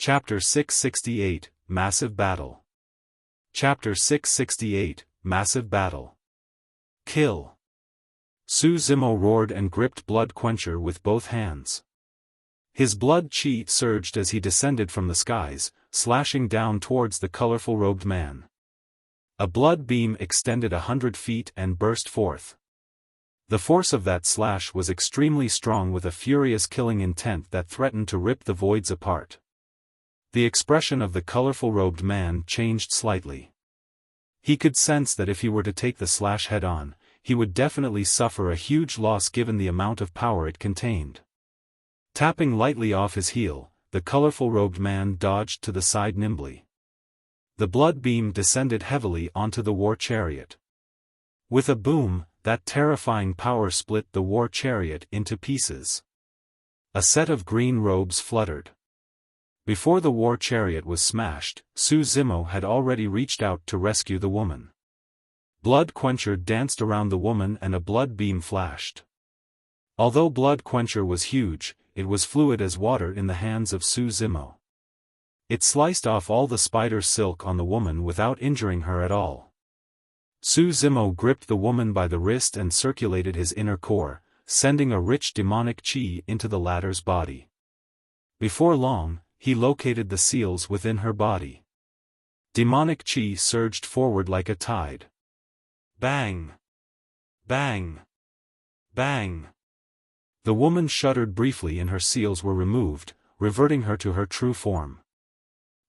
Chapter 668, Massive Battle. Chapter 668, Massive Battle. Kill. Su Zimo roared and gripped Blood Quencher with both hands. His blood chi surged as he descended from the skies, slashing down towards the colorful robed man. A blood beam extended 100 feet and burst forth. The force of that slash was extremely strong, with a furious killing intent that threatened to rip the voids apart. The expression of the colorful robed man changed slightly. He could sense that if he were to take the slash head-on, he would definitely suffer a huge loss given the amount of power it contained. Tapping lightly off his heel, the colorful robed man dodged to the side nimbly. The blood beam descended heavily onto the war chariot. With a boom, that terrifying power split the war chariot into pieces. A set of green robes fluttered. Before the war chariot was smashed, Su Zimo had already reached out to rescue the woman. Blood Quencher danced around the woman and a blood beam flashed. Although Blood Quencher was huge, it was fluid as water in the hands of Su Zimo. It sliced off all the spider silk on the woman without injuring her at all. Su Zimo gripped the woman by the wrist and circulated his inner core, sending a rich demonic chi into the latter's body. Before long, he located the seals within her body. Demonic chi surged forward like a tide. Bang! Bang! Bang! The woman shuddered briefly and her seals were removed, reverting her to her true form.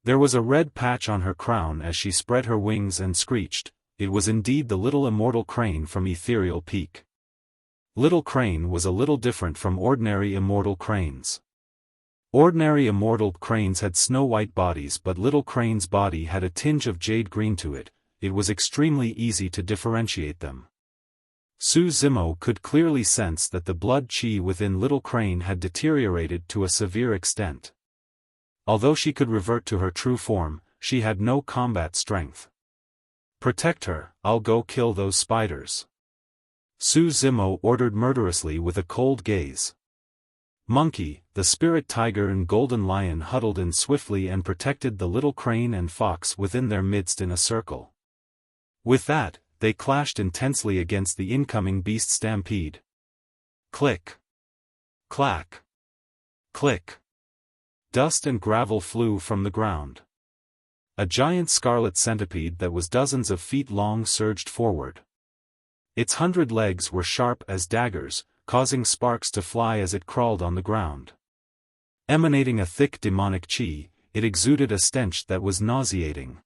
There was a red patch on her crown as she spread her wings and screeched. It was indeed the little immortal crane from Ethereal Peak. Little Crane was a little different from ordinary immortal cranes. Ordinary immortal cranes had snow-white bodies, but Little Crane's body had a tinge of jade green to it. It was extremely easy to differentiate them. Su Zimo could clearly sense that the blood chi within Little Crane had deteriorated to a severe extent. Although she could revert to her true form, she had no combat strength. "Protect her, I'll go kill those spiders," Su Zimo ordered murderously with a cold gaze. Monkey, the spirit tiger and golden lion huddled in swiftly and protected the little crane and fox within their midst in a circle. With that, they clashed intensely against the incoming beast stampede. Click. Clack. Click. Dust and gravel flew from the ground. A giant scarlet centipede that was dozens of feet long surged forward. Its 100 legs were sharp as daggers, causing sparks to fly as it crawled on the ground. Emanating a thick demonic chi, it exuded a stench that was nauseating.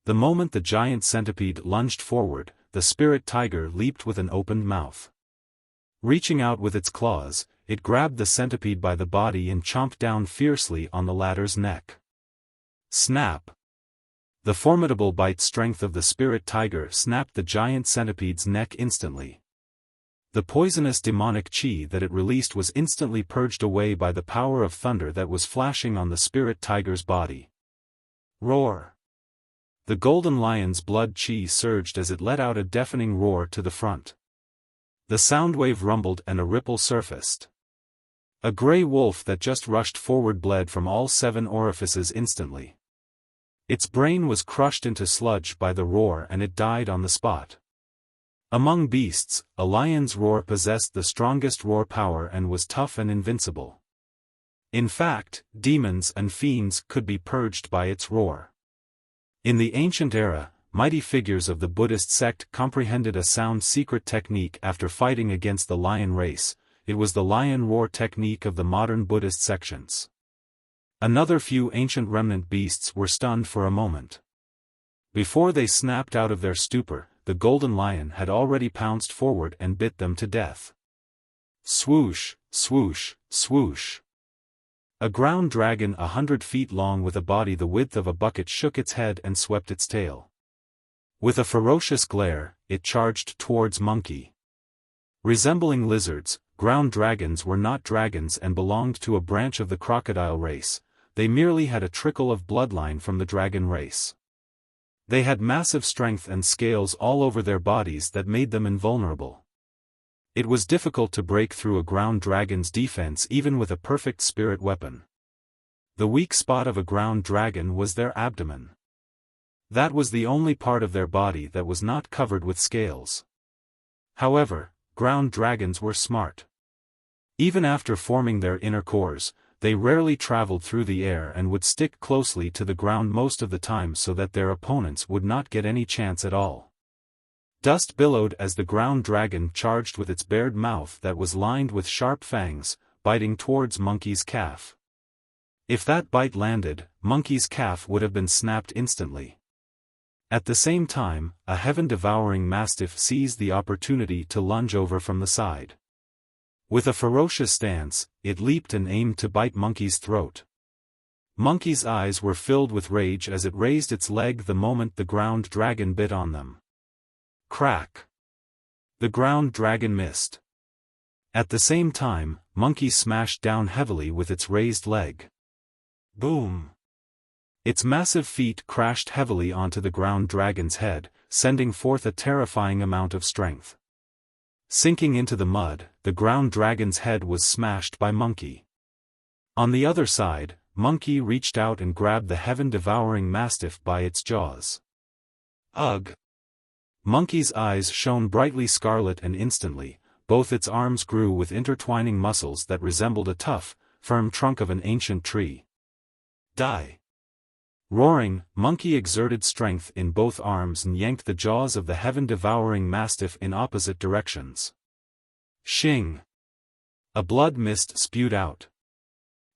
The moment the giant centipede lunged forward, the spirit tiger leaped with an opened mouth. Reaching out with its claws, it grabbed the centipede by the body and chomped down fiercely on the latter's neck. Snap! The formidable bite strength of the spirit tiger snapped the giant centipede's neck instantly. The poisonous demonic chi that it released was instantly purged away by the power of thunder that was flashing on the spirit tiger's body. Roar! The golden lion's blood chi surged as it let out a deafening roar to the front. The sound wave rumbled and a ripple surfaced. A gray wolf that just rushed forward bled from all 7 orifices instantly. Its brain was crushed into sludge by the roar and it died on the spot. Among beasts, a lion's roar possessed the strongest roar power and was tough and invincible. In fact, demons and fiends could be purged by its roar. In the ancient era, mighty figures of the Buddhist sect comprehended a sound secret technique after fighting against the lion race. It was the lion roar technique of the modern Buddhist sections. Another few ancient remnant beasts were stunned for a moment. Before they snapped out of their stupor, the golden lion had already pounced forward and bit them to death. Swoosh, swoosh, swoosh. A ground dragon 100 feet long with a body the width of a bucket shook its head and swept its tail. With a ferocious glare, it charged towards Monkey. Resembling lizards, ground dragons were not dragons and belonged to a branch of the crocodile race. They merely had a trickle of bloodline from the dragon race. They had massive strength and scales all over their bodies that made them invulnerable. It was difficult to break through a ground dragon's defense even with a perfect spirit weapon. The weak spot of a ground dragon was their abdomen. That was the only part of their body that was not covered with scales. However, ground dragons were smart. Even after forming their inner cores, they rarely traveled through the air and would stick closely to the ground most of the time so that their opponents would not get any chance at all. Dust billowed as the ground dragon charged with its bared mouth that was lined with sharp fangs, biting towards Monkey's calf. If that bite landed, Monkey's calf would have been snapped instantly. At the same time, a heaven-devouring mastiff seized the opportunity to lunge over from the side. With a ferocious stance, it leaped and aimed to bite Monkey's throat. Monkey's eyes were filled with rage as it raised its leg the moment the ground dragon bit on them. Crack! The ground dragon missed. At the same time, Monkey smashed down heavily with its raised leg. Boom! Its massive feet crashed heavily onto the ground dragon's head, sending forth a terrifying amount of strength. Sinking into the mud, the ground dragon's head was smashed by Monkey. On the other side, Monkey reached out and grabbed the heaven-devouring mastiff by its jaws. Ugh! Monkey's eyes shone brightly scarlet and instantly, both its arms grew with intertwining muscles that resembled a tough, firm trunk of an ancient tree. Die! Roaring, Monkey exerted strength in both arms and yanked the jaws of the heaven-devouring mastiff in opposite directions. Shing! A blood mist spewed out.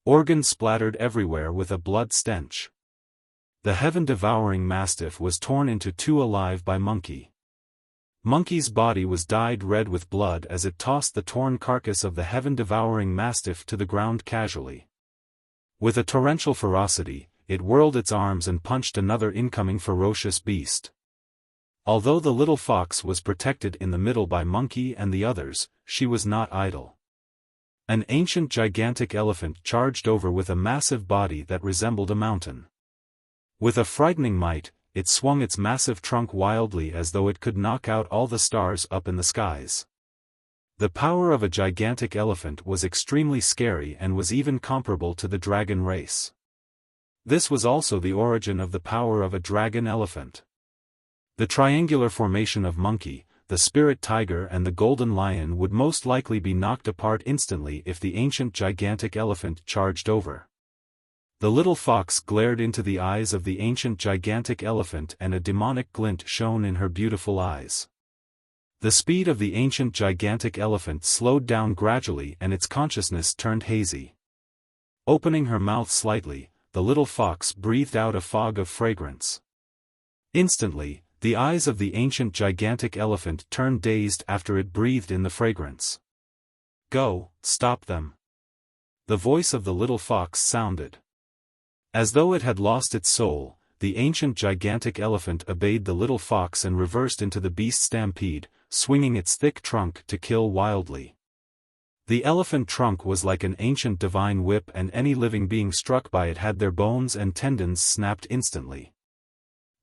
Organs splattered everywhere with a blood stench. The heaven-devouring mastiff was torn into two alive by Monkey. Monkey's body was dyed red with blood as it tossed the torn carcass of the heaven-devouring mastiff to the ground casually. With a torrential ferocity, it whirled its arms and punched another incoming ferocious beast. Although the little fox was protected in the middle by Monkey and the others, she was not idle. An ancient gigantic elephant charged over with a massive body that resembled a mountain. With a frightening might, it swung its massive trunk wildly as though it could knock out all the stars up in the skies. The power of a gigantic elephant was extremely scary and was even comparable to the dragon race. This was also the origin of the power of a dragon elephant. The triangular formation of Monkey, the spirit tiger and the golden lion would most likely be knocked apart instantly if the ancient gigantic elephant charged over. The little fox glared into the eyes of the ancient gigantic elephant and a demonic glint shone in her beautiful eyes. The speed of the ancient gigantic elephant slowed down gradually and its consciousness turned hazy. Opening her mouth slightly, the little fox breathed out a fog of fragrance. Instantly, the eyes of the ancient gigantic elephant turned dazed after it breathed in the fragrance. Go, stop them. The voice of the little fox sounded. As though it had lost its soul, the ancient gigantic elephant obeyed the little fox and reversed into the beast stampede, swinging its thick trunk to kill wildly. The elephant trunk was like an ancient divine whip and any living being struck by it had their bones and tendons snapped instantly.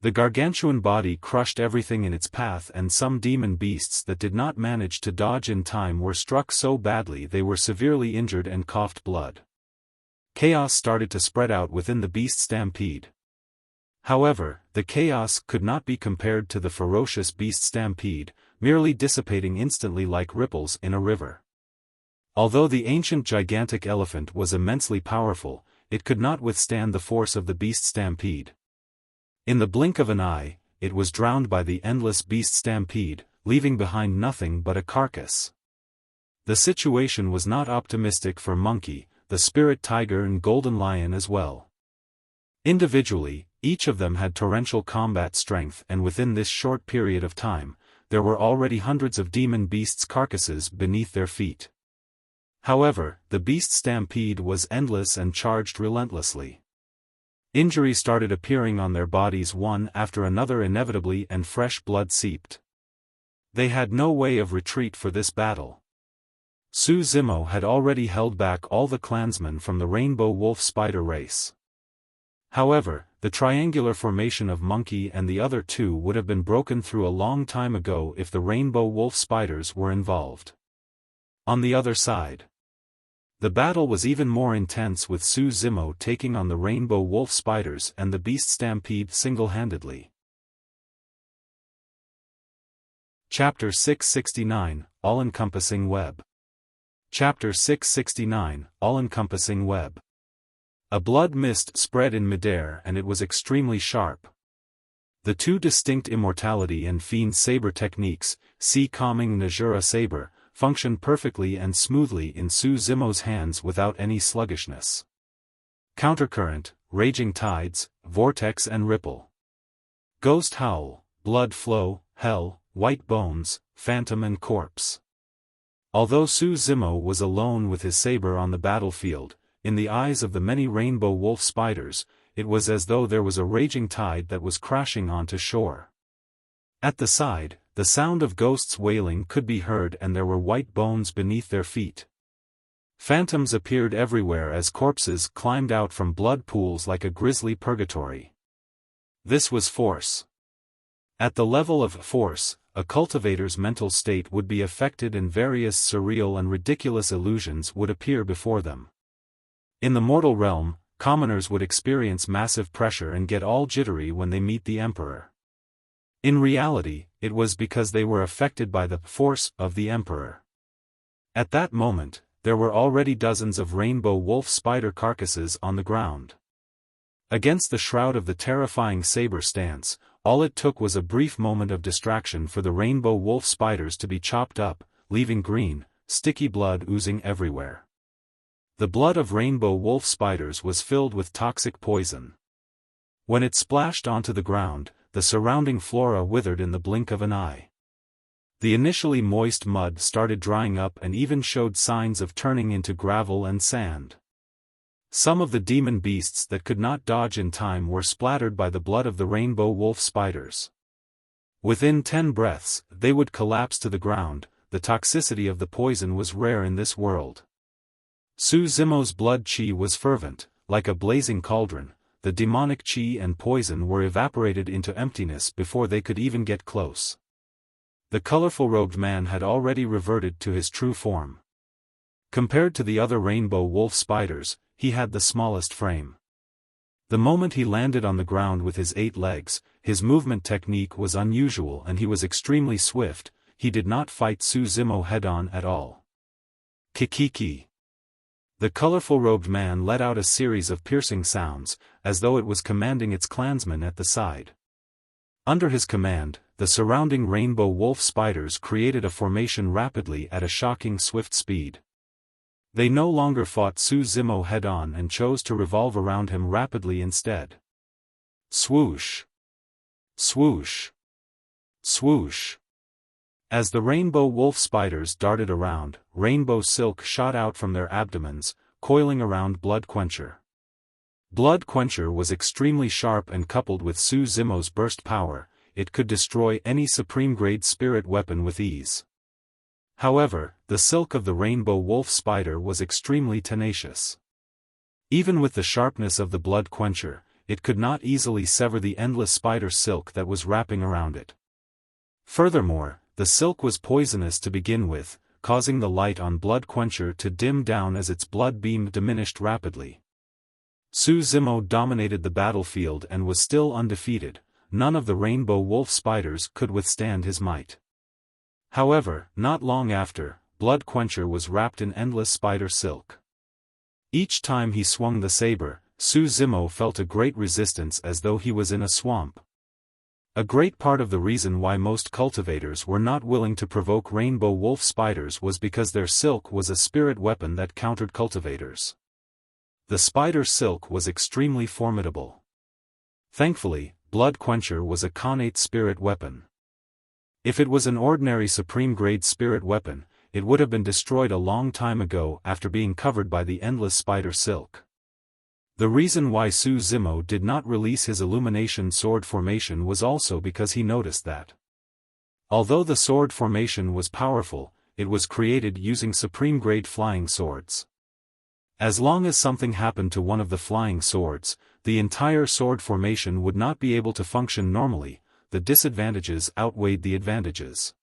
The gargantuan body crushed everything in its path and some demon beasts that did not manage to dodge in time were struck so badly they were severely injured and coughed blood. Chaos started to spread out within the beast stampede. However, the chaos could not be compared to the ferocious beast stampede, merely dissipating instantly like ripples in a river. Although the ancient gigantic elephant was immensely powerful, it could not withstand the force of the beast stampede. In the blink of an eye, it was drowned by the endless beast stampede, leaving behind nothing but a carcass. The situation was not optimistic for Monkey, the spirit tiger and golden lion as well. Individually, each of them had torrential combat strength and within this short period of time, there were already hundreds of demon beasts' carcasses beneath their feet. However, the beast stampede was endless and charged relentlessly. Injuries started appearing on their bodies one after another inevitably and fresh blood seeped. They had no way of retreat for this battle. Su Zimo had already held back all the clansmen from the rainbow wolf spider race. However, the triangular formation of Monkey and the other two would have been broken through a long time ago if the rainbow wolf spiders were involved. On the other side, The battle was even more intense with Su Zimo taking on the rainbow wolf spiders and the beast stampede single-handedly. Chapter 669, All-Encompassing Web. Chapter 669, All-Encompassing Web. A blood mist spread in midair and it was extremely sharp. The two distinct immortality and fiend saber techniques, Si Calming Najura Saber, functioned perfectly and smoothly in Su Zimo's hands without any sluggishness. Countercurrent, Raging Tides, Vortex and Ripple. Ghost Howl, Blood Flow, Hell, White Bones, Phantom and Corpse. Although Su Zimo was alone with his saber on the battlefield, in the eyes of the many rainbow wolf spiders, it was as though there was a raging tide that was crashing onto shore. At the side, the sound of ghosts wailing could be heard and there were white bones beneath their feet. Phantoms appeared everywhere as corpses climbed out from blood pools like a grisly purgatory. This was force. At the level of force, a cultivator's mental state would be affected and various surreal and ridiculous illusions would appear before them. In the mortal realm, commoners would experience massive pressure and get all jittery when they meet the Emperor. In reality, it was because they were affected by the force of the Emperor. At that moment, there were already dozens of rainbow wolf spider carcasses on the ground. Against the shroud of the terrifying saber stance, all it took was a brief moment of distraction for the rainbow wolf spiders to be chopped up, leaving green, sticky blood oozing everywhere. The blood of rainbow wolf spiders was filled with toxic poison. When it splashed onto the ground, the surrounding flora withered in the blink of an eye. The initially moist mud started drying up and even showed signs of turning into gravel and sand. Some of the demon beasts that could not dodge in time were splattered by the blood of the rainbow wolf spiders. Within 10 breaths, they would collapse to the ground. The toxicity of the poison was rare in this world. Su Zimo's blood qi was fervent, like a blazing cauldron. The demonic qi and poison were evaporated into emptiness before they could even get close. The colorful robed man had already reverted to his true form. Compared to the other rainbow wolf spiders, he had the smallest frame. The moment he landed on the ground with his 8 legs, his movement technique was unusual and he was extremely swift. He did not fight Su Zimo head-on at all. Kikiki. The colorful robed man let out a series of piercing sounds, as though it was commanding its clansmen at the side. Under his command, the surrounding rainbow wolf spiders created a formation rapidly at a shocking swift speed. They no longer fought Su Zimo head-on and chose to revolve around him rapidly instead. Swoosh! Swoosh! Swoosh! As the rainbow wolf spiders darted around, rainbow silk shot out from their abdomens, coiling around Blood Quencher. Blood Quencher was extremely sharp and coupled with Su Zimo's burst power, it could destroy any supreme-grade spirit weapon with ease. However, the silk of the rainbow wolf spider was extremely tenacious. Even with the sharpness of the Blood Quencher, it could not easily sever the endless spider silk that was wrapping around it. Furthermore, the silk was poisonous to begin with, causing the light on Blood Quencher to dim down as its blood beam diminished rapidly. Su Zimo dominated the battlefield and was still undefeated. None of the rainbow wolf spiders could withstand his might. However, not long after, Blood Quencher was wrapped in endless spider silk. Each time he swung the saber, Su Zimo felt a great resistance as though he was in a swamp. A great part of the reason why most cultivators were not willing to provoke rainbow wolf spiders was because their silk was a spirit weapon that countered cultivators. The spider silk was extremely formidable. Thankfully, Blood Quencher was a connate spirit weapon. If it was an ordinary supreme-grade spirit weapon, it would have been destroyed a long time ago after being covered by the endless spider silk. The reason why Su Zimo did not release his illumination sword formation was also because he noticed that, although the sword formation was powerful, it was created using supreme-grade flying swords. As long as something happened to one of the flying swords, the entire sword formation would not be able to function normally. The disadvantages outweighed the advantages.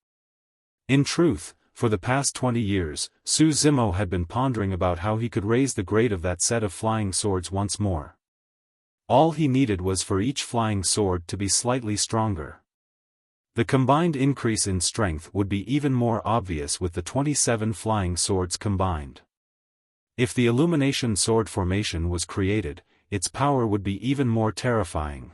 In truth, For the past 20 years, Su Zimo had been pondering about how he could raise the grade of that set of flying swords once more. All he needed was for each flying sword to be slightly stronger. The combined increase in strength would be even more obvious with the 27 flying swords combined. If the illumination sword formation was created, its power would be even more terrifying.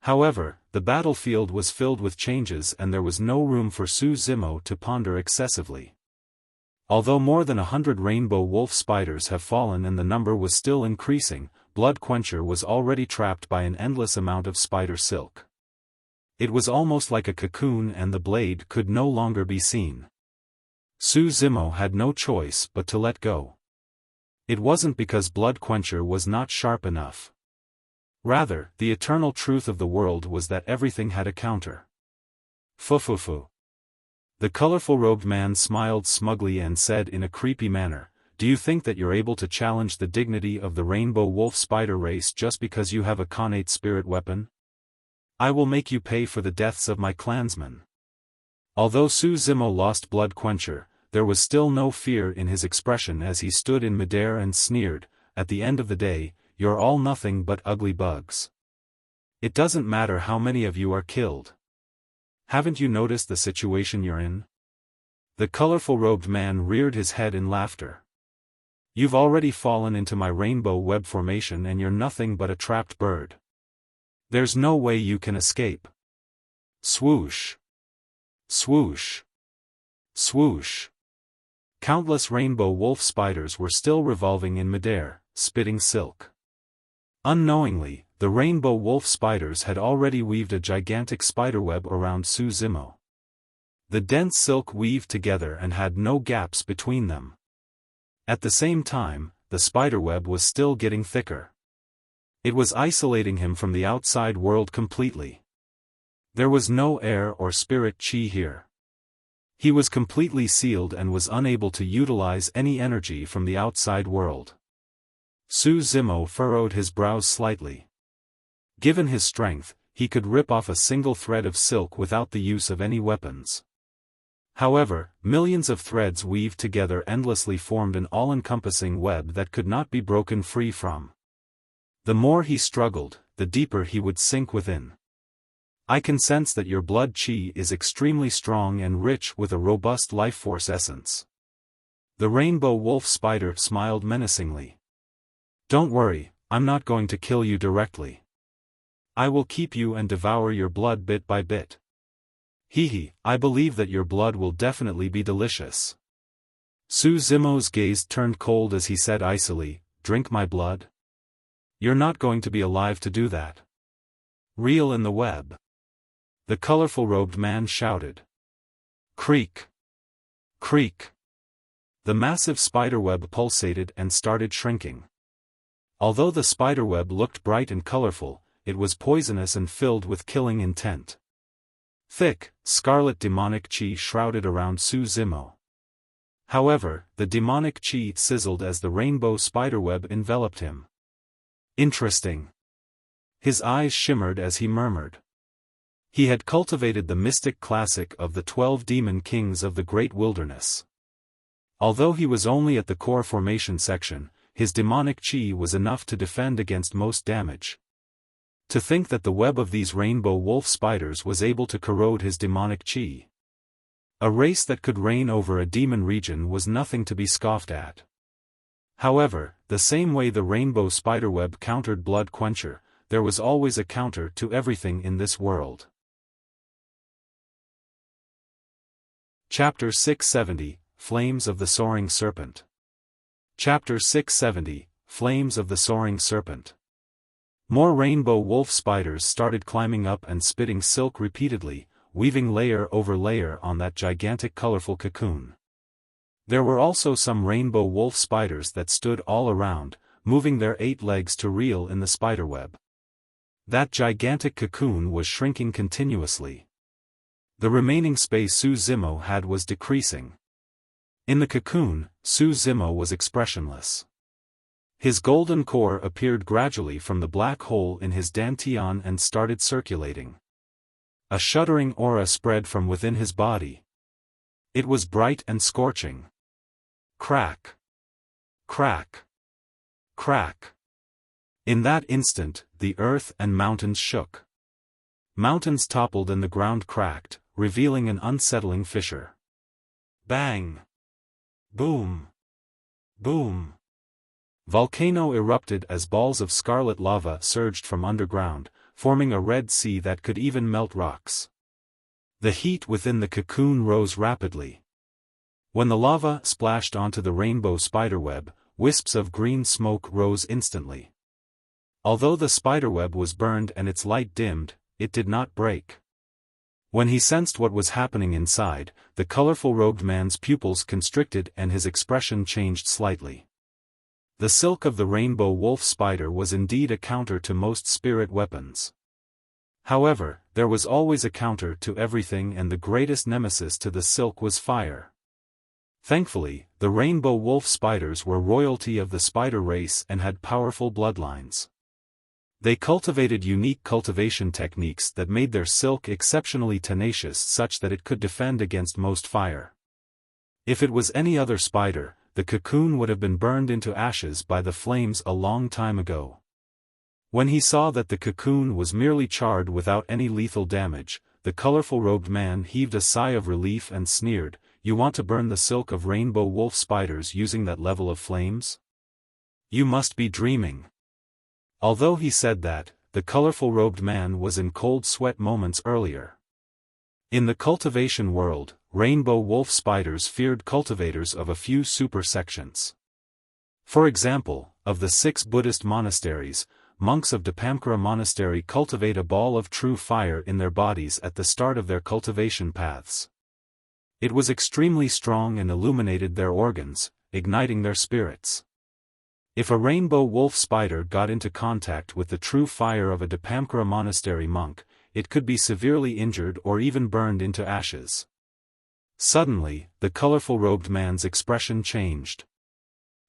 However, the battlefield was filled with changes and there was no room for Su Zimo to ponder excessively. Although more than 100 rainbow wolf spiders have fallen and the number was still increasing, Blood Quencher was already trapped by an endless amount of spider silk. It was almost like a cocoon and the blade could no longer be seen. Su Zimo had no choice but to let go. It wasn't because Blood Quencher was not sharp enough. Rather, the eternal truth of the world was that everything had a counter. Fufufu. The colorful-robed man smiled smugly and said in a creepy manner, "Do you think that you're able to challenge the dignity of the rainbow wolf spider race just because you have a connate spirit weapon? I will make you pay for the deaths of my clansmen." Although Su Zimo lost Blood Quencher, there was still no fear in his expression as he stood in midair and sneered, "At the end of the day, you're all nothing but ugly bugs. It doesn't matter how many of you are killed. Haven't you noticed the situation you're in?" The colorful-robed man reared his head in laughter. "You've already fallen into my rainbow web formation and you're nothing but a trapped bird. There's no way you can escape." Swoosh. Swoosh. Swoosh. Countless rainbow wolf spiders were still revolving in midair, spitting silk. Unknowingly, the rainbow wolf spiders had already weaved a gigantic spiderweb around Su Zimo. The dense silk weaved together and had no gaps between them. At the same time, the spiderweb was still getting thicker. It was isolating him from the outside world completely. There was no air or spirit chi here. He was completely sealed and was unable to utilize any energy from the outside world. Su Zimo furrowed his brows slightly. Given his strength, he could rip off a single thread of silk without the use of any weapons. However, millions of threads weaved together endlessly formed an all-encompassing web that could not be broken free from. The more he struggled, the deeper he would sink within. "I can sense that your blood chi is extremely strong and rich with a robust life force essence." The rainbow wolf spider smiled menacingly. "Don't worry, I'm not going to kill you directly. I will keep you and devour your blood bit by bit. Hehe, I believe that your blood will definitely be delicious." Su Zimo's gaze turned cold as he said icily, "Drink my blood? You're not going to be alive to do that. Reel in the web." The colorful-robed man shouted. Creak. Creak. The massive spiderweb pulsated and started shrinking. Although the spiderweb looked bright and colorful, it was poisonous and filled with killing intent. Thick, scarlet demonic chi shrouded around Su Zimo. However, the demonic chi sizzled as the rainbow spiderweb enveloped him. Interesting. His eyes shimmered as he murmured. He had cultivated the mystic classic of the 12 demon kings of the great wilderness. Although he was only at the core formation section, his demonic chi was enough to defend against most damage. To think that the web of these rainbow wolf spiders was able to corrode his demonic chi. A race that could reign over a demon region was nothing to be scoffed at. However, the same way the rainbow spiderweb countered Blood Quencher, there was always a counter to everything in this world. Chapter 670, Flames of the Soaring Serpent. Chapter 670, Flames of the Soaring Serpent. More rainbow wolf spiders started climbing up and spitting silk repeatedly, weaving layer over layer on that gigantic colorful cocoon. There were also some rainbow wolf spiders that stood all around, moving their 8 legs to reel in the spiderweb. That gigantic cocoon was shrinking continuously. The remaining space Su Zimo had was decreasing. In the cocoon, Su Zimo was expressionless. His golden core appeared gradually from the black hole in his dantian and started circulating. A shuddering aura spread from within his body. It was bright and scorching. Crack. Crack. Crack. In that instant, the earth and mountains shook. Mountains toppled and the ground cracked, revealing an unsettling fissure. Bang! Boom! Boom! Volcano erupted as balls of scarlet lava surged from underground, forming a red sea that could even melt rocks. The heat within the cocoon rose rapidly. When the lava splashed onto the rainbow spiderweb, wisps of green smoke rose instantly. Although the spiderweb was burned and its light dimmed, it did not break. When he sensed what was happening inside, the colorful robed man's pupils constricted and his expression changed slightly. The silk of the rainbow wolf spider was indeed a counter to most spirit weapons. However, there was always a counter to everything, and the greatest nemesis to the silk was fire. Thankfully, the rainbow wolf spiders were royalty of the spider race and had powerful bloodlines. They cultivated unique cultivation techniques that made their silk exceptionally tenacious, such that it could defend against most fire. If it was any other spider, the cocoon would have been burned into ashes by the flames a long time ago. When he saw that the cocoon was merely charred without any lethal damage, the colorful robed man heaved a sigh of relief and sneered, "You want to burn the silk of rainbow wolf spiders using that level of flames? You must be dreaming." Although he said that, the colorful robed man was in cold sweat moments earlier. In the cultivation world, rainbow wolf spiders feared cultivators of a few super sections. For example, of the 6 Buddhist monasteries, monks of Dipamkara Monastery cultivate a ball of true fire in their bodies at the start of their cultivation paths. It was extremely strong and illuminated their organs, igniting their spirits. If a rainbow wolf spider got into contact with the true fire of a Dipamkara Monastery monk, it could be severely injured or even burned into ashes. Suddenly, the colorful robed man's expression changed.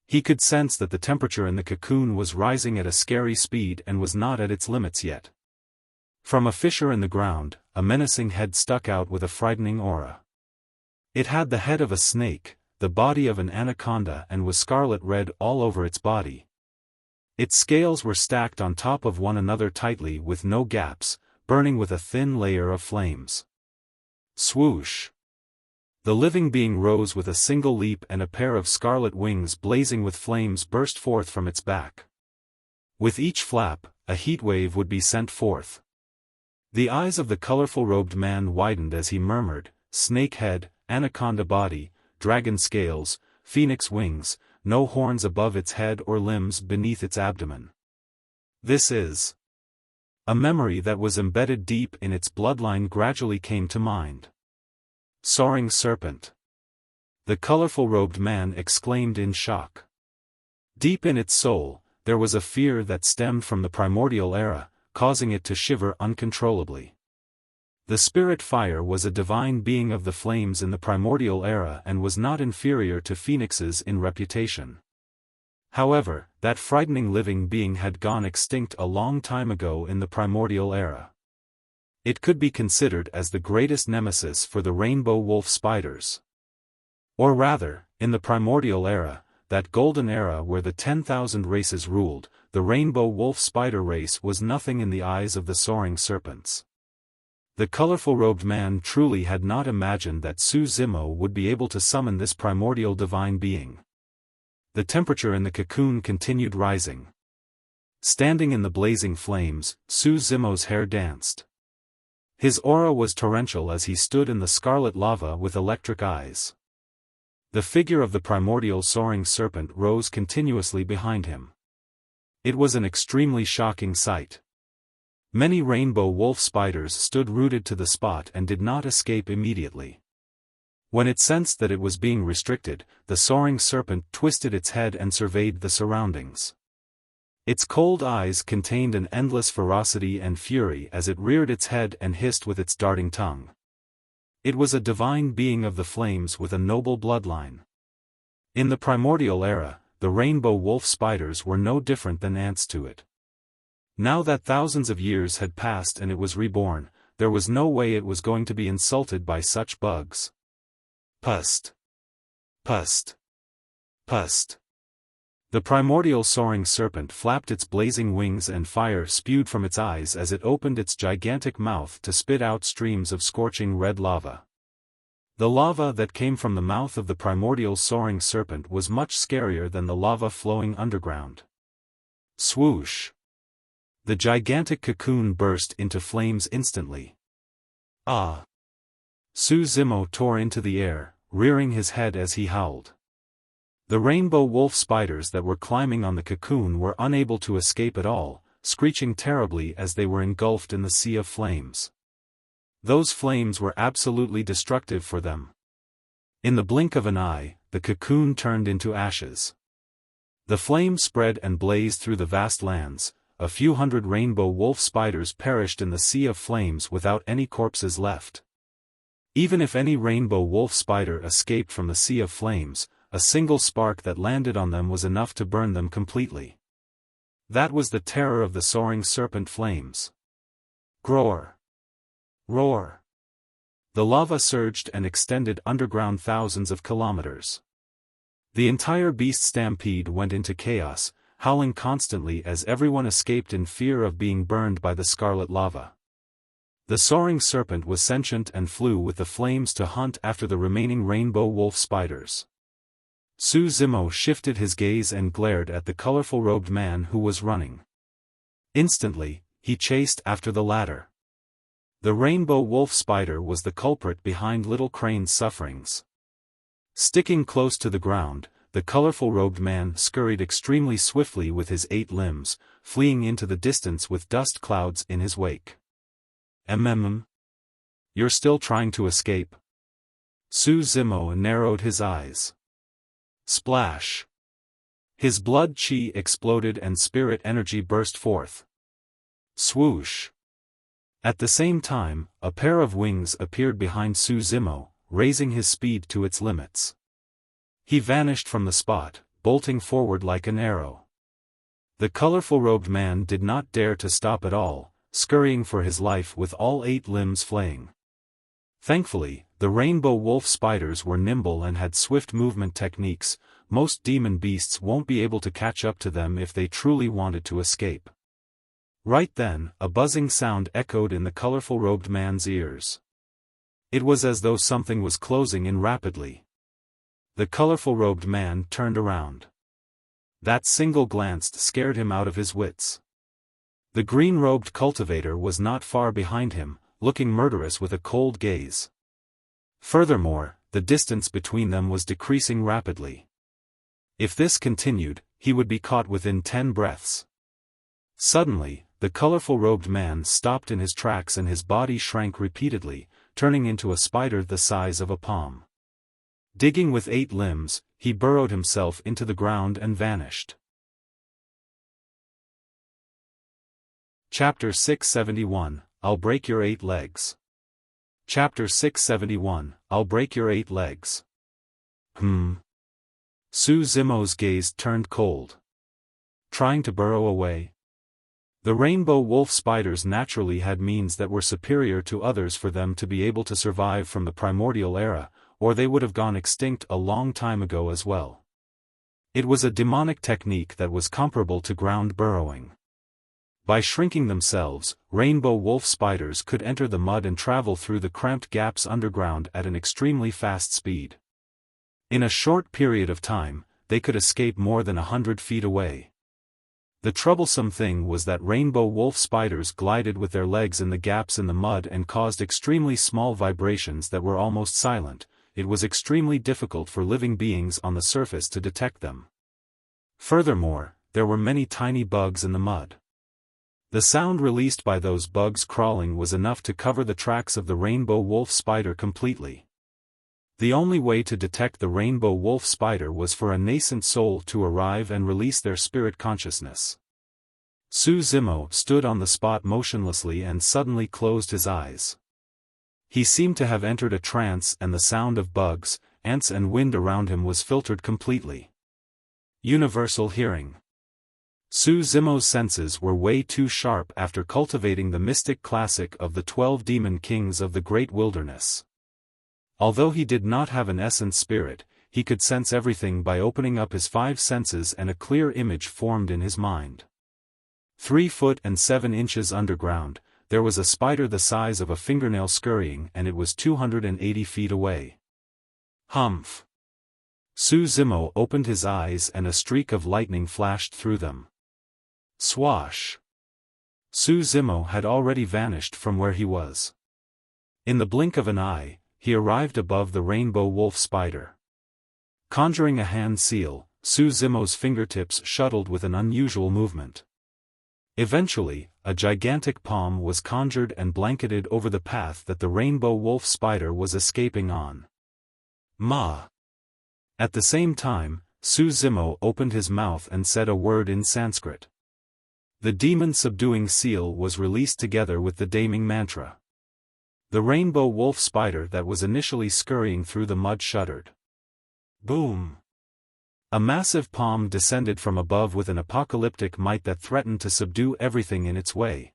He could sense that the temperature in the cocoon was rising at a scary speed and was not at its limits yet. From a fissure in the ground, a menacing head stuck out with a frightening aura. It had the head of a snake, the body of an anaconda, and was scarlet red all over its body. Its scales were stacked on top of one another tightly with no gaps, burning with a thin layer of flames. Swoosh! The living being rose with a single leap, and a pair of scarlet wings blazing with flames burst forth from its back. With each flap, a heat wave would be sent forth. The eyes of the colorful robed man widened as he murmured, "Snake head, anaconda body, dragon scales, phoenix wings, no horns above its head or limbs beneath its abdomen. This is..." A memory that was embedded deep in its bloodline gradually came to mind. "Soaring serpent!" the colorful robed man exclaimed in shock. Deep in its soul, there was a fear that stemmed from the primordial era, causing it to shiver uncontrollably. The spirit fire was a divine being of the flames in the primordial era and was not inferior to phoenixes in reputation. However, that frightening living being had gone extinct a long time ago in the primordial era. It could be considered as the greatest nemesis for the rainbow wolf spiders. Or rather, in the primordial era, that golden era where the 10,000 races ruled, the rainbow wolf spider race was nothing in the eyes of the soaring serpents. The colorful robed man truly had not imagined that Su Zimo would be able to summon this primordial divine being. The temperature in the cocoon continued rising. Standing in the blazing flames, Su Zimo's hair danced. His aura was torrential as he stood in the scarlet lava with electric eyes. The figure of the primordial soaring serpent rose continuously behind him. It was an extremely shocking sight. Many rainbow wolf spiders stood rooted to the spot and did not escape immediately. When it sensed that it was being restricted, the soaring serpent twisted its head and surveyed the surroundings. Its cold eyes contained an endless ferocity and fury as it reared its head and hissed with its darting tongue. It was a divine being of the flames with a noble bloodline. In the primordial era, the rainbow wolf spiders were no different than ants to it. Now that thousands of years had passed and it was reborn, there was no way it was going to be insulted by such bugs. Pust. Pust. Pust. The primordial soaring serpent flapped its blazing wings and fire spewed from its eyes as it opened its gigantic mouth to spit out streams of scorching red lava. The lava that came from the mouth of the primordial soaring serpent was much scarier than the lava flowing underground. Swoosh! The gigantic cocoon burst into flames instantly. Ah! Su Zimo tore into the air, rearing his head as he howled. The rainbow wolf spiders that were climbing on the cocoon were unable to escape at all, screeching terribly as they were engulfed in the sea of flames. Those flames were absolutely destructive for them. In the blink of an eye, the cocoon turned into ashes. The flame spread and blazed through the vast lands. A few hundred rainbow wolf spiders perished in the sea of flames without any corpses left. Even if any rainbow wolf spider escaped from the sea of flames, a single spark that landed on them was enough to burn them completely. That was the terror of the soaring serpent flames. Roar! Roar! The lava surged and extended underground thousands of kilometers. The entire beast stampede went into chaos, howling constantly as everyone escaped in fear of being burned by the scarlet lava. The soaring serpent was sentient and flew with the flames to hunt after the remaining rainbow wolf spiders. Su Zimo shifted his gaze and glared at the colorful-robed man who was running. Instantly, he chased after the latter. The rainbow wolf spider was the culprit behind Little Crane's sufferings. Sticking close to the ground, the colorful-robed man scurried extremely swiftly with his 8 limbs, fleeing into the distance with dust clouds in his wake. You're still trying to escape? Su Zimo narrowed his eyes. Splash! His blood chi exploded and spirit energy burst forth. Swoosh! At the same time, a pair of wings appeared behind Su Zimo, raising his speed to its limits. He vanished from the spot, bolting forward like an arrow. The colorful-robed man did not dare to stop at all, scurrying for his life with all 8 limbs flaying. Thankfully, the rainbow wolf spiders were nimble and had swift movement techniques. Most demon beasts won't be able to catch up to them if they truly wanted to escape. Right then, a buzzing sound echoed in the colorful-robed man's ears. It was as though something was closing in rapidly. The colorful-robed man turned around. That single glance scared him out of his wits. The green-robed cultivator was not far behind him, looking murderous with a cold gaze. Furthermore, the distance between them was decreasing rapidly. If this continued, he would be caught within 10 breaths. Suddenly, the colorful-robed man stopped in his tracks and his body shrank repeatedly, turning into a spider the size of a palm. Digging with 8 limbs, he burrowed himself into the ground and vanished. Chapter 671, I'll break your 8 legs. Chapter 671, I'll break your 8 legs. Su Zimo's gaze turned cold. Trying to burrow away? The rainbow wolf spiders naturally had means that were superior to others for them to be able to survive from the primordial era, or they would have gone extinct a long time ago as well. It was a demonic technique that was comparable to ground burrowing. By shrinking themselves, rainbow wolf spiders could enter the mud and travel through the cramped gaps underground at an extremely fast speed. In a short period of time, they could escape more than 100 feet away. The troublesome thing was that rainbow wolf spiders glided with their legs in the gaps in the mud and caused extremely small vibrations that were almost silent. It was extremely difficult for living beings on the surface to detect them. Furthermore, there were many tiny bugs in the mud. The sound released by those bugs crawling was enough to cover the tracks of the rainbow wolf spider completely. The only way to detect the rainbow wolf spider was for a nascent soul to arrive and release their spirit consciousness. Su Zimo stood on the spot motionlessly and suddenly closed his eyes. He seemed to have entered a trance and the sound of bugs, ants and wind around him was filtered completely. Universal hearing. Su Zimo's senses were way too sharp after cultivating the mystic classic of the 12 demon kings of the great wilderness. Although he did not have an essence spirit, he could sense everything by opening up his 5 senses, and a clear image formed in his mind. 3 foot and 7 inches underground, there was a spider the size of a fingernail scurrying, and it was 280 feet away. Humph! Su Zimo opened his eyes and a streak of lightning flashed through them. Swash! Su Zimo had already vanished from where he was. In the blink of an eye, he arrived above the rainbow wolf spider. Conjuring a hand seal, Su Zimo's fingertips shuttled with an unusual movement. Eventually, a gigantic palm was conjured and blanketed over the path that the rainbow wolf spider was escaping on. Ma! At the same time, Su Zimo opened his mouth and said a word in Sanskrit. The demon-subduing seal was released together with the damning mantra. The rainbow wolf spider that was initially scurrying through the mud shuddered. Boom! A massive palm descended from above with an apocalyptic might that threatened to subdue everything in its way.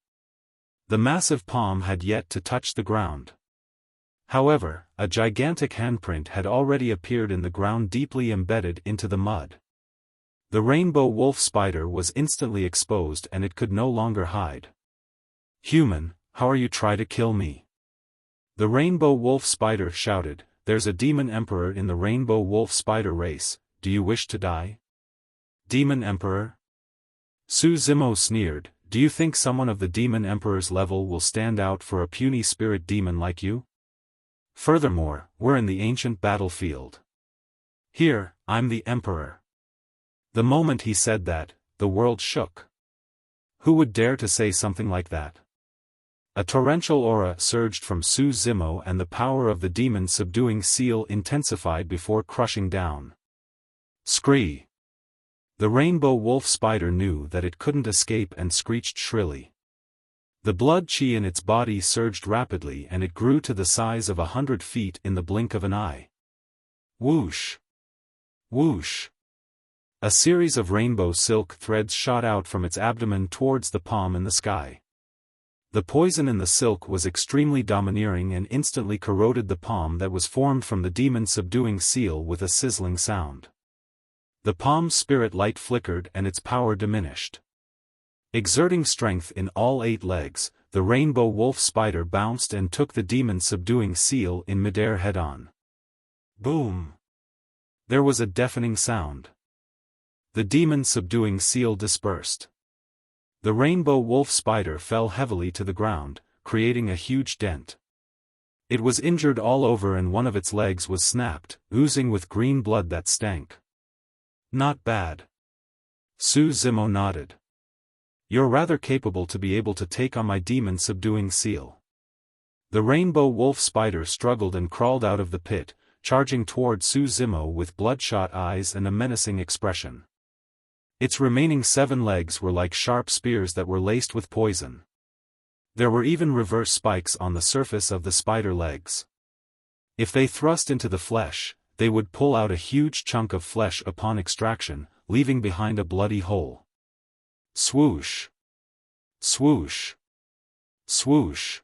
The massive palm had yet to touch the ground. However, a gigantic handprint had already appeared in the ground, deeply embedded into the mud. The rainbow wolf spider was instantly exposed and it could no longer hide. Human, how are you trying to kill me? The rainbow wolf spider shouted, there's a demon emperor in the rainbow wolf spider race, do you wish to die? Demon emperor? Su Zimo sneered, do you think someone of the demon emperor's level will stand out for a puny spirit demon like you? Furthermore, we're in the ancient battlefield. Here, I'm the emperor. The moment he said that, the world shook. Who would dare to say something like that? A torrential aura surged from Su Zimo and the power of the demon-subduing seal intensified before crushing down. Scree! The rainbow wolf spider knew that it couldn't escape and screeched shrilly. The blood chi in its body surged rapidly and it grew to the size of 100 feet in the blink of an eye. Whoosh! Whoosh! A series of rainbow silk threads shot out from its abdomen towards the palm in the sky. The poison in the silk was extremely domineering and instantly corroded the palm that was formed from the demon-subduing seal with a sizzling sound. The palm's spirit light flickered and its power diminished. Exerting strength in all 8 legs, the rainbow wolf spider bounced and took the demon-subduing seal in midair head-on. Boom! There was a deafening sound. The demon-subduing seal dispersed. The rainbow wolf spider fell heavily to the ground, creating a huge dent. It was injured all over and one of its legs was snapped, oozing with green blood that stank. Not bad. Su Zimo nodded. You're rather capable to be able to take on my demon-subduing seal. The rainbow wolf spider struggled and crawled out of the pit, charging toward Su Zimo with bloodshot eyes and a menacing expression. Its remaining 7 legs were like sharp spears that were laced with poison. There were even reverse spikes on the surface of the spider legs. If they thrust into the flesh, they would pull out a huge chunk of flesh upon extraction, leaving behind a bloody hole. Swoosh! Swoosh! Swoosh!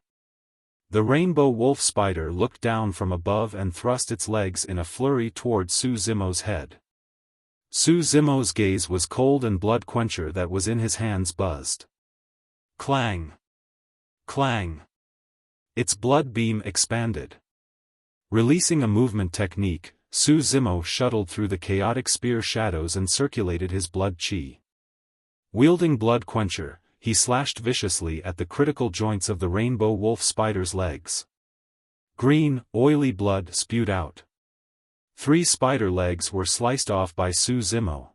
The rainbow wolf spider looked down from above and thrust its legs in a flurry toward Su Zimo's head. Su Zimo's gaze was cold and blood quencher that was in his hands buzzed. Clang! Clang! Its blood beam expanded. Releasing a movement technique, Su Zimo shuttled through the chaotic spear shadows and circulated his blood chi. Wielding blood quencher, he slashed viciously at the critical joints of the rainbow wolf spider's legs. Green, oily blood spewed out. 3 spider legs were sliced off by Su Zimo.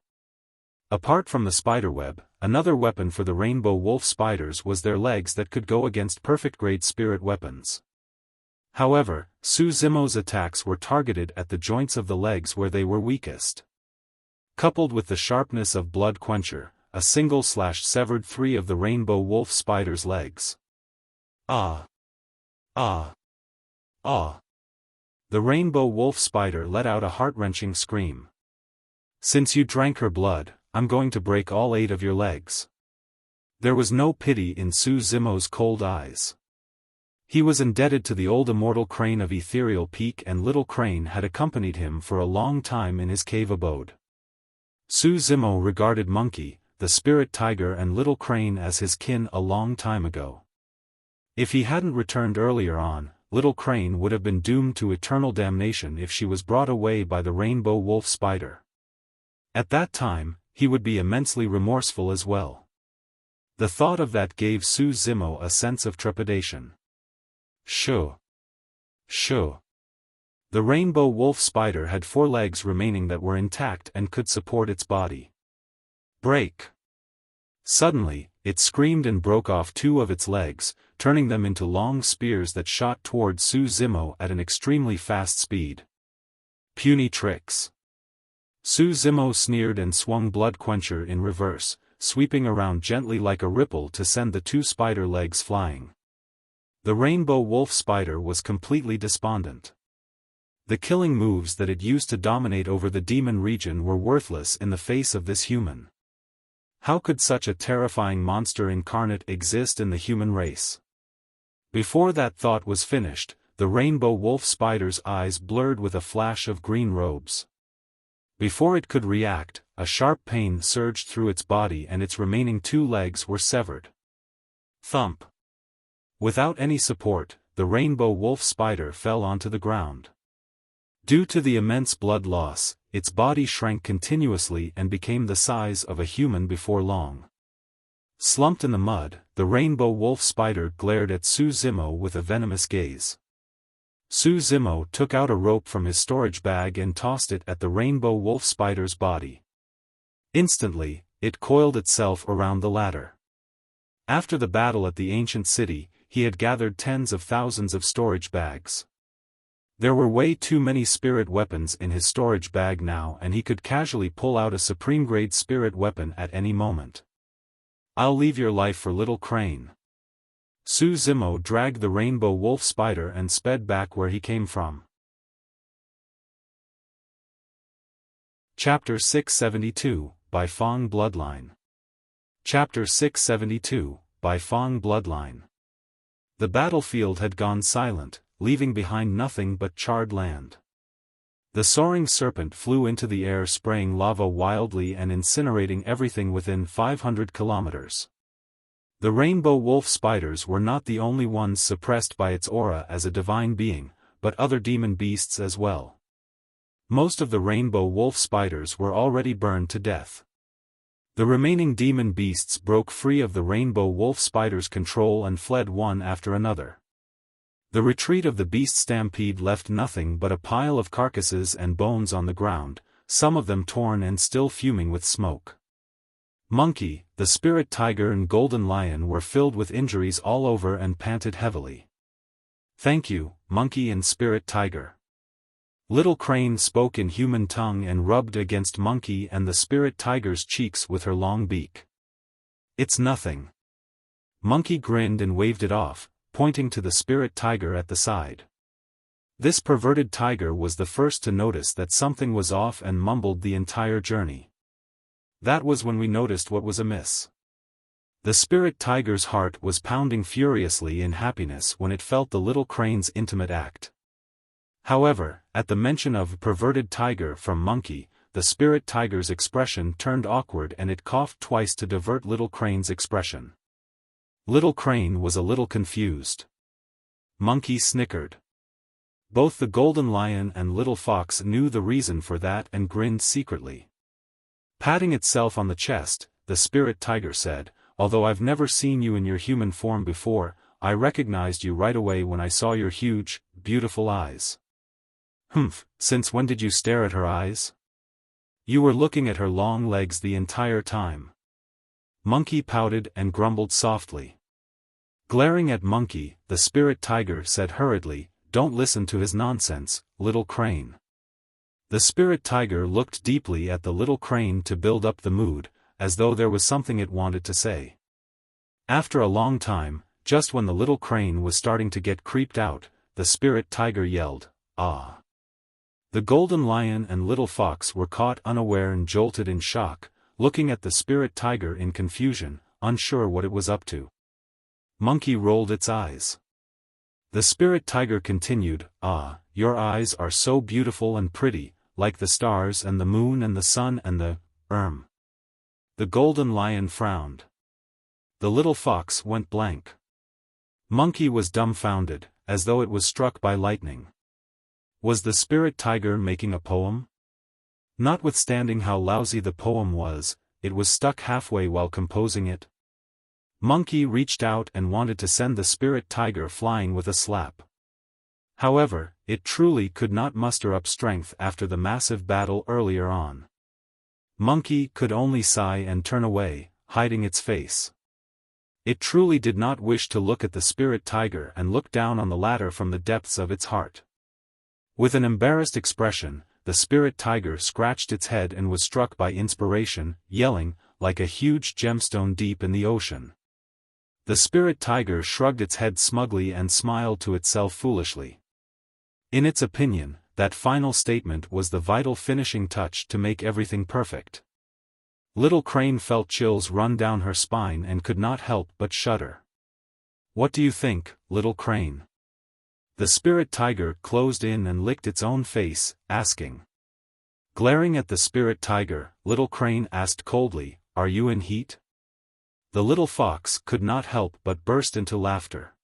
Apart from the spiderweb, another weapon for the rainbow wolf spiders was their legs that could go against perfect-grade spirit weapons. However, Su Zimo's attacks were targeted at the joints of the legs where they were weakest. Coupled with the sharpness of blood quencher, a single slash severed 3 of the rainbow wolf spider's legs. Ah! Ah! Ah! The rainbow wolf spider let out a heart-wrenching scream. Since you drank her blood, I'm going to break all 8 of your legs. There was no pity in Su Zimo's cold eyes. He was indebted to the old immortal crane of Ethereal Peak, and little crane had accompanied him for a long time in his cave abode. Su Zimo regarded monkey, the spirit tiger, and little crane as his kin a long time ago. If he hadn't returned earlier on, little crane would have been doomed to eternal damnation if she was brought away by the rainbow wolf spider. At that time, he would be immensely remorseful as well. The thought of that gave Su Zimo a sense of trepidation. Shoo! Shoo! The rainbow wolf spider had 4 legs remaining that were intact and could support its body. Break! Suddenly, it screamed and broke off 2 of its legs, turning them into long spears that shot toward Su Zimo at an extremely fast speed. Puny tricks! Su Zimo sneered and swung Blood Quencher in reverse, sweeping around gently like a ripple to send the 2 spider legs flying. The rainbow wolf spider was completely despondent. The killing moves that it used to dominate over the demon region were worthless in the face of this human. How could such a terrifying monster incarnate exist in the human race? Before that thought was finished, the rainbow wolf spider's eyes blurred with a flash of green robes. Before it could react, a sharp pain surged through its body and its remaining 2 legs were severed. Thump! Without any support, the rainbow wolf spider fell onto the ground. Due to the immense blood loss, its body shrank continuously and became the size of a human before long. Slumped in the mud, the rainbow wolf spider glared at Su Zimo with a venomous gaze. Su Zimo took out a rope from his storage bag and tossed it at the rainbow wolf spider's body. Instantly, it coiled itself around the ladder. After the battle at the ancient city, he had gathered tens of thousands of storage bags. There were way too many spirit weapons in his storage bag now, and he could casually pull out a supreme-grade spirit weapon at any moment. I'll leave your life for little crane. Su Zimo dragged the rainbow wolf spider and sped back where he came from. Chapter 672, by Fang Bloodline. Chapter 672, by Fang Bloodline. The battlefield had gone silent, leaving behind nothing but charred land. The soaring serpent flew into the air, spraying lava wildly and incinerating everything within 500 kilometers. The rainbow wolf spiders were not the only ones suppressed by its aura as a divine being, but other demon beasts as well. Most of the rainbow wolf spiders were already burned to death. The remaining demon beasts broke free of the rainbow wolf spider's control and fled one after another. The retreat of the beast stampede left nothing but a pile of carcasses and bones on the ground, some of them torn and still fuming with smoke. Monkey, the spirit tiger, and golden lion were filled with injuries all over and panted heavily. "Thank you, monkey and spirit tiger." Little crane spoke in human tongue and rubbed against monkey and the spirit tiger's cheeks with her long beak. "It's nothing." Monkey grinned and waved it off, pointing to the spirit tiger at the side. This perverted tiger was the first to notice that something was off and mumbled the entire journey. "That was when we noticed what was amiss." The spirit tiger's heart was pounding furiously in happiness when it felt the little crane's intimate act. However, at the mention of perverted tiger from monkey, the spirit tiger's expression turned awkward and it coughed twice to divert little crane's expression. Little crane was a little confused. Monkey snickered. Both the golden lion and little fox knew the reason for that and grinned secretly. Patting itself on the chest, the spirit tiger said, "Although I've never seen you in your human form before, I recognized you right away when I saw your huge, beautiful eyes." "Humph, since when did you stare at her eyes?" "You were looking at her long legs the entire time." Monkey pouted and grumbled softly. Glaring at monkey, the spirit tiger said hurriedly, "Don't listen to his nonsense, little crane." The spirit tiger looked deeply at the little crane to build up the mood, as though there was something it wanted to say. After a long time, just when the little crane was starting to get creeped out, the spirit tiger yelled, "Ah!" The golden lion and little fox were caught unaware and jolted in shock, looking at the spirit tiger in confusion, unsure what it was up to. Monkey rolled its eyes. The spirit tiger continued, "Ah, your eyes are so beautiful and pretty, like the stars and the moon and the sun and the, The golden lion frowned. The little fox went blank. Monkey was dumbfounded, as though it was struck by lightning. Was the spirit tiger making a poem? Notwithstanding how lousy the poem was, it was stuck halfway while composing it. Monkey reached out and wanted to send the spirit tiger flying with a slap. However, it truly could not muster up strength after the massive battle earlier on. Monkey could only sigh and turn away, hiding its face. It truly did not wish to look at the spirit tiger and look down on the latter from the depths of its heart. With an embarrassed expression, the spirit tiger scratched its head and was struck by inspiration, yelling, like a huge gemstone deep in the ocean. The spirit tiger shrugged its head smugly and smiled to itself foolishly. In its opinion, that final statement was the vital finishing touch to make everything perfect. Little Crane felt chills run down her spine and could not help but shudder. "What do you think, Little Crane?" The spirit tiger closed in and licked its own face, asking. Glaring at the spirit tiger, Little Crane asked coldly, "Are you in heat?" The little fox could not help but burst into laughter.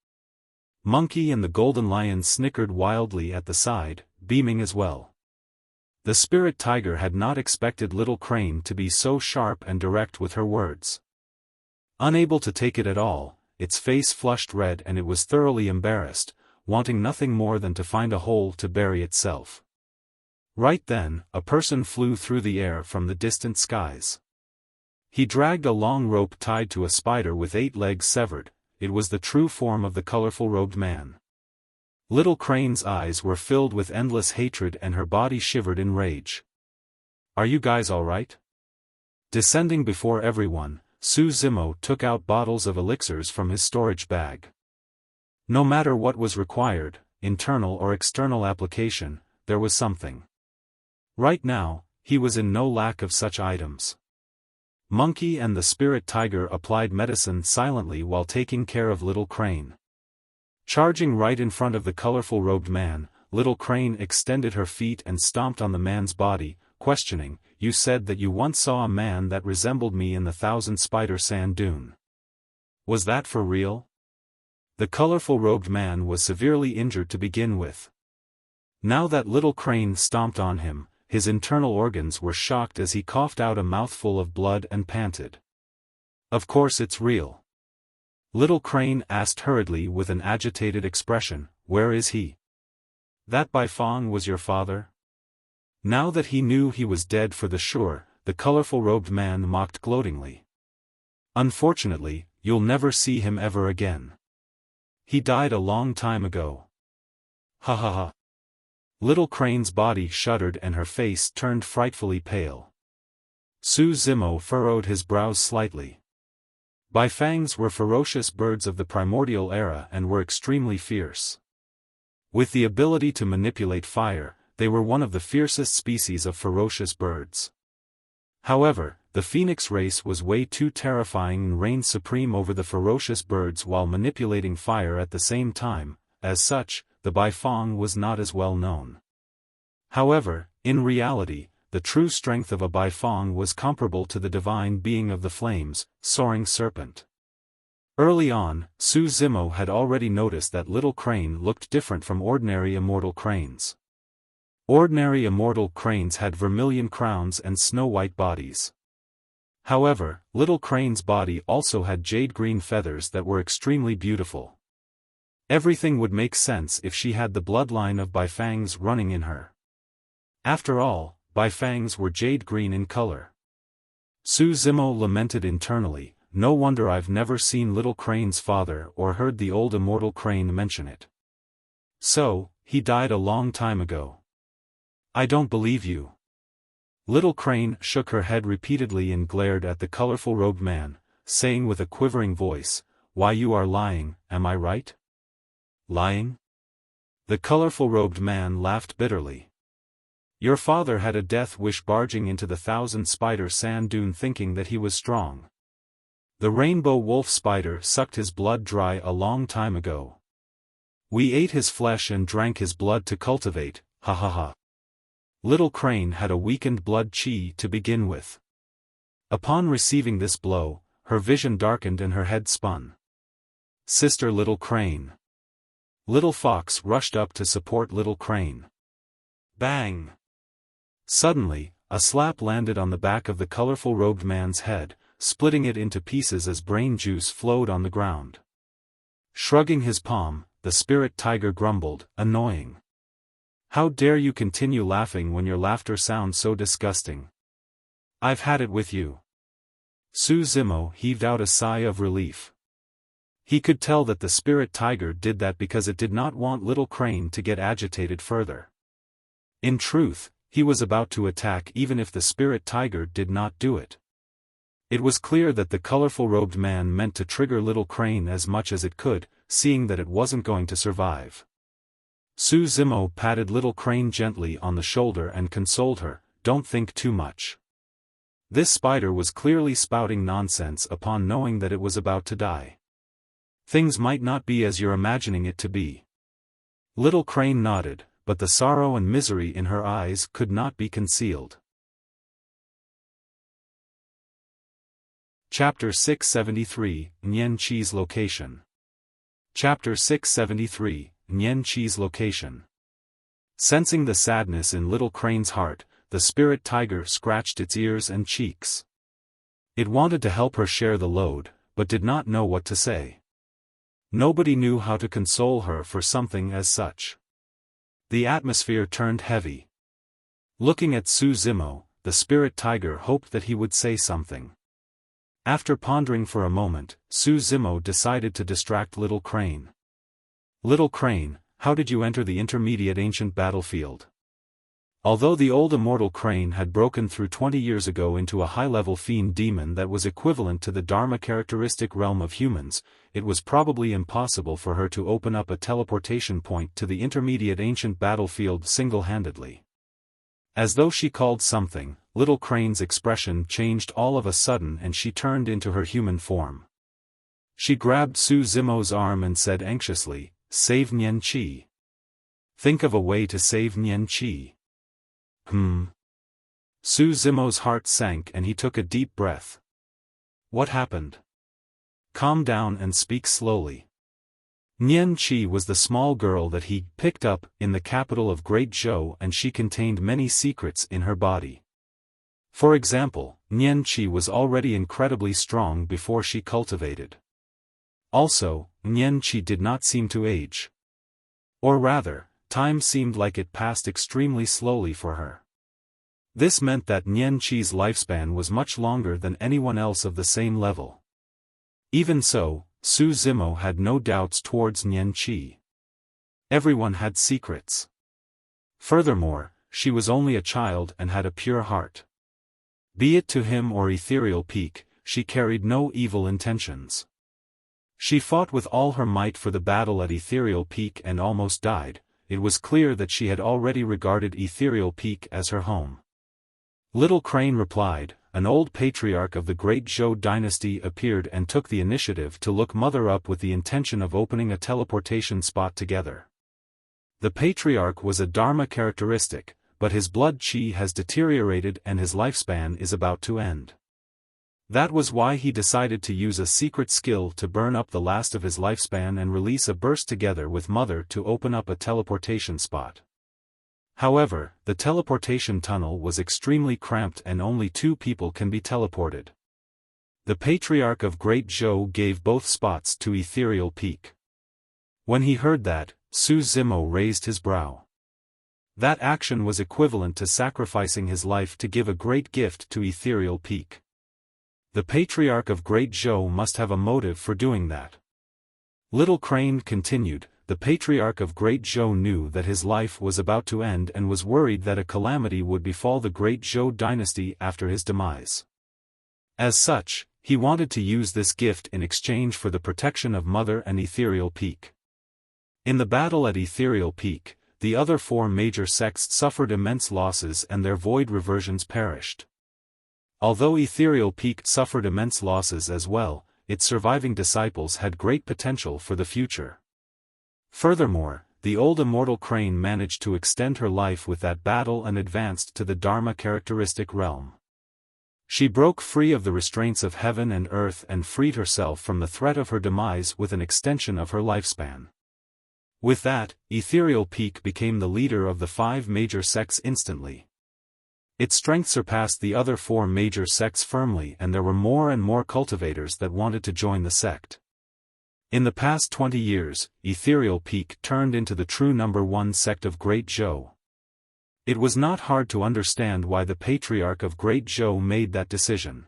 Monkey and the golden lion snickered wildly at the side, beaming as well. The spirit tiger had not expected Little Crane to be so sharp and direct with her words. Unable to take it at all, its face flushed red and it was thoroughly embarrassed, wanting nothing more than to find a hole to bury itself. Right then, a person flew through the air from the distant skies. He dragged a long rope tied to a spider with 8 legs severed. It was the true form of the colorful-robed man. Little Crane's eyes were filled with endless hatred and her body shivered in rage. "Are you guys all right?" Descending before everyone, Su Zimo took out bottles of elixirs from his storage bag. No matter what was required, internal or external application, there was something. Right now, he was in no lack of such items. Monkey and the spirit tiger applied medicine silently while taking care of Little Crane. Charging right in front of the colorful-robed man, Little Crane extended her feet and stomped on the man's body, questioning, "You said that you once saw a man that resembled me in the 1,000-spider sand dune. Was that for real?" The colorful-robed man was severely injured to begin with. Now that Little Crane stomped on him, his internal organs were shocked as he coughed out a mouthful of blood and panted. "Of course it's real." Little Crane asked hurriedly with an agitated expression, "Where is he?" "That by Fang was your father?" Now that he knew he was dead for the sure, the colorful-robed man mocked gloatingly. "Unfortunately, you'll never see him ever again. He died a long time ago." "Ha ha ha." Little Crane's body shuddered and her face turned frightfully pale. Su Zimo furrowed his brows slightly. Baifangs were ferocious birds of the primordial era and were extremely fierce. With the ability to manipulate fire, they were one of the fiercest species of ferocious birds. However, the phoenix race was way too terrifying and reigned supreme over the ferocious birds while manipulating fire at the same time. As such, the Baifang was not as well known. However, in reality, the true strength of a Baifang was comparable to the divine being of the flames, Soaring Serpent. Early on, Su Zimo had already noticed that Little Crane looked different from ordinary immortal cranes. Ordinary immortal cranes had vermilion crowns and snow-white bodies. However, Little Crane's body also had jade-green feathers that were extremely beautiful. Everything would make sense if she had the bloodline of Baifangs running in her. After all, Baifangs were jade-green in color. Su Zimo lamented internally, "No wonder I've never seen Little Crane's father or heard the old immortal crane mention it. So, he died a long time ago." "I don't believe you." Little Crane shook her head repeatedly and glared at the colorful-robed man, saying with a quivering voice, "Why, you are lying, am I right?" "Lying?" The colorful-robed man laughed bitterly. "Your father had a death wish barging into the 1,000-spider sand dune thinking that he was strong. The rainbow wolf spider sucked his blood dry a long time ago. We ate his flesh and drank his blood to cultivate, ha ha ha. Little Crane had a weakened blood chi to begin with. Upon receiving this blow, her vision darkened and her head spun. Sister Little Crane. Little Fox rushed up to support Little Crane. Bang! Suddenly, a slap landed on the back of the colorful robed man's head, splitting it into pieces as brain juice flowed on the ground. Shrugging his palm, the spirit tiger grumbled, annoying. How dare you continue laughing when your laughter sounds so disgusting? I've had it with you. Su Zimo heaved out a sigh of relief. He could tell that the spirit tiger did that because it did not want Little Crane to get agitated further. In truth, he was about to attack even if the spirit tiger did not do it. It was clear that the colorful robed man meant to trigger Little Crane as much as it could, seeing that it wasn't going to survive. Su Zimo patted Little Crane gently on the shoulder and consoled her, "Don't think too much." This spider was clearly spouting nonsense upon knowing that it was about to die. Things might not be as you're imagining it to be. Little Crane nodded, but the sorrow and misery in her eyes could not be concealed. Chapter 673, Nian Qi's Location. Chapter 673, Nian Qi's Location. Sensing the sadness in Little Crane's heart, the spirit tiger scratched its ears and cheeks. It wanted to help her share the load, but did not know what to say. Nobody knew how to console her for something as such. The atmosphere turned heavy. Looking at Su Zimo, the spirit tiger hoped that he would say something. After pondering for a moment, Su Zimo decided to distract Little Crane. Little Crane, how did you enter the intermediate ancient battlefield? Although the old immortal Crane had broken through 20 years ago into a high-level fiend demon that was equivalent to the Dharma characteristic realm of humans, it was probably impossible for her to open up a teleportation point to the intermediate ancient battlefield single-handedly. As though she called something, Little Crane's expression changed all of a sudden and she turned into her human form. She grabbed Su Zimo's arm and said anxiously, "Save Nian Qi. Think of a way to save Nian Qi." Su Zimo's heart sank and he took a deep breath. What happened? Calm down and speak slowly. Nian Qi was the small girl that he picked up in the capital of Great Zhou and she contained many secrets in her body. For example, Nian Qi was already incredibly strong before she cultivated. Also, Nian Qi did not seem to age. Or rather, time seemed like it passed extremely slowly for her. This meant that Nian Qi's lifespan was much longer than anyone else of the same level. Even so, Su Zimo had no doubts towards Nian Qi. Everyone had secrets. Furthermore, she was only a child and had a pure heart. Be it to him or Ethereal Peak, she carried no evil intentions. She fought with all her might for the battle at Ethereal Peak and almost died. It was clear that she had already regarded Ethereal Peak as her home. Little Crane replied, an old patriarch of the Great Zhou dynasty appeared and took the initiative to look Mother up with the intention of opening a teleportation spot together. The patriarch was a Dharma characteristic, but his blood chi has deteriorated and his lifespan is about to end. That was why he decided to use a secret skill to burn up the last of his lifespan and release a burst together with Mother to open up a teleportation spot. However, the teleportation tunnel was extremely cramped and only 2 people can be teleported. The Patriarch of Great Zhou gave both spots to Ethereal Peak. When he heard that, Su Zimo raised his brow. That action was equivalent to sacrificing his life to give a great gift to Ethereal Peak. The Patriarch of Great Zhou must have a motive for doing that. Little Crane continued, the Patriarch of Great Zhou knew that his life was about to end and was worried that a calamity would befall the Great Zhou dynasty after his demise. As such, he wanted to use this gift in exchange for the protection of Mother and Ethereal Peak. In the battle at Ethereal Peak, the other 4 major sects suffered immense losses and their void reversions perished. Although Ethereal Peak suffered immense losses as well, its surviving disciples had great potential for the future. Furthermore, the old immortal crane managed to extend her life with that battle and advanced to the Dharma characteristic realm. She broke free of the restraints of heaven and earth and freed herself from the threat of her demise with an extension of her lifespan. With that, Ethereal Peak became the leader of the 5 major sects instantly. Its strength surpassed the other 4 major sects firmly, and there were more and more cultivators that wanted to join the sect. In the past 20 years, Ethereal Peak turned into the true #1 sect of Great Zhou. It was not hard to understand why the Patriarch of Great Zhou made that decision.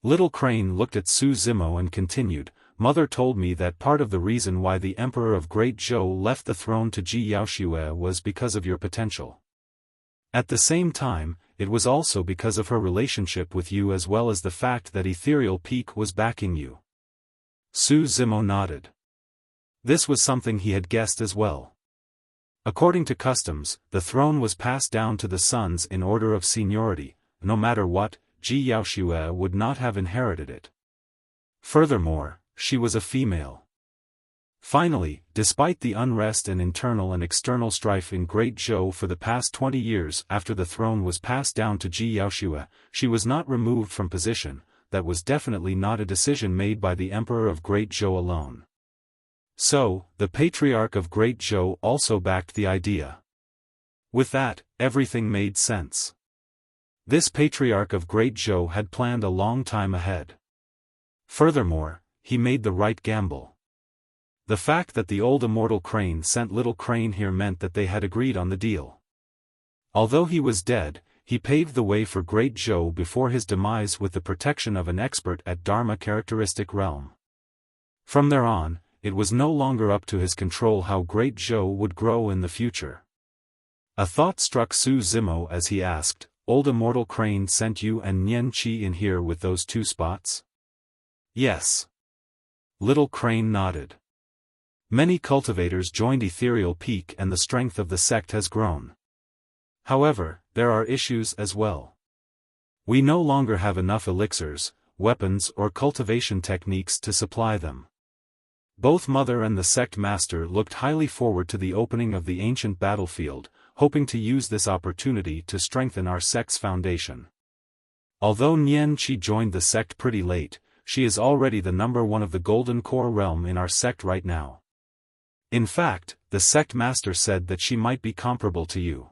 Little Crane looked at Su Zimo and continued, "Mother told me that part of the reason why the Emperor of Great Zhou left the throne to Ji Yaoxue was because of your potential. At the same time, it was also because of her relationship with you as well as the fact that Ethereal Peak was backing you." Su Zimo nodded. This was something he had guessed as well. According to customs, the throne was passed down to the sons in order of seniority. No matter what, Ji Yaoxue would not have inherited it. Furthermore, she was a female. Finally, despite the unrest and internal and external strife in Great Zhou for the past 20 years after the throne was passed down to Ji Yaoxue, she was not removed from position. That was definitely not a decision made by the Emperor of Great Zhou alone. So, the Patriarch of Great Zhou also backed the idea. With that, everything made sense. This Patriarch of Great Zhou had planned a long time ahead. Furthermore, he made the right gamble. The fact that the old immortal crane sent Little Crane here meant that they had agreed on the deal. Although he was dead, he paved the way for Great Zhou before his demise with the protection of an expert at Dharma characteristic realm. From there on, it was no longer up to his control how Great Zhou would grow in the future. A thought struck Su Zimo as he asked, "Old immortal crane sent you and Nian Qi in here with those 2 spots?" "Yes." Little Crane nodded. "Many cultivators joined Ethereal Peak and the strength of the sect has grown. However, there are issues as well. We no longer have enough elixirs, weapons or cultivation techniques to supply them." Both Mother and the sect master looked highly forward to the opening of the ancient battlefield, hoping to use this opportunity to strengthen our sect's foundation. Although Nian Qi joined the sect pretty late, she is already the #1 of the Golden Core realm in our sect right now. In fact, the sect master said that she might be comparable to you.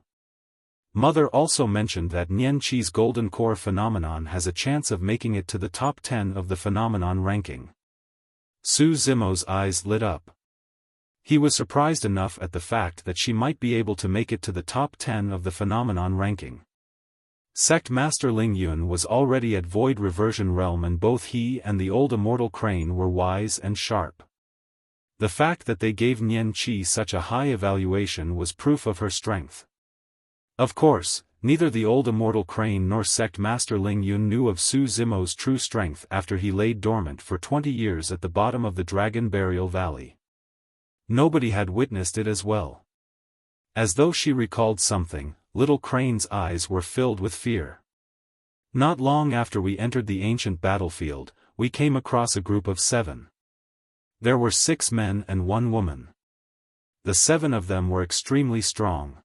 Mother also mentioned that Nian Qi's Golden Core phenomenon has a chance of making it to the top 10 of the phenomenon ranking. Su Zimo's eyes lit up. He was surprised enough at the fact that she might be able to make it to the top 10 of the phenomenon ranking. Sect Master Ling Yun was already at Void Reversion Realm and both he and the old immortal crane were wise and sharp. The fact that they gave Nian Qi such a high evaluation was proof of her strength. Of course, neither the old immortal crane nor Sect Master Ling Yun knew of Su Zimo's true strength after he laid dormant for 20 years at the bottom of the Dragon Burial Valley. Nobody had witnessed it as well. As though she recalled something, Little Crane's eyes were filled with fear. Not long after we entered the ancient battlefield, we came across a group of 7. There were 6 men and 1 woman. The 7 of them were extremely strong.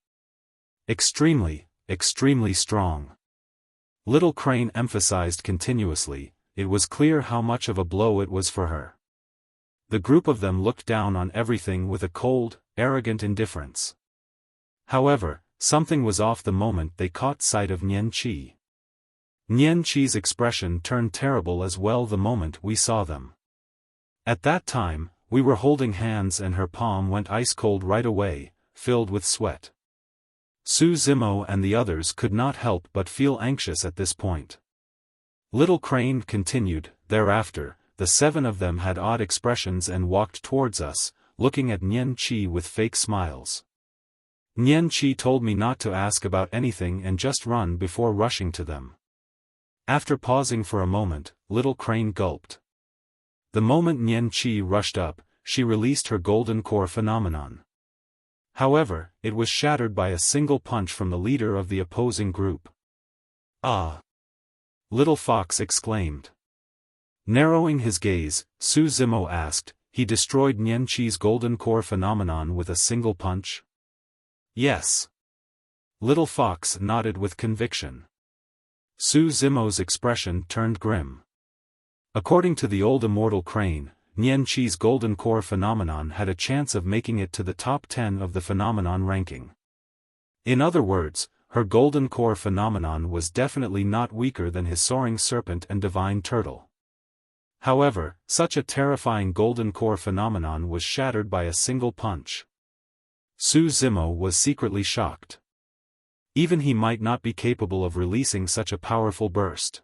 Extremely strong. Little Crane emphasized continuously, it was clear how much of a blow it was for her. The group of them looked down on everything with a cold, arrogant indifference. However, something was off the moment they caught sight of Nian Qi. Nian Qi's expression turned terrible as well the moment we saw them. At that time, we were holding hands and her palm went ice cold right away, filled with sweat. Su Zimo and the others could not help but feel anxious at this point. Little Crane continued, thereafter, the 7 of them had odd expressions and walked towards us, looking at Nian Qi with fake smiles. Nian Qi told me not to ask about anything and just run before rushing to them. After pausing for a moment, Little Crane gulped. The moment Nian Qi rushed up, she released her Golden Core phenomenon. However, it was shattered by a single punch from the leader of the opposing group. "Ah!" Little Fox exclaimed. Narrowing his gaze, Su Zimo asked, he destroyed Nian Qi's golden core phenomenon with a single punch? Yes. Little Fox nodded with conviction. Su Zimo's expression turned grim. According to the old Immortal Crane, Nian Qi's golden core phenomenon had a chance of making it to the top 10 of the phenomenon ranking. In other words, her golden core phenomenon was definitely not weaker than his Soaring Serpent and Divine Turtle. However, such a terrifying golden core phenomenon was shattered by a single punch. Su Zimo was secretly shocked. Even he might not be capable of releasing such a powerful burst.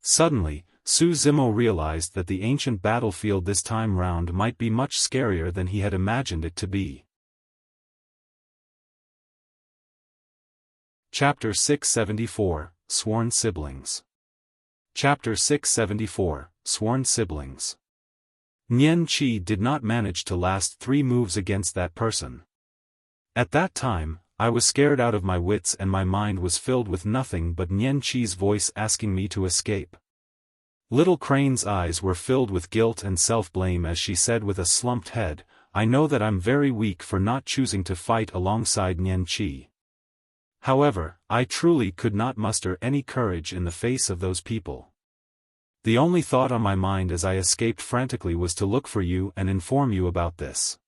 Suddenly, Su Zimo realized that the ancient battlefield this time round might be much scarier than he had imagined it to be. Chapter 674, Sworn Siblings. Chapter 674, Sworn Siblings. Nian Qi did not manage to last 3 moves against that person. At that time, I was scared out of my wits and my mind was filled with nothing but Nian Qi's voice asking me to escape. Little Crane's eyes were filled with guilt and self-blame as she said with a slumped head, I know that I'm very weak for not choosing to fight alongside Nian Qi. However, I truly could not muster any courage in the face of those people. The only thought on my mind as I escaped frantically was to look for you and inform you about this.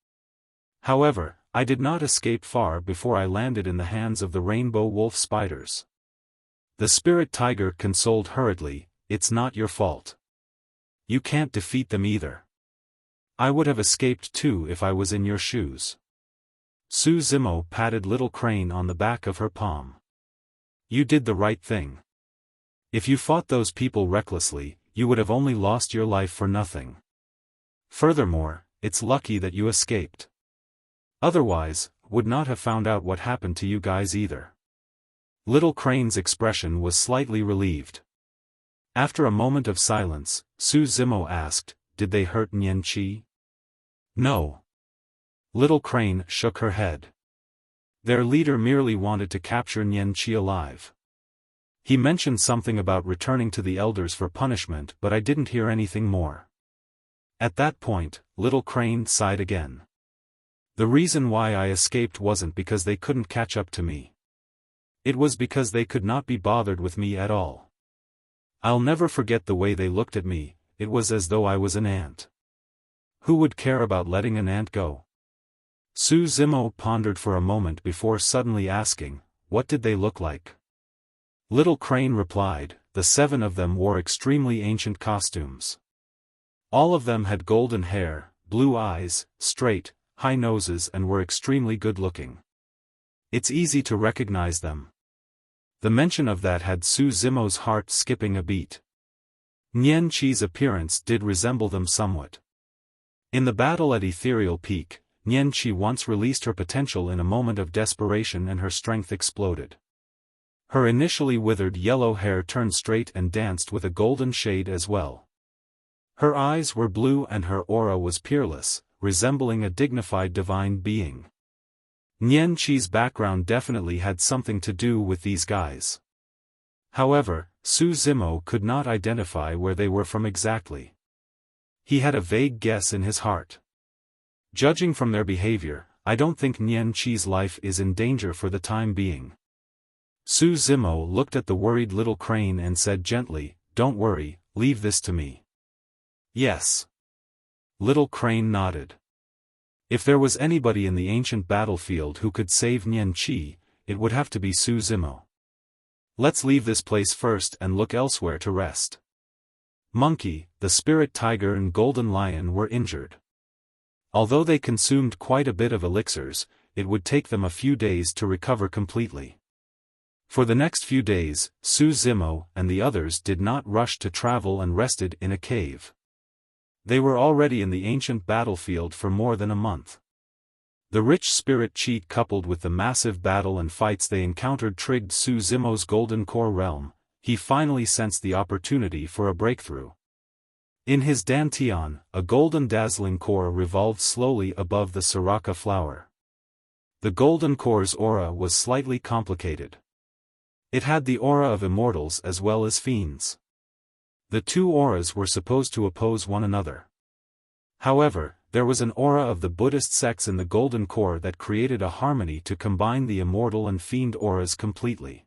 However, I did not escape far before I landed in the hands of the rainbow wolf spiders. The spirit tiger consoled hurriedly, it's not your fault. You can't defeat them either. I would have escaped too if I was in your shoes. Su Zimo patted Little Crane on the back of her palm. You did the right thing. If you fought those people recklessly, you would have only lost your life for nothing. Furthermore, it's lucky that you escaped. Otherwise, would not have found out what happened to you guys either. Little Crane's expression was slightly relieved. After a moment of silence, Su Zimo asked, did they hurt Nian Qi? No. Little Crane shook her head. Their leader merely wanted to capture Nian Qi alive. He mentioned something about returning to the elders for punishment but I didn't hear anything more. At that point, Little Crane sighed again. The reason why I escaped wasn't because they couldn't catch up to me. It was because they could not be bothered with me at all. I'll never forget the way they looked at me, it was as though I was an ant. Who would care about letting an ant go? Su Zimo pondered for a moment before suddenly asking, what did they look like? Little Crane replied, the 7 of them wore extremely ancient costumes. All of them had golden hair, blue eyes, straight, high noses and were extremely good-looking. It's easy to recognize them. The mention of that had Su Zimo's heart skipping a beat. Nian Qi's appearance did resemble them somewhat. In the battle at Ethereal Peak, Nian Qi once released her potential in a moment of desperation and her strength exploded. Her initially withered yellow hair turned straight and danced with a golden shade as well. Her eyes were blue and her aura was peerless, resembling a dignified divine being. Nian Qi's background definitely had something to do with these guys. However, Su Zimo could not identify where they were from exactly. He had a vague guess in his heart. Judging from their behavior, I don't think Nian Qi's life is in danger for the time being. Su Zimo looked at the worried Little Crane and said gently, don't worry, leave this to me. Yes. Little Crane nodded. If there was anybody in the ancient battlefield who could save Nian Qi, it would have to be Su Zimo. Let's leave this place first and look elsewhere to rest. Monkey, the spirit tiger and golden lion were injured. Although they consumed quite a bit of elixirs, it would take them a few days to recover completely. For the next few days, Su Zimo and the others did not rush to travel and rested in a cave. They were already in the ancient battlefield for more than a month. The rich spirit cheat coupled with the massive battle and fights they encountered trigged Su Zimo's golden core realm. He finally sensed the opportunity for a breakthrough. In his dantian, a golden dazzling core revolved slowly above the Soraka flower. The golden core's aura was slightly complicated. It had the aura of immortals as well as fiends. The two auras were supposed to oppose one another. However, there was an aura of the Buddhist sects in the golden core that created a harmony to combine the immortal and fiend auras completely.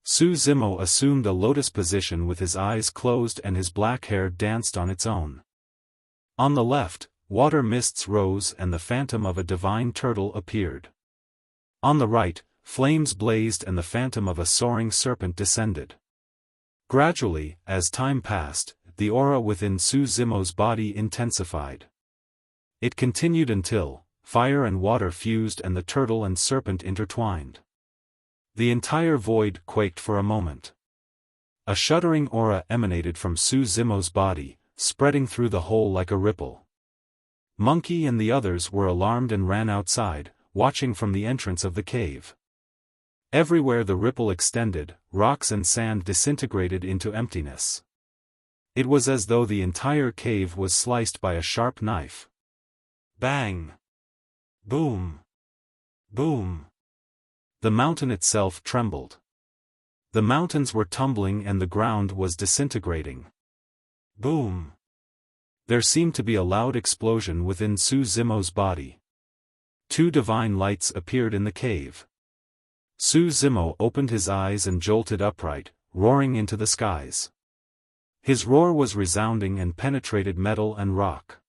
Su Zimo assumed a lotus position with his eyes closed and his black hair danced on its own. On the left, water mists rose and the phantom of a divine turtle appeared. On the right, flames blazed and the phantom of a soaring serpent descended. Gradually, as time passed, the aura within Su Zimo's body intensified. It continued until fire and water fused and the turtle and serpent intertwined. The entire void quaked for a moment. A shuddering aura emanated from Su Zimo's body, spreading through the hole like a ripple. Monkey and the others were alarmed and ran outside, watching from the entrance of the cave. Everywhere the ripple extended, rocks and sand disintegrated into emptiness. It was as though the entire cave was sliced by a sharp knife. Bang! Boom! Boom! The mountain itself trembled. The mountains were tumbling and the ground was disintegrating. Boom! There seemed to be a loud explosion within Su Zimo's body. Two divine lights appeared in the cave. Su Zimo opened his eyes and jolted upright, roaring into the skies. His roar was resounding and penetrated metal and rock.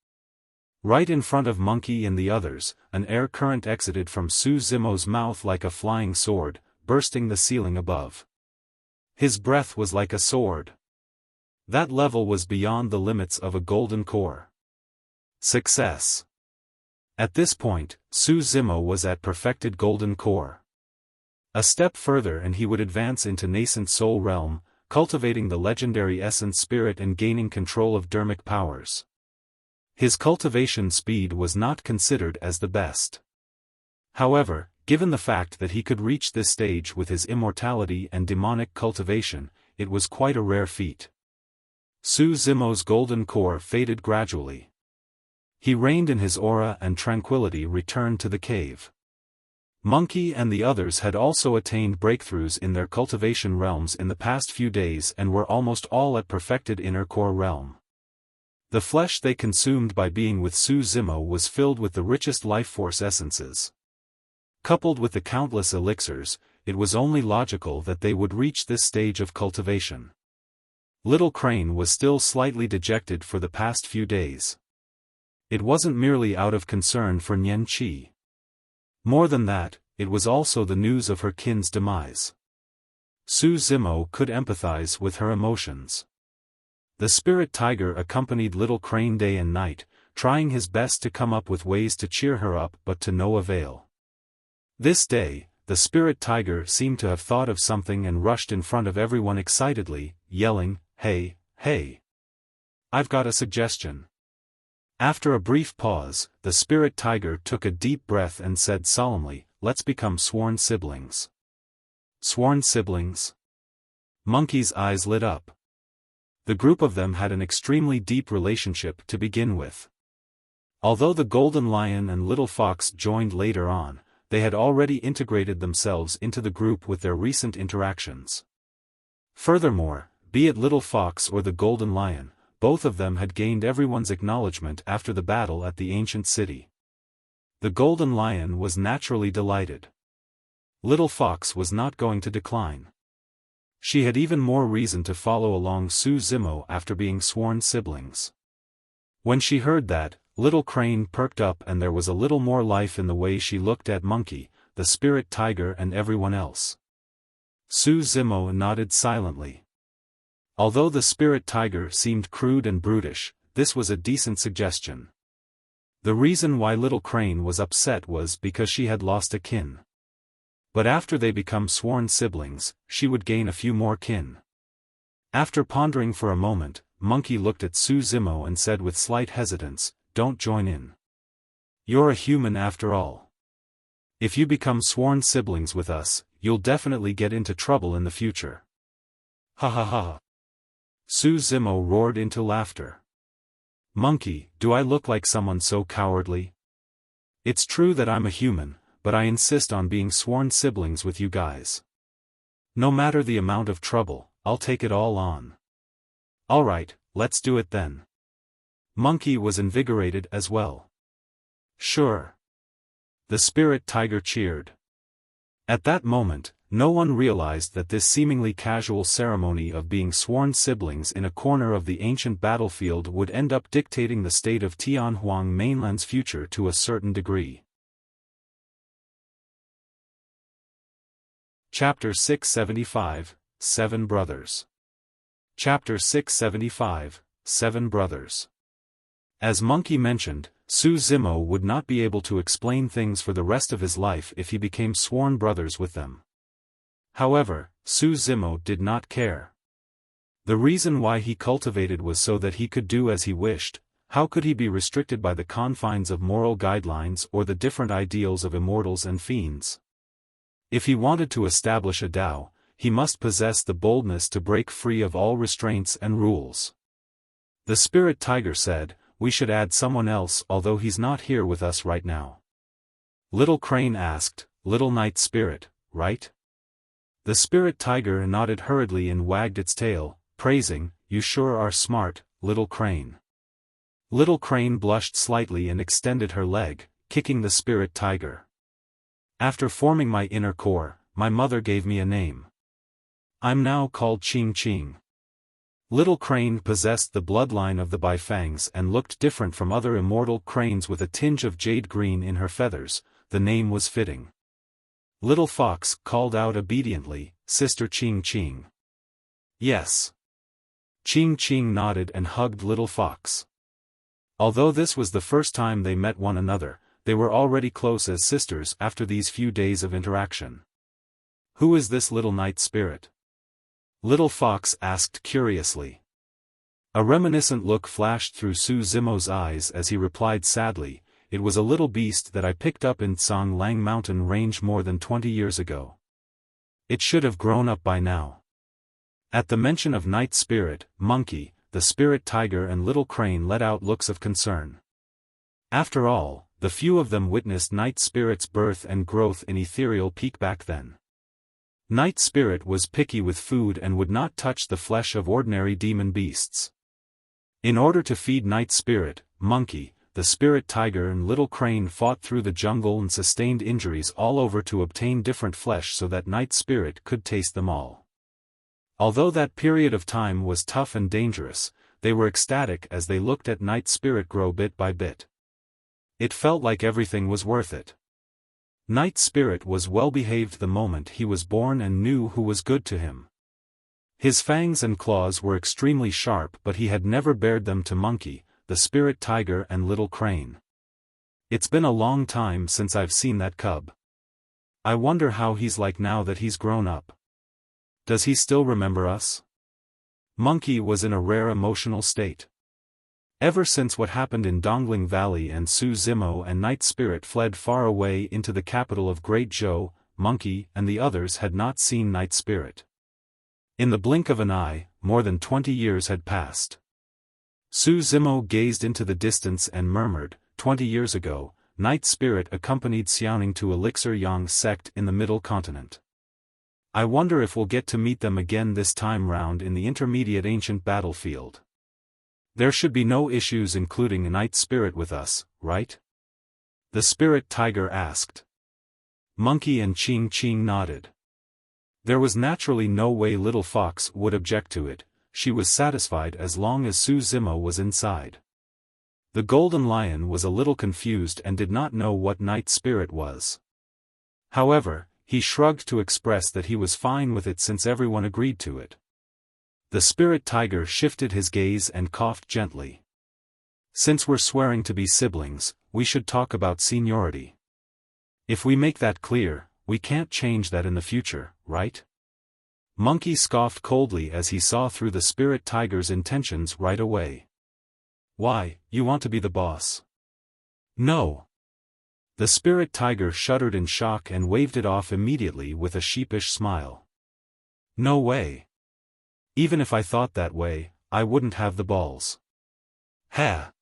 Right in front of Monkey and the others, an air current exited from Su Zimo's mouth like a flying sword, bursting the ceiling above. His breath was like a sword. That level was beyond the limits of a golden core. Success. At this point, Su Zimo was at perfected golden core. A step further and he would advance into nascent soul realm, cultivating the legendary essence spirit and gaining control of dermic powers. His cultivation speed was not considered as the best. However, given the fact that he could reach this stage with his immortality and demonic cultivation, it was quite a rare feat. Su Zimo's golden core faded gradually. He reigned in his aura and tranquility returned to the cave. Monkey and the others had also attained breakthroughs in their cultivation realms in the past few days and were almost all at perfected inner core realm. The flesh they consumed by being with Su Zimo was filled with the richest life force essences. Coupled with the countless elixirs, it was only logical that they would reach this stage of cultivation. Little Crane was still slightly dejected for the past few days. It wasn't merely out of concern for Nian Qi. More than that, it was also the news of her kin's demise. Su Zimo could empathize with her emotions. The spirit tiger accompanied Little Crane day and night, trying his best to come up with ways to cheer her up but to no avail. This day, the spirit tiger seemed to have thought of something and rushed in front of everyone excitedly, yelling, "Hey, hey! I've got a suggestion." After a brief pause, the spirit tiger took a deep breath and said solemnly, "Let's become sworn siblings." Sworn siblings? Monkey's eyes lit up. The group of them had an extremely deep relationship to begin with. Although the Golden Lion and Little Fox joined later on, they had already integrated themselves into the group with their recent interactions. Furthermore, be it Little Fox or the Golden Lion, both of them had gained everyone's acknowledgement after the battle at the ancient city. The Golden Lion was naturally delighted. Little Fox was not going to decline. She had even more reason to follow along Su Zimo after being sworn siblings. When she heard that, Little Crane perked up and there was a little more life in the way she looked at Monkey, the spirit tiger and everyone else. Su Zimo nodded silently. Although the spirit tiger seemed crude and brutish, this was a decent suggestion. The reason why Little Crane was upset was because she had lost a kin. But after they become sworn siblings, she would gain a few more kin. After pondering for a moment, Monkey looked at Su Zimo and said with slight hesitance, "Don't join in. You're a human after all. If you become sworn siblings with us, you'll definitely get into trouble in the future." Ha ha ha. Su Zimo roared into laughter. "Monkey, do I look like someone so cowardly? It's true that I'm a human, but I insist on being sworn siblings with you guys. No matter the amount of trouble, I'll take it all on. Alright, let's do it then. Monkey was invigorated as well. Sure. The spirit tiger cheered. At that moment, no one realized that this seemingly casual ceremony of being sworn siblings in a corner of the ancient battlefield would end up dictating the state of Tianhuang mainland's future to a certain degree. Chapter 675, 7 Brothers. Chapter 675, 7 Brothers. As Monkey mentioned, Su Zimo would not be able to explain things for the rest of his life if he became sworn brothers with them. However, Su Zimo did not care. The reason why he cultivated was so that he could do as he wished. How could he be restricted by the confines of moral guidelines or the different ideals of immortals and fiends? If he wanted to establish a Tao, he must possess the boldness to break free of all restraints and rules. The spirit tiger said, "We should add someone else, although he's not here with us right now." Little Crane asked, "Little Night Spirit, right?" The spirit tiger nodded hurriedly and wagged its tail, praising, "You sure are smart, Little Crane." Little Crane blushed slightly and extended her leg, kicking the spirit tiger. "After forming my inner core, my mother gave me a name. I'm now called Ching Ching." Little Crane possessed the bloodline of the Bifangs and looked different from other immortal cranes with a tinge of jade green in her feathers. The name was fitting. Little Fox called out obediently, "Sister Ching Ching." "Yes." Ching Ching nodded and hugged Little Fox. Although this was the first time they met one another, they were already close as sisters after these few days of interaction. "Who is this little night spirit?" Little Fox asked curiously. A reminiscent look flashed through Su Zimo's eyes as he replied sadly, "It was a little beast that I picked up in Tsang Lang mountain range more than 20 years ago. It should have grown up by now." At the mention of Night Spirit, Monkey, the Spirit Tiger and Little Crane let out looks of concern. After all, the few of them witnessed Night Spirit's birth and growth in ethereal peak back then. Night Spirit was picky with food and would not touch the flesh of ordinary demon beasts. In order to feed Night Spirit, Monkey, the Spirit Tiger and Little Crane fought through the jungle and sustained injuries all over to obtain different flesh so that Night Spirit could taste them all. Although that period of time was tough and dangerous, they were ecstatic as they looked at Night Spirit grow bit by bit. It felt like everything was worth it. Night Spirit was well-behaved the moment he was born and knew who was good to him. His fangs and claws were extremely sharp, but he had never bared them to Monkey, the Spirit Tiger and Little Crane. "It's been a long time since I've seen that cub. I wonder how he's like now that he's grown up. Does he still remember us?" Monkey was in a rare emotional state. Ever since what happened in Dongling Valley and Su Zimo and Night Spirit fled far away into the capital of Great Zhou, Monkey and the others had not seen Night Spirit. In the blink of an eye, more than 20 years had passed. Su Zimo gazed into the distance and murmured, 20 years ago, Night Spirit accompanied Xiaoning to Elixir Yang's sect in the Middle Continent. I wonder if we'll get to meet them again this time round in the intermediate ancient battlefield. There should be no issues including a Night Spirit with us, right? The Spirit Tiger asked. Monkey and Ching Ching nodded. There was naturally no way Little Fox would object to it. She was satisfied as long as Su Zimo was inside. The Golden Lion was a little confused and did not know what Night Spirit was. However, he shrugged to express that he was fine with it since everyone agreed to it. The Spirit Tiger shifted his gaze and coughed gently. "Since we're swearing to be siblings, we should talk about seniority. If we make that clear, we can't change that in the future, right?" Monkey scoffed coldly as he saw through the Spirit Tiger's intentions right away. "Why, you want to be the boss?" "No." The Spirit Tiger shuddered in shock and waved it off immediately with a sheepish smile. "No way. Even if I thought that way, I wouldn't have the balls." "Ha!"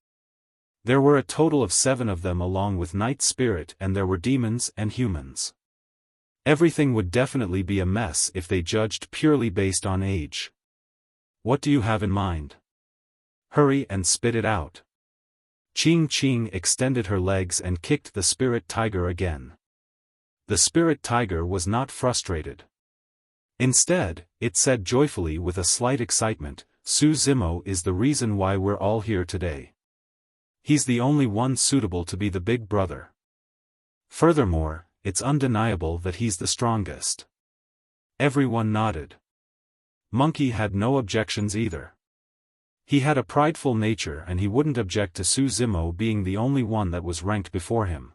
There were a total of 7 of them along with Night Spirit, and there were demons and humans. Everything would definitely be a mess if they judged purely based on age. "What do you have in mind? Hurry and spit it out." Qing extended her legs and kicked the spirit tiger again. The spirit tiger was not frustrated. Instead, it said joyfully with a slight excitement, Su Zimo is the reason why we're all here today. He's the only one suitable to be the big brother. Furthermore, it's undeniable that he's the strongest. Everyone nodded. Monkey had no objections either. He had a prideful nature and he wouldn't object to Su Zimo being the only one that was ranked before him.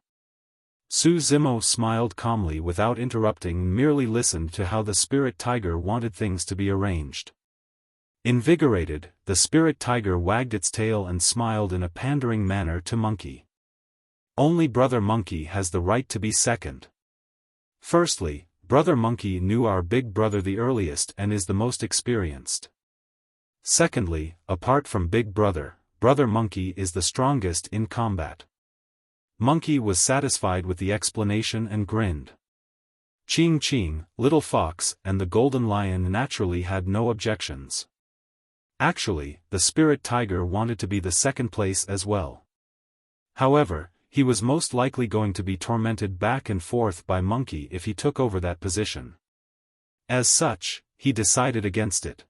Su Zimo smiled calmly without interrupting and merely listened to how the spirit tiger wanted things to be arranged. Invigorated, the spirit tiger wagged its tail and smiled in a pandering manner to Monkey. Only Brother Monkey has the right to be second. Firstly, Brother Monkey knew our big brother the earliest and is the most experienced. Secondly, apart from Big Brother, Brother Monkey is the strongest in combat. Monkey was satisfied with the explanation and grinned. Qing, Little Fox, and the Golden Lion naturally had no objections. Actually, the Spirit Tiger wanted to be the second place as well. However, he was most likely going to be tormented back and forth by Monkey if he took over that position. As such, he decided against it.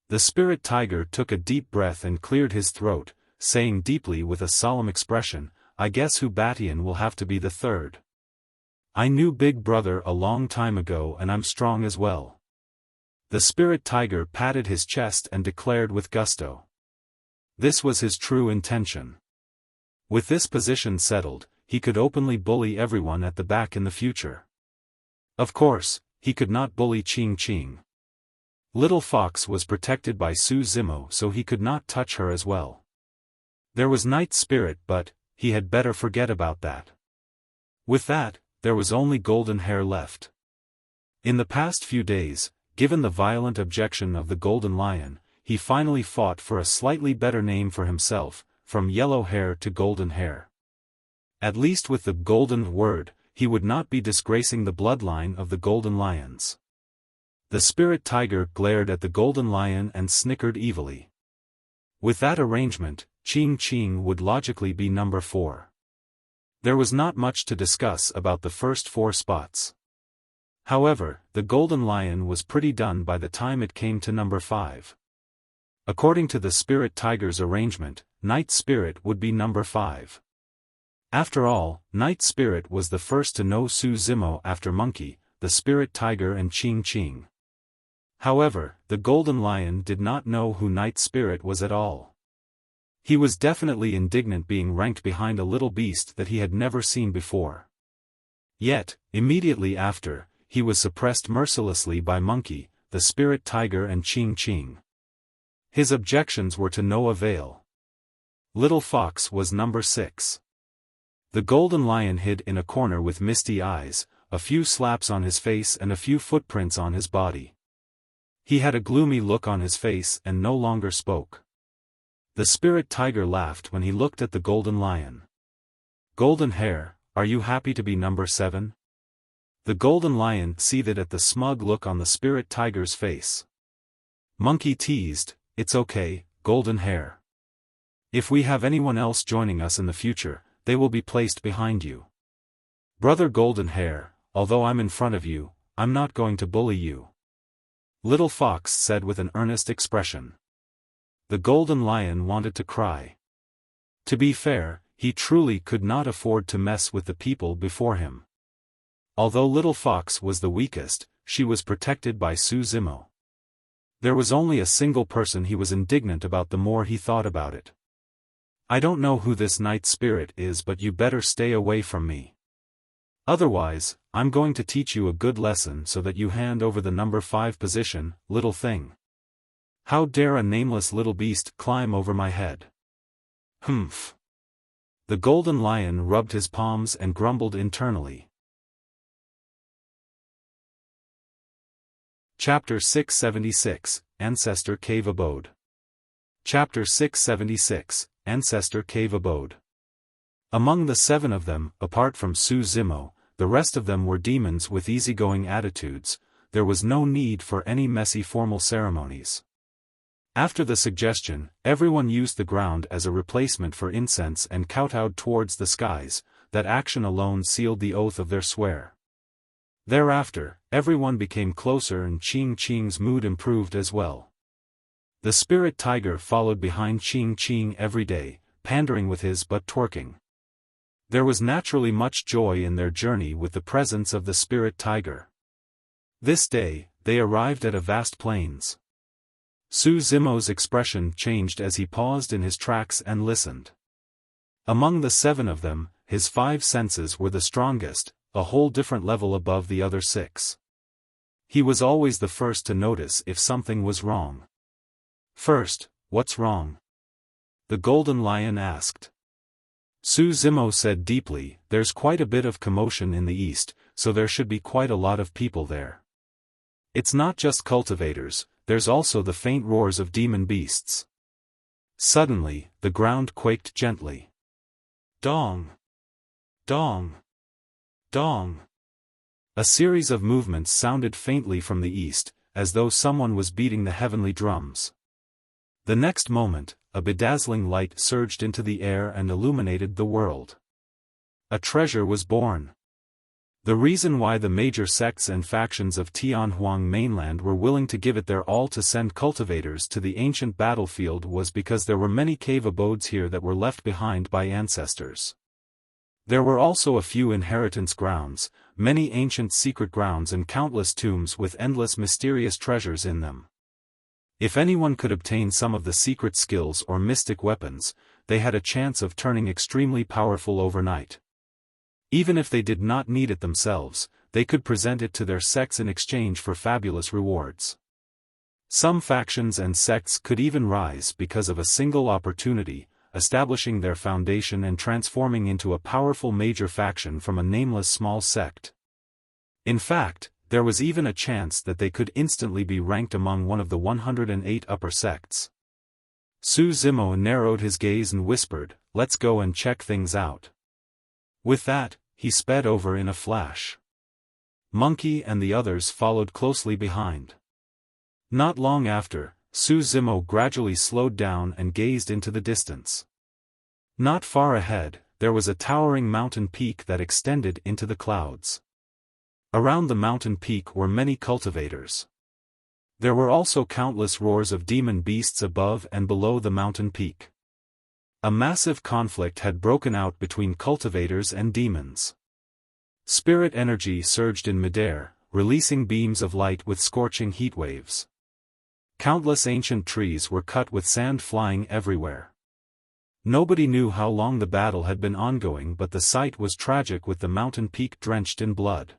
The Spirit Tiger took a deep breath and cleared his throat, saying deeply with a solemn expression, I guess Hubatian will have to be the third. I knew Big Brother a long time ago and I'm strong as well. The Spirit Tiger patted his chest and declared with gusto. This was his true intention. With this position settled, he could openly bully everyone at the back in the future. Of course, he could not bully Qing. Little Fox was protected by Su Zimo so he could not touch her as well. There was Night Spirit but, he had better forget about that. With that, there was only Golden Hair left. In the past few days, given the violent objection of the Golden Lion, he finally fought for a slightly better name for himself, from yellow hair to golden hair. At least with the golden word, he would not be disgracing the bloodline of the Golden Lions. The Spirit Tiger glared at the Golden Lion and snickered evilly. With that arrangement, Qing would logically be number 4. There was not much to discuss about the first 4 spots. However, the Golden Lion was pretty done by the time it came to number 5. According to the Spirit Tiger's arrangement, Night Spirit would be number 5. After all, Night Spirit was the first to know Su Zimo after Monkey, the Spirit Tiger and Qing. However, the Golden Lion did not know who Night Spirit was at all. He was definitely indignant being ranked behind a little beast that he had never seen before. Yet, immediately after, he was suppressed mercilessly by Monkey, the Spirit Tiger and Qing. His objections were to no avail. Little Fox was number 6. The Golden Lion hid in a corner with misty eyes, a few slaps on his face and a few footprints on his body. He had a gloomy look on his face and no longer spoke. The Spirit Tiger laughed when he looked at the Golden Lion. Golden Hair, are you happy to be number 7? The Golden Lion seethed at the smug look on the Spirit Tiger's face. Monkey teased, it's okay, Golden Hair. If we have anyone else joining us in the future, they will be placed behind you. Brother Golden Hair, although I'm in front of you, I'm not going to bully you. Little Fox said with an earnest expression. The Golden Lion wanted to cry. To be fair, he truly could not afford to mess with the people before him. Although Little Fox was the weakest, she was protected by Su Zimo. There was only a single person he was indignant about the more he thought about it. I don't know who this Night Spirit is but you better stay away from me. Otherwise, I'm going to teach you a good lesson so that you hand over the number 5 position, little thing. How dare a nameless little beast climb over my head? Humph. The Golden Lion rubbed his palms and grumbled internally. Chapter 676, Ancestor Cave Abode. Chapter 676, Ancestor Cave Abode. Among the 7 of them, apart from Su Zimo, the rest of them were demons with easygoing attitudes. There was no need for any messy formal ceremonies. After the suggestion, everyone used the ground as a replacement for incense and kowtowed towards the skies. That action alone sealed the oath of their swear. Thereafter, everyone became closer and Qing Qing's mood improved as well. The spirit tiger followed behind Qing Qing every day, pandering with his but twerking. There was naturally much joy in their journey with the presence of the spirit tiger. This day, they arrived at a vast plains. Su Zimo's expression changed as he paused in his tracks and listened. Among the 7 of them, his 5 senses were the strongest, a whole different level above the other 6. He was always the first to notice if something was wrong. First, what's wrong? The Golden Lion asked. Su Zimo said deeply, there's quite a bit of commotion in the east, so there should be quite a lot of people there. It's not just cultivators, there's also the faint roars of demon beasts. Suddenly, the ground quaked gently. Dong! Dong! Dong! A series of movements sounded faintly from the east, as though someone was beating the heavenly drums. The next moment, a bedazzling light surged into the air and illuminated the world. A treasure was born. The reason why the major sects and factions of Tianhuang mainland were willing to give it their all to send cultivators to the ancient battlefield was because there were many cave abodes here that were left behind by ancestors. There were also a few inheritance grounds, many ancient secret grounds and countless tombs with endless mysterious treasures in them. If anyone could obtain some of the secret skills or mystic weapons, they had a chance of turning extremely powerful overnight. Even if they did not need it themselves, they could present it to their sects in exchange for fabulous rewards. Some factions and sects could even rise because of a single opportunity, establishing their foundation and transforming into a powerful major faction from a nameless small sect. In fact, there was even a chance that they could instantly be ranked among one of the 108 upper sects. Su Zimo narrowed his gaze and whispered, "Let's go and check things out." With that, he sped over in a flash. Monkey and the others followed closely behind. Not long after, Su Zimo gradually slowed down and gazed into the distance. Not far ahead, there was a towering mountain peak that extended into the clouds. Around the mountain peak were many cultivators. There were also countless roars of demon beasts above and below the mountain peak. A massive conflict had broken out between cultivators and demons. Spirit energy surged in midair, releasing beams of light with scorching heat waves. Countless ancient trees were cut with sand flying everywhere. Nobody knew how long the battle had been ongoing, but the sight was tragic with the mountain peak drenched in blood.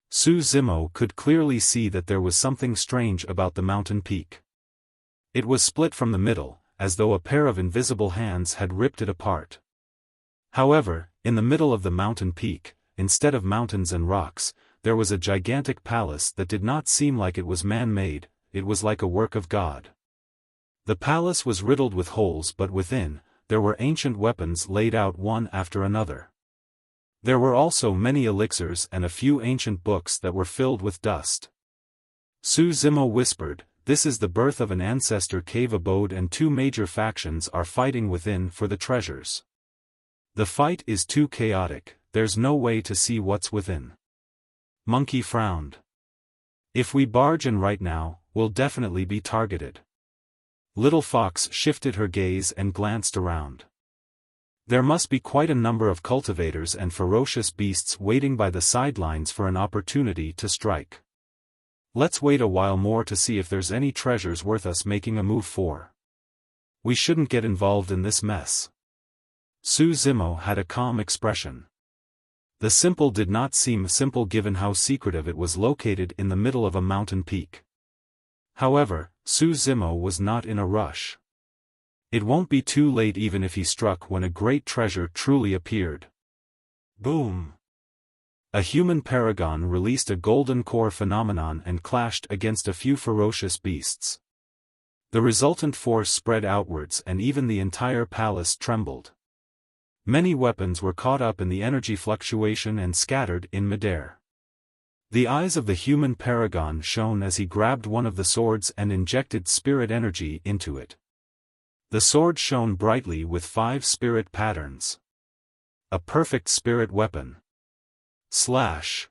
Su Zimo could clearly see that there was something strange about the mountain peak. It was split from the middle, as though a pair of invisible hands had ripped it apart. However, in the middle of the mountain peak, instead of mountains and rocks, there was a gigantic palace that did not seem like it was man-made, it was like a work of God. The palace was riddled with holes, but within, there were ancient weapons laid out one after another. There were also many elixirs and a few ancient books that were filled with dust. Su Zimo whispered, "This is the birth of an ancestor cave abode and 2 major factions are fighting within for the treasures. The fight is too chaotic, there's no way to see what's within." Monkey frowned. "If we barge in right now, we'll definitely be targeted." Little Fox shifted her gaze and glanced around. There must be quite a number of cultivators and ferocious beasts waiting by the sidelines for an opportunity to strike. Let's wait a while more to see if there's any treasures worth us making a move for. We shouldn't get involved in this mess. Su Zimo had a calm expression. The simple did not seem simple given how secretive it was located in the middle of a mountain peak. However, Su Zimo was not in a rush. It won't be too late even if he struck when a great treasure truly appeared. Boom! A human paragon released a golden core phenomenon and clashed against a few ferocious beasts. The resultant force spread outwards and even the entire palace trembled. Many weapons were caught up in the energy fluctuation and scattered in midair. The eyes of the human paragon shone as he grabbed one of the swords and injected spirit energy into it. The sword shone brightly with 5 spirit patterns. A perfect spirit weapon. Slash!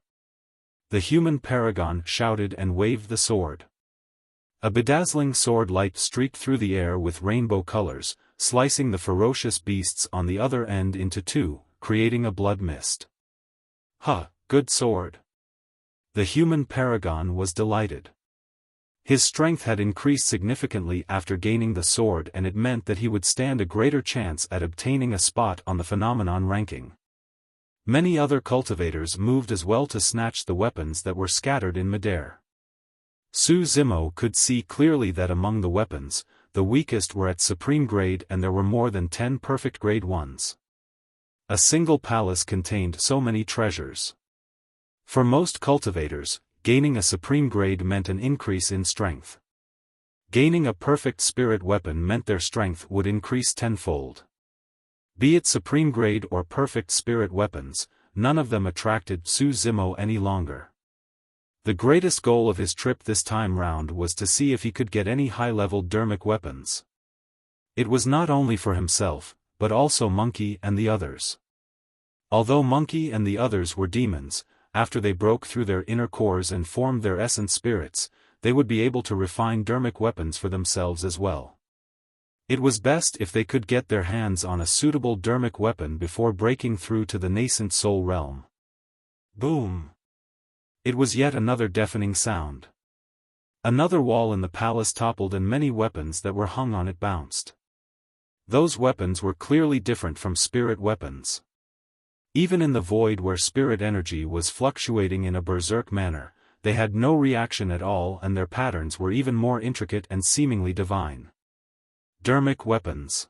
The human paragon shouted and waved the sword. A bedazzling sword light streaked through the air with rainbow colors, slicing the ferocious beasts on the other end into 2, creating a blood mist. Huh, good sword. The human paragon was delighted. His strength had increased significantly after gaining the sword, and it meant that he would stand a greater chance at obtaining a spot on the phenomenon ranking. Many other cultivators moved as well to snatch the weapons that were scattered in midair. Su Zimo could see clearly that among the weapons, the weakest were at supreme grade and there were more than 10 perfect grade ones. A single palace contained so many treasures. For most cultivators, gaining a supreme grade meant an increase in strength. Gaining a perfect spirit weapon meant their strength would increase tenfold. Be it supreme grade or perfect spirit weapons, none of them attracted Su Zimo any longer. The greatest goal of his trip this time round was to see if he could get any high-level dermic weapons. It was not only for himself, but also Monkey and the others. Although Monkey and the others were demons, after they broke through their inner cores and formed their essence spirits, they would be able to refine dermic weapons for themselves as well. It was best if they could get their hands on a suitable dermic weapon before breaking through to the nascent soul realm. Boom! It was yet another deafening sound. Another wall in the palace toppled and many weapons that were hung on it bounced. Those weapons were clearly different from spirit weapons. Even in the void where spirit energy was fluctuating in a berserk manner, they had no reaction at all and their patterns were even more intricate and seemingly divine. Dermic weapons.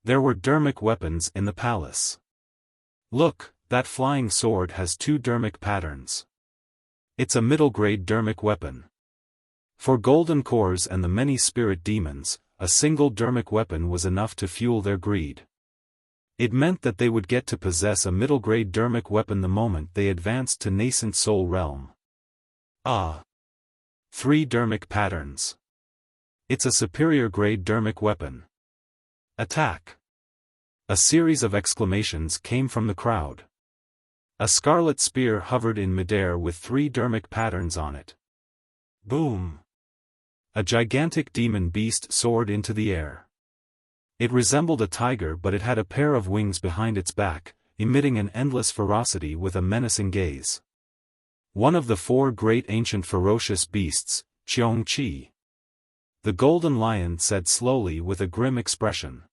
There were dermic weapons in the palace. Look, that flying sword has 2 dermic patterns. It's a middle-grade dermic weapon. For golden cores and the many spirit demons, a single dermic weapon was enough to fuel their greed. It meant that they would get to possess a middle-grade dermic weapon the moment they advanced to nascent soul realm. 3 dermic patterns. It's a superior grade dermic weapon. Attack! A series of exclamations came from the crowd. A scarlet spear hovered in midair with 3 dermic patterns on it. Boom! A gigantic demon beast soared into the air. It resembled a tiger, but it had a pair of wings behind its back, emitting an endless ferocity with a menacing gaze. One of the 4 great ancient ferocious beasts, Qiongqi. The golden lion said slowly with a grim expression.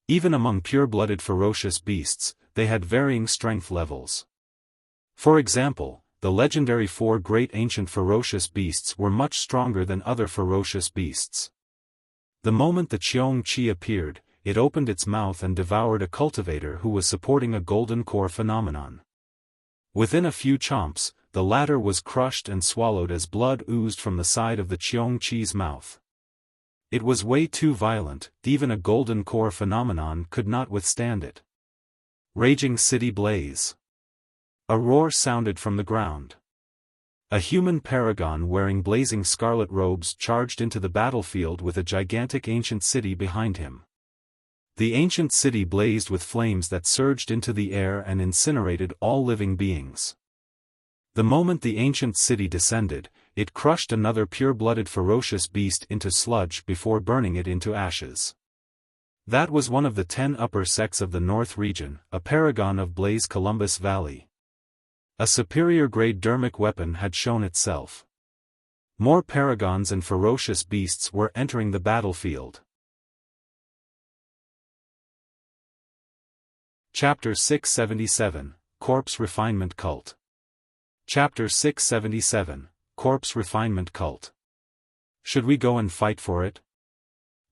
Even among pure-blooded ferocious beasts, they had varying strength levels. For example, the legendary 4 great ancient ferocious beasts were much stronger than other ferocious beasts. The moment the Qiongqi appeared, it opened its mouth and devoured a cultivator who was supporting a golden core phenomenon. Within a few chomps, the latter was crushed and swallowed as blood oozed from the side of the Qiongqi's mouth. It was way too violent, even a golden core phenomenon could not withstand it. Raging city blaze. A roar sounded from the ground. A human paragon wearing blazing scarlet robes charged into the battlefield with a gigantic ancient city behind him. The ancient city blazed with flames that surged into the air and incinerated all living beings. The moment the ancient city descended, it crushed another pure-blooded ferocious beast into sludge before burning it into ashes. That was one of the 10 upper sects of the North region, a paragon of Blaze Columbus Valley. A superior-grade dermic weapon had shown itself. More paragons and ferocious beasts were entering the battlefield. Chapter 677, Corpse Refinement Cult. Chapter 677, Corpse Refinement Cult. Should we go and fight for it?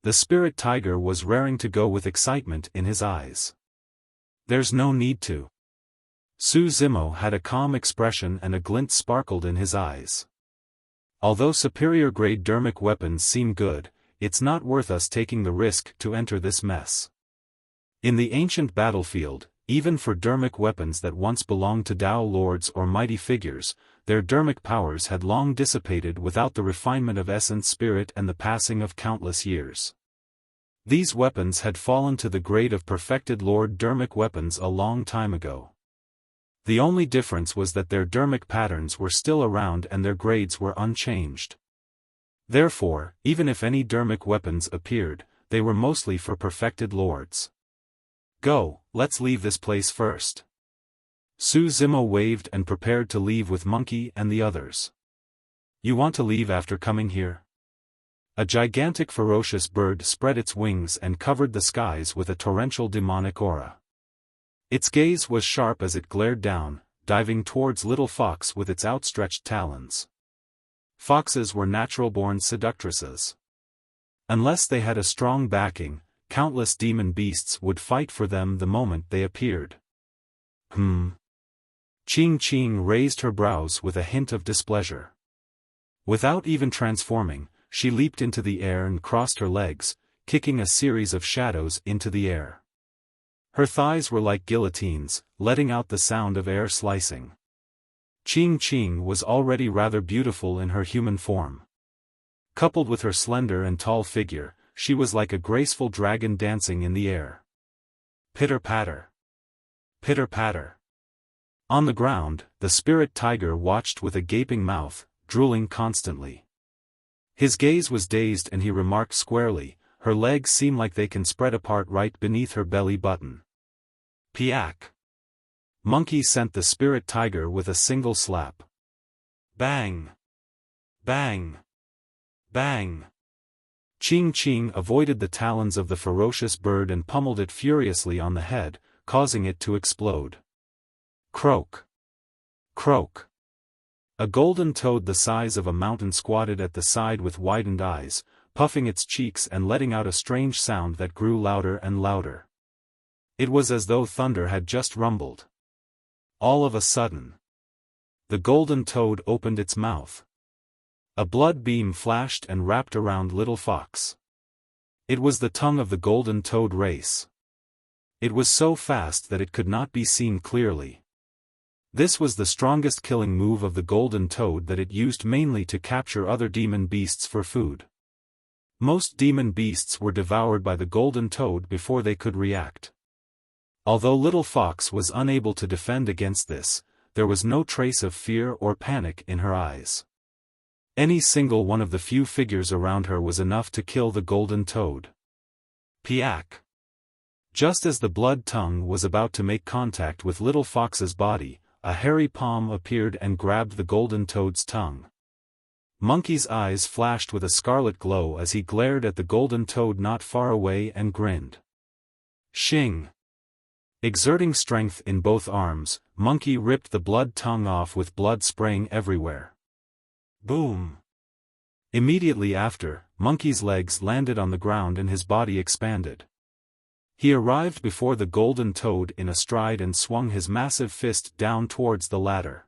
The spirit tiger was raring to go with excitement in his eyes. There's no need to. Su Zimo had a calm expression and a glint sparkled in his eyes. Although superior-grade dermic weapons seem good, it's not worth us taking the risk to enter this mess. In the ancient battlefield, even for dermic weapons that once belonged to Dao lords or mighty figures, their dermic powers had long dissipated without the refinement of essence spirit and the passing of countless years. These weapons had fallen to the grade of perfected lord dermic weapons a long time ago. The only difference was that their dermic patterns were still around and their grades were unchanged. Therefore, even if any dermic weapons appeared, they were mostly for perfected lords. Go, let's leave this place first. Su Zimo waved and prepared to leave with Monkey and the others. You want to leave after coming here? A gigantic ferocious bird spread its wings and covered the skies with a torrential demonic aura. Its gaze was sharp as it glared down, diving towards Little Fox with its outstretched talons. Foxes were natural-born seductresses. Unless they had a strong backing, countless demon beasts would fight for them the moment they appeared. Ching Ching raised her brows with a hint of displeasure. Without even transforming, she leaped into the air and crossed her legs, kicking a series of shadows into the air. Her thighs were like guillotines, letting out the sound of air slicing. Ching Ching was already rather beautiful in her human form. Coupled with her slender and tall figure, she was like a graceful dragon dancing in the air. Pitter-patter. Pitter-patter. On the ground, the spirit tiger watched with a gaping mouth, drooling constantly. His gaze was dazed and he remarked squarely, her legs seem like they can spread apart right beneath her belly button. Piak. Monkey sent the spirit tiger with a single slap. Bang. Bang. Bang. Ching Ching avoided the talons of the ferocious bird and pummeled it furiously on the head, causing it to explode. Croak. Croak. A golden toad the size of a mountain squatted at the side with widened eyes, puffing its cheeks and letting out a strange sound that grew louder and louder. It was as though thunder had just rumbled. All of a sudden, the golden toad opened its mouth. A blood beam flashed and wrapped around Little Fox. It was the tongue of the golden toad race. It was so fast that it could not be seen clearly. This was the strongest killing move of the golden toad that it used mainly to capture other demon beasts for food. Most demon beasts were devoured by the golden toad before they could react. Although Little Fox was unable to defend against this, there was no trace of fear or panic in her eyes. Any single one of the few figures around her was enough to kill the golden toad. Piak. Just as the blood tongue was about to make contact with Little Fox's body, a hairy palm appeared and grabbed the golden toad's tongue. Monkey's eyes flashed with a scarlet glow as he glared at the golden toad not far away and grinned. Shing! Exerting strength in both arms, Monkey ripped the blood tongue off with blood spraying everywhere. Boom! Immediately after, Monkey's legs landed on the ground and his body expanded. He arrived before the golden toad in a stride and swung his massive fist down towards the latter.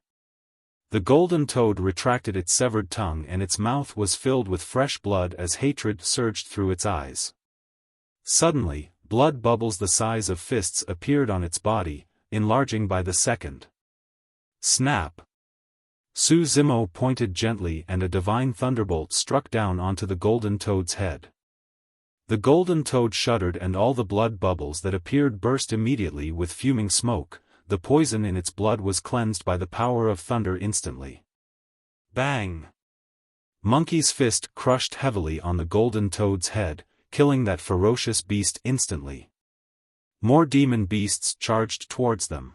The golden toad retracted its severed tongue and its mouth was filled with fresh blood as hatred surged through its eyes. Suddenly, blood bubbles the size of fists appeared on its body, enlarging by the second. Snap! Su Zimo pointed gently and a divine thunderbolt struck down onto the golden toad's head. The golden toad shuddered and all the blood bubbles that appeared burst immediately with fuming smoke. The poison in its blood was cleansed by the power of thunder instantly. Bang! Monkey's fist crushed heavily on the golden toad's head, killing that ferocious beast instantly. More demon beasts charged towards them.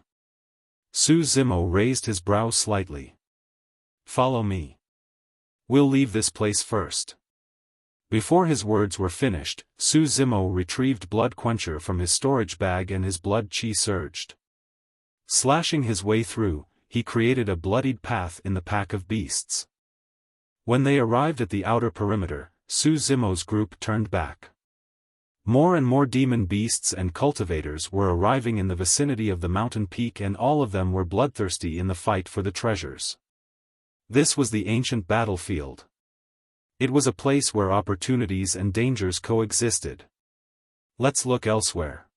Su Zimo raised his brow slightly. Follow me. We'll leave this place first. Before his words were finished, Su Zimo retrieved Blood Quencher from his storage bag and his blood chi surged. Slashing his way through, he created a bloodied path in the pack of beasts. When they arrived at the outer perimeter, Su Zimo's group turned back. More and more demon beasts and cultivators were arriving in the vicinity of the mountain peak and all of them were bloodthirsty in the fight for the treasures. This was the ancient battlefield. It was a place where opportunities and dangers coexisted. Let's look elsewhere.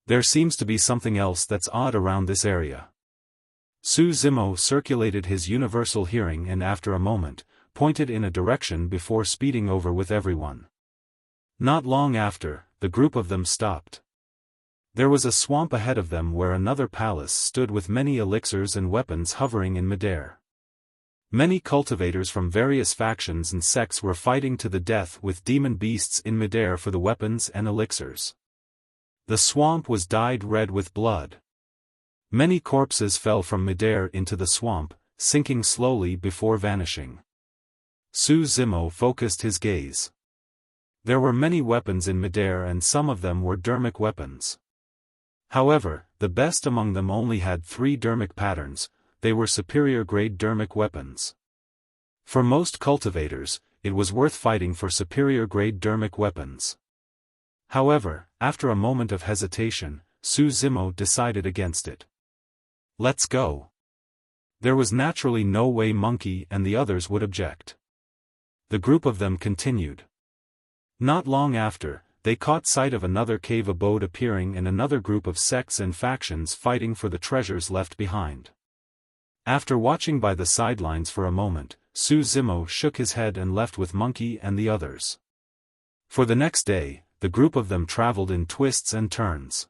There seems to be something else that's odd around this area. Su Zimo circulated his universal hearing and after a moment, pointed in a direction before speeding over with everyone. Not long after, the group of them stopped. There was a swamp ahead of them where another palace stood with many elixirs and weapons hovering in midair. Many cultivators from various factions and sects were fighting to the death with demon beasts in midair for the weapons and elixirs. The swamp was dyed red with blood. Many corpses fell from midair into the swamp, sinking slowly before vanishing. Su Zimo focused his gaze. There were many weapons in midair and some of them were dermic weapons. However, the best among them only had 3 dermic patterns. They were superior-grade dermic weapons. For most cultivators, it was worth fighting for superior-grade dermic weapons. However, after a moment of hesitation, Su Zimo decided against it. Let's go. There was naturally no way Monkey and the others would object. The group of them continued. Not long after, they caught sight of another cave abode appearing and another group of sects and factions fighting for the treasures left behind. After watching by the sidelines for a moment, Su Zimo shook his head and left with Monkey and the others. For the next day, the group of them traveled in twists and turns.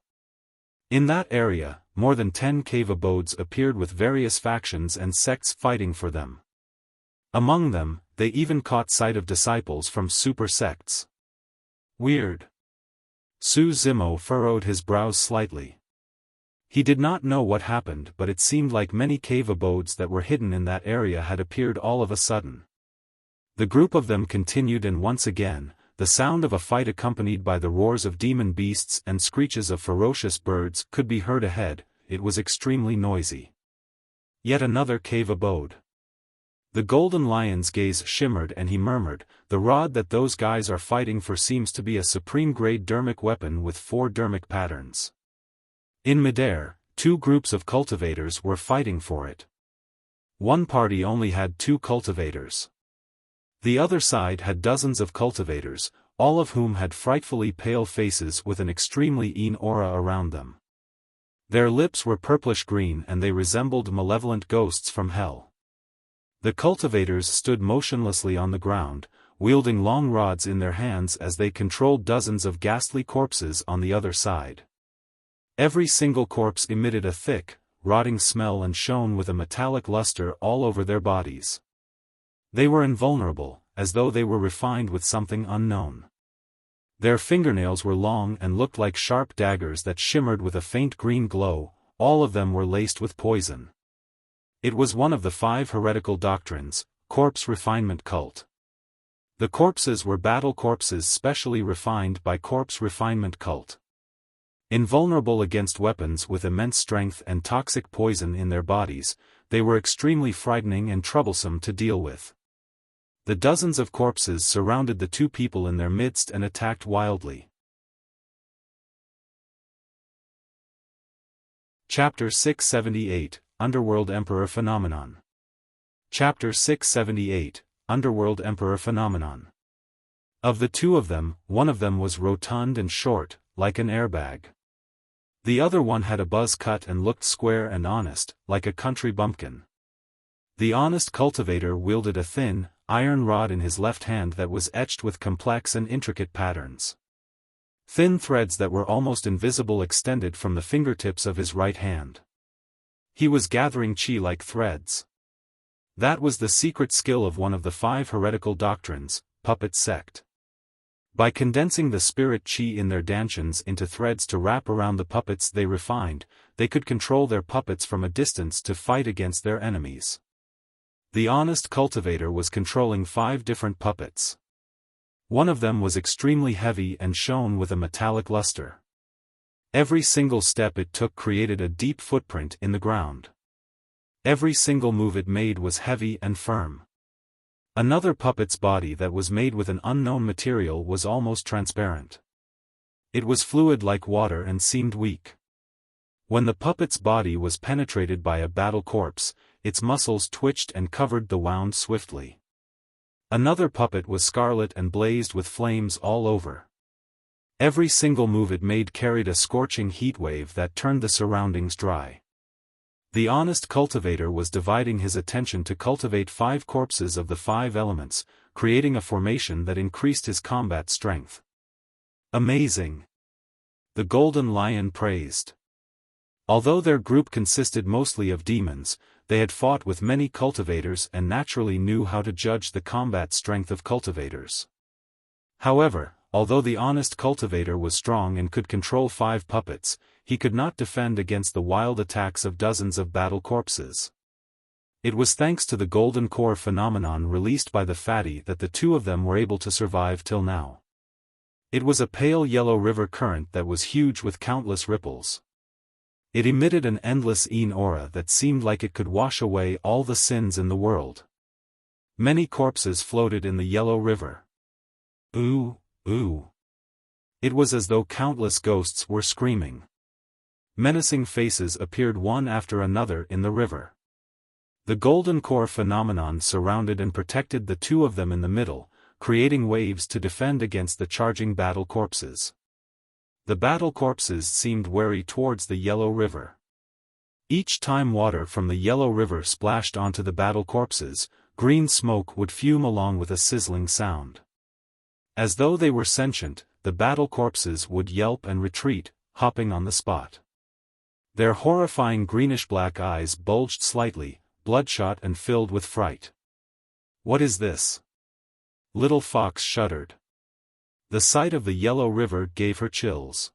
In that area, more than 10 cave abodes appeared with various factions and sects fighting for them. Among them, they even caught sight of disciples from super sects. Weird. Su Zimo furrowed his brows slightly. He did not know what happened but it seemed like many cave abodes that were hidden in that area had appeared all of a sudden. The group of them continued and once again, the sound of a fight accompanied by the roars of demon beasts and screeches of ferocious birds could be heard ahead. It was extremely noisy. Yet another cave abode. The golden lion's gaze shimmered and he murmured, "The rod that those guys are fighting for seems to be a supreme-grade dermic weapon with 4 dermic patterns." In midair, 2 groups of cultivators were fighting for it. One party only had 2 cultivators. The other side had dozens of cultivators, all of whom had frightfully pale faces with an extremely keen aura around them. Their lips were purplish-green and they resembled malevolent ghosts from hell. The cultivators stood motionlessly on the ground, wielding long rods in their hands as they controlled dozens of ghastly corpses on the other side. Every single corpse emitted a thick, rotting smell and shone with a metallic luster all over their bodies. They were invulnerable, as though they were refined with something unknown. Their fingernails were long and looked like sharp daggers that shimmered with a faint green glow. All of them were laced with poison. It was one of the 5 heretical doctrines, corpse refinement cult. The corpses were battle corpses specially refined by corpse refinement cult. Invulnerable against weapons with immense strength and toxic poison in their bodies, they were extremely frightening and troublesome to deal with. The dozens of corpses surrounded the 2 people in their midst and attacked wildly. Chapter 678, Underworld Emperor Phenomenon. Chapter 678, Underworld Emperor Phenomenon. Of the 2 of them, one of them was rotund and short, like an airbag. The other one had a buzz cut and looked square and honest, like a country bumpkin. The honest cultivator wielded a thin, iron rod in his left hand that was etched with complex and intricate patterns. Thin threads that were almost invisible extended from the fingertips of his right hand. He was gathering chi like threads. That was the secret skill of one of the 5 heretical doctrines, Puppet Sect. By condensing the spirit chi in their dantians into threads to wrap around the puppets they refined, they could control their puppets from a distance to fight against their enemies. The honest cultivator was controlling 5 different puppets. One of them was extremely heavy and shone with a metallic luster. Every single step it took created a deep footprint in the ground. Every single move it made was heavy and firm. Another puppet's body that was made with an unknown material was almost transparent. It was fluid like water and seemed weak. When the puppet's body was penetrated by a battle corpse, its muscles twitched and covered the wound swiftly. Another puppet was scarlet and blazed with flames all over. Every single move it made carried a scorching heat wave that turned the surroundings dry. The honest cultivator was dividing his attention to cultivate 5 corpses of the 5 elements, creating a formation that increased his combat strength. Amazing! The Golden Lion praised. Although their group consisted mostly of demons, they had fought with many cultivators and naturally knew how to judge the combat strength of cultivators. However, although the honest cultivator was strong and could control 5 puppets, he could not defend against the wild attacks of dozens of battle corpses. It was thanks to the golden core phenomenon released by the fatty that the 2 of them were able to survive till now. It was a pale yellow river current that was huge with countless ripples. It emitted an endless aura that seemed like it could wash away all the sins in the world. Many corpses floated in the yellow river. Ooh, ooh. It was as though countless ghosts were screaming. Menacing faces appeared one after another in the river. The golden core phenomenon surrounded and protected the 2 of them in the middle, creating waves to defend against the charging battle corpses. The battle corpses seemed wary towards the yellow river. Each time water from the yellow river splashed onto the battle corpses, green smoke would fume along with a sizzling sound. As though they were sentient, the battle corpses would yelp and retreat, hopping on the spot. Their horrifying greenish-black eyes bulged slightly, bloodshot and filled with fright. What is this? Little Fox shuddered. The sight of the yellow river gave her chills.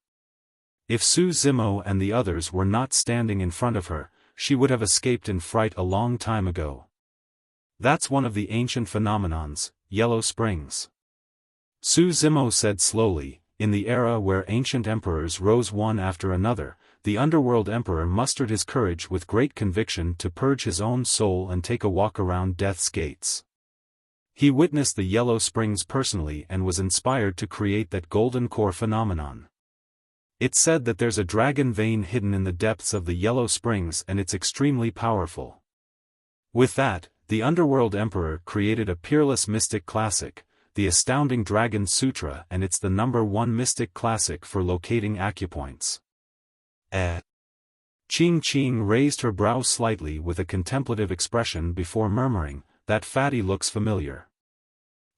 If Su Zimo and the others were not standing in front of her, she would have escaped in fright a long time ago. That's one of the ancient phenomenons, yellow springs. Su Zimo said slowly, in the era where ancient emperors rose one after another, the Underworld Emperor mustered his courage with great conviction to purge his own soul and take a walk around Death's Gates. He witnessed the yellow springs personally and was inspired to create that golden core phenomenon. It's said that there's a dragon vein hidden in the depths of the yellow springs and it's extremely powerful. With that, the Underworld Emperor created a peerless mystic classic, the Astounding Dragon Sutra, and it's the #1 mystic classic for locating acupoints. Ching raised her brows slightly with a contemplative expression before murmuring, that fatty looks familiar.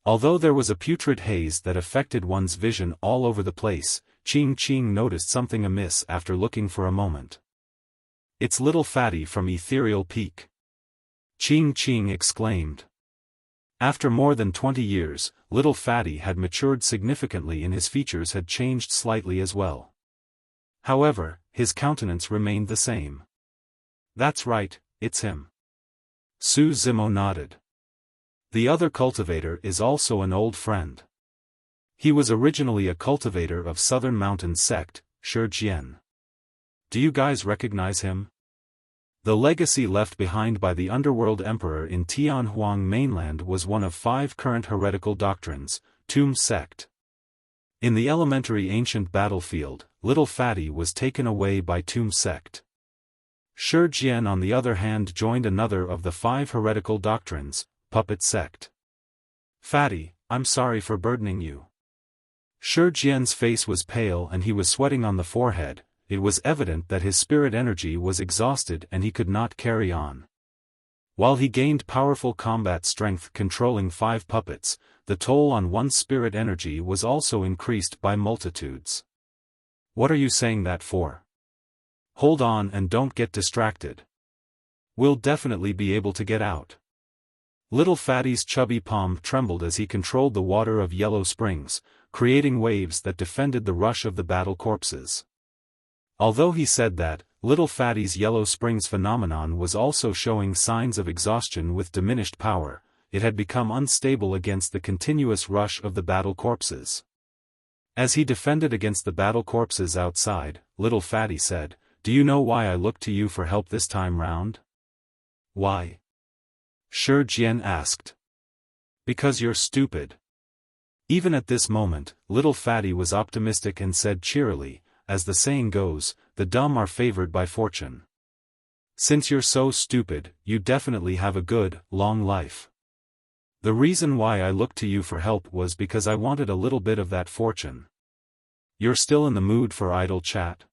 Although there was a putrid haze that affected one's vision all over the place, Ching noticed something amiss after looking for a moment. It's little fatty from Ethereal Peak. Ching exclaimed. After more than 20 years, little fatty had matured significantly and his features had changed slightly as well. However, his countenance remained the same. That's right, it's him. Su Zimo nodded. The other cultivator is also an old friend. He was originally a cultivator of Southern Mountain Sect, Shi. Do you guys recognize him? The legacy left behind by the Underworld Emperor in Tianhuang mainland was one of 5 current heretical doctrines, Tomb Sect. In the elementary ancient battlefield, little fatty was taken away by Tomb Sect. Shi on the other hand joined another of the 5 heretical doctrines, Puppet Sect. Fatty, I'm sorry for burdening you. Shi face was pale and he was sweating on the forehead. It was evident that his spirit energy was exhausted and he could not carry on. While he gained powerful combat strength controlling 5 puppets, the toll on one's spirit energy was also increased by multitudes. What are you saying that for? Hold on and don't get distracted. We'll definitely be able to get out. Little Fatty's chubby palm trembled as he controlled the water of yellow springs, creating waves that defended the rush of the battle corpses. Although he said that, Little Fatty's yellow springs phenomenon was also showing signs of exhaustion with diminished power, it had become unstable against the continuous rush of the battle corpses. As he defended against the battle corpses outside, Little Fatty said, "Do you know why I look to you for help this time round?" "Why?" Shi asked. "Because you're stupid." Even at this moment, Little Fatty was optimistic and said cheerily, as the saying goes, the dumb are favored by fortune. Since you're so stupid, you definitely have a good, long life. The reason why I looked to you for help was because I wanted a little bit of that fortune. You're still in the mood for idle chat?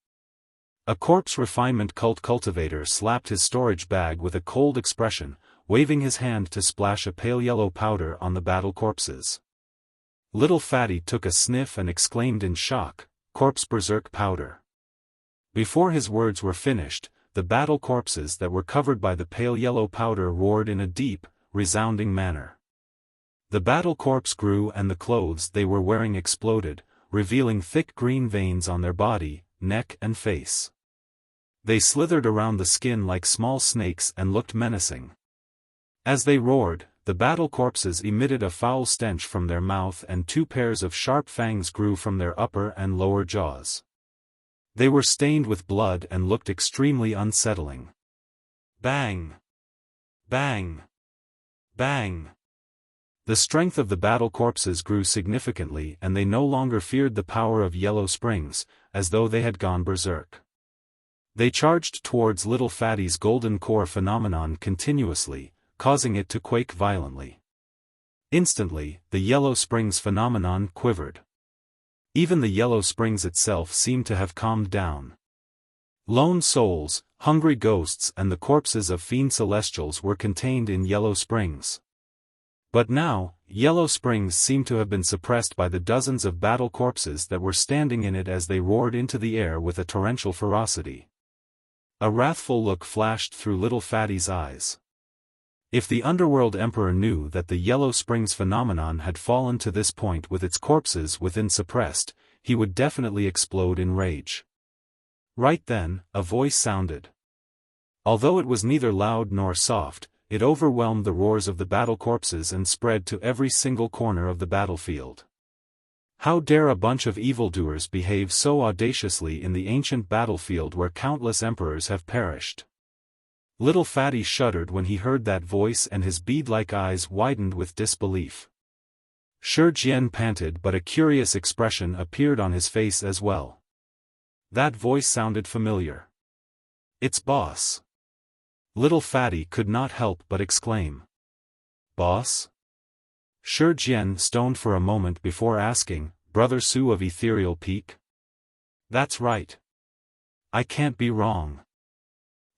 A corpse refinement cult cultivator slapped his storage bag with a cold expression, waving his hand to splash a pale yellow powder on the battle corpses. Little Fatty took a sniff and exclaimed in shock, "Corpse berserk powder." Before his words were finished, the battle corpses that were covered by the pale yellow powder roared in a deep, resounding manner. The battle corpse grew and the clothes they were wearing exploded, revealing thick green veins on their body, neck and face. They slithered around the skin like small snakes and looked menacing. As they roared, the battle corpses emitted a foul stench from their mouth and 2 pairs of sharp fangs grew from their upper and lower jaws. They were stained with blood and looked extremely unsettling. Bang! Bang! Bang! The strength of the battle corpses grew significantly and they no longer feared the power of Yellow Springs, as though they had gone berserk. They charged towards Little Fatty's golden core phenomenon continuously, causing it to quake violently. Instantly, the Yellow Springs phenomenon quivered. Even the Yellow Springs itself seemed to have calmed down. Lone souls, hungry ghosts and the corpses of fiend celestials were contained in Yellow Springs. But now, Yellow Springs seemed to have been suppressed by the dozens of battle corpses that were standing in it as they roared into the air with a torrential ferocity. A wrathful look flashed through Little Fatty's eyes. If the Underworld Emperor knew that the Yellow Springs phenomenon had fallen to this point with its corpses within suppressed, he would definitely explode in rage. Right then, a voice sounded. Although it was neither loud nor soft, it overwhelmed the roars of the battle corpses and spread to every single corner of the battlefield. How dare a bunch of evildoers behave so audaciously in the ancient battlefield where countless emperors have perished? Little Fatty shuddered when he heard that voice and his bead-like eyes widened with disbelief. Shi Jian panted but a curious expression appeared on his face as well. That voice sounded familiar. It's Boss. Little Fatty could not help but exclaim. Boss? Shi Jian stoned for a moment before asking, Brother Su of Ethereal Peak? That's right. I can't be wrong.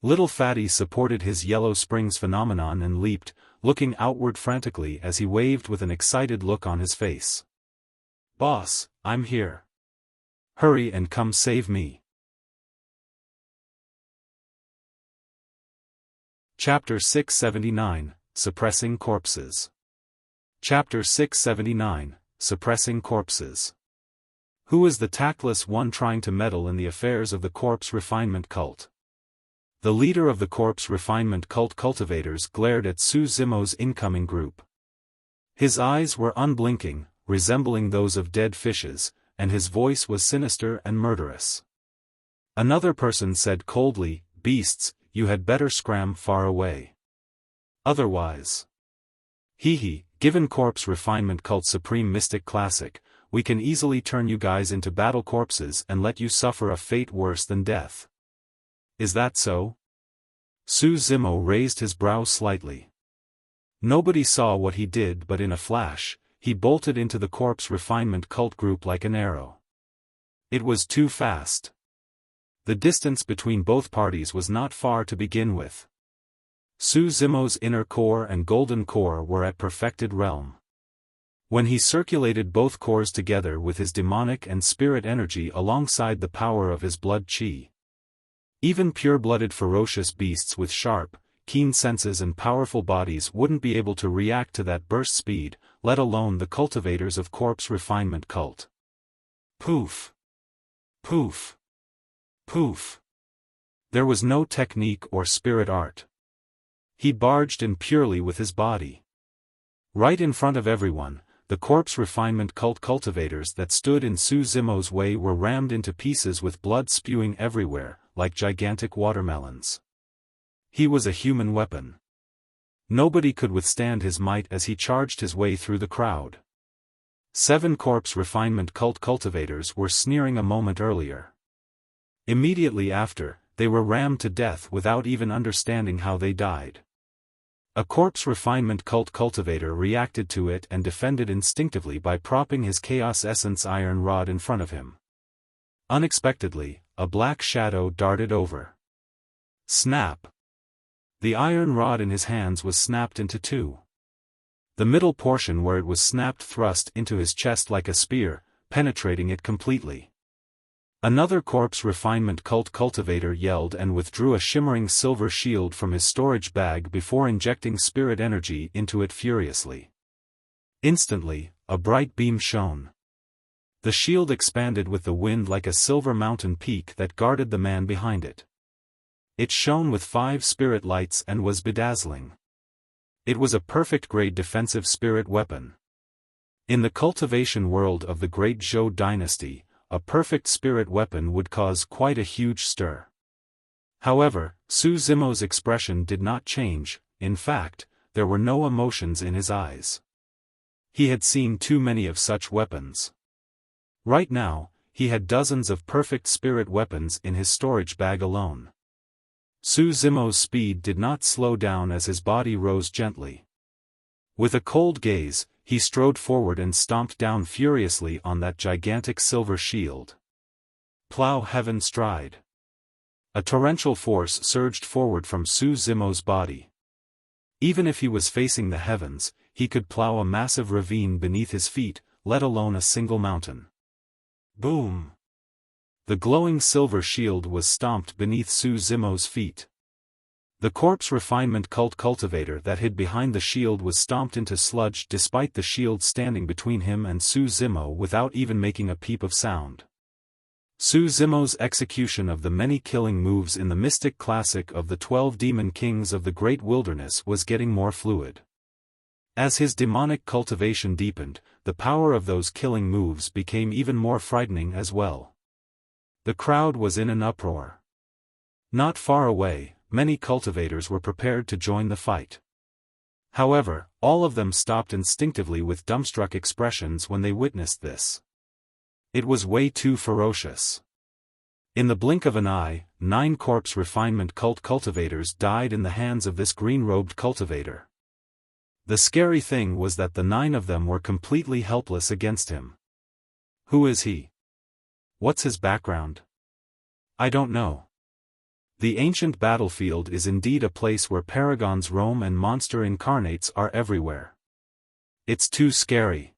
Little Fatty supported his Yellow Springs phenomenon and leaped, looking outward frantically as he waved with an excited look on his face. Boss, I'm here. Hurry and come save me. Chapter 679, Suppressing Corpses. Chapter 679, Suppressing Corpses. Who is the tactless one trying to meddle in the affairs of the corpse refinement cult? The leader of the corpse refinement cult cultivators glared at Su Zimo's incoming group. His eyes were unblinking, resembling those of dead fishes, and his voice was sinister and murderous. Another person said coldly, Beasts, you had better scram far away. Otherwise. Hee, given corpse refinement cult supreme mystic classic, we can easily turn you guys into battle corpses and let you suffer a fate worse than death. Is that so? Su Zimo raised his brow slightly. Nobody saw what he did but in a flash, he bolted into the corpse refinement cult group like an arrow. It was too fast. The distance between both parties was not far to begin with. Su Zimo's inner core and golden core were at perfected realm. When he circulated both cores together with his demonic and spirit energy alongside the power of his blood chi. Even pure-blooded ferocious beasts with sharp, keen senses and powerful bodies wouldn't be able to react to that burst speed, let alone the cultivators of corpse refinement cult. Poof! Poof! Poof! There was no technique or spirit art. He barged in purely with his body. Right in front of everyone, the corpse refinement cult cultivators that stood in Su Zimo's way were rammed into pieces with blood spewing everywhere, like gigantic watermelons. He was a human weapon. Nobody could withstand his might as he charged his way through the crowd. 7 corpse refinement cult cultivators were sneering a moment earlier. Immediately after, they were rammed to death without even understanding how they died. A corpse refinement cult cultivator reacted to it and defended instinctively by propping his chaos essence iron rod in front of him. Unexpectedly, a black shadow darted over. Snap! The iron rod in his hands was snapped into two. The middle portion where it was snapped thrust into his chest like a spear, penetrating it completely. Another corpse refinement cultivator yelled and withdrew a shimmering silver shield from his storage bag before injecting spirit energy into it furiously. Instantly, a bright beam shone. The shield expanded with the wind like a silver mountain peak that guarded the man behind it. It shone with 5 spirit lights and was bedazzling. It was a perfect-grade defensive spirit weapon. In the cultivation world of the Great Zhou dynasty, a perfect spirit weapon would cause quite a huge stir. However, Su Zimo's expression did not change. In fact, there were no emotions in his eyes. He had seen too many of such weapons. Right now, he had dozens of perfect spirit weapons in his storage bag alone. Su Zimo's speed did not slow down as his body rose gently. With a cold gaze, he strode forward and stomped down furiously on that gigantic silver shield. Plow heaven stride. A torrential force surged forward from Su Zimo's body. Even if he was facing the heavens, he could plow a massive ravine beneath his feet, let alone a single mountain. Boom! The glowing silver shield was stomped beneath Su Zimo's feet. The corpse refinement cultivator that hid behind the shield was stomped into sludge despite the shield standing between him and Su Zimo without even making a peep of sound. Su Zimo's execution of the many killing moves in the mystic classic of the 12 demon kings of the great wilderness was getting more fluid. As his demonic cultivation deepened, the power of those killing moves became even more frightening as well. The crowd was in an uproar. Not far away, many cultivators were prepared to join the fight. However, all of them stopped instinctively with dumbstruck expressions when they witnessed this. It was way too ferocious. In the blink of an eye, 9 corpse refinement cultivators died in the hands of this green-robed cultivator. The scary thing was that the 9 of them were completely helpless against him. Who is he? What's his background? I don't know. The ancient battlefield is indeed a place where paragons roam and monster incarnates are everywhere. It's too scary.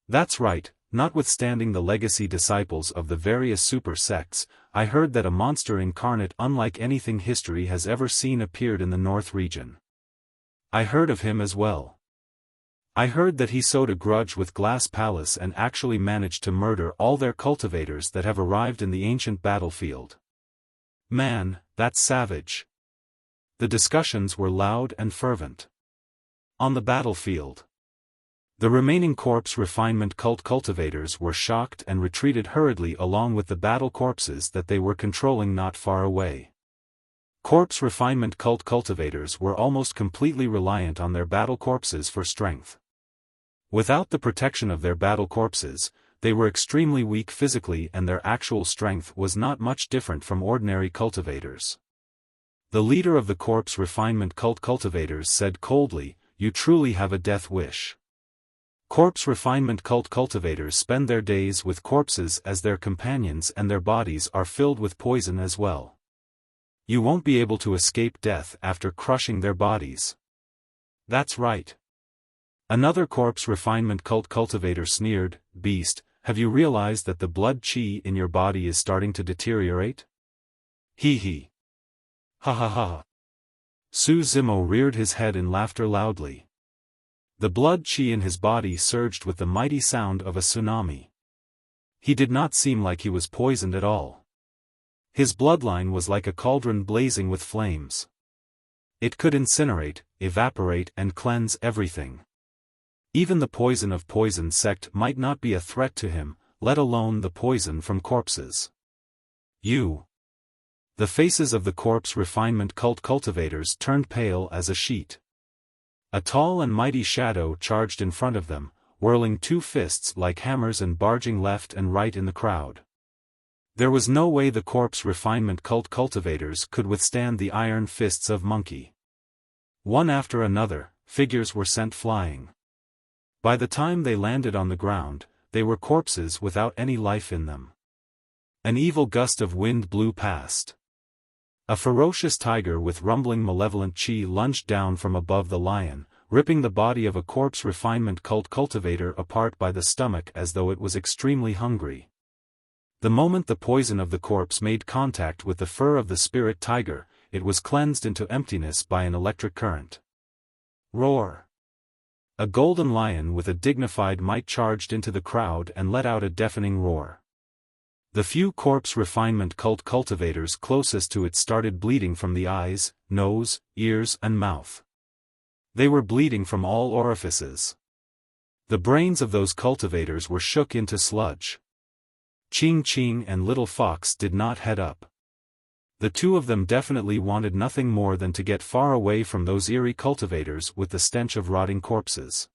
That's right, notwithstanding the legacy disciples of the various super sects, I heard that a monster incarnate unlike anything history has ever seen appeared in the North region. I heard of him as well. I heard that he sowed a grudge with Glass Palace and actually managed to murder all their cultivators that have arrived in the ancient battlefield. Man, that's savage. The discussions were loud and fervent. On the battlefield, the remaining corpse refinement cultivators were shocked and retreated hurriedly along with the battle corpses that they were controlling not far away. Corpse refinement cultivators were almost completely reliant on their battle corpses for strength. Without the protection of their battle corpses, they were extremely weak physically and their actual strength was not much different from ordinary cultivators. The leader of the corpse refinement cultivators said coldly, "You truly have a death wish." Corpse refinement cultivators spend their days with corpses as their companions and their bodies are filled with poison as well. You won't be able to escape death after crushing their bodies. That's right. Another corpse refinement cultivator sneered, "Beast, have you realized that the blood chi in your body is starting to deteriorate?" Hee hee. Ha ha ha. Su Zimo reared his head in laughter loudly. The blood chi in his body surged with the mighty sound of a tsunami. He did not seem like he was poisoned at all. His bloodline was like a cauldron blazing with flames. It could incinerate, evaporate and cleanse everything. Even the poison of poison sect might not be a threat to him, let alone the poison from corpses. You. The faces of the corpse refinement cultivators turned pale as a sheet. A tall and mighty shadow charged in front of them, whirling 2 fists like hammers and barging left and right in the crowd. There was no way the corpse refinement cultivators could withstand the iron fists of Monkey. One after another, figures were sent flying. By the time they landed on the ground, they were corpses without any life in them. An evil gust of wind blew past. A ferocious tiger with rumbling malevolent chi lunged down from above the lion, ripping the body of a corpse refinement cult cultivator apart by the stomach as though it was extremely hungry. The moment the poison of the corpse made contact with the fur of the spirit tiger, it was cleansed into emptiness by an electric current. Roar! A golden lion with a dignified might charged into the crowd and let out a deafening roar. The few corpse refinement cult cultivators closest to it started bleeding from the eyes, nose, ears and mouth. They were bleeding from all orifices. The brains of those cultivators were shook into sludge. Ching Ching and Little Fox did not head up. The two of them definitely wanted nothing more than to get far away from those eerie cultivators with the stench of rotting corpses.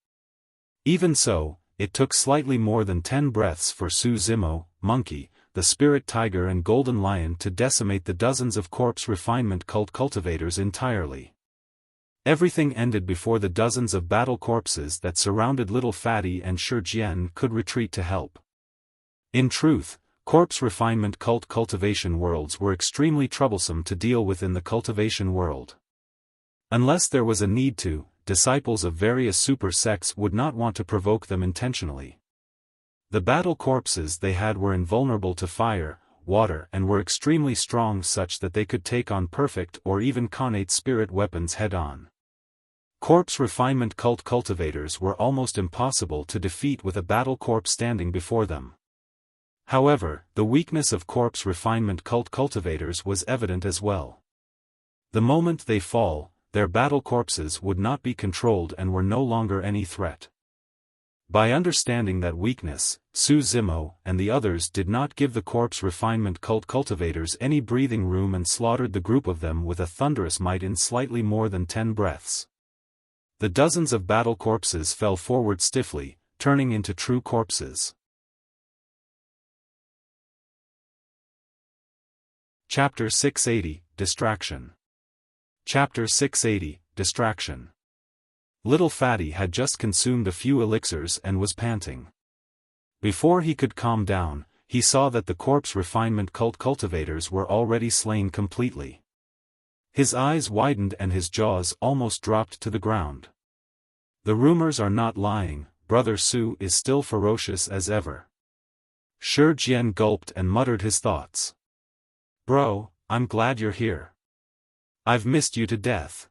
Even so, it took slightly more than 10 breaths for Su Zimo, Monkey, the spirit tiger and golden lion to decimate the dozens of corpse refinement cult cultivators entirely. Everything ended before the dozens of battle corpses that surrounded Little Fatty and Shi Jian could retreat to help. In truth, corpse refinement cult cultivation worlds were extremely troublesome to deal with in the cultivation world. Unless there was a need to, disciples of various super sects would not want to provoke them intentionally. The battle corpses they had were invulnerable to fire, water and were extremely strong such that they could take on perfect or even connate spirit weapons head-on. Corpse refinement cult cultivators were almost impossible to defeat with a battle corpse standing before them. However, the weakness of corpse refinement cult cultivators was evident as well. The moment they fall, their battle corpses would not be controlled and were no longer any threat. By understanding that weakness, Su Zimo and the others did not give the corpse refinement cult cultivators any breathing room and slaughtered the group of them with a thunderous might in slightly more than 10 breaths. The dozens of battle corpses fell forward stiffly, turning into true corpses. Chapter 680, Distraction. Chapter 680, Distraction. Little Fatty had just consumed a few elixirs and was panting. Before he could calm down, he saw that the corpse refinement cult cultivators were already slain completely. His eyes widened and his jaws almost dropped to the ground. The rumors are not lying, Brother Su is still ferocious as ever. Shi Jian gulped and muttered his thoughts. Bro, I'm glad you're here. I've missed you to death.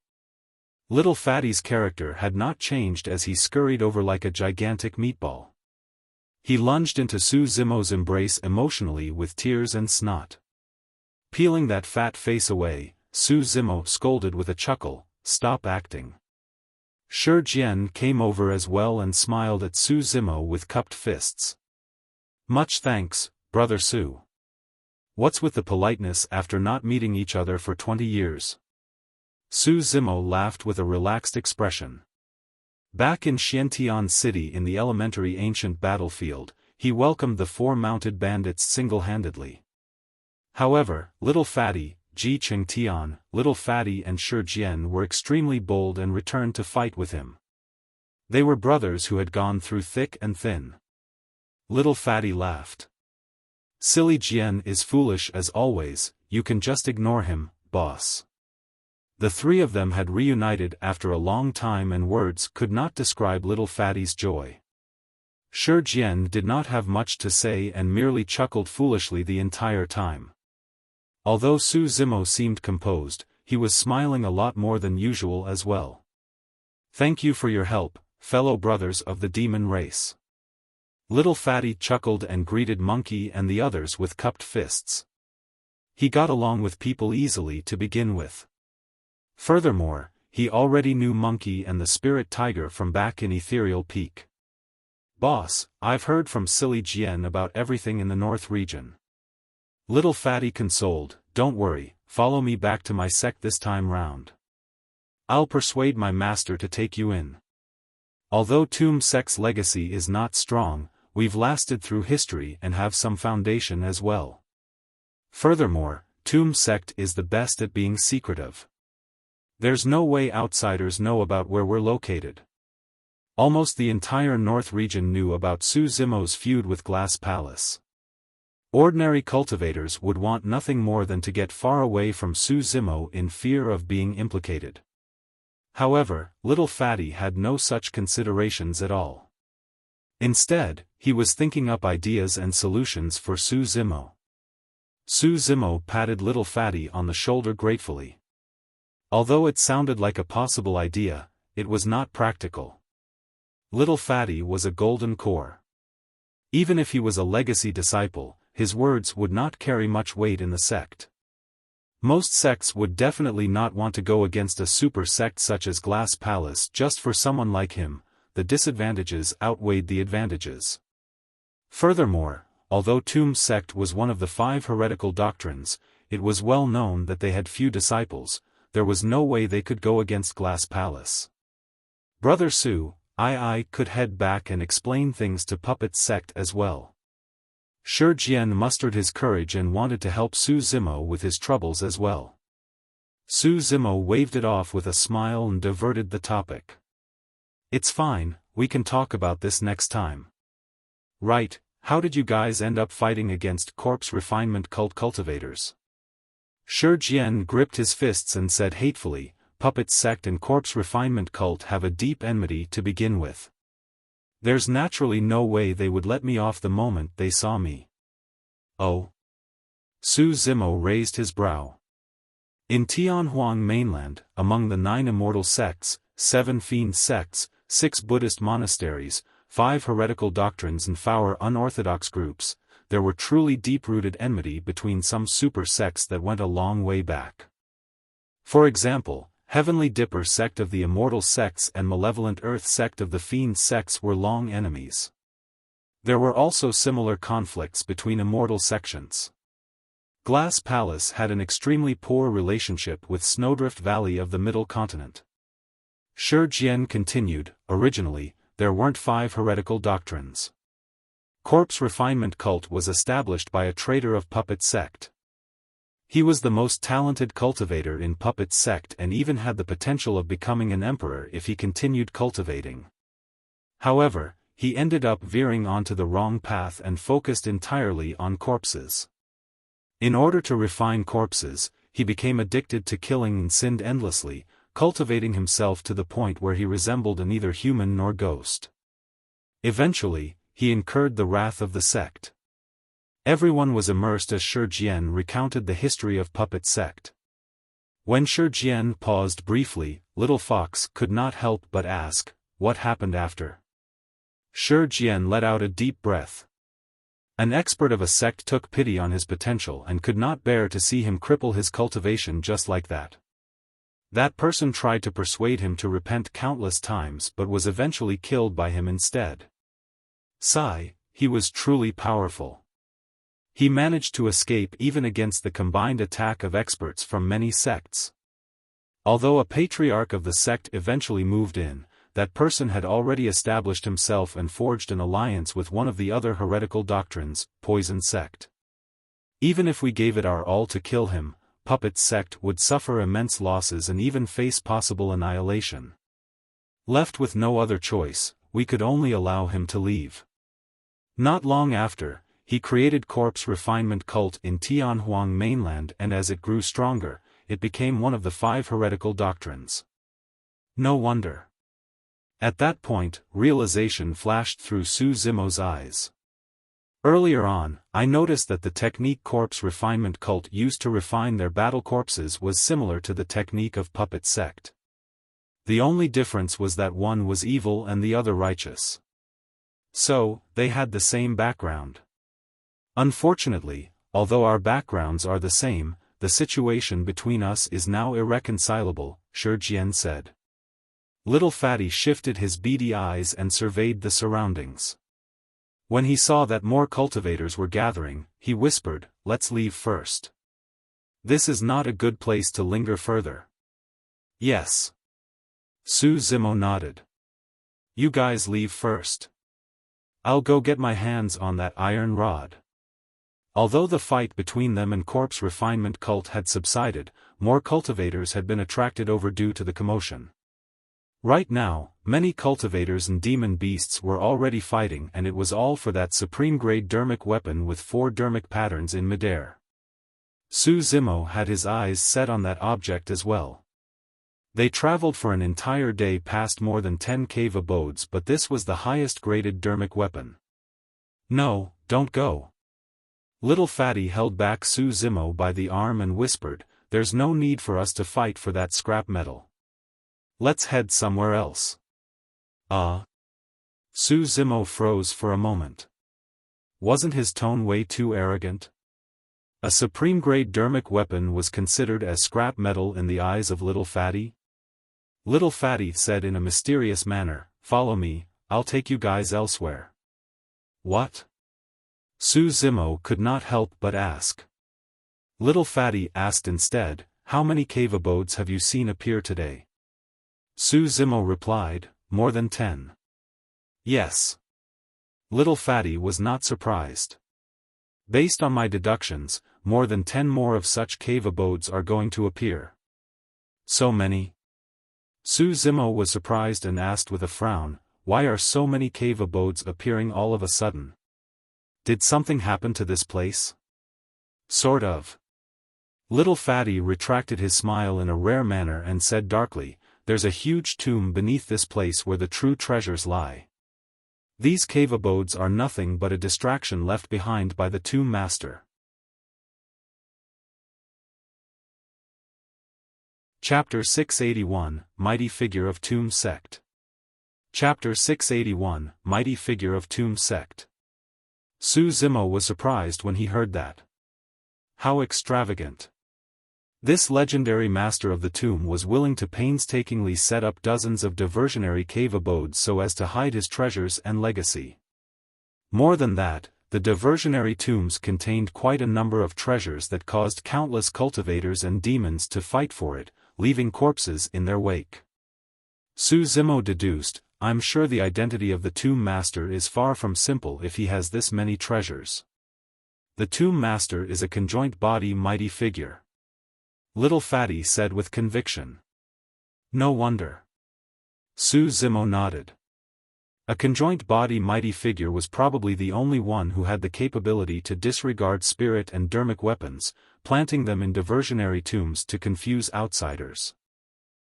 Little Fatty's character had not changed as he scurried over like a gigantic meatball. He lunged into Su Zimo's embrace emotionally with tears and snot. Peeling that fat face away, Su Zimo scolded with a chuckle, "Stop acting." Shi Jian came over as well and smiled at Su Zimo with cupped fists. "Much thanks, Brother Su. What's with the politeness after not meeting each other for 20 years? Su Zimo laughed with a relaxed expression. Back in Xiantian City in the elementary ancient battlefield, he welcomed the 4 mounted bandits single-handedly. However, Little Fatty, Ji Qingtian, Little Fatty and Shi Jian were extremely bold and returned to fight with him. They were brothers who had gone through thick and thin. Little Fatty laughed. "Silly Jian is foolish as always, you can just ignore him, boss." The three of them had reunited after a long time and words could not describe Little Fatty's joy. Shi Jian did not have much to say and merely chuckled foolishly the entire time. Although Su Zimo seemed composed, he was smiling a lot more than usual as well. "Thank you for your help, fellow brothers of the demon race." Little Fatty chuckled and greeted Monkey and the others with cupped fists. He got along with people easily to begin with. Furthermore, he already knew Monkey and the spirit tiger from back in Ethereal Peak. "Boss, I've heard from Silly Jian about everything in the North region." Little Fatty consoled, "Don't worry, follow me back to my sect this time round. I'll persuade my master to take you in. Although Tomb Sect's legacy is not strong, we've lasted through history and have some foundation as well. Furthermore, Tomb Sect is the best at being secretive. There's no way outsiders know about where we're located." Almost the entire North region knew about Su Zimo's feud with Glass Palace. Ordinary cultivators would want nothing more than to get far away from Su Zimo in fear of being implicated. However, Little Fatty had no such considerations at all. Instead, he was thinking up ideas and solutions for Su Zimo. Su Zimo patted Little Fatty on the shoulder gratefully. Although it sounded like a possible idea, it was not practical. Little Fatty was a golden core. Even if he was a legacy disciple, his words would not carry much weight in the sect. Most sects would definitely not want to go against a super sect such as Glass Palace just for someone like him. The disadvantages outweighed the advantages. Furthermore, although Tomb's sect was one of the 5 heretical doctrines, it was well known that they had few disciples. There was no way they could go against Glass Palace. Brother Su, I could head back and explain things to Puppet's sect as well. Shi Jian mustered his courage and wanted to help Su Zimo with his troubles as well. Su Zimo waved it off with a smile and diverted the topic. It's fine, we can talk about this next time. Right, how did you guys end up fighting against Corpse Refinement cult cultivators? Shi Jian gripped his fists and said hatefully, Puppet's sect and Corpse Refinement cult have a deep enmity to begin with. There's naturally no way they would let me off the moment they saw me. Oh? Su Zimo raised his brow. In Tianhuang mainland, among the 9 immortal sects, 7 fiend sects, 6 Buddhist monasteries, 5 heretical doctrines and 4 unorthodox groups, there were truly deep-rooted enmity between some super sects that went a long way back. For example, Heavenly Dipper sect of the Immortal sects and Malevolent Earth sect of the Fiend sects were long enemies. There were also similar conflicts between immortal sections. Glass Palace had an extremely poor relationship with Snowdrift Valley of the Middle Continent. Shi Jian continued, originally, there weren't 5 heretical doctrines. Corpse Refinement cult was established by a traitor of Puppet sect. He was the most talented cultivator in Puppet's sect and even had the potential of becoming an emperor if he continued cultivating. However, he ended up veering onto the wrong path and focused entirely on corpses. In order to refine corpses, he became addicted to killing and sinned endlessly, cultivating himself to the point where he resembled neither human nor ghost. Eventually, he incurred the wrath of the sect. Everyone was immersed as Shi Jian recounted the history of Puppet sect. When Shi Jian paused briefly, Little Fox could not help but ask, what happened after? Shi Jian let out a deep breath. An expert of a sect took pity on his potential and could not bear to see him cripple his cultivation just like that. That person tried to persuade him to repent countless times but was eventually killed by him instead. Sigh, he was truly powerful. He managed to escape even against the combined attack of experts from many sects. Although a patriarch of the sect eventually moved in, that person had already established himself and forged an alliance with one of the other heretical doctrines, Poison sect. Even if we gave it our all to kill him, Puppet sect would suffer immense losses and even face possible annihilation. Left with no other choice, we could only allow him to leave. Not long after, he created Corpse Refinement cult in Tianhuang mainland and as it grew stronger, it became one of the 5 heretical doctrines. No wonder. At that point, realization flashed through Su Zimo's eyes. Earlier on, I noticed that the technique Corpse Refinement cult used to refine their battle corpses was similar to the technique of Puppet sect. The only difference was that one was evil and the other righteous. So, they had the same background. Unfortunately, although our backgrounds are the same, the situation between us is now irreconcilable, Shi Jian said. Little Fatty shifted his beady eyes and surveyed the surroundings. When he saw that more cultivators were gathering, he whispered, let's leave first. This is not a good place to linger further. Yes. Su Zimo nodded. You guys leave first. I'll go get my hands on that iron rod. Although the fight between them and Corpse Refinement cult had subsided, more cultivators had been attracted over due to the commotion. Right now, many cultivators and demon beasts were already fighting, and it was all for that supreme-grade dermic weapon with 4 dermic patterns in midair. Su Zimo had his eyes set on that object as well. They traveled for an entire day past more than 10 cave abodes, but this was the highest-graded dermic weapon. No, don't go. Little Fatty held back Su Zimo by the arm and whispered, "There's no need for us to fight for that scrap metal. Let's head somewhere else." Su Zimo froze for a moment. Wasn't his tone way too arrogant? A supreme-grade dermic weapon was considered as scrap metal in the eyes of Little Fatty? Little Fatty said in a mysterious manner, "Follow me, I'll take you guys elsewhere." What? Su Zimo could not help but ask. Little Fatty asked instead, "How many cave abodes have you seen appear today?" Su Zimo replied, "More than 10. Yes. Little Fatty was not surprised. "Based on my deductions, more than 10 more of such cave abodes are going to appear." "So many?" Su Zimo was surprised and asked with a frown, "Why are so many cave abodes appearing all of a sudden? Did something happen to this place?" "Sort of." Little Fatty retracted his smile in a rare manner and said darkly, "There's a huge tomb beneath this place where the true treasures lie. These cave abodes are nothing but a distraction left behind by the Tomb Master." Chapter 681, Mighty Figure of Tomb Sect. Chapter 681, Mighty Figure of Tomb Sect. Su Zimo was surprised when he heard that. How extravagant. This legendary master of the tomb was willing to painstakingly set up dozens of diversionary cave abodes so as to hide his treasures and legacy. More than that, the diversionary tombs contained quite a number of treasures that caused countless cultivators and demons to fight for it, leaving corpses in their wake. Su Zimo deduced, "I'm sure the identity of the Tomb Master is far from simple if he has this many treasures. The Tomb Master is a conjoint body mighty figure." Little Fatty said with conviction. "No wonder." Su Zimo nodded. A conjoint body mighty figure was probably the only one who had the capability to disregard spirit and dermic weapons, planting them in diversionary tombs to confuse outsiders.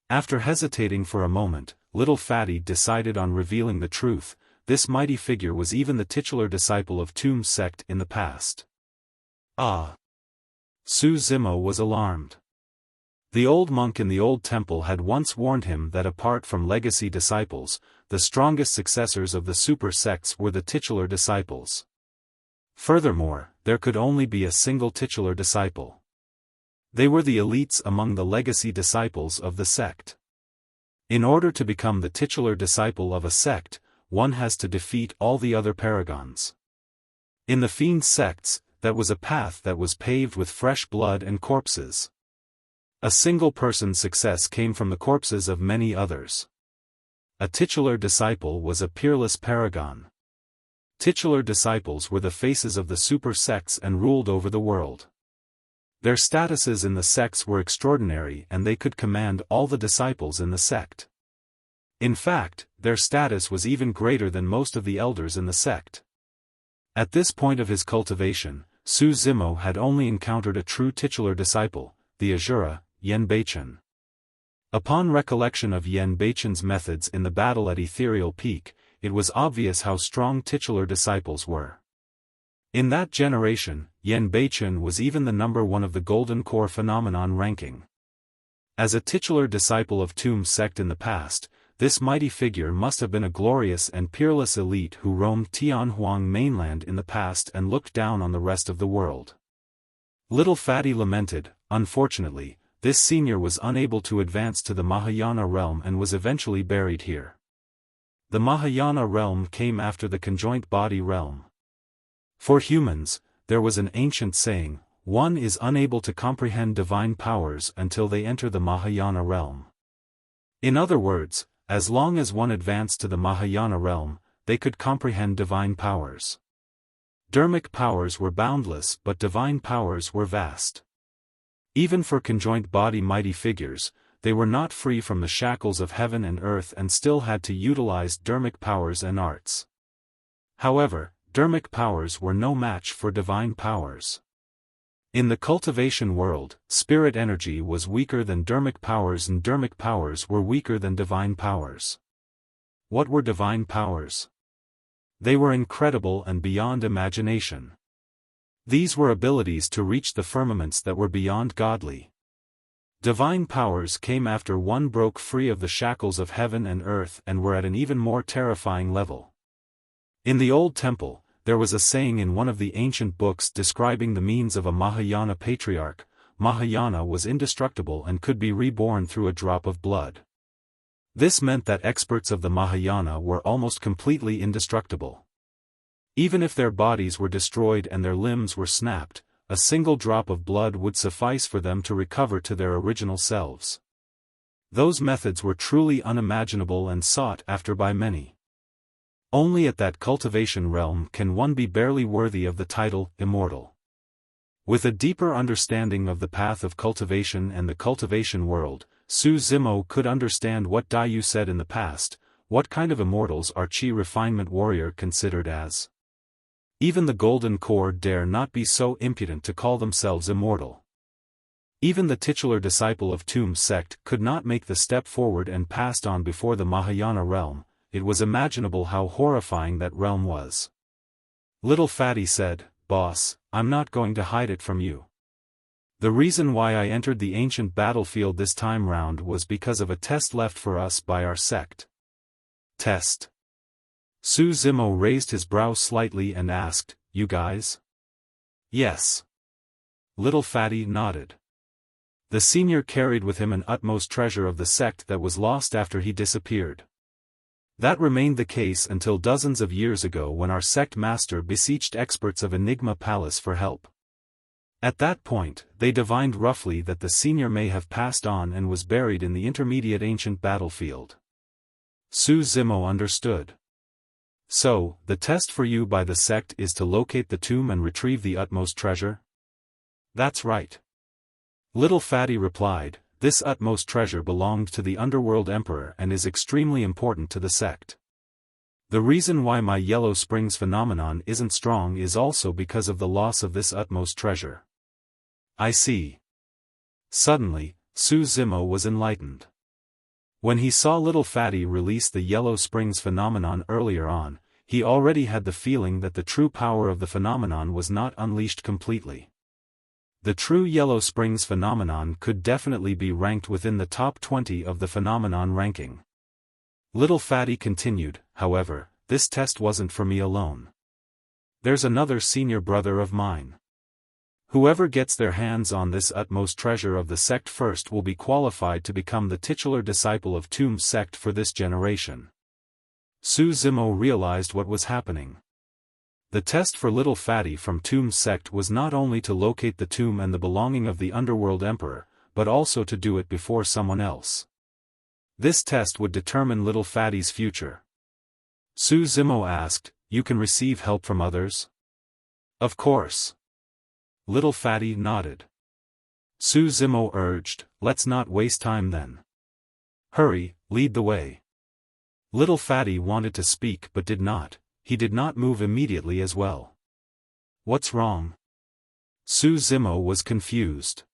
After hesitating for a moment, Little Fatty decided on revealing the truth. This mighty figure was even the titular disciple of Tomb Sect in the past. Su Zimo was alarmed. The old monk in the old temple had once warned him that apart from legacy disciples, the strongest successors of the super sects were the titular disciples. Furthermore, there could only be a single titular disciple. They were the elites among the legacy disciples of the sect. In order to become the titular disciple of a sect, one has to defeat all the other paragons. In the fiend sects, that was a path that was paved with fresh blood and corpses. A single person's success came from the corpses of many others. A titular disciple was a peerless paragon. Titular disciples were the faces of the super sects and ruled over the world. Their statuses in the sects were extraordinary and they could command all the disciples in the sect. In fact, their status was even greater than most of the elders in the sect. At this point of his cultivation, Su Zimo had only encountered a true titular disciple, the Azura, Yen Beichen. Upon recollection of Yen Beichen's methods in the battle at Ethereal Peak, it was obvious how strong titular disciples were. In that generation, Yen Beichen was even the number 1 of the Golden Core phenomenon ranking. As a titular disciple of Tomb Sect in the past, this mighty figure must have been a glorious and peerless elite who roamed Tianhuang mainland in the past and looked down on the rest of the world. Little Fatty lamented, unfortunately, this senior was unable to advance to the Mahayana realm and was eventually buried here. The Mahayana realm came after the conjoint body realm. For humans, there was an ancient saying, one is unable to comprehend divine powers until they enter the Mahayana realm. In other words, as long as one advanced to the Mahayana realm, they could comprehend divine powers. Dermic powers were boundless but divine powers were vast. Even for conjoint body mighty figures, they were not free from the shackles of heaven and earth and still had to utilize dermic powers and arts. However, dermic powers were no match for divine powers. In the cultivation world, spirit energy was weaker than dermic powers and dermic powers were weaker than divine powers. What were divine powers? They were incredible and beyond imagination. These were abilities to reach the firmaments that were beyond godly. Divine powers came after one broke free of the shackles of heaven and earth and were at an even more terrifying level. In the Old Temple, there was a saying in one of the ancient books describing the means of a Mahayana patriarch: Mahayana was indestructible and could be reborn through a drop of blood. This meant that experts of the Mahayana were almost completely indestructible. Even if their bodies were destroyed and their limbs were snapped, a single drop of blood would suffice for them to recover to their original selves. Those methods were truly unimaginable and sought after by many. Only at that cultivation realm can one be barely worthy of the title Immortal. With a deeper understanding of the path of cultivation and the cultivation world, Su Zimo could understand what Daiyu said in the past: what kind of immortals are Qi Refinement Warrior considered as? Even the Golden Core dare not be so impudent to call themselves immortal. Even the titular disciple of Tomb Sect could not make the step forward and passed on before the Mahayana realm. It was imaginable how horrifying that realm was. Little Fatty said, "Boss, I'm not going to hide it from you. The reason why I entered the ancient battlefield this time round was because of a test left for us by our sect." Test? Su Zimo raised his brow slightly and asked, "You guys?" "Yes." Little Fatty nodded. The senior carried with him an utmost treasure of the sect that was lost after he disappeared. That remained the case until dozens of years ago when our sect master beseeched experts of Enigma Palace for help. At that point, they divined roughly that the senior may have passed on and was buried in the intermediate ancient battlefield. Su Zimo understood. "So, the test for you by the sect is to locate the tomb and retrieve the utmost treasure?" "That's right." Little Fatty replied, "This utmost treasure belonged to the Underworld Emperor and is extremely important to the sect. The reason why my Yellow Springs phenomenon isn't strong is also because of the loss of this utmost treasure." "I see." Suddenly, Su Zimo was enlightened. When he saw Little Fatty release the Yellow Springs phenomenon earlier on, he already had the feeling that the true power of the phenomenon was not unleashed completely. The true Yellow Springs phenomenon could definitely be ranked within the top 20 of the phenomenon ranking. Little Fatty continued, "However, this test wasn't for me alone. There's another senior brother of mine. Whoever gets their hands on this utmost treasure of the sect first will be qualified to become the titular disciple of Tomb Sect for this generation." Su Zimo realized what was happening. The test for Little Fatty from Tomb Sect was not only to locate the tomb and the belonging of the Underworld Emperor, but also to do it before someone else. This test would determine Little Fatty's future. Su Zimo asked, "You can receive help from others?" "Of course." Little Fatty nodded. Su Zimo urged, "Let's not waste time then. Hurry, lead the way." Little Fatty wanted to speak but did not. He did not move immediately as well. "What's wrong?" Su Zimo was confused.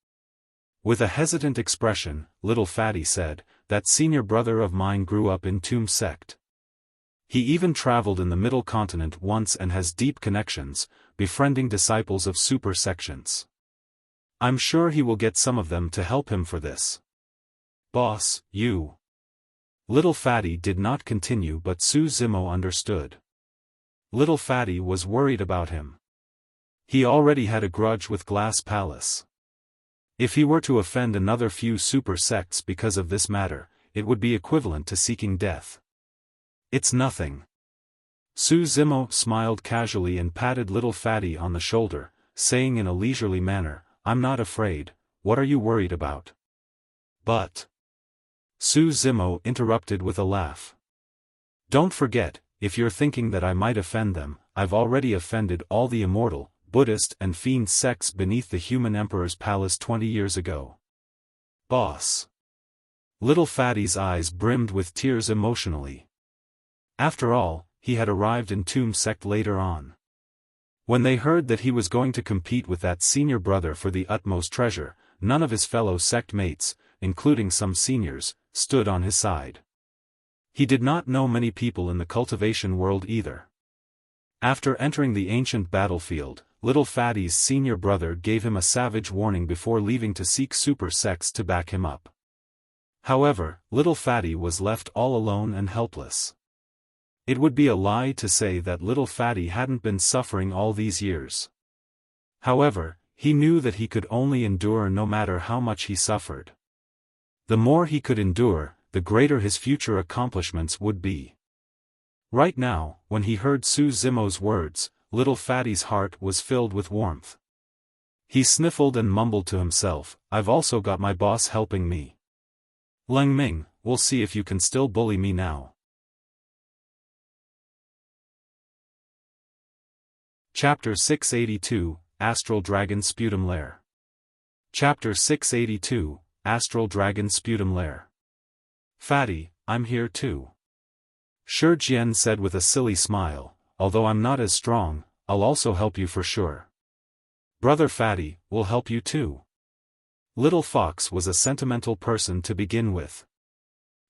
With a hesitant expression, Little Fatty said, "That senior brother of mine grew up in Tomb Sect. He even traveled in the Middle Continent once and has deep connections, befriending disciples of super sections. I'm sure he will get some of them to help him for this." "Boss, you..." Little Fatty did not continue but Su Zimo understood. Little Fatty was worried about him. He already had a grudge with Glass Palace. If he were to offend another few super sects because of this matter, it would be equivalent to seeking death. "It's nothing." Su Zimo smiled casually and patted Little Fatty on the shoulder, saying in a leisurely manner, "I'm not afraid. What are you worried about?" "But..." Su Zimo interrupted with a laugh. "Don't forget, if you're thinking that I might offend them, I've already offended all the Immortal, Buddhist and Fiend sects beneath the Human Emperor's palace 20 years ago." "Boss." Little Fatty's eyes brimmed with tears emotionally. After all, he had arrived in Tomb Sect later on. When they heard that he was going to compete with that senior brother for the utmost treasure, none of his fellow sect mates, including some seniors, stood on his side. He did not know many people in the cultivation world either. After entering the ancient battlefield, Little Fatty's senior brother gave him a savage warning before leaving to seek super sects to back him up. However, Little Fatty was left all alone and helpless. It would be a lie to say that Little Fatty hadn't been suffering all these years. However, he knew that he could only endure no matter how much he suffered. The more he could endure, the greater his future accomplishments would be. Right now, when he heard Su Zimo's words, Little Fatty's heart was filled with warmth. He sniffled and mumbled to himself, "I've also got my boss helping me. Leng Ming, we'll see if you can still bully me now." Chapter 682, Astral Dragon Sputum Lair. Chapter 682, Astral Dragon Sputum Lair. "Fatty, I'm here too," Shi Jian said with a silly smile, "although I'm not as strong, I'll also help you for sure." "Brother Fatty, we'll help you too." Little Fox was a sentimental person to begin with.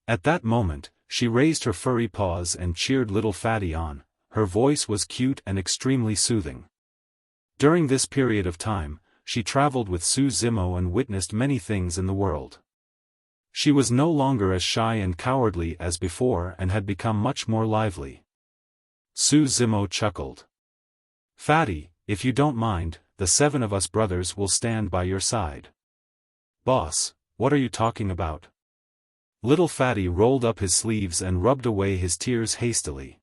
At that moment, she raised her furry paws and cheered Little Fatty on. Her voice was cute and extremely soothing. During this period of time, she traveled with Su Zimo and witnessed many things in the world. She was no longer as shy and cowardly as before and had become much more lively. Su Zimo chuckled. "Fatty, if you don't mind, the 7 of us brothers will stand by your side." "Boss, what are you talking about?" Little Fatty rolled up his sleeves and rubbed away his tears hastily.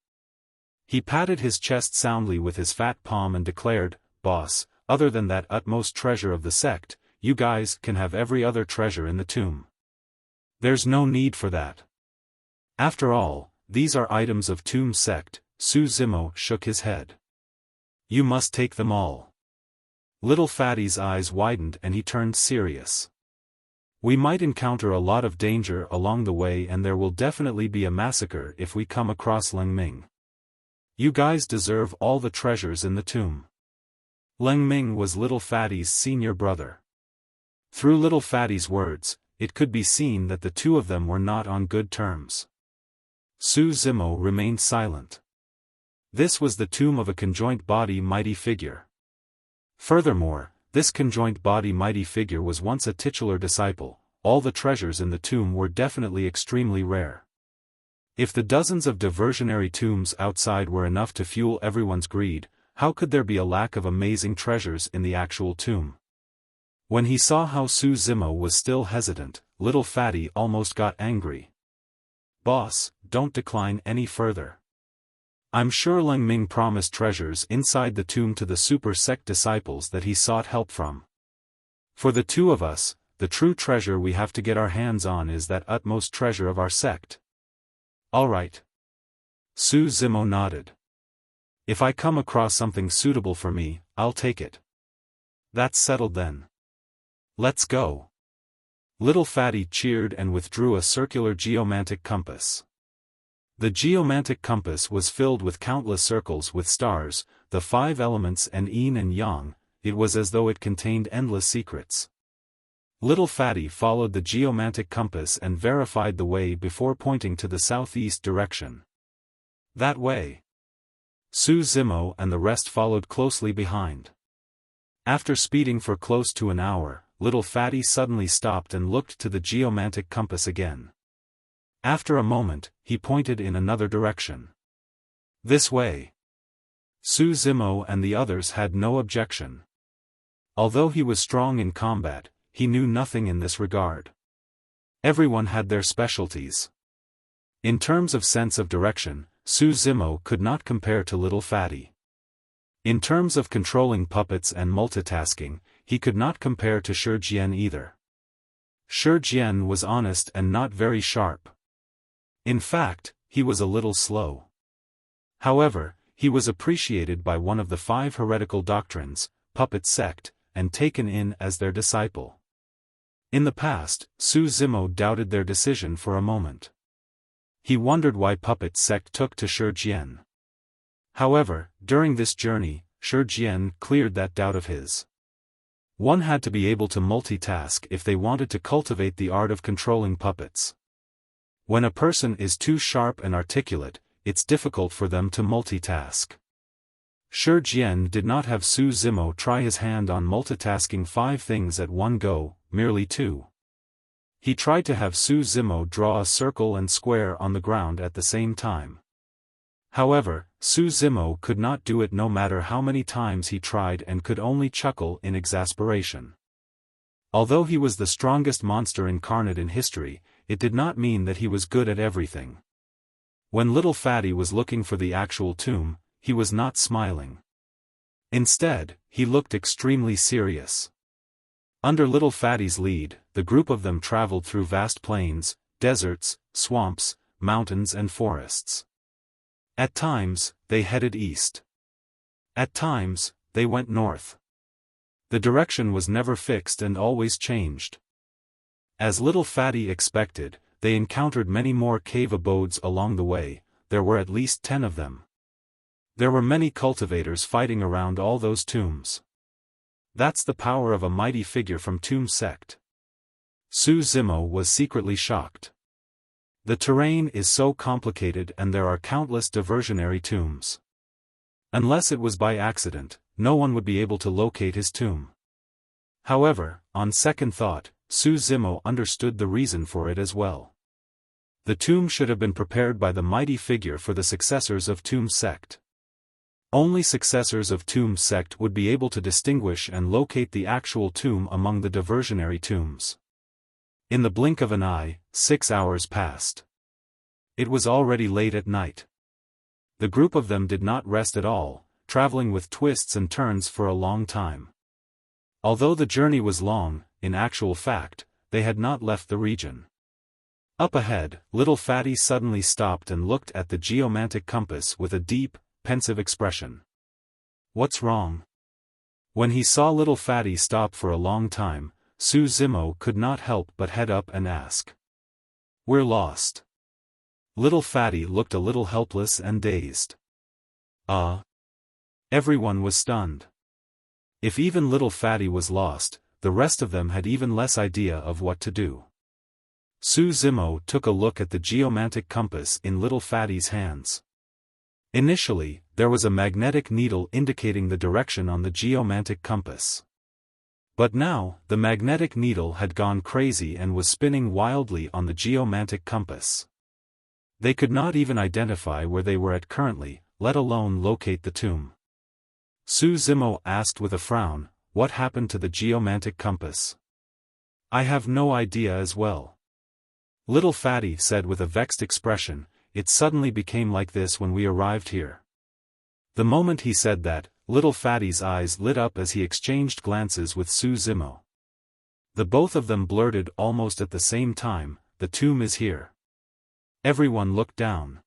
He patted his chest soundly with his fat palm and declared, "Boss, other than that utmost treasure of the sect, you guys can have every other treasure in the tomb. There's no need for that. After all, these are items of Tomb Sect." Su Zimo shook his head. "You must take them all." Little Fatty's eyes widened and he turned serious. "We might encounter a lot of danger along the way and there will definitely be a massacre if we come across Leng Ming. You guys deserve all the treasures in the tomb." Leng Ming was Little Fatty's senior brother. Through Little Fatty's words, it could be seen that the two of them were not on good terms. Su Zimo remained silent. This was the tomb of a conjoint body mighty figure. Furthermore, this conjoint body mighty figure was once a titular disciple. All the treasures in the tomb were definitely extremely rare. If the dozens of diversionary tombs outside were enough to fuel everyone's greed, how could there be a lack of amazing treasures in the actual tomb? When he saw how Su Zimo was still hesitant, Little Fatty almost got angry. "Boss, don't decline any further. I'm sure Leng Ming promised treasures inside the tomb to the Super Sect disciples that he sought help from. For the two of us, the true treasure we have to get our hands on is that utmost treasure of our sect." "All right." Su Zimo nodded. "If I come across something suitable for me, I'll take it." "That's settled then. Let's go." Little Fatty cheered and withdrew a circular geomantic compass. The geomantic compass was filled with countless circles with stars, the 5 elements and yin and yang. It was as though it contained endless secrets. Little Fatty followed the geomantic compass and verified the way before pointing to the southeast direction. "That way." Su Zimo and the rest followed closely behind. After speeding for close to an hour, Little Fatty suddenly stopped and looked to the geomantic compass again. After a moment, he pointed in another direction. "This way." Su Zimo and the others had no objection. Although he was strong in combat, he knew nothing in this regard. Everyone had their specialties. In terms of sense of direction, Su Zimo could not compare to Little Fatty. In terms of controlling puppets and multitasking, he could not compare to Shi Jian either. Shi Jian was honest and not very sharp. In fact, he was a little slow. However, he was appreciated by one of the 5 heretical doctrines, Puppet Sect, and taken in as their disciple. In the past, Su Zimo doubted their decision for a moment. He wondered why Puppet Sect took to Shi. However, during this journey, Shi cleared that doubt of his. One had to be able to multitask if they wanted to cultivate the art of controlling puppets. When a person is too sharp and articulate, it's difficult for them to multitask. Shi did not have Su Zimo try his hand on multitasking 5 things at one go, merely 2. He tried to have Su Zimo draw a circle and square on the ground at the same time. However, Su Zimo could not do it no matter how many times he tried and could only chuckle in exasperation. Although he was the strongest monster incarnate in history, it did not mean that he was good at everything. When Little Fatty was looking for the actual tomb, he was not smiling. Instead, he looked extremely serious. Under Little Fatty's lead, the group of them traveled through vast plains, deserts, swamps, mountains and forests. At times, they headed east. At times, they went north. The direction was never fixed and always changed. As Little Fatty expected, they encountered many more cave abodes along the way. There were at least 10 of them. There were many cultivators fighting around all those tombs. That's the power of a mighty figure from Tomb Sect. Su Zimo was secretly shocked. The terrain is so complicated and there are countless diversionary tombs. Unless it was by accident, no one would be able to locate his tomb. However, on second thought, Su Zimo understood the reason for it as well. The tomb should have been prepared by the mighty figure for the successors of Tomb Sect. Only successors of Tomb Sect would be able to distinguish and locate the actual tomb among the diversionary tombs. In the blink of an eye, 6 hours passed. It was already late at night. The group of them did not rest at all, traveling with twists and turns for a long time. Although the journey was long, in actual fact, they had not left the region. Up ahead, Little Fatty suddenly stopped and looked at the geomantic compass with a deep, pensive expression. What's wrong? When he saw Little Fatty stop for a long time, Su Zimo could not help but head up and ask. We're lost. Little Fatty looked a little helpless and dazed. Everyone was stunned. If even Little Fatty was lost, the rest of them had even less idea of what to do. Su Zimo took a look at the geomantic compass in Little Fatty's hands. Initially, there was a magnetic needle indicating the direction on the geomantic compass. But now, the magnetic needle had gone crazy and was spinning wildly on the geomantic compass. They could not even identify where they were at currently, let alone locate the tomb. Su Zimo asked with a frown, what happened to the geomantic compass? I have no idea as well. Little Fatty said with a vexed expression, it suddenly became like this when we arrived here. The moment he said that, Little Fatty's eyes lit up as he exchanged glances with Su Zimo. The both of them blurted almost at the same time, the tomb is here. Everyone looked down.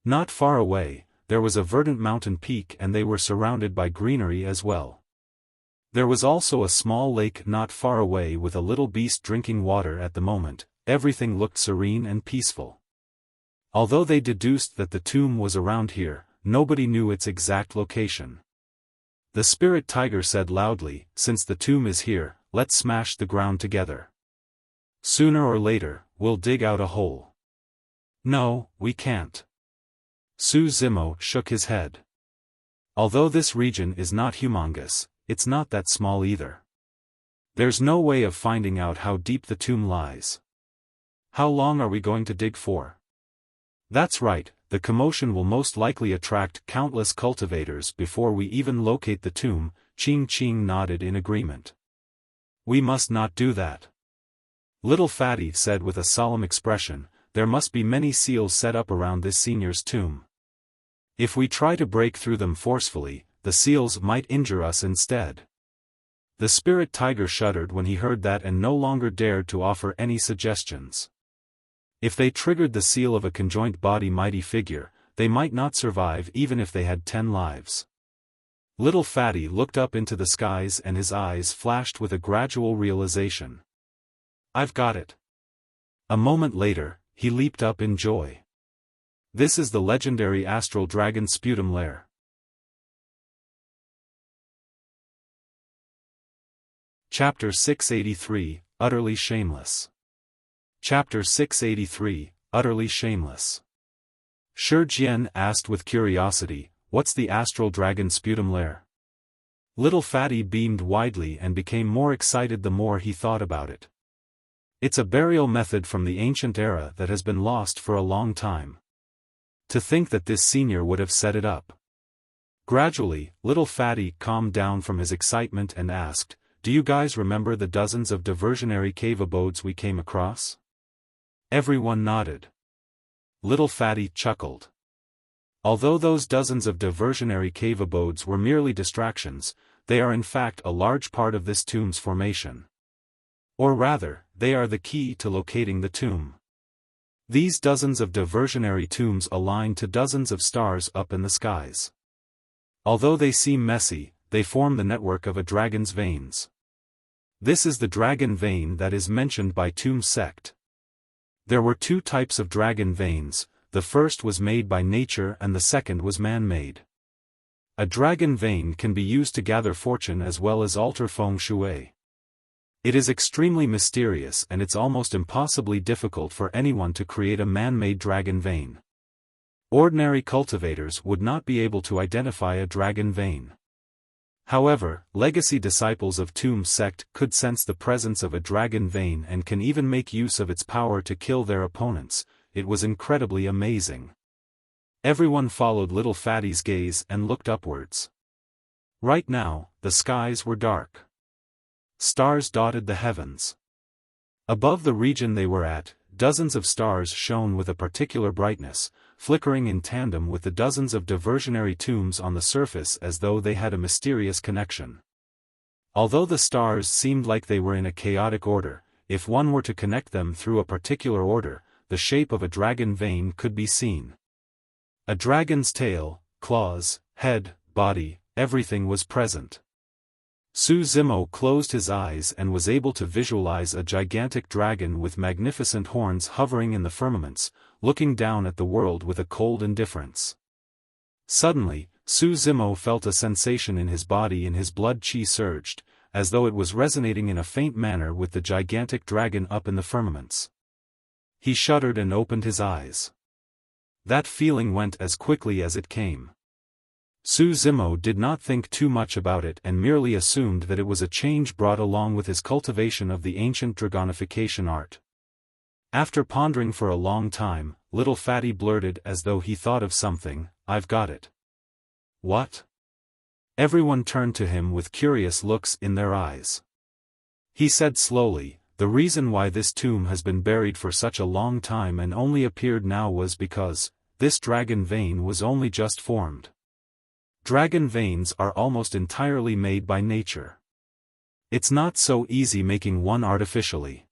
Not far away, there was a verdant mountain peak and they were surrounded by greenery as well. There was also a small lake not far away with a little beast drinking water at the moment. Everything looked serene and peaceful. Although they deduced that the tomb was around here, nobody knew its exact location. The spirit tiger said loudly, since the tomb is here, let's smash the ground together. Sooner or later, we'll dig out a hole. No, we can't. Su Zimo shook his head. Although this region is not humongous, it's not that small either. There's no way of finding out how deep the tomb lies. How long are we going to dig for? That's right, the commotion will most likely attract countless cultivators before we even locate the tomb. Ching nodded in agreement. We must not do that. Little Fatty said with a solemn expression, there must be many seals set up around this senior's tomb. If we try to break through them forcefully, the seals might injure us instead. The spirit tiger shuddered when he heard that and no longer dared to offer any suggestions. If they triggered the seal of a conjoint body mighty figure, they might not survive even if they had 10 lives. Little Fatty looked up into the skies and his eyes flashed with a gradual realization. I've got it. A moment later, he leaped up in joy. This is the legendary Astral Dragon Sputum Lair. Chapter 683, Utterly Shameless. Chapter 683, Utterly Shameless. Shi Jian asked with curiosity, "What's the Astral Dragon Sputum Lair?" Little Fatty beamed widely and became more excited the more he thought about it. It's a burial method from the ancient era that has been lost for a long time. To think that this senior would have set it up. Gradually, Little Fatty calmed down from his excitement and asked, "Do you guys remember the dozens of diversionary cave abodes we came across?" Everyone nodded. Little Fatty chuckled. Although those dozens of diversionary cave abodes were merely distractions, they are in fact a large part of this tomb's formation. Or rather, they are the key to locating the tomb. These dozens of diversionary tombs align to dozens of stars up in the skies. Although they seem messy, they form the network of a dragon's veins. This is the dragon vein that is mentioned by Tomb Sect. There were two types of dragon veins, the first was made by nature and the second was man-made. A dragon vein can be used to gather fortune as well as alter feng shui. It is extremely mysterious and it's almost impossibly difficult for anyone to create a man-made dragon vein. Ordinary cultivators would not be able to identify a dragon vein. However, legacy disciples of Tomb Sect could sense the presence of a dragon vein and can even make use of its power to kill their opponents. It was incredibly amazing. Everyone followed Little Fatty's gaze and looked upwards. Right now, the skies were dark. Stars dotted the heavens. Above the region they were at, dozens of stars shone with a particular brightness, flickering in tandem with the dozens of diversionary tombs on the surface as though they had a mysterious connection. Although the stars seemed like they were in a chaotic order, if one were to connect them through a particular order, the shape of a dragon vein could be seen. A dragon's tail, claws, head, body, everything was present. Su Zimo closed his eyes and was able to visualize a gigantic dragon with magnificent horns hovering in the firmaments, looking down at the world with a cold indifference. Suddenly, Su Zimo felt a sensation in his body and his blood chi surged, as though it was resonating in a faint manner with the gigantic dragon up in the firmaments. He shuddered and opened his eyes. That feeling went as quickly as it came. Su Zimo did not think too much about it and merely assumed that it was a change brought along with his cultivation of the ancient dragonification art. After pondering for a long time, Little Fatty blurted as though he thought of something, "I've got it." "What?" Everyone turned to him with curious looks in their eyes. He said slowly, "The reason why this tomb has been buried for such a long time and only appeared now was because this dragon vein was only just formed. Dragon veins are almost entirely made by nature. It's not so easy making one artificially.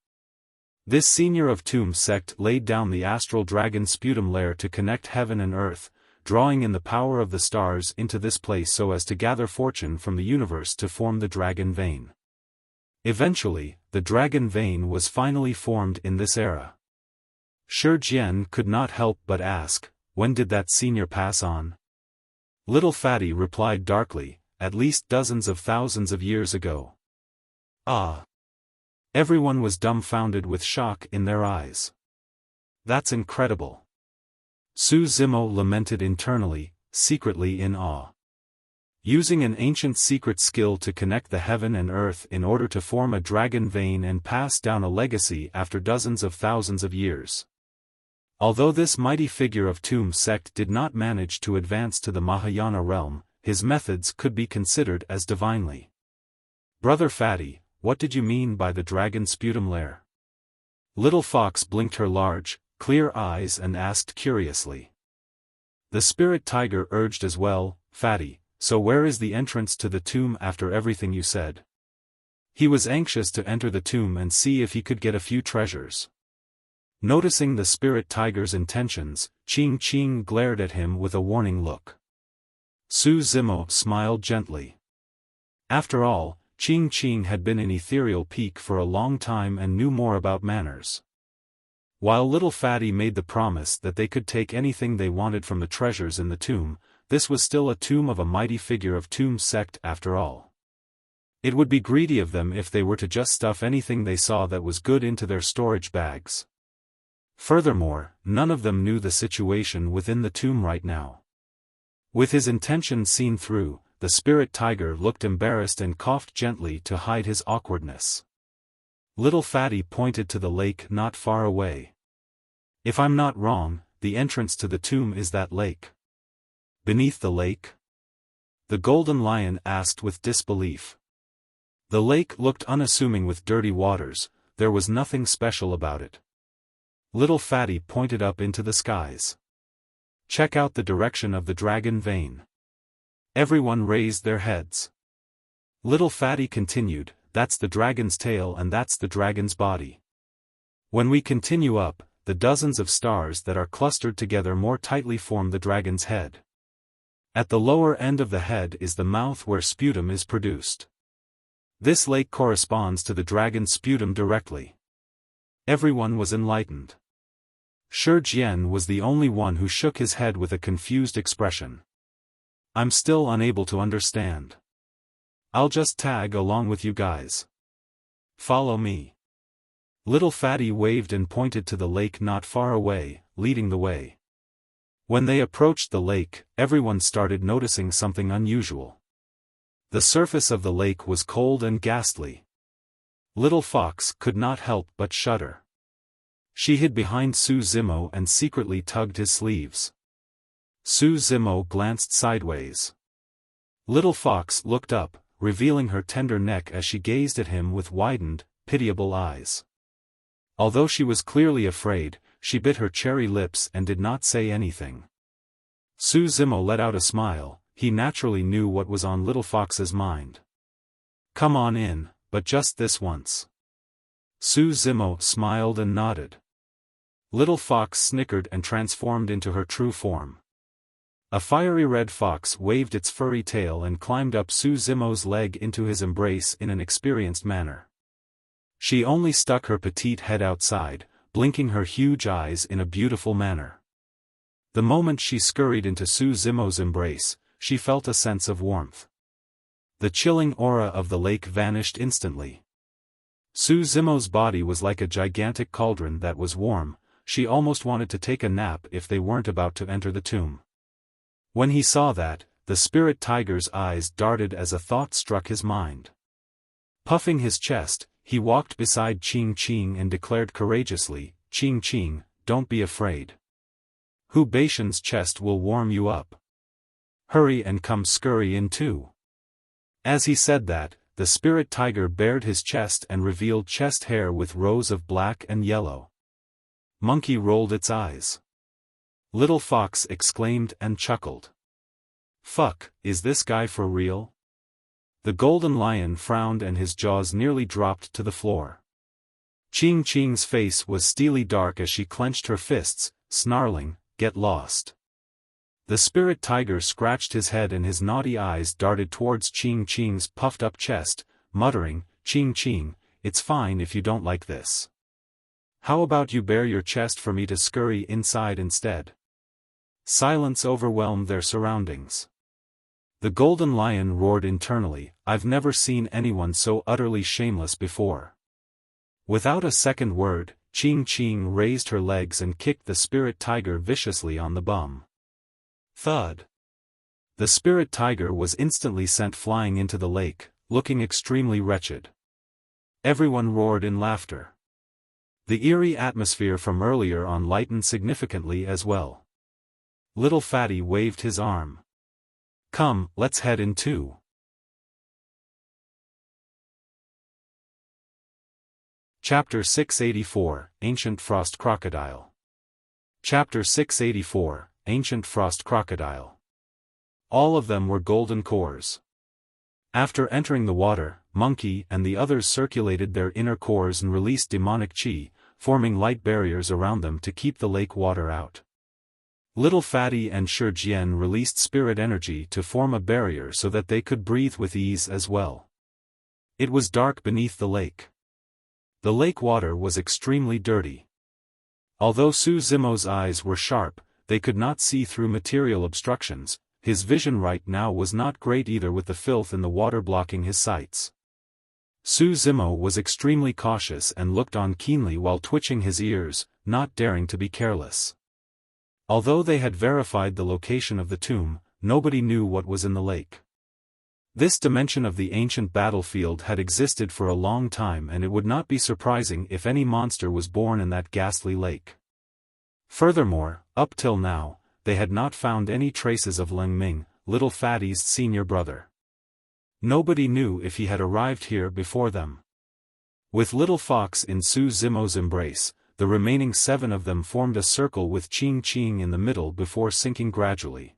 This senior of Tomb Sect laid down the Astral Dragon Sputum Lair to connect heaven and earth, drawing in the power of the stars into this place so as to gather fortune from the universe to form the dragon vein. Eventually, the dragon vein was finally formed in this era." Shi Jian could not help but ask, "When did that senior pass on?" Little Fatty replied darkly, "At least dozens of thousands of years ago." "Ah!" Everyone was dumbfounded with shock in their eyes. "That's incredible." Su Zimo lamented internally, secretly in awe. Using an ancient secret skill to connect the heaven and earth in order to form a dragon vein and pass down a legacy after dozens of thousands of years. Although this mighty figure of Tomb Sect did not manage to advance to the Mahayana realm, his methods could be considered as divinely. "Brother Fatty, what did you mean by the dragon sputum lair?" Little Fox blinked her large, clear eyes and asked curiously. The spirit tiger urged as well, "Fatty, so where is the entrance to the tomb after everything you said?" He was anxious to enter the tomb and see if he could get a few treasures. Noticing the spirit tiger's intentions, Ching Ching glared at him with a warning look. Su Zimo smiled gently. After all, Qing had been in Ethereal Peak for a long time and knew more about manners. While Little Fatty made the promise that they could take anything they wanted from the treasures in the tomb, this was still a tomb of a mighty figure of Tomb Sect after all. It would be greedy of them if they were to just stuff anything they saw that was good into their storage bags. Furthermore, none of them knew the situation within the tomb right now. With his intentions seen through, the spirit tiger looked embarrassed and coughed gently to hide his awkwardness. Little Fatty pointed to the lake not far away. If I'm not wrong, the entrance to the tomb is that lake. Beneath the lake? The Golden Lion asked with disbelief. The lake looked unassuming with dirty waters, there was nothing special about it. Little Fatty pointed up into the skies. Check out the direction of the dragon vein. Everyone raised their heads. Little Fatty continued, that's the dragon's tail and that's the dragon's body. When we continue up, the dozens of stars that are clustered together more tightly form the dragon's head. At the lower end of the head is the mouth where sputum is produced. This lake corresponds to the dragon's sputum directly. Everyone was enlightened. Shi Jian was the only one who shook his head with a confused expression. I'm still unable to understand. I'll just tag along with you guys. Follow me. Little Fatty waved and pointed to the lake not far away, leading the way. When they approached the lake, everyone started noticing something unusual. The surface of the lake was cold and ghastly. Little Fox could not help but shudder. She hid behind Su Zimo and secretly tugged his sleeves. Su Zimo glanced sideways. Little Fox looked up, revealing her tender neck as she gazed at him with widened, pitiable eyes. Although she was clearly afraid, she bit her cherry lips and did not say anything. Su Zimo let out a smile, he naturally knew what was on Little Fox's mind. Come on in, but just this once. Su Zimo smiled and nodded. Little Fox snickered and transformed into her true form. A fiery red fox waved its furry tail and climbed up Su Zimo's leg into his embrace in an experienced manner. She only stuck her petite head outside, blinking her huge eyes in a beautiful manner. The moment she scurried into Su Zimo's embrace, she felt a sense of warmth. The chilling aura of the lake vanished instantly. Su Zimo's body was like a gigantic cauldron that was warm, she almost wanted to take a nap if they weren't about to enter the tomb. When he saw that, the spirit tiger's eyes darted as a thought struck his mind. Puffing his chest, he walked beside Qing and declared courageously, Qing, don't be afraid. Hu Baishan's chest will warm you up. Hurry and come scurry in too. As he said that, the spirit tiger bared his chest and revealed chest hair with rows of black and yellow. Monkey rolled its eyes. Little Fox exclaimed and chuckled. Fuck, is this guy for real? The Golden Lion frowned and his jaws nearly dropped to the floor. Qing's face was steely dark as she clenched her fists, snarling, get lost. The spirit tiger scratched his head and his naughty eyes darted towards Qing's puffed-up chest, muttering, Qing, it's fine if you don't like this. How about you bare your chest for me to scurry inside instead? Silence overwhelmed their surroundings. The Golden Lion roared internally, I've never seen anyone so utterly shameless before. Without a second word, Qing raised her legs and kicked the spirit tiger viciously on the bum. Thud. The spirit tiger was instantly sent flying into the lake, looking extremely wretched. Everyone roared in laughter. The eerie atmosphere from earlier on lightened significantly as well. Little Fatty waved his arm. Come, let's head in too. Chapter 684, Ancient Frost Crocodile. Chapter 684, Ancient Frost Crocodile. All of them were golden cores. After entering the water, Monkey and the others circulated their inner cores and released demonic chi, forming light barriers around them to keep the lake water out. Little Fatty and Shi Jian released spirit energy to form a barrier so that they could breathe with ease as well. It was dark beneath the lake. The lake water was extremely dirty. Although Su Zimo's eyes were sharp, they could not see through material obstructions. His vision right now was not great either, with the filth in the water blocking his sights. Su Zimo was extremely cautious and looked on keenly while twitching his ears, not daring to be careless. Although they had verified the location of the tomb, nobody knew what was in the lake. This dimension of the ancient battlefield had existed for a long time, and it would not be surprising if any monster was born in that ghastly lake. Furthermore, up till now, they had not found any traces of Leng Ming, Little Fatty's senior brother. Nobody knew if he had arrived here before them. With Little Fox in Su Zimo's embrace, the remaining 7 of them formed a circle with Qing Qing in the middle before sinking gradually.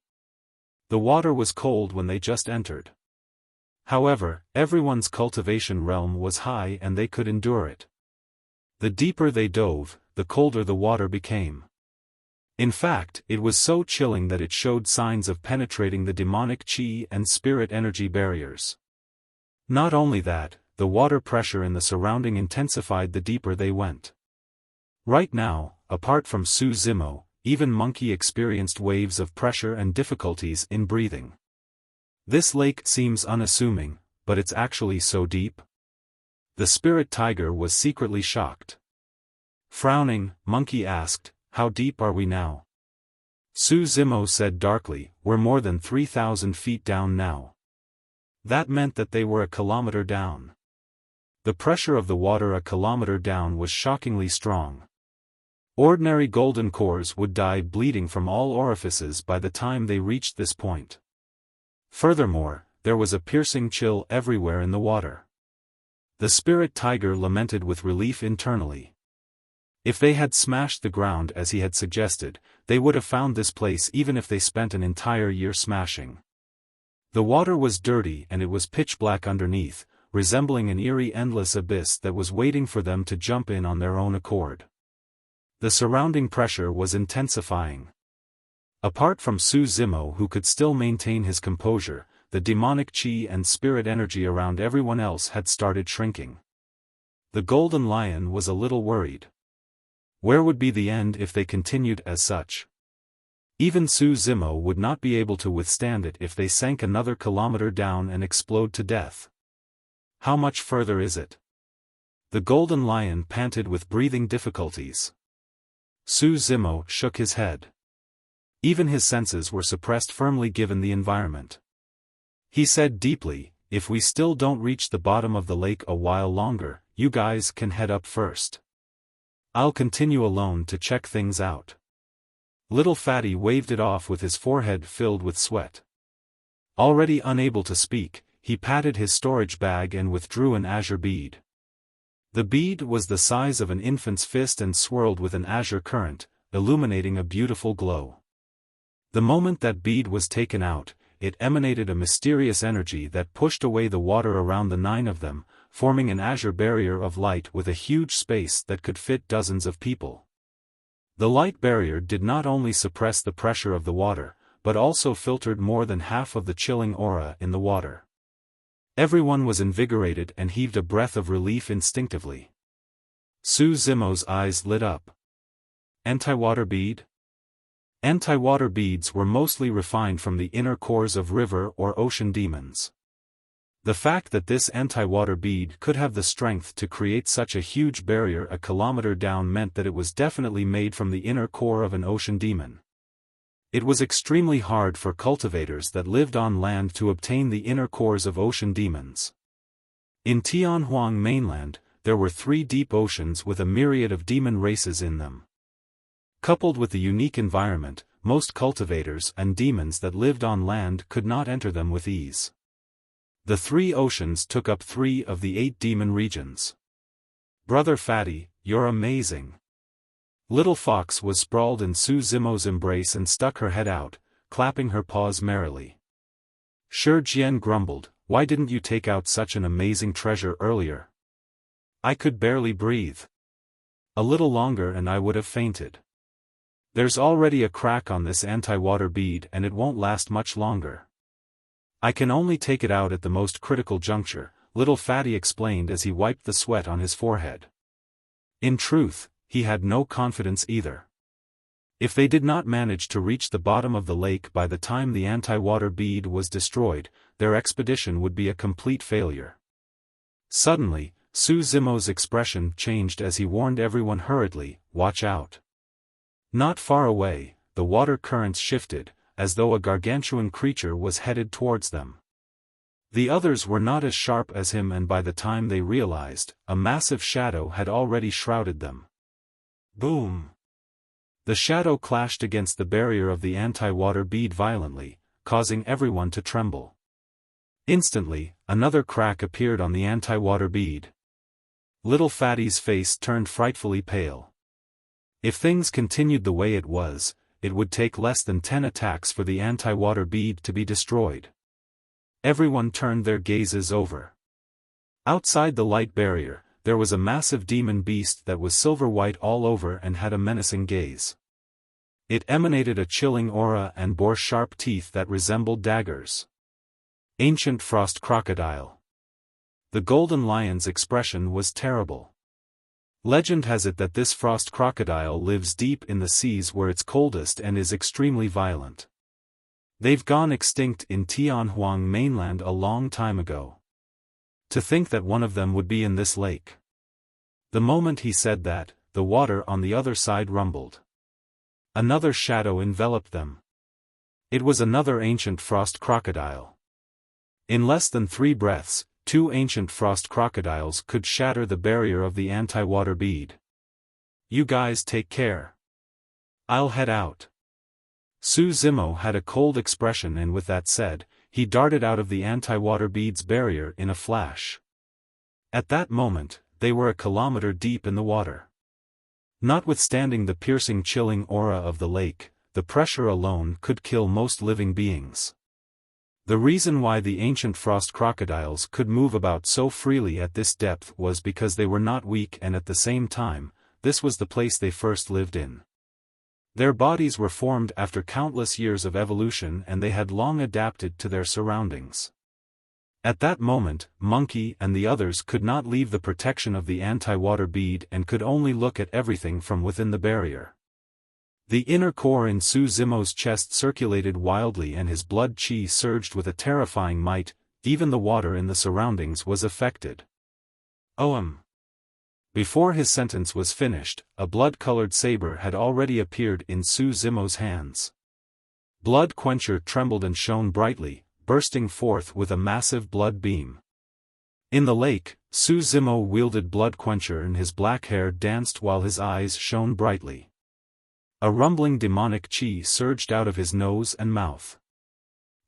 The water was cold when they just entered. However, everyone's cultivation realm was high and they could endure it. The deeper they dove, the colder the water became. In fact, it was so chilling that it showed signs of penetrating the demonic qi and spirit energy barriers. Not only that, the water pressure in the surrounding intensified the deeper they went. Right now, apart from Su Zimo, even Monkey experienced waves of pressure and difficulties in breathing. This lake seems unassuming, but it's actually so deep. The spirit tiger was secretly shocked. Frowning, Monkey asked, "How deep are we now?" Su Zimo said darkly, "We're more than 3,000 feet down now." That meant that they were a kilometer down. The pressure of the water a kilometer down was shockingly strong. Ordinary golden cores would die bleeding from all orifices by the time they reached this point. Furthermore, there was a piercing chill everywhere in the water. The spirit tiger lamented with relief internally. If they had smashed the ground as he had suggested, they would have found this place even if they spent an entire year smashing. The water was dirty and it was pitch black underneath, resembling an eerie endless abyss that was waiting for them to jump in on their own accord. The surrounding pressure was intensifying. Apart from Su Zimo, who could still maintain his composure, the demonic qi and spirit energy around everyone else had started shrinking. The Golden Lion was a little worried. Where would be the end if they continued as such? Even Su Zimo would not be able to withstand it if they sank another kilometer down and explode to death. How much further is it? The Golden Lion panted with breathing difficulties. Su Zimo shook his head. Even his senses were suppressed firmly given the environment. He said deeply, "If we still don't reach the bottom of the lake a while longer, you guys can head up first. I'll continue alone to check things out." Little Fatty waved it off with his forehead filled with sweat. Already unable to speak, he patted his storage bag and withdrew an azure bead. The bead was the size of an infant's fist and swirled with an azure current, illuminating a beautiful glow. The moment that bead was taken out, it emanated a mysterious energy that pushed away the water around the 9 of them, forming an azure barrier of light with a huge space that could fit dozens of people. The light barrier did not only suppress the pressure of the water, but also filtered more than half of the chilling aura in the water. Everyone was invigorated and heaved a breath of relief instinctively. Su Zimo's eyes lit up. Anti-water bead? Anti-water beads were mostly refined from the inner cores of river or ocean demons. The fact that this anti-water bead could have the strength to create such a huge barrier a kilometer down meant that it was definitely made from the inner core of an ocean demon. It was extremely hard for cultivators that lived on land to obtain the inner cores of ocean demons. In Tianhuang mainland, there were 3 deep oceans with a myriad of demon races in them. Coupled with the unique environment, most cultivators and demons that lived on land could not enter them with ease. The 3 oceans took up 3 of the 8 demon regions. "Brother Fatty, you're amazing." Little Fox was sprawled in Su Zimo's embrace and stuck her head out, clapping her paws merrily. Shi Jian grumbled, "Why didn't you take out such an amazing treasure earlier? I could barely breathe. A little longer and I would have fainted. There's already a crack on this anti-water bead and it won't last much longer. I can only take it out at the most critical juncture, little Fatty explained as he wiped the sweat on his forehead. In truth, he had no confidence either. If they did not manage to reach the bottom of the lake by the time the anti-water bead was destroyed, their expedition would be a complete failure. Suddenly, Su Zimo's expression changed as he warned everyone hurriedly, "Watch out." Not far away, the water currents shifted, as though a gargantuan creature was headed towards them. The others were not as sharp as him, and by the time they realized, a massive shadow had already shrouded them. Boom! The shadow clashed against the barrier of the anti-water bead violently, causing everyone to tremble. Instantly, another crack appeared on the anti-water bead. Little Fatty's face turned frightfully pale. If things continued the way it was, it would take less than 10 attacks for the anti-water bead to be destroyed. Everyone turned their gazes over. Outside the light barrier, there was a massive demon beast that was silver-white all over and had a menacing gaze. It emanated a chilling aura and bore sharp teeth that resembled daggers. Ancient Frost Crocodile. The golden lion's expression was terrible. Legend has it that this frost crocodile lives deep in the seas where it's coldest and is extremely violent. They've gone extinct in Tianhuang mainland a long time ago. To think that one of them would be in this lake. The moment he said that, the water on the other side rumbled. Another shadow enveloped them. It was another ancient frost crocodile. In less than 3 breaths, 2 ancient frost crocodiles could shatter the barrier of the anti-water bead. "You guys take care. I'll head out." Su Zimo had a cold expression, and with that said, he darted out of the anti-water bead's barrier in a flash. At that moment, they were a kilometer deep in the water. Notwithstanding the piercing chilling aura of the lake, the pressure alone could kill most living beings. The reason why the ancient frost crocodiles could move about so freely at this depth was because they were not weak, and at the same time, this was the place they first lived in. Their bodies were formed after countless years of evolution, and they had long adapted to their surroundings. At that moment, Monkey and the others could not leave the protection of the anti-water bead and could only look at everything from within the barrier. The inner core in Su Zimo's chest circulated wildly and his blood chi surged with a terrifying might. Even the water in the surroundings was affected. Before his sentence was finished, a blood-colored saber had already appeared in Su Zimo's hands. Blood Quencher trembled and shone brightly, bursting forth with a massive blood beam. In the lake, Su Zimo wielded Blood Quencher and his black hair danced while his eyes shone brightly. A rumbling demonic chi surged out of his nose and mouth.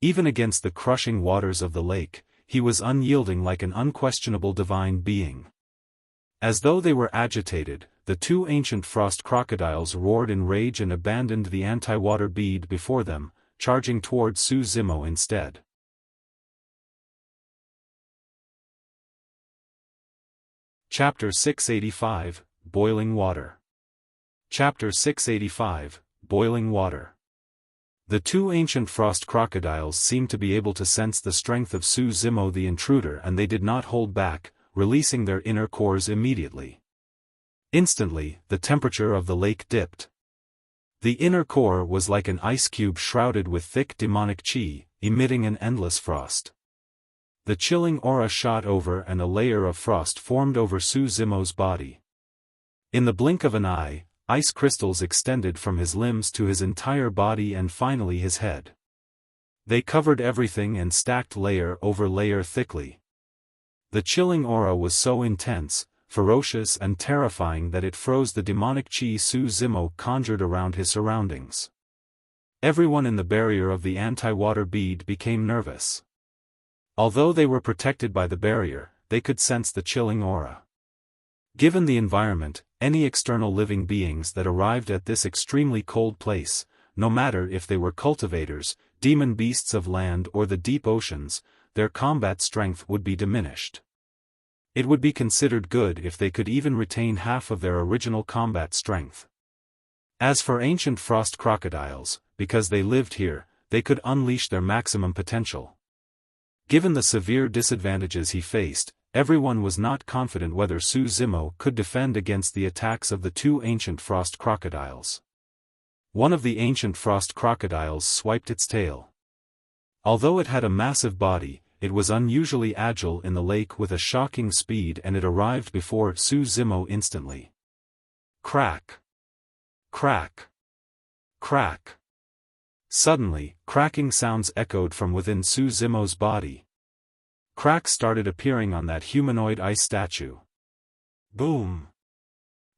Even against the crushing waters of the lake, he was unyielding like an unquestionable divine being. As though they were agitated, the 2 ancient frost crocodiles roared in rage and abandoned the anti-water bead before them, charging towards Su Zimo instead. Chapter 685, Boiling Water. Chapter 685, Boiling Water. The 2 ancient frost crocodiles seemed to be able to sense the strength of Su Zimo the intruder, and they did not hold back, releasing their inner cores immediately. Instantly, the temperature of the lake dipped. The inner core was like an ice cube shrouded with thick demonic chi, emitting an endless frost. The chilling aura shot over and a layer of frost formed over Su Zimo's body. In the blink of an eye, ice crystals extended from his limbs to his entire body and finally his head. They covered everything and stacked layer over layer thickly. The chilling aura was so intense, ferocious and terrifying that it froze the demonic chi Su Zimo conjured around his surroundings. Everyone in the barrier of the anti-water bead became nervous. Although they were protected by the barrier, they could sense the chilling aura. Given the environment, any external living beings that arrived at this extremely cold place, no matter if they were cultivators, demon beasts of land or the deep oceans, their combat strength would be diminished. It would be considered good if they could even retain half of their original combat strength. As for ancient frost crocodiles, because they lived here, they could unleash their maximum potential. Given the severe disadvantages he faced, everyone was not confident whether Su Zimo could defend against the attacks of the two ancient frost crocodiles. One of the ancient frost crocodiles swiped its tail. Although it had a massive body, it was unusually agile in the lake with a shocking speed, and it arrived before Su Zimo instantly. Crack! Crack! Crack! Suddenly, cracking sounds echoed from within Su Zimo's body. Cracks started appearing on that humanoid ice statue. Boom!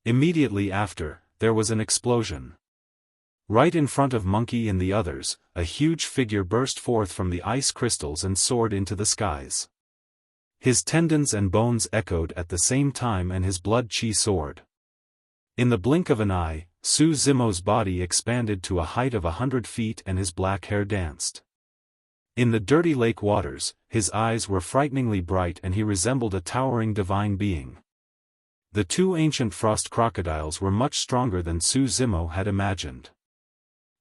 Immediately after, there was an explosion. Right in front of Monkey and the others, a huge figure burst forth from the ice crystals and soared into the skies. His tendons and bones echoed at the same time, and his blood chi soared. In the blink of an eye, Su Zimo's body expanded to a height of 100 feet and his black hair danced. In the dirty lake waters, his eyes were frighteningly bright and he resembled a towering divine being. The two ancient frost crocodiles were much stronger than Su Zimo had imagined.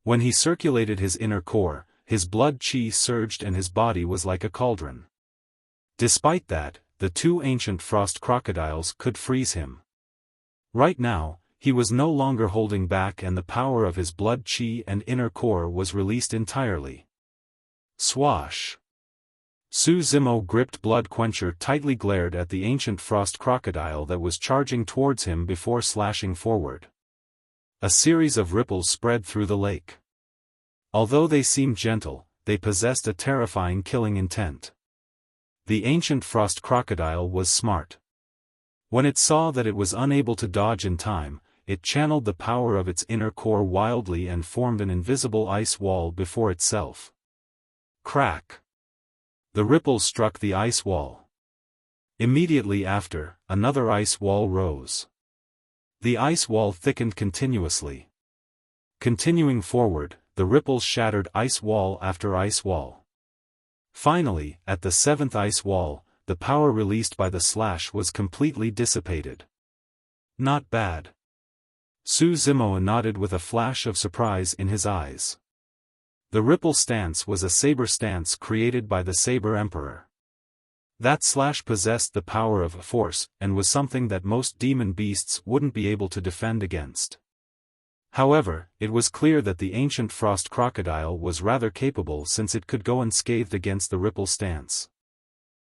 When he circulated his inner core, his blood chi surged and his body was like a cauldron. Despite that, the two ancient frost crocodiles could freeze him. Right now, he was no longer holding back, and the power of his blood chi and inner core was released entirely. Swash! Su Zimo gripped Blood Quencher tightly, glared at the ancient frost crocodile that was charging towards him before slashing forward. A series of ripples spread through the lake. Although they seemed gentle, they possessed a terrifying killing intent. The ancient frost crocodile was smart. When it saw that it was unable to dodge in time, it channeled the power of its inner core wildly and formed an invisible ice wall before itself. Crack! The ripples struck the ice wall. Immediately after, another ice wall rose. The ice wall thickened continuously. Continuing forward, the ripples shattered ice wall after ice wall. Finally, at the seventh ice wall, the power released by the slash was completely dissipated. Not bad. Su Zimo nodded with a flash of surprise in his eyes. The ripple stance was a saber stance created by the Saber Emperor. That slash possessed the power of a force, and was something that most demon beasts wouldn't be able to defend against. However, it was clear that the ancient frost crocodile was rather capable, since it could go unscathed against the ripple stance.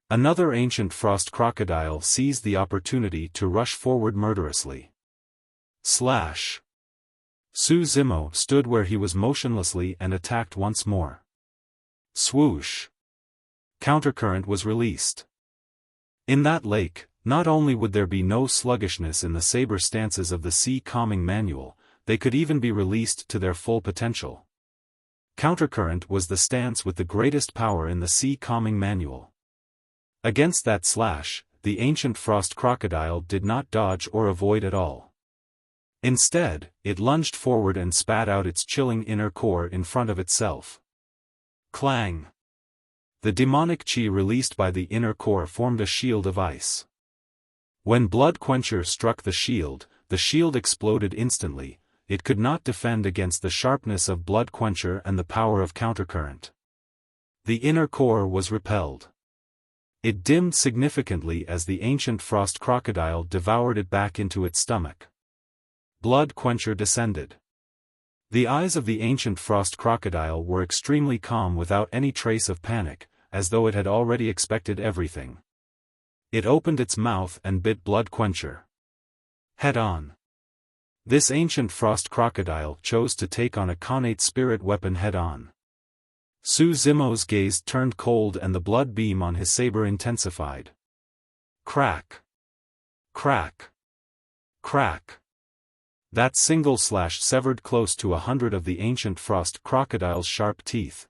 Another ancient frost crocodile seized the opportunity to rush forward murderously. Slash! Su Zimo stood where he was motionlessly and attacked once more. Swoosh! Countercurrent was released. In that lake, not only would there be no sluggishness in the saber stances of the Sea Calming Manual, they could even be released to their full potential. Countercurrent was the stance with the greatest power in the Sea Calming Manual. Against that slash, the ancient frost crocodile did not dodge or avoid at all. Instead, it lunged forward and spat out its chilling inner core in front of itself. Clang! The demonic chi released by the inner core formed a shield of ice. When Blood Quencher struck the shield exploded instantly. It could not defend against the sharpness of Blood Quencher and the power of countercurrent. The inner core was repelled. It dimmed significantly as the ancient frost crocodile devoured it back into its stomach. Blood Quencher descended. The eyes of the ancient frost crocodile were extremely calm, without any trace of panic, as though it had already expected everything. It opened its mouth and bit Blood Quencher. Head on. This ancient frost crocodile chose to take on a connate spirit weapon head on. Su Zimo's gaze turned cold and the blood beam on his saber intensified. Crack! Crack! Crack! That single slash severed close to 100 of the ancient frost crocodile's sharp teeth.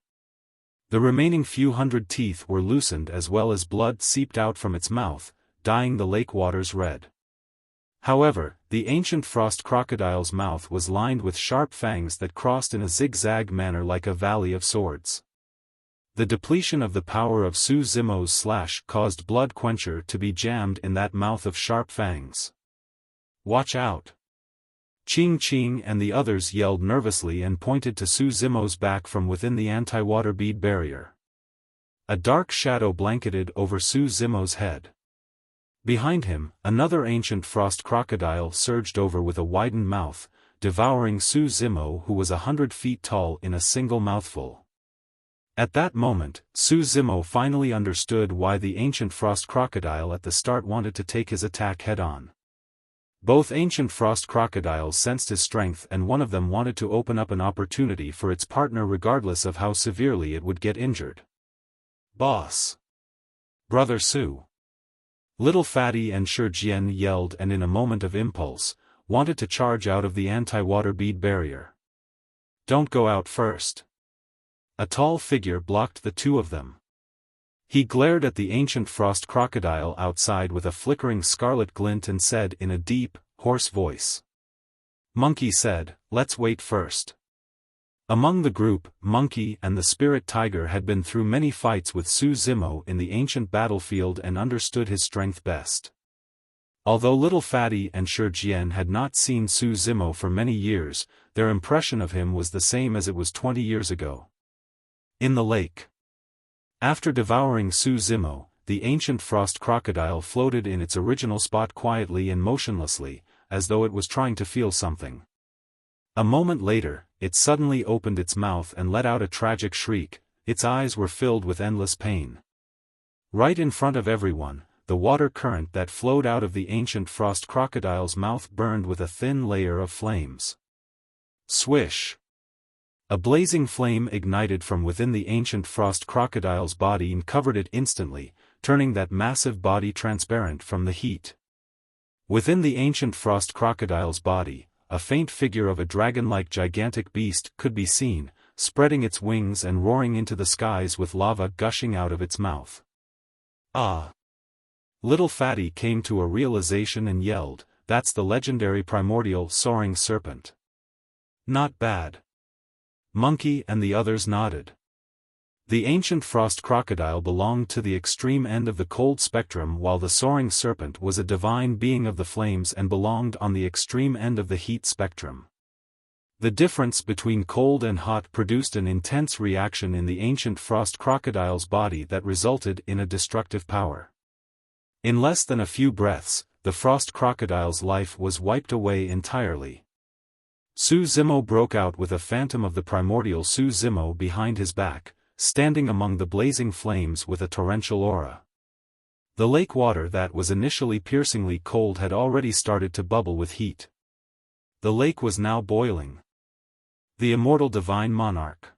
The remaining few hundred teeth were loosened, as well as blood seeped out from its mouth, dyeing the lake waters red. However, the ancient frost crocodile's mouth was lined with sharp fangs that crossed in a zigzag manner like a valley of swords. The depletion of the power of Su Zimo's slash caused Blood Quencher to be jammed in that mouth of sharp fangs. Watch out! Ching Ching and the others yelled nervously and pointed to Su Zimo's back from within the anti-water bead barrier. A dark shadow blanketed over Su Zimo's head. Behind him, another ancient frost crocodile surged over with a widened mouth, devouring Su Zimo, who was 100 feet tall, in a single mouthful. At that moment, Su Zimo finally understood why the ancient frost crocodile at the start wanted to take his attack head-on. Both ancient frost crocodiles sensed his strength, and one of them wanted to open up an opportunity for its partner regardless of how severely it would get injured. "Boss! Brother Su!" Little Fatty and Shijian yelled, and in a moment of impulse, wanted to charge out of the anti-water bead barrier. "Don't go out first." A tall figure blocked the two of them. He glared at the ancient frost crocodile outside with a flickering scarlet glint and said in a deep, hoarse voice. Monkey said, "Let's wait first." Among the group, Monkey and the spirit tiger had been through many fights with Su Zimo in the ancient battlefield and understood his strength best. Although Little Fatty and Shijian had not seen Su Zimo for many years, their impression of him was the same as it was 20 years ago. In the lake. After devouring Su Zimo, the ancient frost crocodile floated in its original spot quietly and motionlessly, as though it was trying to feel something. A moment later, it suddenly opened its mouth and let out a tragic shriek. Its eyes were filled with endless pain. Right in front of everyone, the water current that flowed out of the ancient frost crocodile's mouth burned with a thin layer of flames. Swish! A blazing flame ignited from within the ancient frost crocodile's body and covered it instantly, turning that massive body transparent from the heat. Within the ancient frost crocodile's body, a faint figure of a dragon-like gigantic beast could be seen, spreading its wings and roaring into the skies with lava gushing out of its mouth. Ah! Little Fatty came to a realization and yelled, "That's the legendary primordial Soaring Serpent." Not bad. Monkey and the others nodded. The ancient frost crocodile belonged to the extreme end of the cold spectrum, while the Soaring Serpent was a divine being of the flames and belonged on the extreme end of the heat spectrum. The difference between cold and hot produced an intense reaction in the ancient frost crocodile's body that resulted in a destructive power. In less than a few breaths, the frost crocodile's life was wiped away entirely. Su Zimo broke out with a phantom of the primordial Su Zimo behind his back, standing among the blazing flames with a torrential aura. The lake water that was initially piercingly cold had already started to bubble with heat. The lake was now boiling. The Immortal Divine Monarch.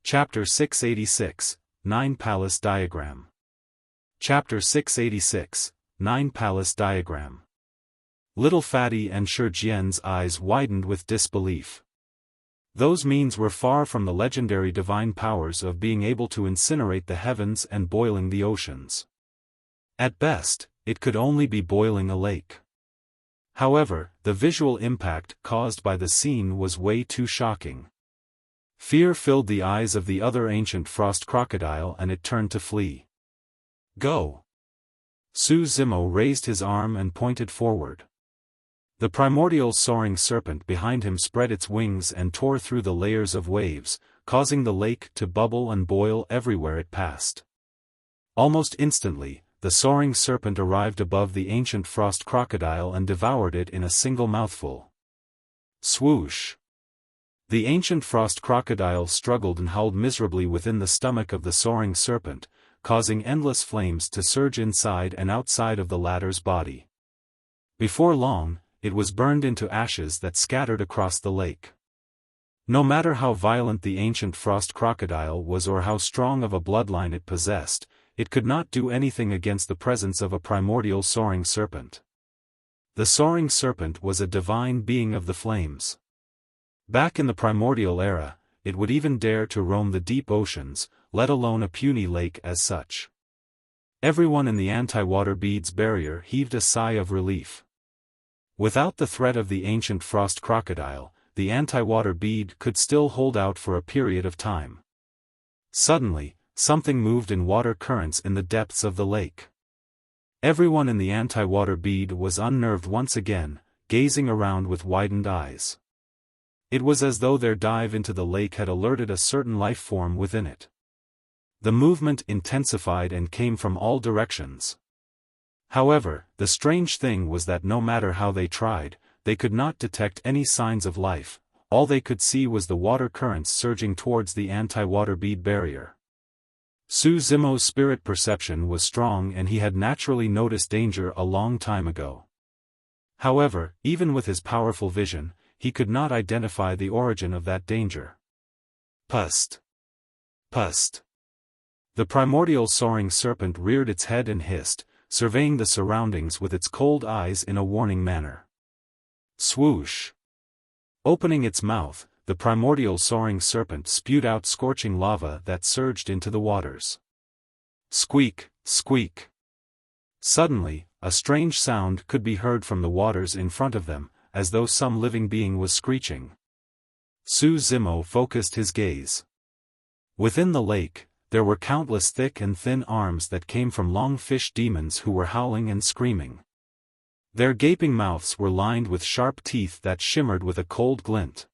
Chapter 686, 9 Palace Diagram. Chapter 686, 9 Palace Diagram. Little Fatty and Shijian's eyes widened with disbelief. Those means were far from the legendary divine powers of being able to incinerate the heavens and boiling the oceans. At best, it could only be boiling a lake. However, the visual impact caused by the scene was way too shocking. Fear filled the eyes of the other ancient frost crocodile and it turned to flee. "Go!" Su Zimo raised his arm and pointed forward. The primordial Soaring Serpent behind him spread its wings and tore through the layers of waves, causing the lake to bubble and boil everywhere it passed. Almost instantly, the Soaring Serpent arrived above the ancient frost crocodile and devoured it in a single mouthful. Swoosh! The ancient frost crocodile struggled and howled miserably within the stomach of the Soaring Serpent, causing endless flames to surge inside and outside of the latter's body. Before long, it was burned into ashes that scattered across the lake. No matter how violent the ancient frost crocodile was or how strong of a bloodline it possessed, it could not do anything against the presence of a primordial Soaring Serpent. The Soaring Serpent was a divine being of the flames. Back in the primordial era, it would even dare to roam the deep oceans, let alone a puny lake as such. Everyone in the anti-water beads barrier heaved a sigh of relief. Without the threat of the ancient frost crocodile, the anti-water bead could still hold out for a period of time. Suddenly, something moved in water currents in the depths of the lake. Everyone in the anti-water bead was unnerved once again, gazing around with widened eyes. It was as though their dive into the lake had alerted a certain life form within it. The movement intensified and came from all directions. However, the strange thing was that no matter how they tried, they could not detect any signs of life. All they could see was the water currents surging towards the anti-water bead barrier. Su Zimo's spirit perception was strong and he had naturally noticed danger a long time ago. However, even with his powerful vision, he could not identify the origin of that danger. Pust! Pust! The primordial soaring serpent reared its head and hissed, surveying the surroundings with its cold eyes in a warning manner. Swoosh! Opening its mouth, the primordial soaring serpent spewed out scorching lava that surged into the waters. Squeak, squeak. Suddenly, a strange sound could be heard from the waters in front of them, as though some living being was screeching. Su Zimo focused his gaze. Within the lake, there were countless thick and thin arms that came from long fish demons who were howling and screaming. Their gaping mouths were lined with sharp teeth that shimmered with a cold glint.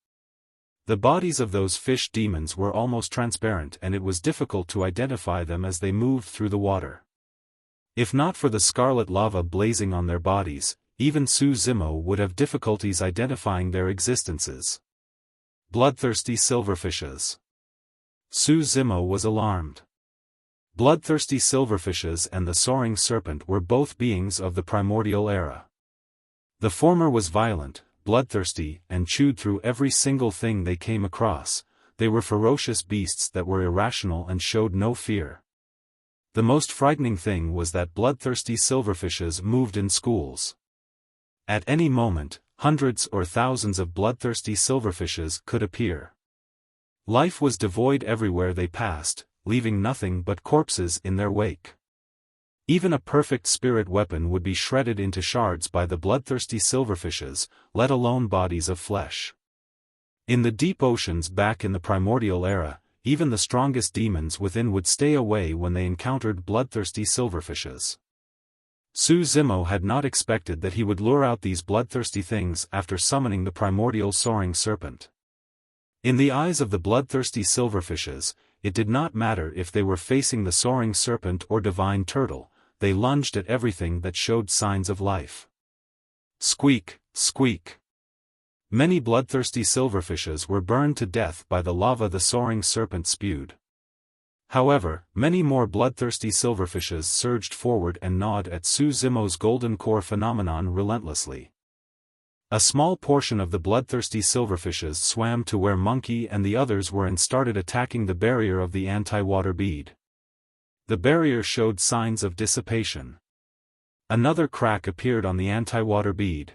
The bodies of those fish demons were almost transparent and it was difficult to identify them as they moved through the water. If not for the scarlet lava blazing on their bodies, even Su Zimo would have difficulties identifying their existences. Bloodthirsty silverfishes. Su Zimo was alarmed. Bloodthirsty silverfishes and the soaring serpent were both beings of the primordial era. The former was violent, bloodthirsty, and chewed through every single thing they came across. They were ferocious beasts that were irrational and showed no fear. The most frightening thing was that bloodthirsty silverfishes moved in schools. At any moment, hundreds or thousands of bloodthirsty silverfishes could appear. Life was devoid everywhere they passed, leaving nothing but corpses in their wake. Even a perfect spirit weapon would be shredded into shards by the bloodthirsty silverfishes, let alone bodies of flesh. In the deep oceans back in the primordial era, even the strongest demons within would stay away when they encountered bloodthirsty silverfishes. Su Zimo had not expected that he would lure out these bloodthirsty things after summoning the primordial soaring serpent. In the eyes of the bloodthirsty silverfishes, it did not matter if they were facing the soaring serpent or divine turtle, they lunged at everything that showed signs of life. Squeak, squeak. Many bloodthirsty silverfishes were burned to death by the lava the soaring serpent spewed. However, many more bloodthirsty silverfishes surged forward and gnawed at Su Zimo's golden core phenomenon relentlessly. A small portion of the bloodthirsty silverfishes swam to where Monkey and the others were and started attacking the barrier of the anti-water bead. The barrier showed signs of dissipation. Another crack appeared on the anti-water bead.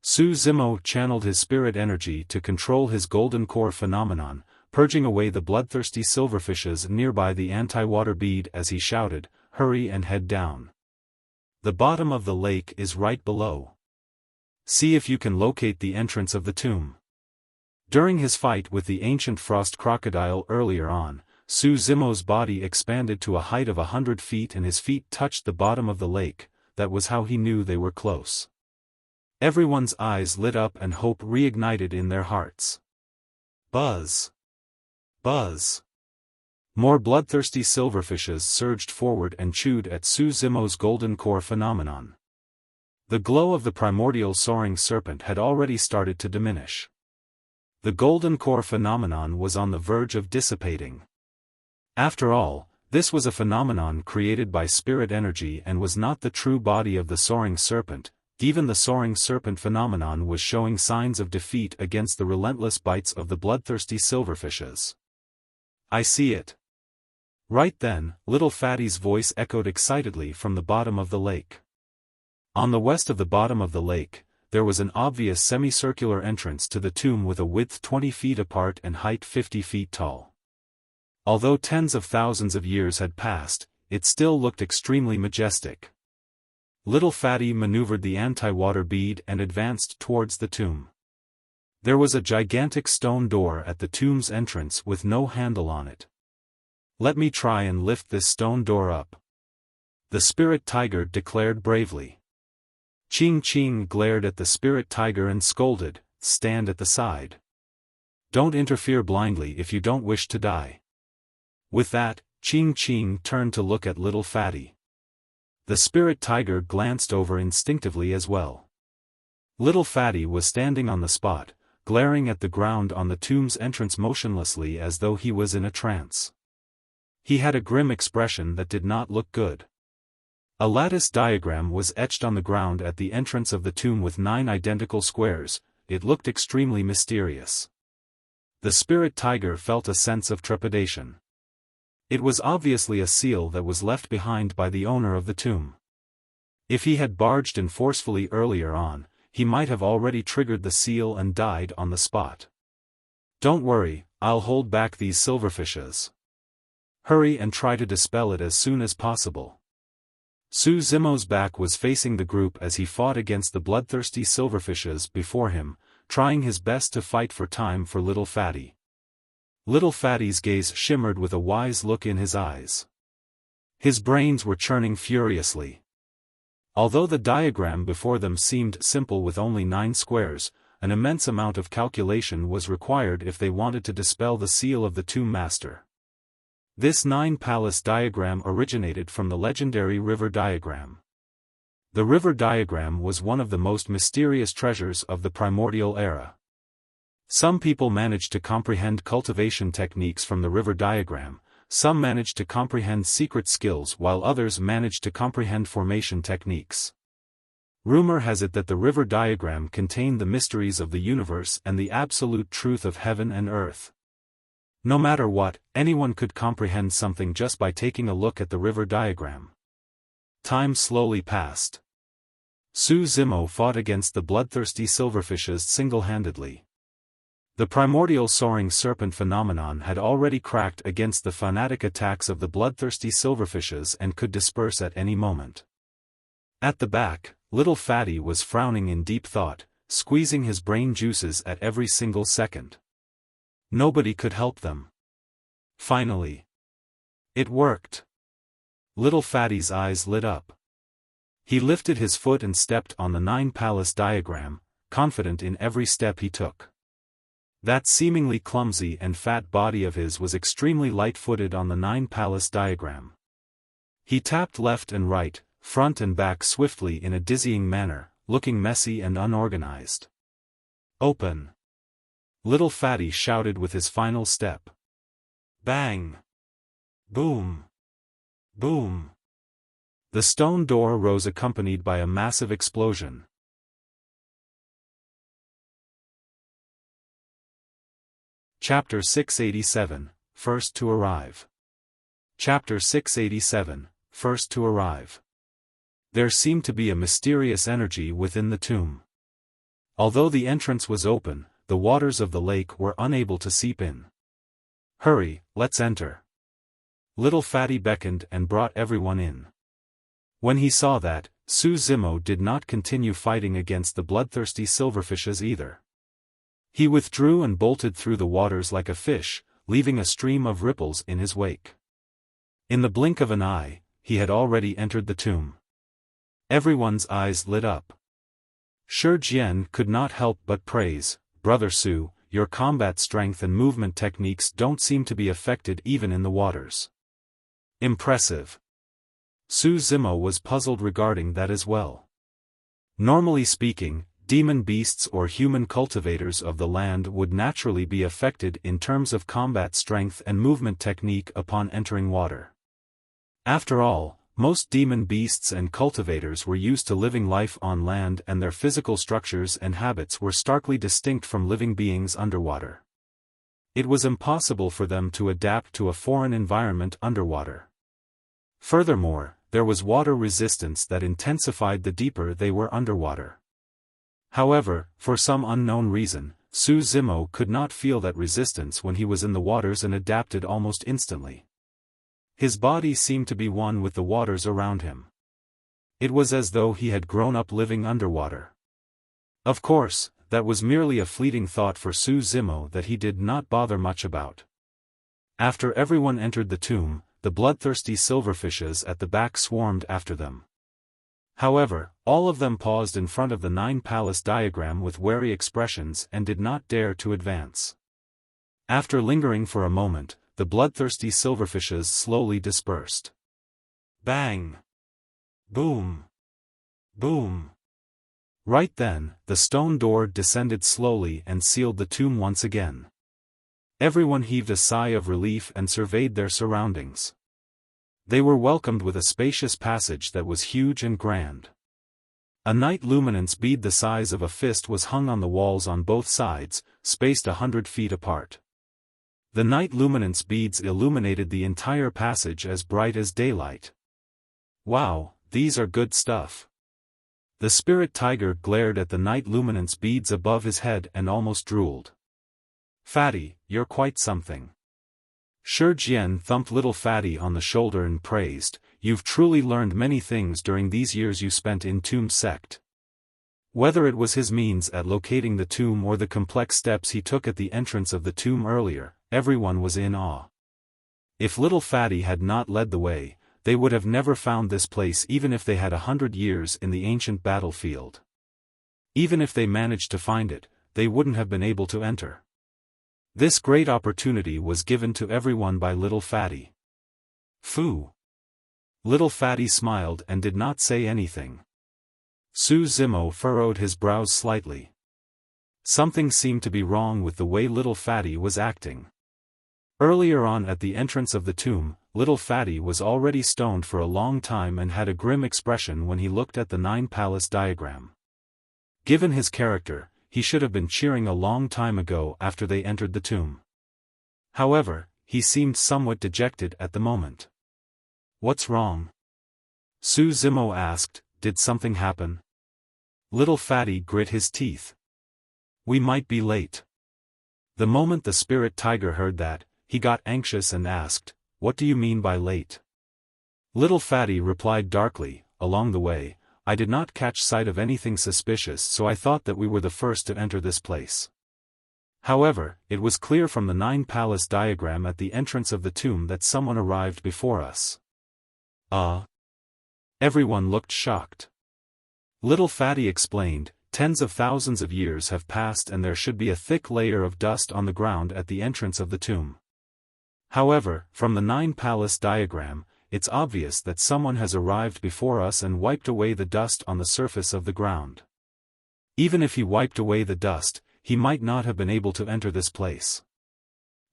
Su Zimo channeled his spirit energy to control his golden core phenomenon, purging away the bloodthirsty silverfishes nearby the anti-water bead as he shouted, "Hurry and head down. The bottom of the lake is right below. See if you can locate the entrance of the tomb." During his fight with the ancient frost crocodile earlier on, Su Zimo's body expanded to a height of 100 feet and his feet touched the bottom of the lake. That was how he knew they were close. Everyone's eyes lit up and hope reignited in their hearts. Buzz! Buzz! More bloodthirsty silverfishes surged forward and chewed at Su Zimo's golden core phenomenon. The glow of the primordial soaring serpent had already started to diminish. The golden core phenomenon was on the verge of dissipating. After all, this was a phenomenon created by spirit energy and was not the true body of the soaring serpent. Even the soaring serpent phenomenon was showing signs of defeat against the relentless bites of the bloodthirsty silverfishes. "I see it." Right then, Little Fatty's voice echoed excitedly from the bottom of the lake. On the west of the bottom of the lake, there was an obvious semicircular entrance to the tomb with a width 20 feet apart and height 50 feet tall. Although tens of thousands of years had passed, it still looked extremely majestic. Little Fatty maneuvered the anti-water bead and advanced towards the tomb. There was a gigantic stone door at the tomb's entrance with no handle on it. "Let me try and lift this stone door up," the spirit tiger declared bravely. Ching Ching glared at the spirit tiger and scolded, "Stand at the side. Don't interfere blindly if you don't wish to die. With that, Ching turned to look at little Fatty. The spirit tiger glanced over instinctively as well. Little Fatty was standing on the spot, glaring at the ground on the tomb's entrance motionlessly as though he was in a trance. He had a grim expression that did not look good. A lattice diagram was etched on the ground at the entrance of the tomb with 9 identical squares. It looked extremely mysterious. The spirit tiger felt a sense of trepidation. It was obviously a seal that was left behind by the owner of the tomb. If he had barged in forcefully earlier on, he might have already triggered the seal and died on the spot. Don't worry, I'll hold back these silverfishes. Hurry and try to dispel it as soon as possible. Su Zimo's back was facing the group as he fought against the bloodthirsty silverfishes before him, trying his best to fight for time for little Fatty. Little Fatty's gaze shimmered with a wise look in his eyes. His brains were churning furiously. Although the diagram before them seemed simple with only 9 squares, an immense amount of calculation was required if they wanted to dispel the seal of the Tomb Master. This 9-palace diagram originated from the legendary river diagram. The river diagram was one of the most mysterious treasures of the primordial era. Some people managed to comprehend cultivation techniques from the river diagram, some managed to comprehend secret skills while others managed to comprehend formation techniques. Rumor has it that the river diagram contained the mysteries of the universe and the absolute truth of heaven and earth. No matter what, anyone could comprehend something just by taking a look at the river diagram. Time slowly passed. Su Zimo fought against the bloodthirsty silverfishes single-handedly. The primordial soaring serpent phenomenon had already cracked against the fanatic attacks of the bloodthirsty silverfishes and could disperse at any moment. At the back, little Fatty was frowning in deep thought, squeezing his brain juices at every single second. Nobody could help them. Finally. It worked. Little Fatty's eyes lit up. He lifted his foot and stepped on the 9-palace diagram, confident in every step he took. That seemingly clumsy and fat body of his was extremely light-footed on the 9-palace diagram. He tapped left and right, front and back swiftly in a dizzying manner, looking messy and unorganized. Open! Little Fatty shouted with his final step. Bang! Boom! Boom! The stone door rose accompanied by a massive explosion. Chapter 687, First to Arrive. Chapter 687, First to Arrive. There seemed to be a mysterious energy within the tomb. Although the entrance was open, the waters of the lake were unable to seep in. Hurry, let's enter. Little Fatty beckoned and brought everyone in. When he saw that, Su Zimo did not continue fighting against the bloodthirsty silverfishes either. He withdrew and bolted through the waters like a fish, leaving a stream of ripples in his wake. In the blink of an eye, he had already entered the tomb. Everyone's eyes lit up. Shi Jian could not help but praise, Brother Su, your combat strength and movement techniques don't seem to be affected even in the waters. Impressive. Su Zimo was puzzled regarding that as well. Normally speaking, demon beasts or human cultivators of the land would naturally be affected in terms of combat strength and movement technique upon entering water. After all, most demon beasts and cultivators were used to living life on land and their physical structures and habits were starkly distinct from living beings underwater. It was impossible for them to adapt to a foreign environment underwater. Furthermore, there was water resistance that intensified the deeper they were underwater. However, for some unknown reason, Su Zimo could not feel that resistance when he was in the waters and adapted almost instantly. His body seemed to be one with the waters around him. It was as though he had grown up living underwater. Of course, that was merely a fleeting thought for Su Zimo that he did not bother much about. After everyone entered the tomb, the bloodthirsty silverfishes at the back swarmed after them. However, all of them paused in front of the 9-palace diagram with wary expressions and did not dare to advance. After lingering for a moment, the bloodthirsty silverfishes slowly dispersed. Bang! Boom! Boom! Right then, the stone door descended slowly and sealed the tomb once again. Everyone heaved a sigh of relief and surveyed their surroundings. They were welcomed with a spacious passage that was huge and grand. A night luminance bead the size of a fist was hung on the walls on both sides, spaced 100 feet apart. The night luminance beads illuminated the entire passage as bright as daylight. Wow, these are good stuff. The spirit tiger glared at the night luminance beads above his head and almost drooled. Fatty, you're quite something. Shi Jian thumped little Fatty on the shoulder and praised, "You've truly learned many things during these years you spent in Tomb Sect." Whether it was his means at locating the tomb or the complex steps he took at the entrance of the tomb earlier, everyone was in awe. If little Fatty had not led the way, they would have never found this place even if they had 100 years in the ancient battlefield. Even if they managed to find it, they wouldn't have been able to enter. This great opportunity was given to everyone by little Fatty. Fu. Little Fatty smiled and did not say anything. Su Zimo furrowed his brows slightly. Something seemed to be wrong with the way little Fatty was acting. Earlier on at the entrance of the tomb, little Fatty was already stoned for a long time and had a grim expression when he looked at the 9-palace diagram. Given his character, he should have been cheering a long time ago after they entered the tomb. However, he seemed somewhat dejected at the moment. "What's wrong?" Su Zimo asked, "Did something happen?" Little Fatty grit his teeth. "We might be late." The moment the spirit tiger heard that, he got anxious and asked, "What do you mean by late?" Little Fatty replied darkly, "Along the way, I did not catch sight of anything suspicious, so I thought that we were the first to enter this place. However, it was clear from the 9-palace diagram at the entrance of the tomb that someone arrived before us." Everyone looked shocked. Little Fatty explained, "Tens of thousands of years have passed and there should be a thick layer of dust on the ground at the entrance of the tomb. However, from the 9-palace diagram, it's obvious that someone has arrived before us and wiped away the dust on the surface of the ground. Even if he wiped away the dust, he might not have been able to enter this place."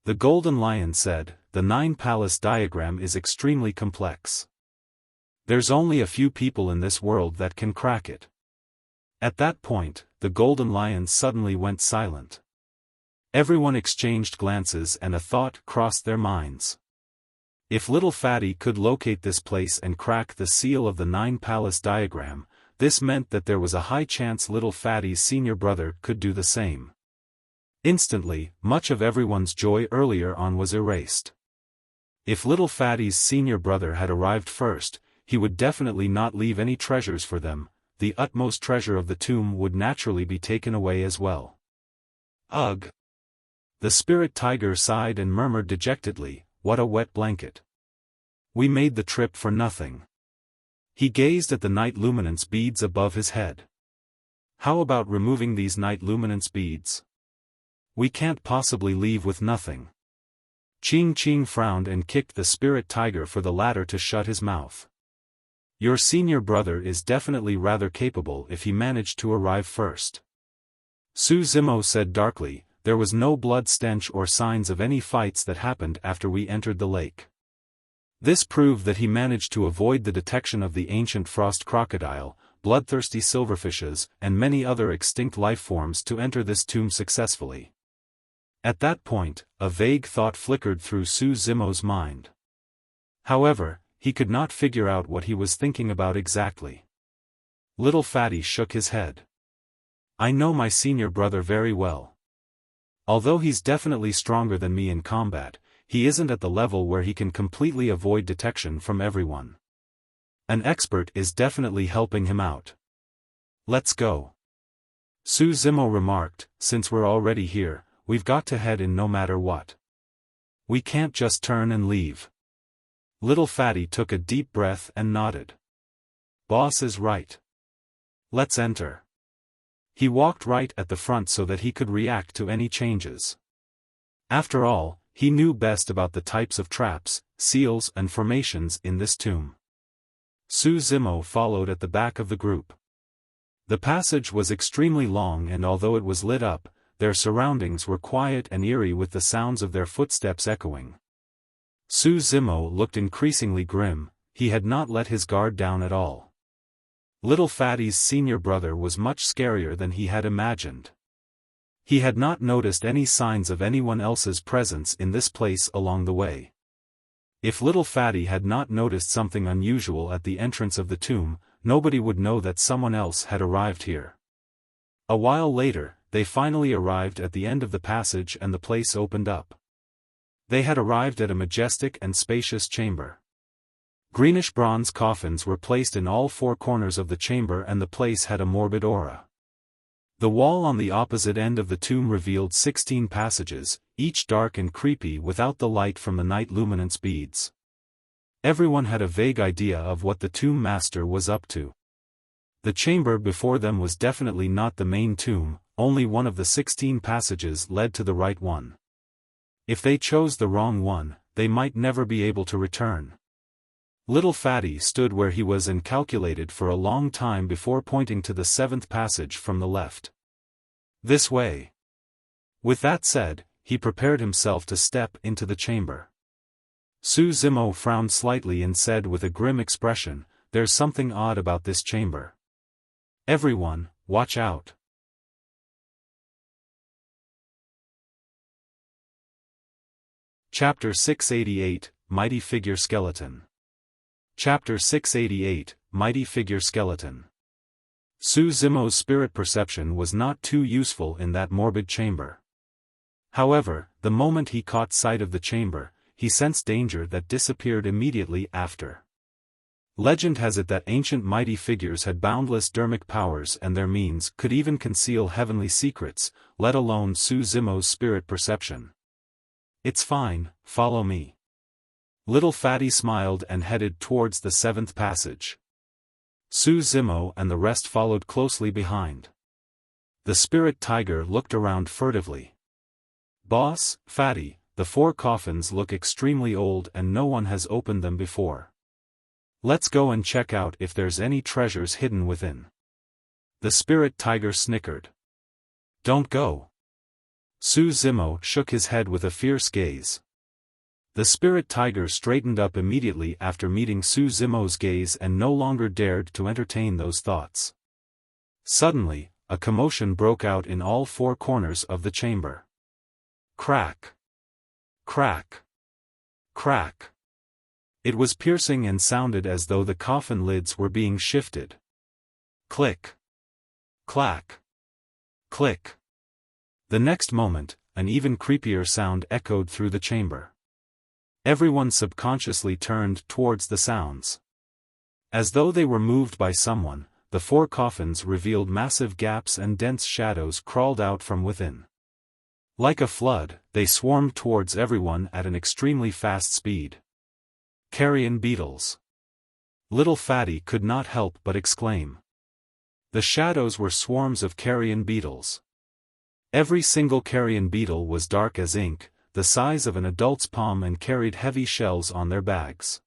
The Golden Lion said, "The 9-palace diagram is extremely complex. There's only a few people in this world that can crack it." At that point, the Golden Lion suddenly went silent. Everyone exchanged glances and a thought crossed their minds. If little Fatty could locate this place and crack the seal of the 9-palace diagram, this meant that there was a high chance little Fatty's senior brother could do the same. Instantly, much of everyone's joy earlier on was erased. If little Fatty's senior brother had arrived first, he would definitely not leave any treasures for them. The utmost treasure of the tomb would naturally be taken away as well. Ugh! The spirit tiger sighed and murmured dejectedly, "What a wet blanket. We made the trip for nothing." He gazed at the night luminance beads above his head. "How about removing these night luminance beads? We can't possibly leave with nothing." Ching Ching frowned and kicked the spirit tiger for the latter to shut his mouth. "Your senior brother is definitely rather capable if he managed to arrive first." Su Zimo said darkly, "There was no blood stench or signs of any fights that happened after we entered the lake. This proved that he managed to avoid the detection of the ancient frost crocodile, bloodthirsty silverfishes, and many other extinct lifeforms to enter this tomb successfully." At that point, a vague thought flickered through Su Zimo's mind. However, he could not figure out what he was thinking about exactly. Little Fatty shook his head. "I know my senior brother very well. Although he's definitely stronger than me in combat, he isn't at the level where he can completely avoid detection from everyone. An expert is definitely helping him out. Let's go." Su Zimo remarked, "Since we're already here, we've got to head in no matter what. We can't just turn and leave." Little Fatty took a deep breath and nodded. "Boss is right. Let's enter." He walked right at the front so that he could react to any changes. After all, he knew best about the types of traps, seals and formations in this tomb. Su Zimo followed at the back of the group. The passage was extremely long, and although it was lit up, their surroundings were quiet and eerie with the sounds of their footsteps echoing. Su Zimo looked increasingly grim. He had not let his guard down at all. Little Fatty's senior brother was much scarier than he had imagined. He had not noticed any signs of anyone else's presence in this place along the way. If Little Fatty had not noticed something unusual at the entrance of the tomb, nobody would know that someone else had arrived here. A while later, they finally arrived at the end of the passage and the place opened up. They had arrived at a majestic and spacious chamber. Greenish bronze coffins were placed in all four corners of the chamber, and the place had a morbid aura. The wall on the opposite end of the tomb revealed 16 passages, each dark and creepy without the light from the night luminance beads. Everyone had a vague idea of what the tomb master was up to. The chamber before them was definitely not the main tomb, only one of the 16 passages led to the right one. If they chose the wrong one, they might never be able to return. Little Fatty stood where he was and calculated for a long time before pointing to the 7th passage from the left. This way. With that said, he prepared himself to step into the chamber. Su Zimo frowned slightly and said with a grim expression, "There's something odd about this chamber. Everyone, watch out." Chapter 688, Mighty Figure Skeleton. Chapter 688, Mighty Figure Skeleton. Su Zimo's spirit perception was not too useful in that morbid chamber. However, the moment he caught sight of the chamber, he sensed danger that disappeared immediately after. Legend has it that ancient mighty figures had boundless dermic powers, and their means could even conceal heavenly secrets, let alone Su Zimo's spirit perception. "It's fine, follow me." Little Fatty smiled and headed towards the 7th passage. Su Zimo and the rest followed closely behind. The spirit tiger looked around furtively. "Boss, Fatty, the 4 coffins look extremely old and no one has opened them before. Let's go and check out if there's any treasures hidden within." The spirit tiger snickered. "Don't go." Su Zimo shook his head with a fierce gaze. The spirit tiger straightened up immediately after meeting Su Zimo's gaze and no longer dared to entertain those thoughts. Suddenly, a commotion broke out in all 4 corners of the chamber. Crack! Crack! Crack! It was piercing and sounded as though the coffin lids were being shifted. Click! Clack! Click! The next moment, an even creepier sound echoed through the chamber. Everyone subconsciously turned towards the sounds. As though they were moved by someone, the 4 coffins revealed massive gaps and dense shadows crawled out from within. Like a flood, they swarmed towards everyone at an extremely fast speed. Carrion beetles. Little Fatty could not help but exclaim. The shadows were swarms of carrion beetles. Every single carrion beetle was dark as ink, the size of an adult's palm, and carried heavy shells on their bags.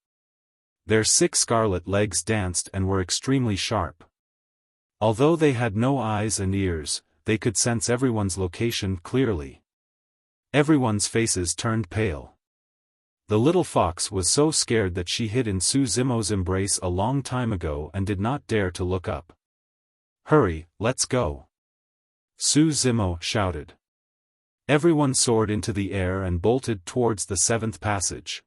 Their 6 scarlet legs danced and were extremely sharp. Although they had no eyes and ears, they could sense everyone's location clearly. Everyone's faces turned pale. The little fox was so scared that she hid in Su Zimo's embrace a long time ago and did not dare to look up. "Hurry, let's go!" Su Zimo shouted. Everyone soared into the air and bolted towards the 7th passage.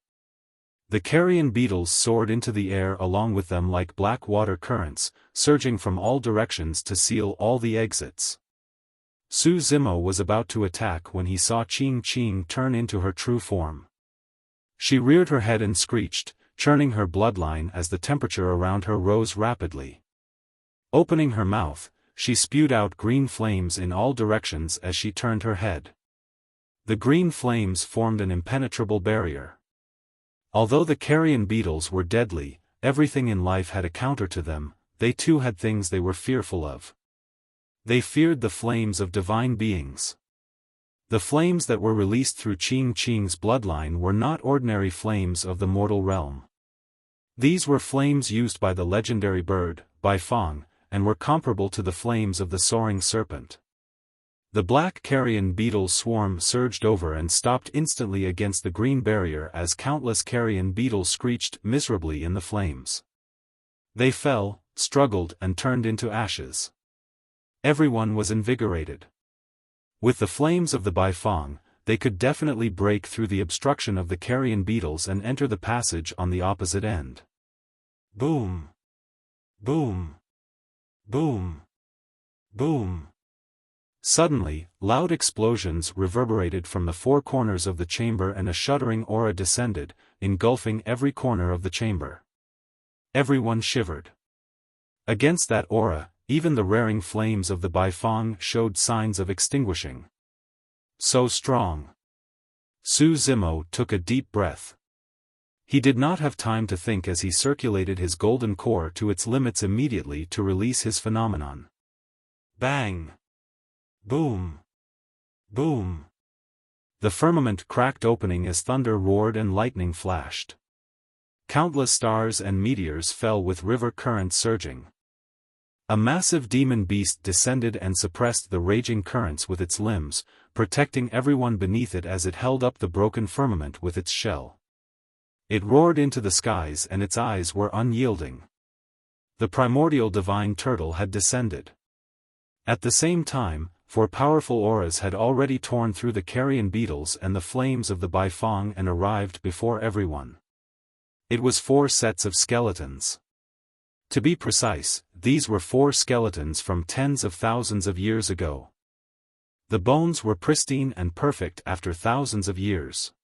The carrion beetles soared into the air along with them like black water currents, surging from all directions to seal all the exits. Su Zimo was about to attack when he saw Ching Ching turn into her true form. She reared her head and screeched, churning her bloodline as the temperature around her rose rapidly. Opening her mouth, she spewed out green flames in all directions as she turned her head. The green flames formed an impenetrable barrier. Although the carrion beetles were deadly, everything in life had a counter to them. They too had things they were fearful of. They feared the flames of divine beings. The flames that were released through Qing's bloodline were not ordinary flames of the mortal realm. These were flames used by the legendary bird, by Fang, and were comparable to the flames of the Soaring Serpent. The black carrion beetle swarm surged over and stopped instantly against the green barrier as countless carrion beetles screeched miserably in the flames. They fell, struggled and turned into ashes. Everyone was invigorated. With the flames of the Bifang, they could definitely break through the obstruction of the carrion beetles and enter the passage on the opposite end. Boom! Boom! Boom! Boom! Suddenly, loud explosions reverberated from the four corners of the chamber and a shuddering aura descended, engulfing every corner of the chamber. Everyone shivered. Against that aura, even the raring flames of the Bifang showed signs of extinguishing. So strong. Su Zimo took a deep breath. He did not have time to think as he circulated his golden core to its limits immediately to release his phenomenon. Bang! Boom! Boom! The firmament cracked opening as thunder roared and lightning flashed. Countless stars and meteors fell with river currents surging. A massive demon beast descended and suppressed the raging currents with its limbs, protecting everyone beneath it as it held up the broken firmament with its shell. It roared into the skies and its eyes were unyielding. The primordial divine turtle had descended. At the same time, four powerful auras had already torn through the carrion beetles and the flames of the Bifang and arrived before everyone. It was 4 sets of skeletons. To be precise, these were 4 skeletons from tens of thousands of years ago. The bones were pristine and perfect after thousands of years.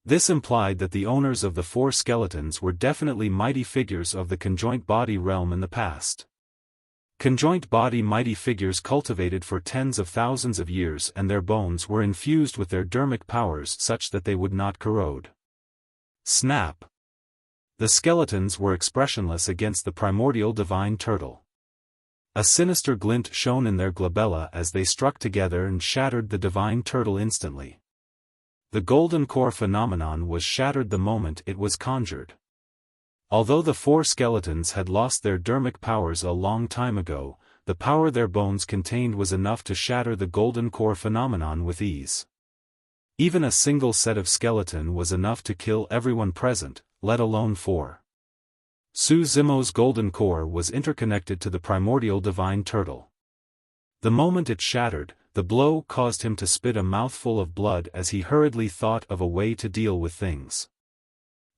This implied that the owners of the 4 skeletons were definitely mighty figures of the conjoint body realm in the past. Conjoint body mighty figures cultivated for tens of thousands of years, and their bones were infused with their dermic powers such that they would not corrode. Snap! The skeletons were expressionless against the primordial divine turtle. A sinister glint shone in their glabella as they struck together and shattered the divine turtle instantly. The golden core phenomenon was shattered the moment it was conjured. Although the 4 skeletons had lost their dermic powers a long time ago, the power their bones contained was enough to shatter the golden core phenomenon with ease. Even a single set of skeleton was enough to kill everyone present, let alone 4. Su Zimo's golden core was interconnected to the primordial divine turtle. The moment it shattered, the blow caused him to spit a mouthful of blood as he hurriedly thought of a way to deal with things.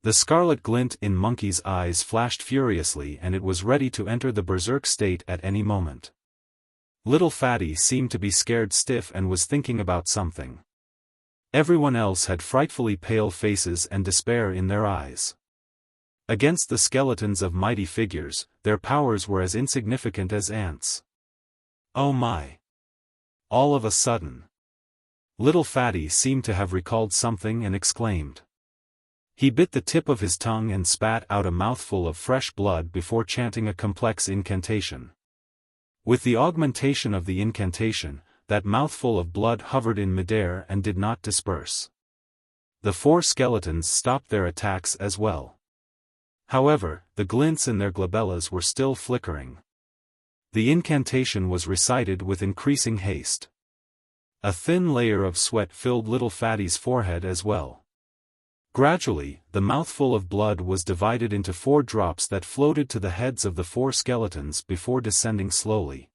The scarlet glint in Monkey's eyes flashed furiously and it was ready to enter the berserk state at any moment. Little Fatty seemed to be scared stiff and was thinking about something. Everyone else had frightfully pale faces and despair in their eyes. Against the skeletons of mighty figures, their powers were as insignificant as ants. Oh my! All of a sudden. Little Fatty seemed to have recalled something and exclaimed. He bit the tip of his tongue and spat out a mouthful of fresh blood before chanting a complex incantation. With the augmentation of the incantation, that mouthful of blood hovered in midair and did not disperse. The 4 skeletons stopped their attacks as well. However, the glints in their glabellas were still flickering. The incantation was recited with increasing haste. A thin layer of sweat filled Little Fatty's forehead as well. Gradually, the mouthful of blood was divided into 4 drops that floated to the heads of the 4 skeletons before descending slowly.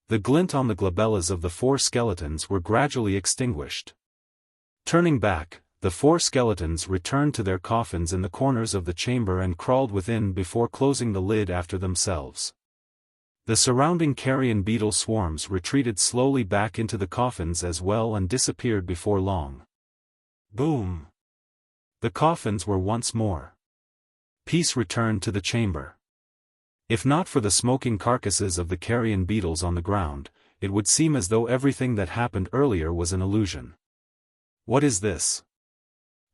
The glint on the glabellas of the 4 skeletons were gradually extinguished. Turning back, the 4 skeletons returned to their coffins in the corners of the chamber and crawled within before closing the lid after themselves. The surrounding carrion beetle swarms retreated slowly back into the coffins as well and disappeared before long. Boom! The coffins were once more. Peace returned to the chamber. If not for the smoking carcasses of the carrion beetles on the ground, it would seem as though everything that happened earlier was an illusion. What is this?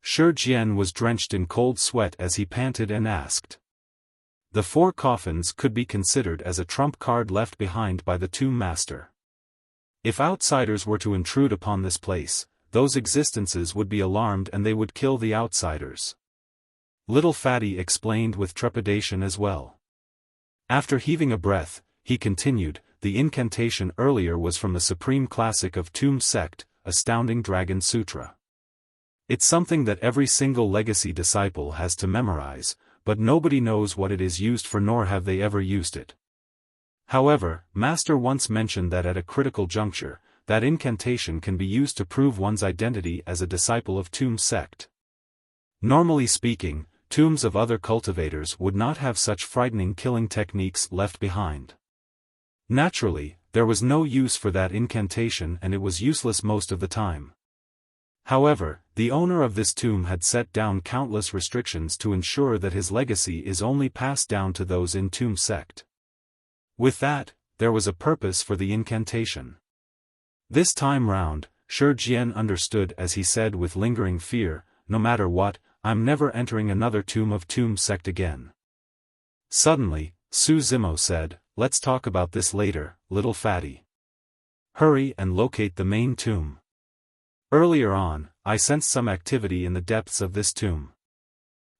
Shi Jian was drenched in cold sweat as he panted and asked. The 4 coffins could be considered as a trump card left behind by the Tomb Master. If outsiders were to intrude upon this place, those existences would be alarmed and they would kill the outsiders. Little Fatty explained with trepidation as well. After heaving a breath, he continued, the incantation earlier was from the supreme classic of Tomb Sect, Astounding Dragon Sutra. It's something that every single legacy disciple has to memorize, but nobody knows what it is used for nor have they ever used it. However, Master once mentioned that at a critical juncture, that incantation can be used to prove one's identity as a disciple of Tomb Sect. Normally speaking, tombs of other cultivators would not have such frightening killing techniques left behind. Naturally, there was no use for that incantation and it was useless most of the time. However, the owner of this tomb had set down countless restrictions to ensure that his legacy is only passed down to those in Tomb Sect. With that, there was a purpose for the incantation. This time round, Shi Jian understood as he said with lingering fear, no matter what, I'm never entering another tomb of Tomb Sect again. Suddenly, Su Zimo said, let's talk about this later, Little Fatty. Hurry and locate the main tomb. Earlier on, I sensed some activity in the depths of this tomb.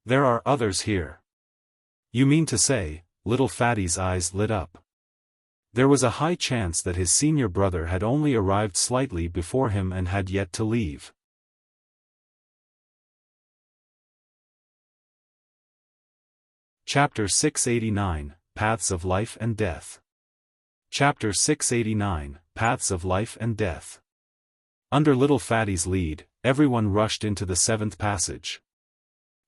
There are others here. You mean to say, Little Fatty's eyes lit up. There was a high chance that his senior brother had only arrived slightly before him and had yet to leave. Chapter 689, Paths of Life and Death. Chapter 689, Paths of Life and Death. Under Little Fatty's lead, everyone rushed into the seventh passage.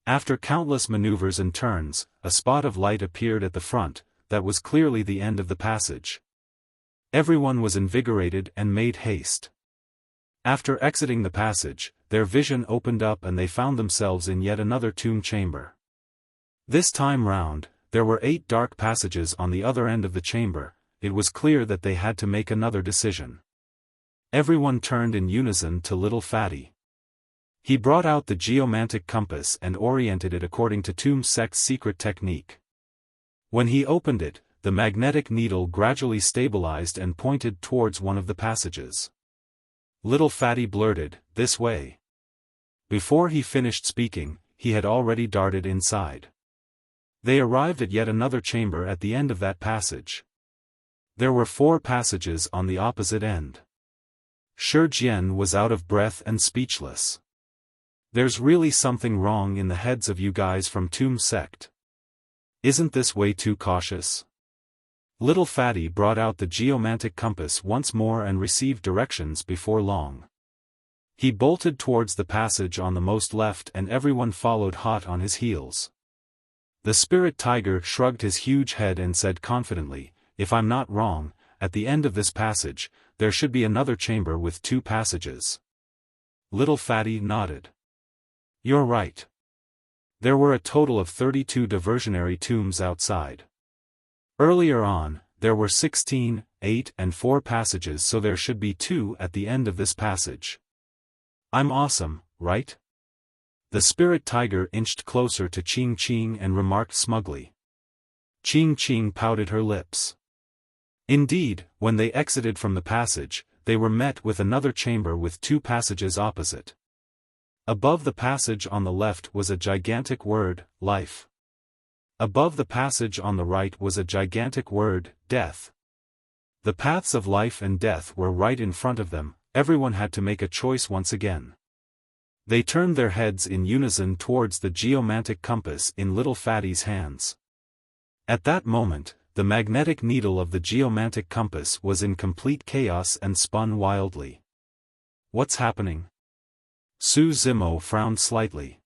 After countless maneuvers and turns, a spot of light appeared at the front, that was clearly the end of the passage. Everyone was invigorated and made haste. After exiting the passage, their vision opened up and they found themselves in yet another tomb chamber. This time round, there were 8 dark passages on the other end of the chamber. It was clear that they had to make another decision. Everyone turned in unison to Little Fatty. He brought out the geomantic compass and oriented it according to Tomb Sect's secret technique. When he opened it, the magnetic needle gradually stabilized and pointed towards one of the passages. Little Fatty blurted, "This way." Before he finished speaking, he had already darted inside. They arrived at yet another chamber at the end of that passage. There were 4 passages on the opposite end. Shi Jian was out of breath and speechless. There's really something wrong in the heads of you guys from Tomb Sect. Isn't this way too cautious? Little Fatty brought out the geomantic compass once more and received directions before long. He bolted towards the passage on the most left and everyone followed hot on his heels. The spirit tiger shrugged his huge head and said confidently, "If I'm not wrong, at the end of this passage, there should be another chamber with 2 passages." Little Fatty nodded. "You're right. There were a total of 32 diversionary tombs outside. Earlier on, there were 16, 8 and 4 passages, so there should be 2 at the end of this passage. I'm awesome, right?" The spirit tiger inched closer to Ching Ching and remarked smugly. Ching Ching pouted her lips. Indeed, when they exited from the passage, they were met with another chamber with 2 passages opposite. Above the passage on the left was a gigantic word, life. Above the passage on the right was a gigantic word, death. The paths of life and death were right in front of them. Everyone had to make a choice once again. They turned their heads in unison towards the geomantic compass in Little Fatty's hands. At that moment, the magnetic needle of the geomantic compass was in complete chaos and spun wildly. "What's happening?" Su Zimo frowned slightly.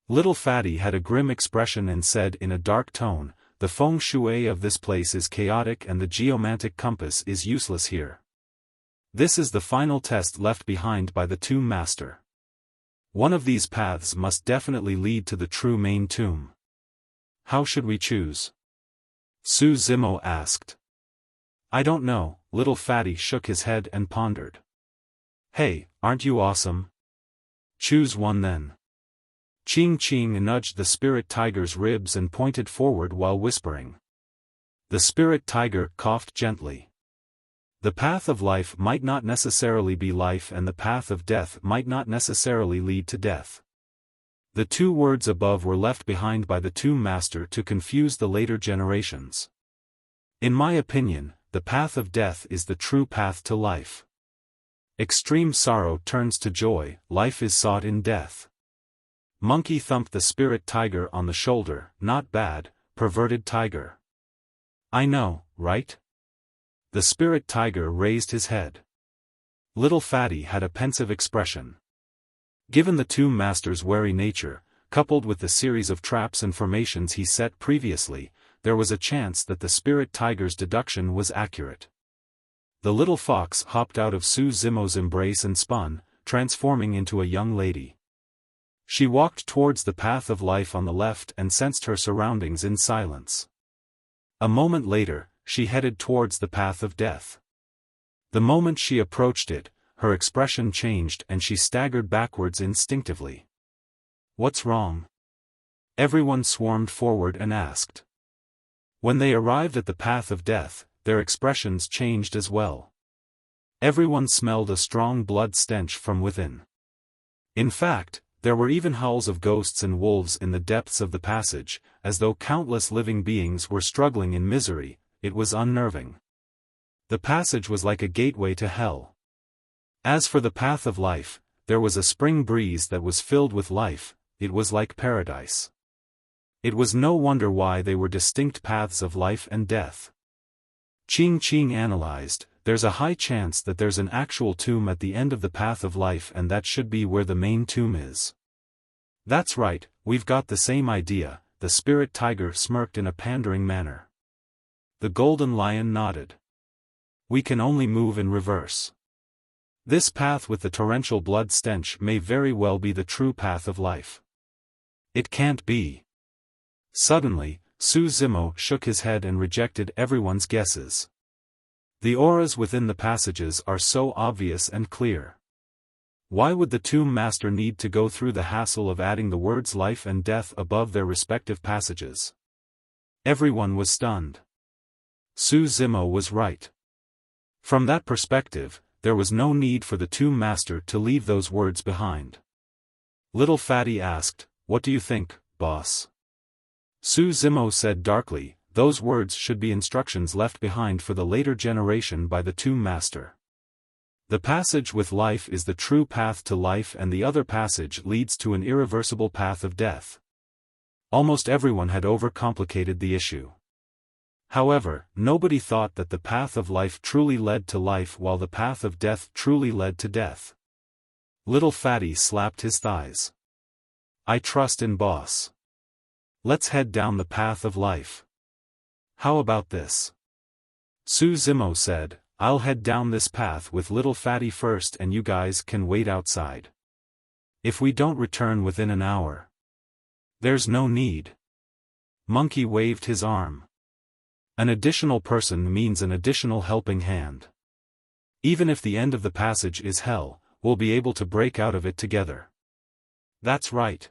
Little Fatty had a grim expression and said in a dark tone, "The feng shui of this place is chaotic and the geomantic compass is useless here. This is the final test left behind by the Tomb Master. One of these paths must definitely lead to the true main tomb. How should we choose?" Su Zimo asked. "I don't know." Little Fatty shook his head and pondered. "Hey, aren't you awesome? Choose one then." Ching Ching nudged the spirit tiger's ribs and pointed forward while whispering. The spirit tiger coughed gently. The path of life might not necessarily be life and the path of death might not necessarily lead to death. The two words above were left behind by the Tomb Master to confuse the later generations. In my opinion, the path of death is the true path to life. Extreme sorrow turns to joy, life is sought in death. Monkey thumped the spirit tiger on the shoulder, not bad, perverted tiger. I know, right? The spirit tiger raised his head. Little Fatty had a pensive expression. Given the Tomb Master's wary nature, coupled with the series of traps and formations he set previously, there was a chance that the spirit tiger's deduction was accurate. The little fox hopped out of Su Zimo's embrace and spun, transforming into a young lady. She walked towards the path of life on the left and sensed her surroundings in silence. A moment later, she headed towards the path of death. The moment she approached it, her expression changed and she staggered backwards instinctively. What's wrong? Everyone swarmed forward and asked. When they arrived at the path of death, their expressions changed as well. Everyone smelled a strong blood stench from within. In fact, there were even howls of ghosts and wolves in the depths of the passage, as though countless living beings were struggling in misery. It was unnerving. The passage was like a gateway to hell. As for the path of life, there was a spring breeze that was filled with life, it was like paradise. It was no wonder why they were distinct paths of life and death. Ching Ching analyzed, there's a high chance that there's an actual tomb at the end of the path of life and that should be where the main tomb is. That's right, we've got the same idea, the spirit tiger smirked in a pandering manner. The golden lion nodded. We can only move in reverse. This path with the torrential blood stench may very well be the true path of life. It can't be. Suddenly, Su Zimo shook his head and rejected everyone's guesses. The auras within the passages are so obvious and clear. Why would the Tomb Master need to go through the hassle of adding the words life and death above their respective passages? Everyone was stunned. Su Zimo was right. From that perspective, there was no need for the Tomb Master to leave those words behind. Little Fatty asked, "What do you think, boss?" Su Zimo said darkly, "Those words should be instructions left behind for the later generation by the Tomb Master. The passage with life is the true path to life and the other passage leads to an irreversible path of death." Almost everyone had overcomplicated the issue. However, nobody thought that the path of life truly led to life while the path of death truly led to death. Little Fatty slapped his thighs. "I trust in boss. Let's head down the path of life." "How about this?" Su Zimo said, "I'll head down this path with Little Fatty first and you guys can wait outside. If we don't return within an hour." "There's no need." Monkey waved his arm. An additional person means an additional helping hand. Even if the end of the passage is hell, we'll be able to break out of it together. "That's right.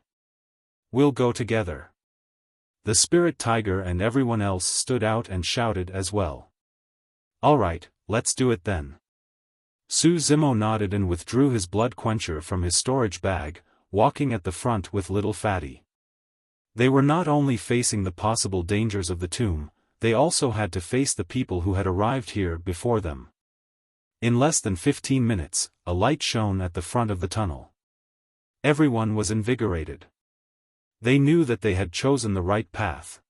We'll go together." The spirit tiger and everyone else stood out and shouted as well. "All right, let's do it then." Su Zimo nodded and withdrew his blood quencher from his storage bag, walking at the front with Little Fatty. They were not only facing the possible dangers of the tomb, they also had to face the people who had arrived here before them. In less than 15 minutes, a light shone at the front of the tunnel. Everyone was invigorated. They knew that they had chosen the right path.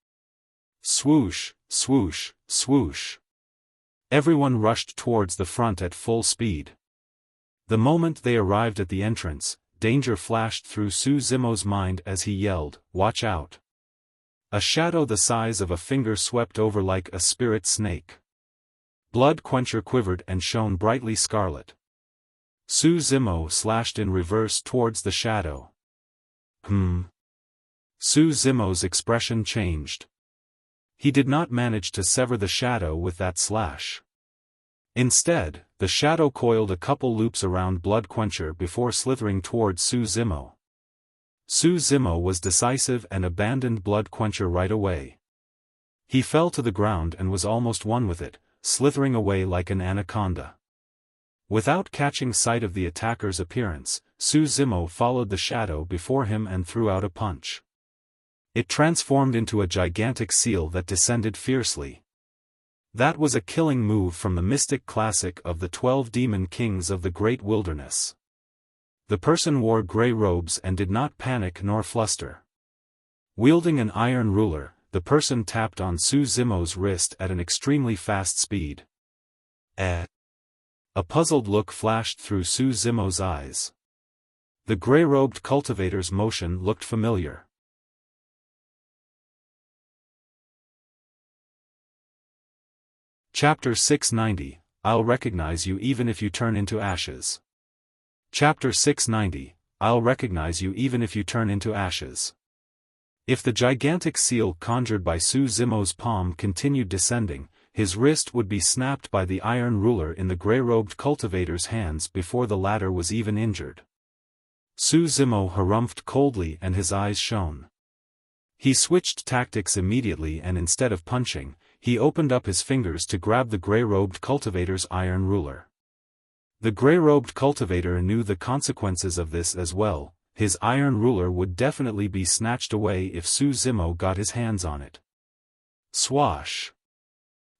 Swoosh, swoosh, swoosh. Everyone rushed towards the front at full speed. The moment they arrived at the entrance, danger flashed through Su Zimo's mind as he yelled, "Watch out!" A shadow the size of a finger swept over like a spirit snake. Blood quencher quivered and shone brightly scarlet. Su Zimo slashed in reverse towards the shadow. Su Zimo's expression changed. He did not manage to sever the shadow with that slash. Instead, the shadow coiled a couple loops around Blood Quencher before slithering towards Su Zimo. Su Zimo was decisive and abandoned Blood Quencher right away. He fell to the ground and was almost one with it, slithering away like an anaconda. Without catching sight of the attacker's appearance, Su Zimo followed the shadow before him and threw out a punch. It transformed into a gigantic seal that descended fiercely. That was a killing move from the mystic classic of the 12 demon kings of the great wilderness. The person wore grey robes and did not panic nor fluster. Wielding an iron ruler, the person tapped on Su Zimo's wrist at an extremely fast speed. A puzzled look flashed through Su Zimo's eyes. The grey-robed cultivator's motion looked familiar. Chapter 690, I'll recognize you even if you turn into ashes. Chapter 690, I'll recognize you even if you turn into ashes. If the gigantic seal conjured by Su Zimo's palm continued descending, his wrist would be snapped by the iron ruler in the grey-robed cultivator's hands before the latter was even injured. Su Zimo harumphed coldly and his eyes shone. He switched tactics immediately and instead of punching, he opened up his fingers to grab the grey-robed cultivator's iron ruler. The grey-robed cultivator knew the consequences of this as well. His iron ruler would definitely be snatched away if Su Zimo got his hands on it. Swash!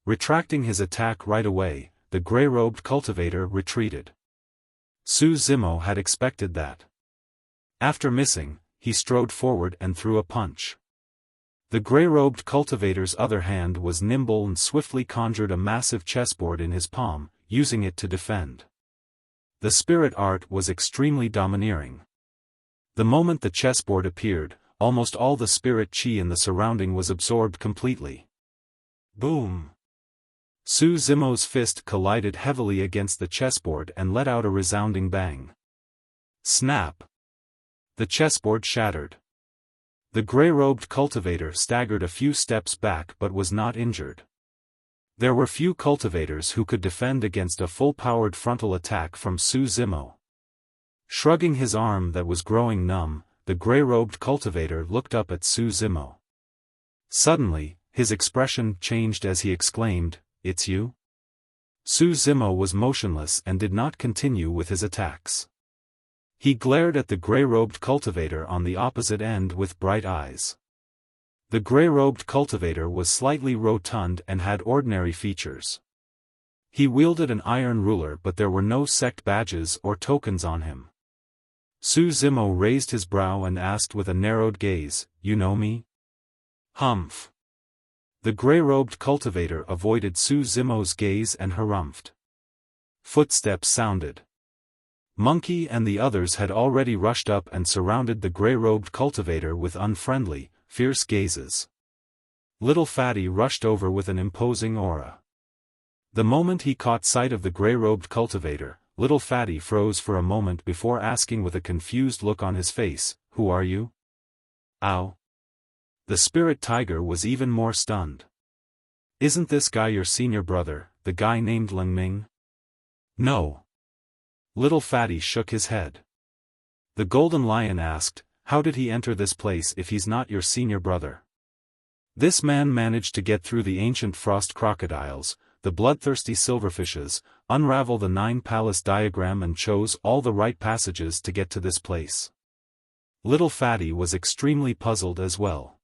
Retracting his attack right away, the grey-robed cultivator retreated. Su Zimo had expected that. After missing, he strode forward and threw a punch. The grey-robed cultivator's other hand was nimble and swiftly conjured a massive chessboard in his palm, using it to defend. The spirit art was extremely domineering. The moment the chessboard appeared, almost all the spirit chi in the surrounding was absorbed completely. Boom! Su Zimo's fist collided heavily against the chessboard and let out a resounding bang. Snap! The chessboard shattered. The grey-robed cultivator staggered a few steps back but was not injured. There were few cultivators who could defend against a full-powered frontal attack from Su Zimo. Shrugging his arm that was growing numb, the grey-robed cultivator looked up at Su Zimo. Suddenly, his expression changed as he exclaimed, "It's you?" Su Zimo was motionless and did not continue with his attacks. He glared at the grey-robed cultivator on the opposite end with bright eyes. The grey-robed cultivator was slightly rotund and had ordinary features. He wielded an iron ruler but there were no sect badges or tokens on him. Su Zimo raised his brow and asked with a narrowed gaze, "You know me?" Humph. The grey-robed cultivator avoided Su Zimo's gaze and harumphed. Footsteps sounded. Monkey and the others had already rushed up and surrounded the grey-robed cultivator with unfriendly, fierce gazes. Little Fatty rushed over with an imposing aura. The moment he caught sight of the grey-robed cultivator, Little Fatty froze for a moment before asking with a confused look on his face, "Who are you?" "Ow." The spirit tiger was even more stunned. "Isn't this guy your senior brother, the guy named Ling Ming?" "No." Little Fatty shook his head. The Golden Lion asked, "How did he enter this place if he's not your senior brother?" This man managed to get through the ancient frost crocodiles, the bloodthirsty silverfishes, unravel the 9 palace diagram and chose all the right passages to get to this place. Little Fatty was extremely puzzled as well.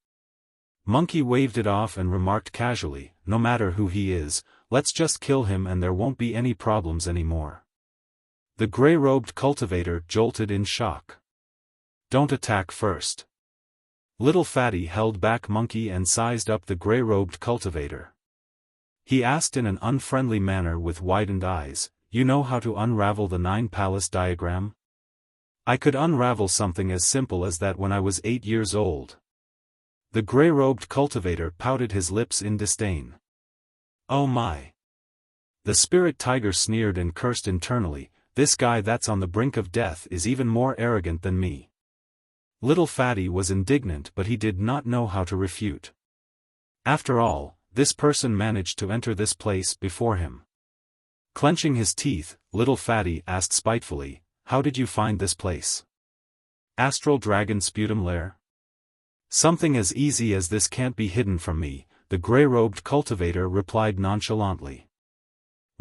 Monkey waved it off and remarked casually, "No matter who he is, let's just kill him and there won't be any problems anymore." The grey-robed cultivator jolted in shock. "Don't attack first." Little Fatty held back Monkey and sized up the grey-robed cultivator. He asked in an unfriendly manner with widened eyes, "You know how to unravel the 9 palace diagram?" "I could unravel something as simple as that when I was 8 years old." The grey-robed cultivator pouted his lips in disdain. "Oh my." The spirit tiger sneered and cursed internally, "This guy that's on the brink of death is even more arrogant than me." Little Fatty was indignant but he did not know how to refute. After all, this person managed to enter this place before him. Clenching his teeth, Little Fatty asked spitefully, "How did you find this place?" "Astral Dragon Sputum Lair?" "Something as easy as this can't be hidden from me," the grey-robed cultivator replied nonchalantly.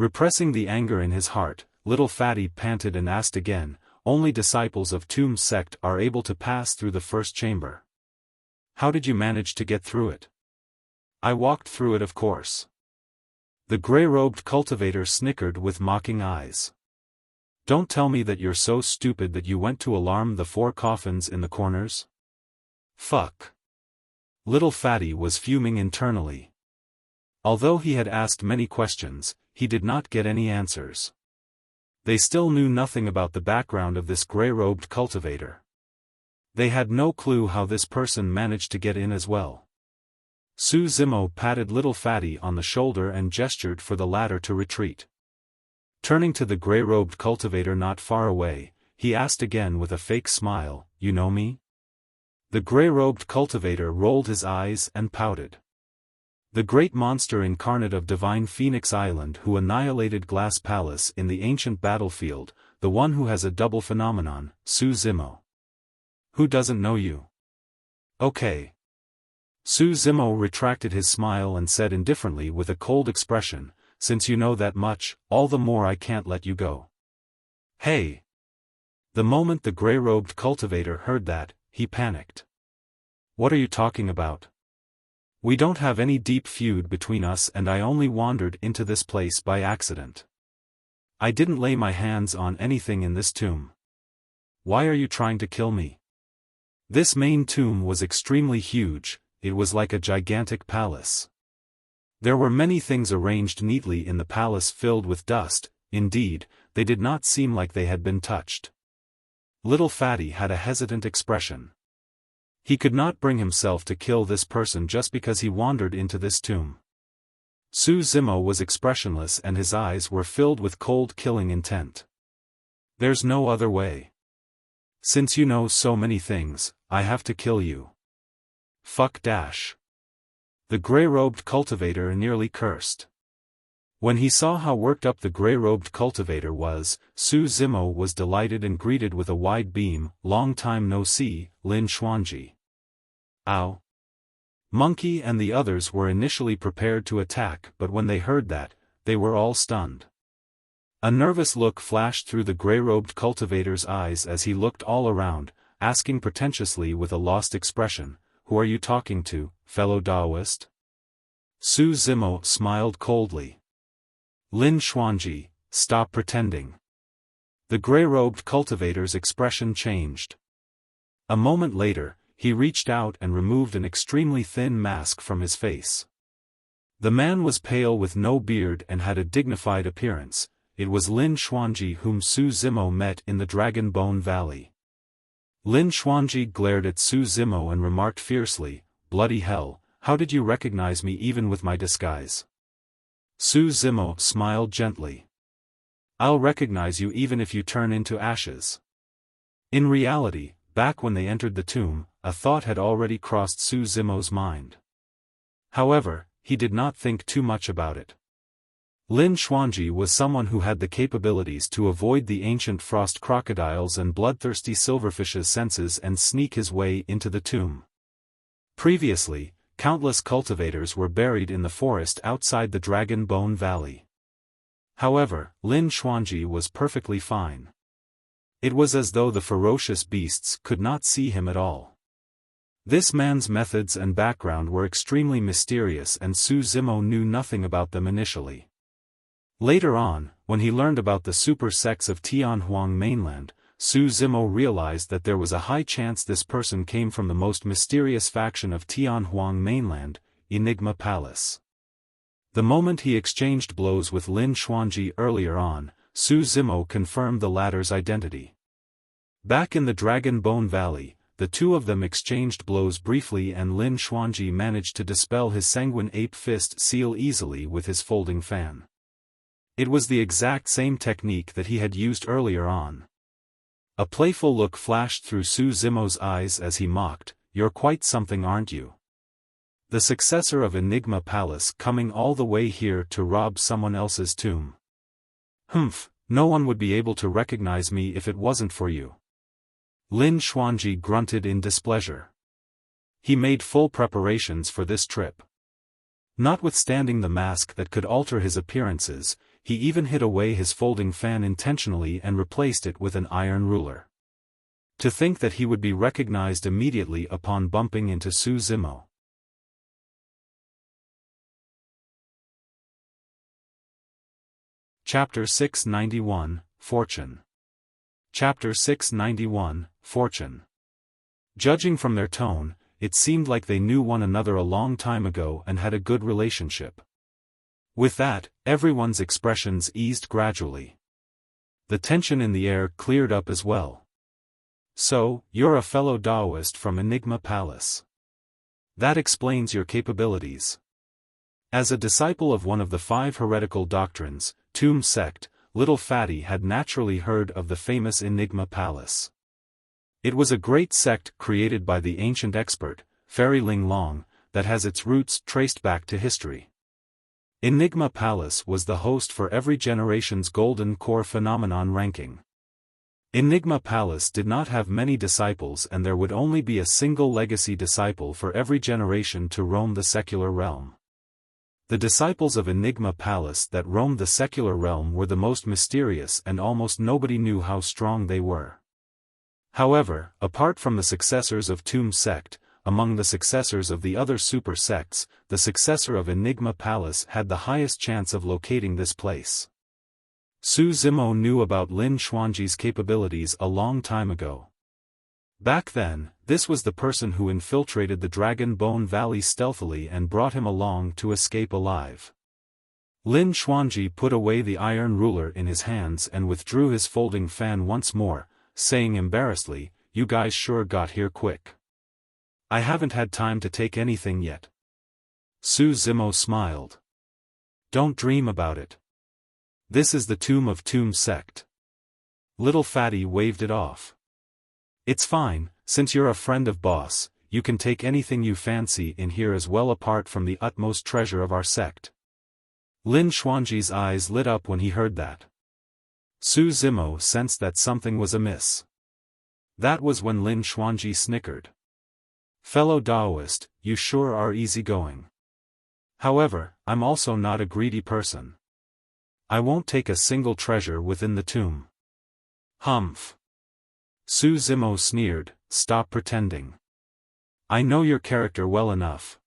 Repressing the anger in his heart, little fatty panted and asked again, only disciples of Tomb's sect are able to pass through the first chamber. How did you manage to get through it? I walked through it, of course. The grey-robed cultivator snickered with mocking eyes. Don't tell me that you're so stupid that you went to alarm the 4 coffins in the corners? Fuck. Little fatty was fuming internally. Although he had asked many questions, he did not get any answers. They still knew nothing about the background of this grey-robed cultivator. They had no clue how this person managed to get in as well. Su Zimo patted little fatty on the shoulder and gestured for the latter to retreat. Turning to the grey-robed cultivator not far away, he asked again with a fake smile, "You know me?" The grey-robed cultivator rolled his eyes and pouted. The great monster incarnate of Divine Phoenix Island who annihilated Glass Palace in the ancient battlefield, the one who has a double phenomenon, Su Zimo. Who doesn't know you? Okay. Su Zimo retracted his smile and said indifferently with a cold expression, since you know that much, all the more I can't let you go. Hey! The moment the grey-robed cultivator heard that, he panicked. What are you talking about? We don't have any deep feud between us and I only wandered into this place by accident. I didn't lay my hands on anything in this tomb. Why are you trying to kill me? This main tomb was extremely huge, it was like a gigantic palace. There were many things arranged neatly in the palace filled with dust, indeed, they did not seem like they had been touched. Little fatty had a hesitant expression. He could not bring himself to kill this person just because he wandered into this tomb. Su Zimo was expressionless and his eyes were filled with cold killing intent. There's no other way. Since you know so many things, I have to kill you. Fuck dash. The grey-robed cultivator nearly cursed. When he saw how worked up the grey-robed cultivator was, Su Zimo was delighted and greeted with a wide beam, "Long time no see, Lin Xuanji." Ow. Monkey and the others were initially prepared to attack but when they heard that, they were all stunned. A nervous look flashed through the grey-robed cultivator's eyes as he looked all around, asking pretentiously with a lost expression, "Who are you talking to, fellow Daoist?" Su Zimo smiled coldly. Lin Xuanji, stop pretending. The grey-robed cultivator's expression changed. A moment later, he reached out and removed an extremely thin mask from his face. The man was pale with no beard and had a dignified appearance. It was Lin Xuanji whom Su Zimo met in the Dragon Bone Valley. Lin Xuanji glared at Su Zimo and remarked fiercely, "Bloody hell, how did you recognize me even with my disguise?" Su Zimo smiled gently. "I'll recognize you even if you turn into ashes." In reality, back when they entered the tomb, a thought had already crossed Su Zimo's mind. However, he did not think too much about it. Lin Xuanji was someone who had the capabilities to avoid the ancient frost crocodiles and bloodthirsty silverfish's senses and sneak his way into the tomb. Previously, countless cultivators were buried in the forest outside the Dragon Bone Valley. However, Lin Xuanji was perfectly fine. It was as though the ferocious beasts could not see him at all. This man's methods and background were extremely mysterious and Su Zimo knew nothing about them initially. Later on, when he learned about the super sects of Tianhuang mainland, Su Zimo realized that there was a high chance this person came from the most mysterious faction of Tianhuang mainland, Enigma Palace. The moment he exchanged blows with Lin Xuanji earlier on, Su Zimo confirmed the latter's identity. Back in the Dragon Bone Valley, the two of them exchanged blows briefly and Lin Xuanji managed to dispel his sanguine ape fist seal easily with his folding fan. It was the exact same technique that he had used earlier on. A playful look flashed through Su Zimo's eyes as he mocked, "You're quite something, aren't you? The successor of Enigma Palace coming all the way here to rob someone else's tomb. Humph, no one would be able to recognize me if it wasn't for you." Lin Xuanji grunted in displeasure. He made full preparations for this trip. Notwithstanding the mask that could alter his appearances, he even hid away his folding fan intentionally and replaced it with an iron ruler. To think that he would be recognized immediately upon bumping into Su Zimo. Chapter 691, Fortune. Chapter 691, Fortune. Judging from their tone, it seemed like they knew one another a long time ago and had a good relationship. With that, everyone's expressions eased gradually. The tension in the air cleared up as well. So, you're a fellow Taoist from Enigma Palace. That explains your capabilities. As a disciple of one of the 5 heretical doctrines, Tomb Sect, Little Fatty had naturally heard of the famous Enigma Palace. It was a great sect created by the ancient expert, Fairy Ling Long, that has its roots traced back to history. Enigma Palace was the host for every generation's Golden Core Phenomenon ranking. Enigma Palace did not have many disciples, and there would only be a single legacy disciple for every generation to roam the secular realm. The disciples of Enigma Palace that roamed the secular realm were the most mysterious, and almost nobody knew how strong they were. However, apart from the successors of Tomb Sect, among the successors of the other super sects, the successor of Enigma Palace had the highest chance of locating this place. Su Zimo knew about Lin Xuanji's capabilities a long time ago. Back then, this was the person who infiltrated the Dragon Bone Valley stealthily and brought him along to escape alive. Lin Xuanji put away the iron ruler in his hands and withdrew his folding fan once more, saying embarrassedly, "You guys sure got here quick. I haven't had time to take anything yet." Su Zimo smiled. "Don't dream about it. This is the tomb of Tomb Sect." Little Fatty waved it off. "It's fine, since you're a friend of Boss, you can take anything you fancy in here as well apart from the utmost treasure of our sect." Lin Xuanji's eyes lit up when he heard that. Su Zimo sensed that something was amiss. That was when Lin Xuanji snickered. "Fellow Taoist, you sure are easygoing. However, I'm also not a greedy person. I won't take a single treasure within the tomb." "Humph." Su Zimo sneered, "Stop pretending. I know your character well enough."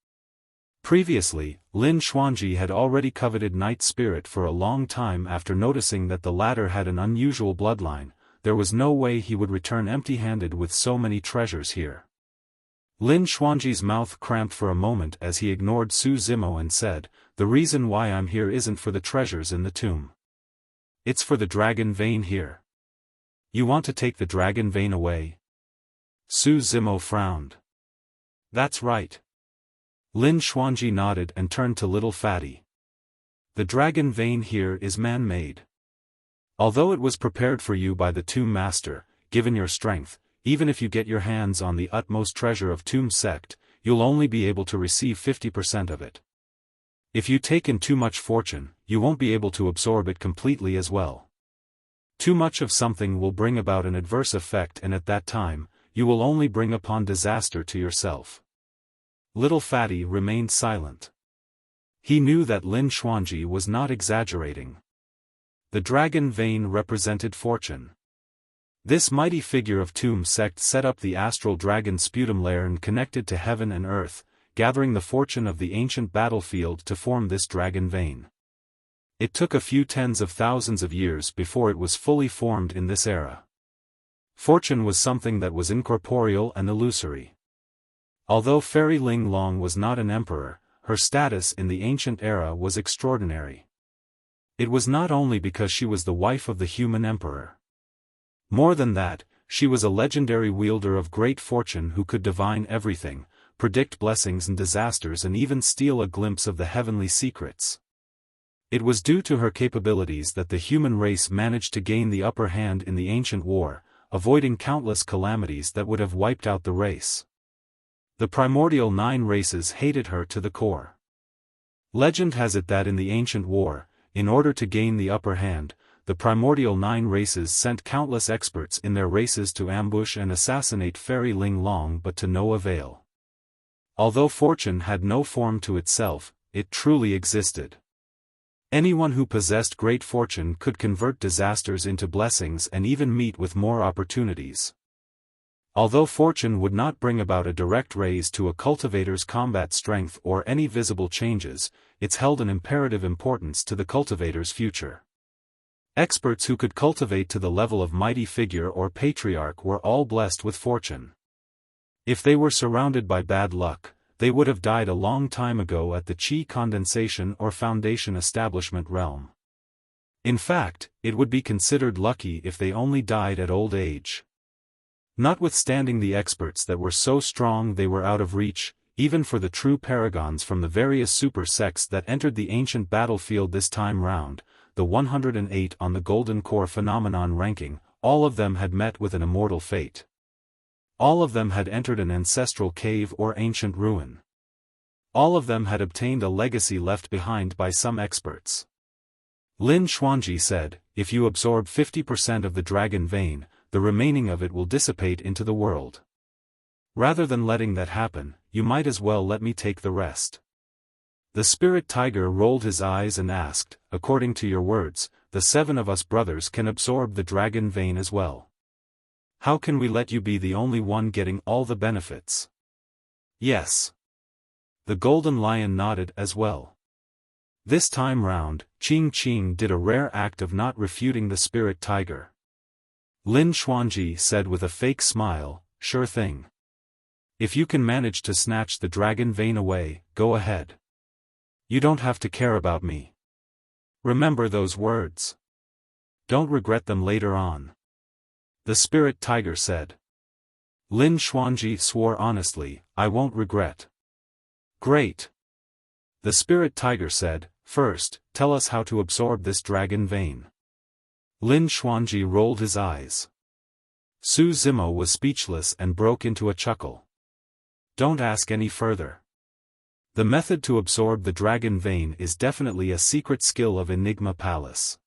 Previously, Lin Xuanji had already coveted Night Spirit for a long time. After noticing that the latter had an unusual bloodline, there was no way he would return empty-handed with so many treasures here. Lin Xuanji's mouth cramped for a moment as he ignored Su Zimo and said, "The reason why I'm here isn't for the treasures in the tomb. It's for the dragon vein here." "You want to take the dragon vein away?" Su Zimo frowned. "That's right." Lin Xuanji nodded and turned to Little Fatty. "The dragon vein here is man-made. Although it was prepared for you by the Tomb Master, given your strength, even if you get your hands on the utmost treasure of Tomb Sect, you'll only be able to receive 50% of it. If you take in too much fortune, you won't be able to absorb it completely as well. Too much of something will bring about an adverse effect, and at that time, you will only bring upon disaster to yourself." Little Fatty remained silent. He knew that Lin Xuanji was not exaggerating. The dragon vein represented fortune. This mighty figure of Tomb Sect set up the Astral Dragon Sputum Lair and connected to heaven and earth, gathering the fortune of the ancient battlefield to form this dragon vein. It took a few tens of thousands of years before it was fully formed in this era. Fortune was something that was incorporeal and illusory. Although Fairy Ling Long was not an emperor, her status in the ancient era was extraordinary. It was not only because she was the wife of the human emperor. More than that, she was a legendary wielder of great fortune who could divine everything, predict blessings and disasters, and even steal a glimpse of the heavenly secrets. It was due to her capabilities that the human race managed to gain the upper hand in the ancient war, avoiding countless calamities that would have wiped out the race. The primordial 9 races hated her to the core. Legend has it that in the ancient war, in order to gain the upper hand, the primordial 9 races sent countless experts in their races to ambush and assassinate Fairy Ling Long, but to no avail. Although fortune had no form to itself, it truly existed. Anyone who possessed great fortune could convert disasters into blessings and even meet with more opportunities. Although fortune would not bring about a direct raise to a cultivator's combat strength or any visible changes, it's held an imperative importance to the cultivator's future. Experts who could cultivate to the level of mighty figure or patriarch were all blessed with fortune. If they were surrounded by bad luck, they would have died a long time ago at the Qi condensation or foundation establishment realm. In fact, it would be considered lucky if they only died at old age. Notwithstanding the experts that were so strong they were out of reach, even for the true paragons from the various super sects that entered the ancient battlefield this time round, the 108 on the Golden Core phenomenon ranking, all of them had met with an immortal fate. All of them had entered an ancestral cave or ancient ruin. All of them had obtained a legacy left behind by some experts. Lin Xuanji said, if you absorb 50% of the dragon vein, the remaining of it will dissipate into the world. Rather than letting that happen, you might as well let me take the rest. The spirit tiger rolled his eyes and asked, according to your words, the 7 of us brothers can absorb the dragon vein as well. How can we let you be the only one getting all the benefits? Yes. The golden lion nodded as well. This time round, Qing did a rare act of not refuting the spirit tiger. Lin Xuanji said with a fake smile, sure thing. If you can manage to snatch the dragon vein away, go ahead. You don't have to care about me. Remember those words. Don't regret them later on. The spirit tiger said. Lin Xuanji swore honestly, I won't regret. Great. The spirit tiger said, first, tell us how to absorb this dragon vein. Lin Xuanji rolled his eyes. Su Zimo was speechless and broke into a chuckle. Don't ask any further. The method to absorb the dragon vein is definitely a secret skill of Enigma Palace.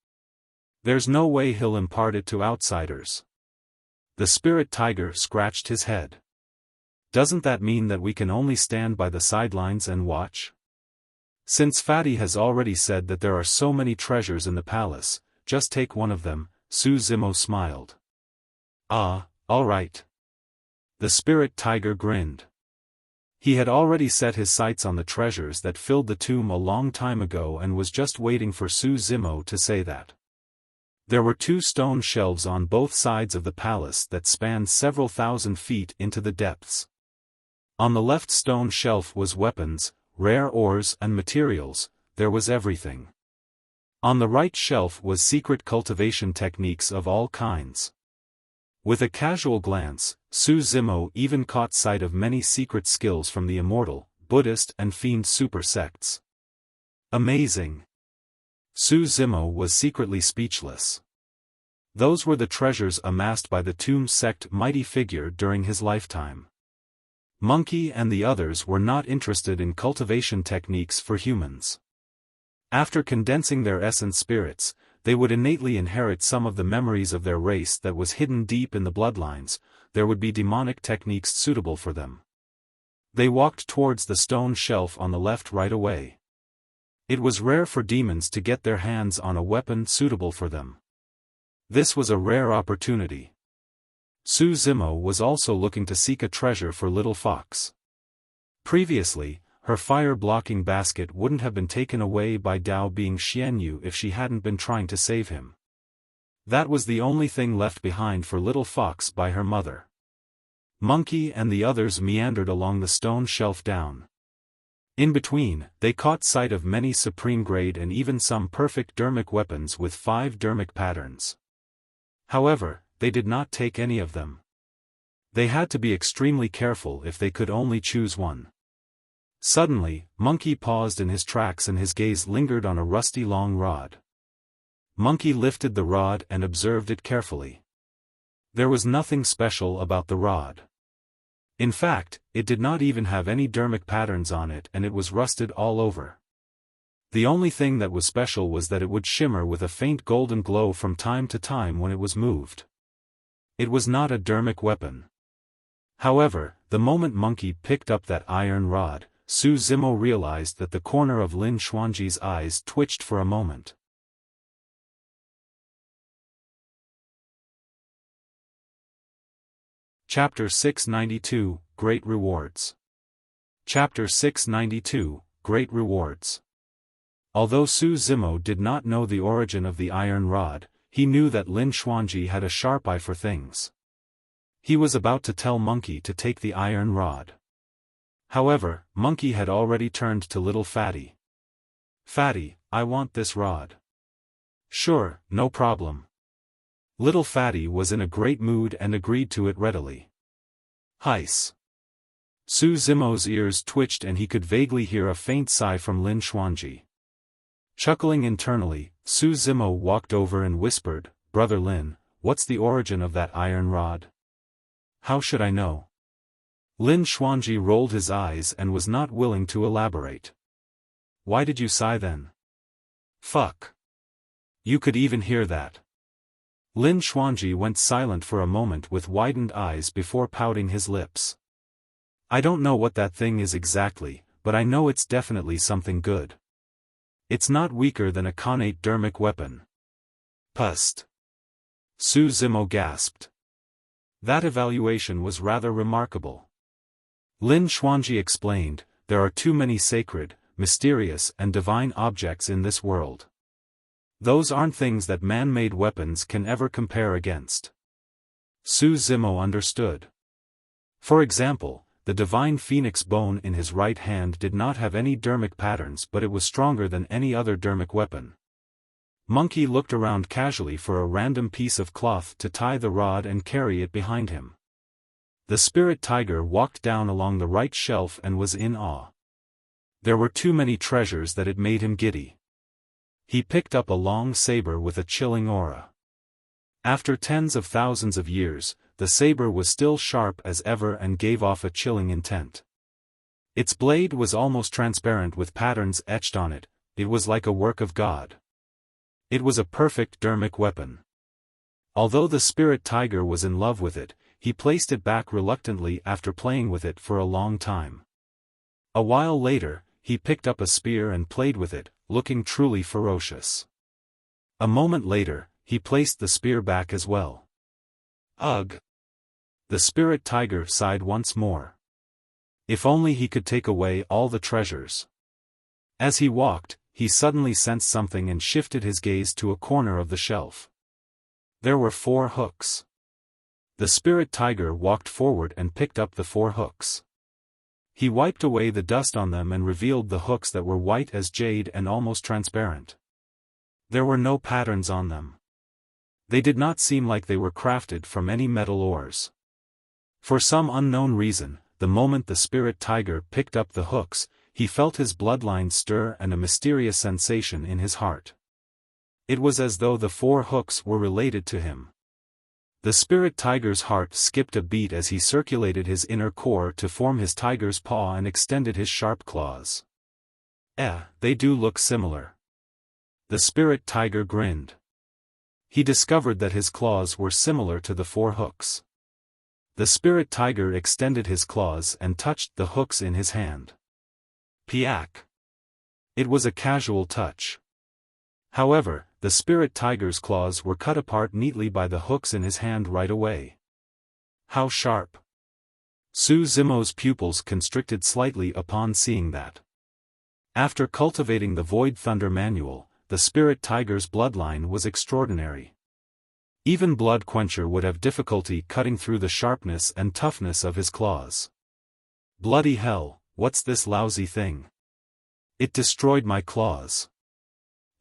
There's no way he'll impart it to outsiders. The spirit tiger scratched his head. Doesn't that mean that we can only stand by the sidelines and watch? Since Fatty has already said that there are so many treasures in the palace, just take one of them, Su Zimo smiled. Ah, all right. The spirit tiger grinned. He had already set his sights on the treasures that filled the tomb a long time ago and was just waiting for Su Zimo to say that. There were 2 stone shelves on both sides of the palace that spanned several thousand feet into the depths. On the left stone shelf was weapons, rare ores and materials, there was everything. On the right shelf was secret cultivation techniques of all kinds. With a casual glance, Su Zimo even caught sight of many secret skills from the Immortal, Buddhist and Fiend super sects. Amazing! Su Zimo was secretly speechless. Those were the treasures amassed by the Tomb Sect mighty figure during his lifetime. Monkey and the others were not interested in cultivation techniques for humans. After condensing their essence spirits, they would innately inherit some of the memories of their race that was hidden deep in the bloodlines. There would be demonic techniques suitable for them. They walked towards the stone shelf on the left right away. It was rare for demons to get their hands on a weapon suitable for them. This was a rare opportunity. Su Zimo was also looking to seek a treasure for Little Fox. Previously, her fire-blocking basket wouldn't have been taken away by Dao being Xianyu if she hadn't been trying to save him. That was the only thing left behind for Little Fox by her mother. Monkey and the others meandered along the stone shelf down. In between, they caught sight of many supreme-grade and even some perfect dermic weapons with 5 dermic patterns. However, they did not take any of them. They had to be extremely careful if they could only choose one. Suddenly, Monkey paused in his tracks and his gaze lingered on a rusty long rod. Monkey lifted the rod and observed it carefully. There was nothing special about the rod. In fact, it did not even have any dermic patterns on it and it was rusted all over. The only thing that was special was that it would shimmer with a faint golden glow from time to time when it was moved. It was not a dermic weapon. However, the moment Monkey picked up that iron rod, Su Zimo realized that the corner of Lin Xuanji's eyes twitched for a moment. Chapter 692, Great Rewards. Chapter 692, Great Rewards. Although Su Zimo did not know the origin of the iron rod, he knew that Lin Xuanji had a sharp eye for things. He was about to tell Monkey to take the iron rod. However, Monkey had already turned to Little Fatty. "Fatty, I want this rod." "Sure, no problem." Little Fatty was in a great mood and agreed to it readily. "Heis." Su Zimo's ears twitched and he could vaguely hear a faint sigh from Lin Xuanji. Chuckling internally, Su Zimo walked over and whispered, "Brother Lin, what's the origin of that iron rod?" "How should I know?" Lin Xuanji rolled his eyes and was not willing to elaborate. "Why did you sigh then?" "Fuck. You could even hear that." Lin Xuanji went silent for a moment with widened eyes before pouting his lips. "I don't know what that thing is exactly, but I know it's definitely something good. It's not weaker than a connate dermic weapon." "Pust." Su Zimo gasped. That evaluation was rather remarkable. Lin Xuanji explained, "There are too many sacred, mysterious and divine objects in this world. Those aren't things that man-made weapons can ever compare against." Su Zimo understood. For example, the divine phoenix bone in his right hand did not have any dermic patterns, but it was stronger than any other dermic weapon. Monkey looked around casually for a random piece of cloth to tie the rod and carry it behind him. The spirit tiger walked down along the right shelf and was in awe. There were too many treasures that it made him giddy. He picked up a long saber with a chilling aura. After tens of thousands of years, the saber was still sharp as ever and gave off a chilling intent. Its blade was almost transparent with patterns etched on it. It was like a work of God. It was a perfect dermic weapon. Although the spirit tiger was in love with it, he placed it back reluctantly after playing with it for a long time. A while later, he picked up a spear and played with it, looking truly ferocious. A moment later, he placed the spear back as well. "Ugh!" The spirit tiger sighed once more. If only he could take away all the treasures. As he walked, he suddenly sensed something and shifted his gaze to a corner of the shelf. There were 4 hooks. The spirit tiger walked forward and picked up the 4 hooks. He wiped away the dust on them and revealed the hooks that were white as jade and almost transparent. There were no patterns on them. They did not seem like they were crafted from any metal ores. For some unknown reason, the moment the spirit tiger picked up the hooks, he felt his bloodline stir and a mysterious sensation in his heart. It was as though the 4 hooks were related to him. The spirit tiger's heart skipped a beat as he circulated his inner core to form his tiger's paw and extended his sharp claws. They do look similar." The spirit tiger grinned. He discovered that his claws were similar to the 4 hooks. The spirit tiger extended his claws and touched the hooks in his hand. Piak! It was a casual touch. However, the spirit tiger's claws were cut apart neatly by the hooks in his hand right away. How sharp! Su Zimo's pupils constricted slightly upon seeing that. After cultivating the Void Thunder Manual, the spirit tiger's bloodline was extraordinary. Even Blood Quencher would have difficulty cutting through the sharpness and toughness of his claws. Bloody hell, what's this lousy thing? It destroyed my claws.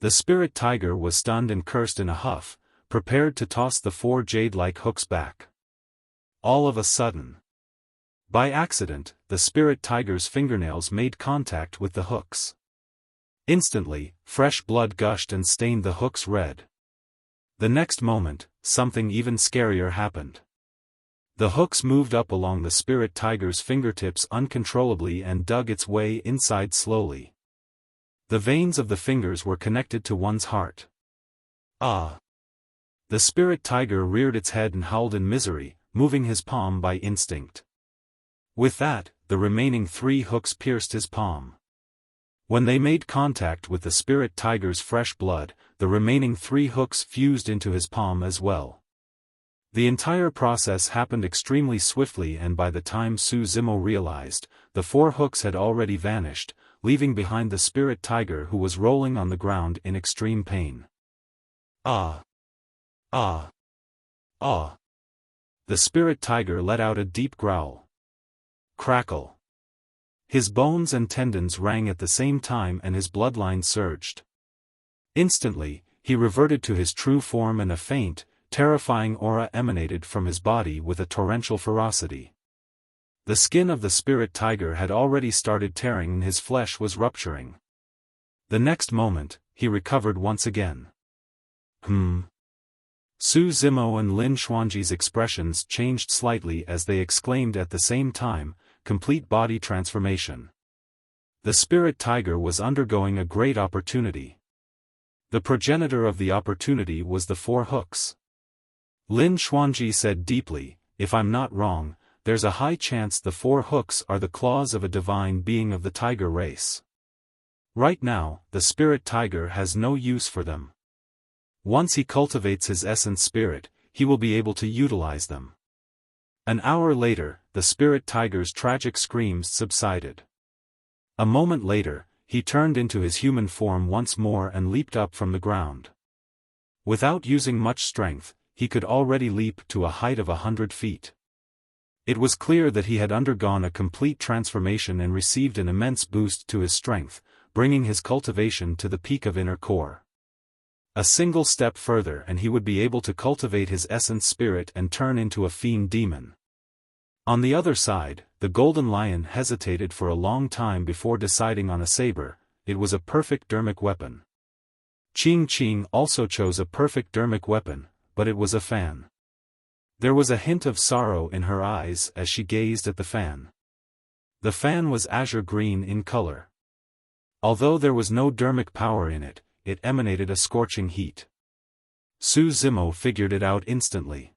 The spirit tiger was stunned and cursed in a huff, prepared to toss the 4 jade-like hooks back. All of a sudden, by accident, the spirit tiger's fingernails made contact with the hooks. Instantly, fresh blood gushed and stained the hooks red. The next moment, something even scarier happened. The hooks moved up along the spirit tiger's fingertips uncontrollably and dug its way inside slowly. The veins of the fingers were connected to one's heart. Ah! The spirit tiger reared its head and howled in misery, moving his palm by instinct. With that, the remaining 3 hooks pierced his palm. When they made contact with the spirit tiger's fresh blood, the remaining 3 hooks fused into his palm as well. The entire process happened extremely swiftly, and by the time Su Zimo realized, the 4 hooks had already vanished, leaving behind the spirit tiger who was rolling on the ground in extreme pain. Ah! Ah! Ah! The spirit tiger let out a deep growl. Crackle! His bones and tendons rang at the same time and his bloodline surged. Instantly, he reverted to his true form, and a faint, terrifying aura emanated from his body with a torrential ferocity. The skin of the spirit tiger had already started tearing and his flesh was rupturing. The next moment, he recovered once again. Su Zimo and Lin Xuanji's expressions changed slightly as they exclaimed at the same time, complete body transformation. The spirit tiger was undergoing a great opportunity. The progenitor of the opportunity was the 4 hooks. Lin Xuanji said deeply, "If I'm not wrong, there's a high chance the 4 hooks are the claws of a divine being of the tiger race. Right now, the spirit tiger has no use for them. Once he cultivates his essence spirit, he will be able to utilize them." An hour later, the spirit tiger's tragic screams subsided. A moment later, he turned into his human form once more and leaped up from the ground. Without using much strength, he could already leap to a height of 100 feet. It was clear that he had undergone a complete transformation and received an immense boost to his strength, bringing his cultivation to the peak of inner core. A single step further and he would be able to cultivate his essence spirit and turn into a fiend demon. On the other side, the golden lion hesitated for a long time before deciding on a saber. It was a perfect dermic weapon. Qing Qing also chose a perfect dermic weapon, but it was a fan. There was a hint of sorrow in her eyes as she gazed at the fan. The fan was azure green in color. Although there was no dermic power in it, it emanated a scorching heat. Su Zimo figured it out instantly.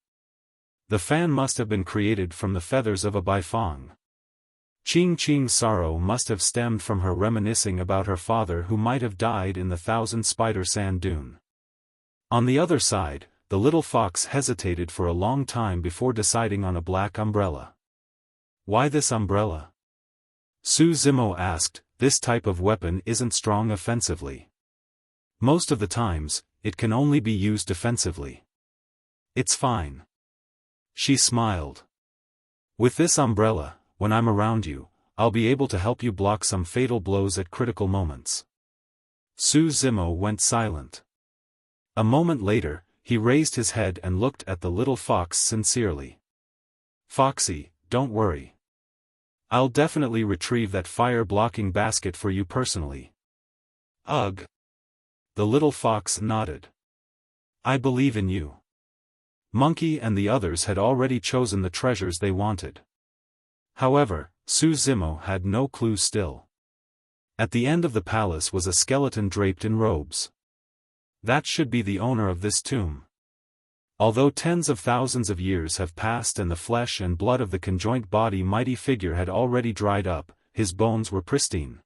The fan must have been created from the feathers of a bifang. Qing Qing's sorrow must have stemmed from her reminiscing about her father who might have died in the 1,000-spider sand dune. On the other side, the little fox hesitated for a long time before deciding on a black umbrella. "Why this umbrella?" Su Zimo asked. "This type of weapon isn't strong offensively. Most of the times, it can only be used defensively." "It's fine." She smiled. "With this umbrella, when I'm around you, I'll be able to help you block some fatal blows at critical moments." Su Zimo went silent. A moment later, he raised his head and looked at the little fox sincerely. "Foxy, don't worry. I'll definitely retrieve that fire-blocking basket for you personally." "Ugh." The little fox nodded. "I believe in you." Monkey and the others had already chosen the treasures they wanted. However, Su Zimo had no clue still. At the end of the palace was a skeleton draped in robes. That should be the owner of this tomb. Although tens of thousands of years have passed and the flesh and blood of the conjoined body mighty figure had already dried up, his bones were pristine.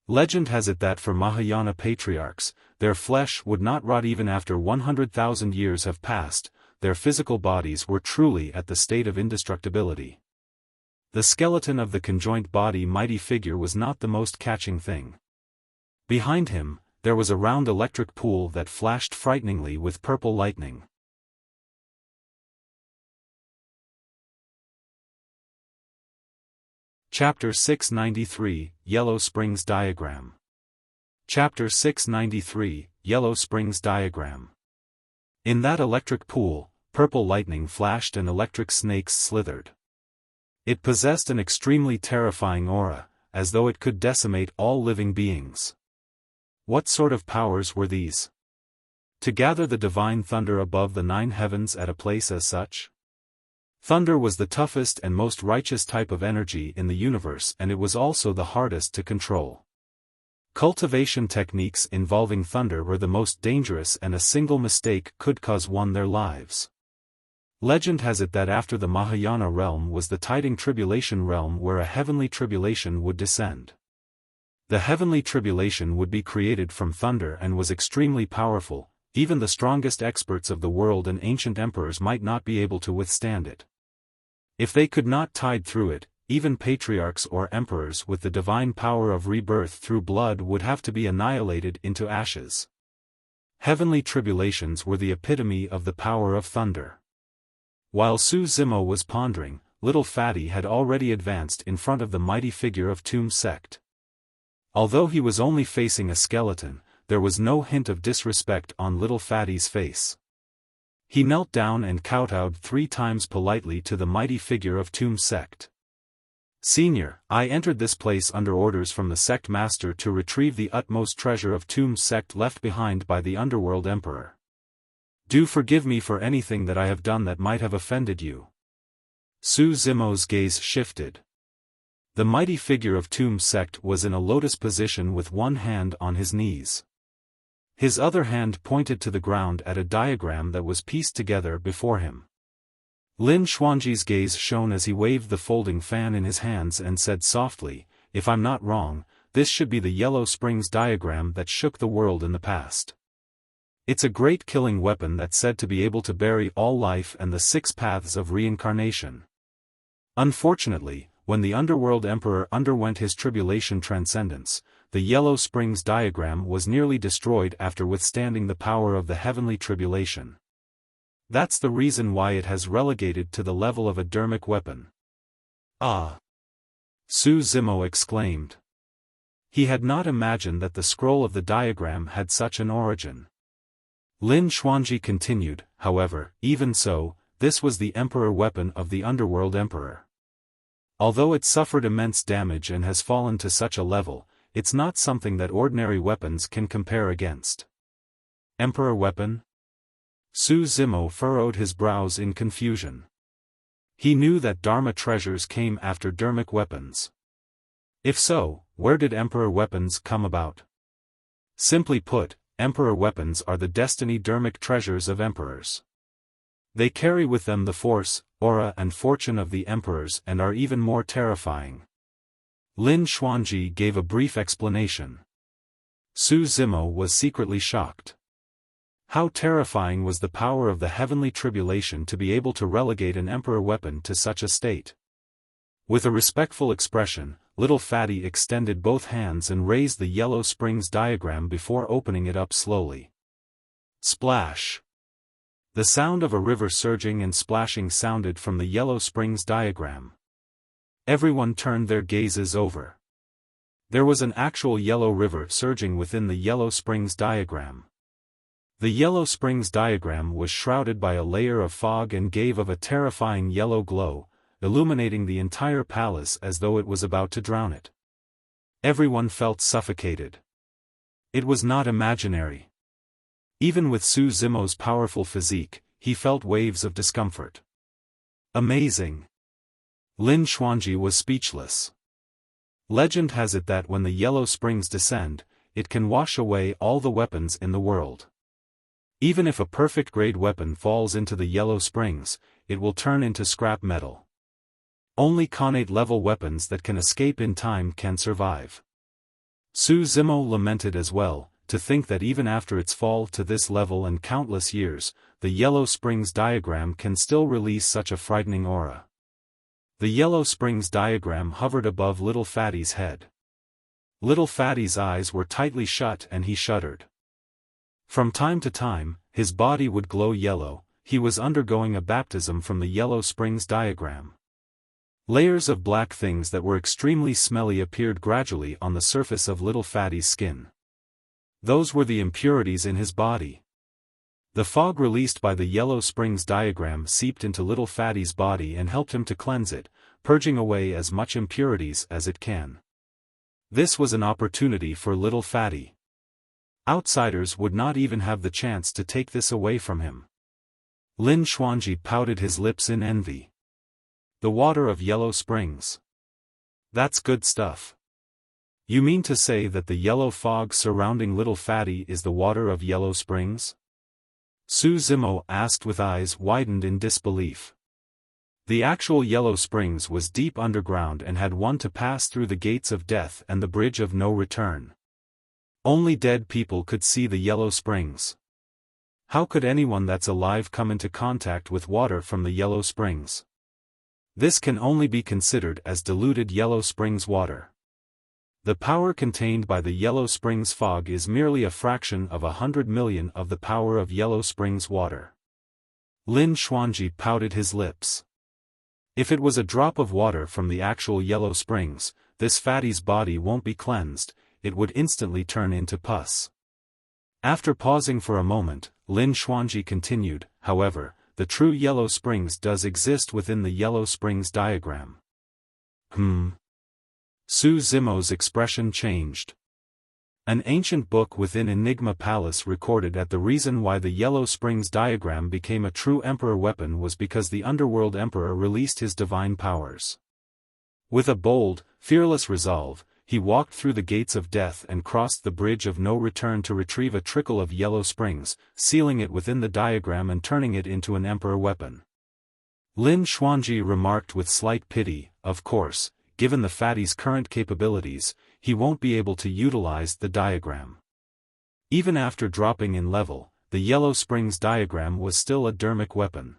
Legend has it that for Mahayana patriarchs, their flesh would not rot even after 100,000 years have passed. Their physical bodies were truly at the state of indestructibility. The skeleton of the conjoined body mighty figure was not the most catching thing. Behind him, there was a round electric pool that flashed frighteningly with purple lightning. Chapter 693, Yellow Springs Diagram. Chapter 693, Yellow Springs Diagram. In that electric pool, purple lightning flashed and electric snakes slithered. It possessed an extremely terrifying aura, as though it could decimate all living beings. What sort of powers were these? To gather the divine thunder above the 9 heavens at a place as such? Thunder was the toughest and most righteous type of energy in the universe, and it was also the hardest to control. Cultivation techniques involving thunder were the most dangerous, and a single mistake could cause one their lives. Legend has it that after the Mahayana realm was the tiding tribulation realm where a heavenly tribulation would descend. The heavenly tribulation would be created from thunder and was extremely powerful, even the strongest experts of the world and ancient emperors might not be able to withstand it. If they could not tide through it, even patriarchs or emperors with the divine power of rebirth through blood would have to be annihilated into ashes. Heavenly tribulations were the epitome of the power of thunder. While Su Zimo was pondering, little Fatty had already advanced in front of the mighty figure of Tomb Sect. Although he was only facing a skeleton, there was no hint of disrespect on little Fatty's face. He knelt down and kowtowed 3 times politely to the mighty figure of Tomb Sect. "Senior, I entered this place under orders from the Sect Master to retrieve the utmost treasure of Tomb Sect left behind by the Underworld Emperor. Do forgive me for anything that I have done that might have offended you." Su Zimo's gaze shifted. The mighty figure of Tomb Sect was in a lotus position with one hand on his knees. His other hand pointed to the ground at a diagram that was pieced together before him. Lin Xuanji's gaze shone as he waved the folding fan in his hands and said softly, "If I'm not wrong, this should be the Yellow Springs diagram that shook the world in the past. It's a great killing weapon that's said to be able to bury all life and the 6 paths of reincarnation. Unfortunately, when the Underworld Emperor underwent his tribulation transcendence, the Yellow Springs diagram was nearly destroyed after withstanding the power of the heavenly tribulation. That's the reason why it has relegated to the level of a dermic weapon." "Ah!" Su Zimo exclaimed. He had not imagined that the scroll of the diagram had such an origin. Lin Xuanji continued, "However, even so, this was the Emperor weapon of the Underworld Emperor. Although it suffered immense damage and has fallen to such a level, it's not something that ordinary weapons can compare against." "Emperor weapon?" Su Zimo furrowed his brows in confusion. He knew that Dharma treasures came after dermic weapons. If so, where did Emperor weapons come about? Simply put, Emperor weapons are the destiny dermic treasures of emperors. They carry with them the force, aura and fortune of the emperors and are even more terrifying. Lin Xuanji gave a brief explanation. Su Zimo was secretly shocked. How terrifying was the power of the heavenly tribulation to be able to relegate an emperor weapon to such a state? With a respectful expression, little Fatty extended both hands and raised the Yellow Springs diagram before opening it up slowly. Splash! The sound of a river surging and splashing sounded from the Yellow Springs diagram. Everyone turned their gazes over. There was an actual yellow river surging within the Yellow Springs diagram. The Yellow Springs diagram was shrouded by a layer of fog and gave off a terrifying yellow glow, illuminating the entire palace as though it was about to drown it. Everyone felt suffocated. It was not imaginary. Even with Su Zimo's powerful physique, he felt waves of discomfort. Amazing! Lin Xuanji was speechless. Legend has it that when the Yellow Springs descend, it can wash away all the weapons in the world. Even if a perfect grade weapon falls into the Yellow Springs, it will turn into scrap metal. Only Khanate level weapons that can escape in time can survive. Su Zimo lamented as well, to think that even after its fall to this level and countless years, the Yellow Springs diagram can still release such a frightening aura. The Yellow Springs diagram hovered above little Fatty's head. Little Fatty's eyes were tightly shut and he shuddered. From time to time, his body would glow yellow. He was undergoing a baptism from the Yellow Springs diagram. Layers of black things that were extremely smelly appeared gradually on the surface of little Fatty's skin. Those were the impurities in his body. The fog released by the Yellow Springs diagram seeped into little Fatty's body and helped him to cleanse it, purging away as much impurities as it can. This was an opportunity for little Fatty. Outsiders would not even have the chance to take this away from him. Lin Xuanji pouted his lips in envy. The water of Yellow Springs. That's good stuff. You mean to say that the yellow fog surrounding little Fatty is the water of Yellow Springs? Su Zimo asked with eyes widened in disbelief. The actual Yellow Springs was deep underground and had one to pass through the gates of death and the bridge of no return. Only dead people could see the Yellow Springs. How could anyone that's alive come into contact with water from the Yellow Springs? This can only be considered as diluted Yellow Springs water. The power contained by the Yellow Springs fog is merely a fraction of 100 million of the power of Yellow Springs water. Lin Xuanji pouted his lips. If it was a drop of water from the actual Yellow Springs, this fatty's body won't be cleansed, it would instantly turn into pus. After pausing for a moment, Lin Xuanji continued, however, the true Yellow Springs does exist within the Yellow Springs diagram. Su Zimo's expression changed. An ancient book within Enigma Palace recorded that the reason why the Yellow Springs diagram became a true Emperor weapon was because the Underworld Emperor released his divine powers. With a bold, fearless resolve, he walked through the gates of death and crossed the bridge of no return to retrieve a trickle of Yellow Springs, sealing it within the diagram and turning it into an Emperor weapon. Lin Xuanji remarked with slight pity, of course, given the fatty's current capabilities, he won't be able to utilize the diagram. Even after dropping in level, the Yellow Springs diagram was still a dermic weapon.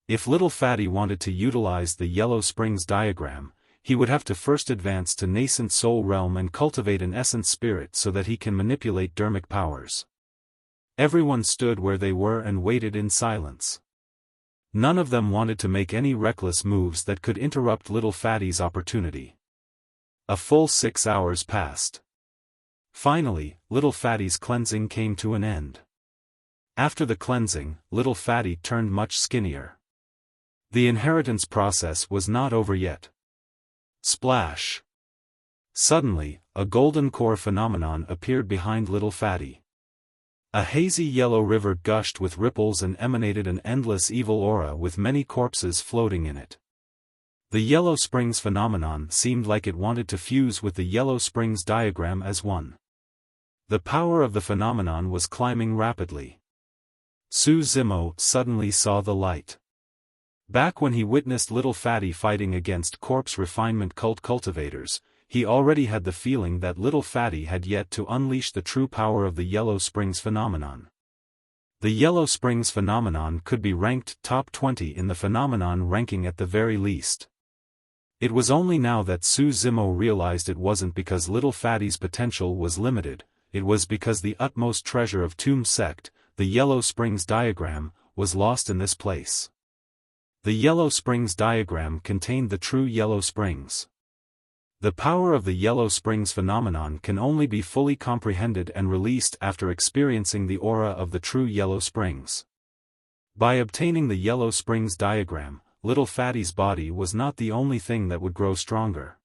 If little fatty wanted to utilize the Yellow Springs diagram, he would have to first advance to nascent soul realm and cultivate an essence spirit so that he can manipulate dermic powers. Everyone stood where they were and waited in silence. None of them wanted to make any reckless moves that could interrupt little fatty's opportunity. A full 6 hours passed. Finally, little fatty's cleansing came to an end. After the cleansing, little fatty turned much skinnier. The inheritance process was not over yet. Splash! Suddenly, a golden core phenomenon appeared behind little fatty. A hazy yellow river gushed with ripples and emanated an endless evil aura with many corpses floating in it. The Yellow Springs phenomenon seemed like it wanted to fuse with the Yellow Springs diagram as one. The power of the phenomenon was climbing rapidly. Su Zimo suddenly saw the light. Back when he witnessed little fatty fighting against corpse refinement cult cultivators, he already had the feeling that little fatty had yet to unleash the true power of the Yellow Springs phenomenon. The Yellow Springs phenomenon could be ranked top 20 in the phenomenon ranking at the very least. It was only now that Su Zimo realized it wasn't because little fatty's potential was limited, it was because the utmost treasure of Tomb Sect, the Yellow Springs diagram, was lost in this place. The Yellow Springs diagram contained the true Yellow Springs. The power of the Yellow Springs phenomenon can only be fully comprehended and released after experiencing the aura of the true Yellow Springs. By obtaining the Yellow Springs diagram, little fatty's body was not the only thing that would grow stronger.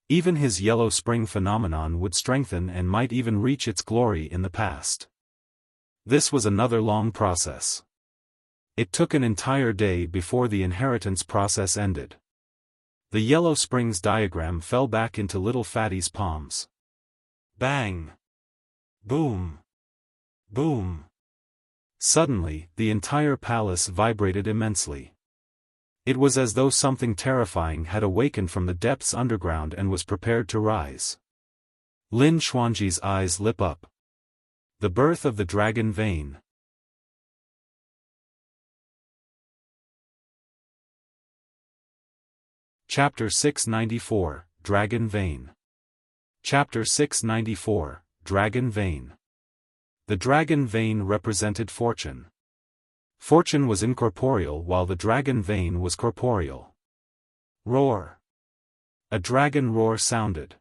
Even his Yellow Spring phenomenon would strengthen and might even reach its glory in the past. This was another long process. It took an entire day before the inheritance process ended. The Yellow Springs diagram fell back into little fatty's palms. Bang! Boom! Boom! Suddenly, the entire palace vibrated immensely. It was as though something terrifying had awakened from the depths underground and was prepared to rise. Lin Xuanji's eyes lit up. The birth of the dragon vein. Chapter 694, Dragon Vein. Chapter 694, Dragon Vein. The dragon vein represented fortune. Fortune was incorporeal while the dragon vein was corporeal. Roar. A dragon roar sounded.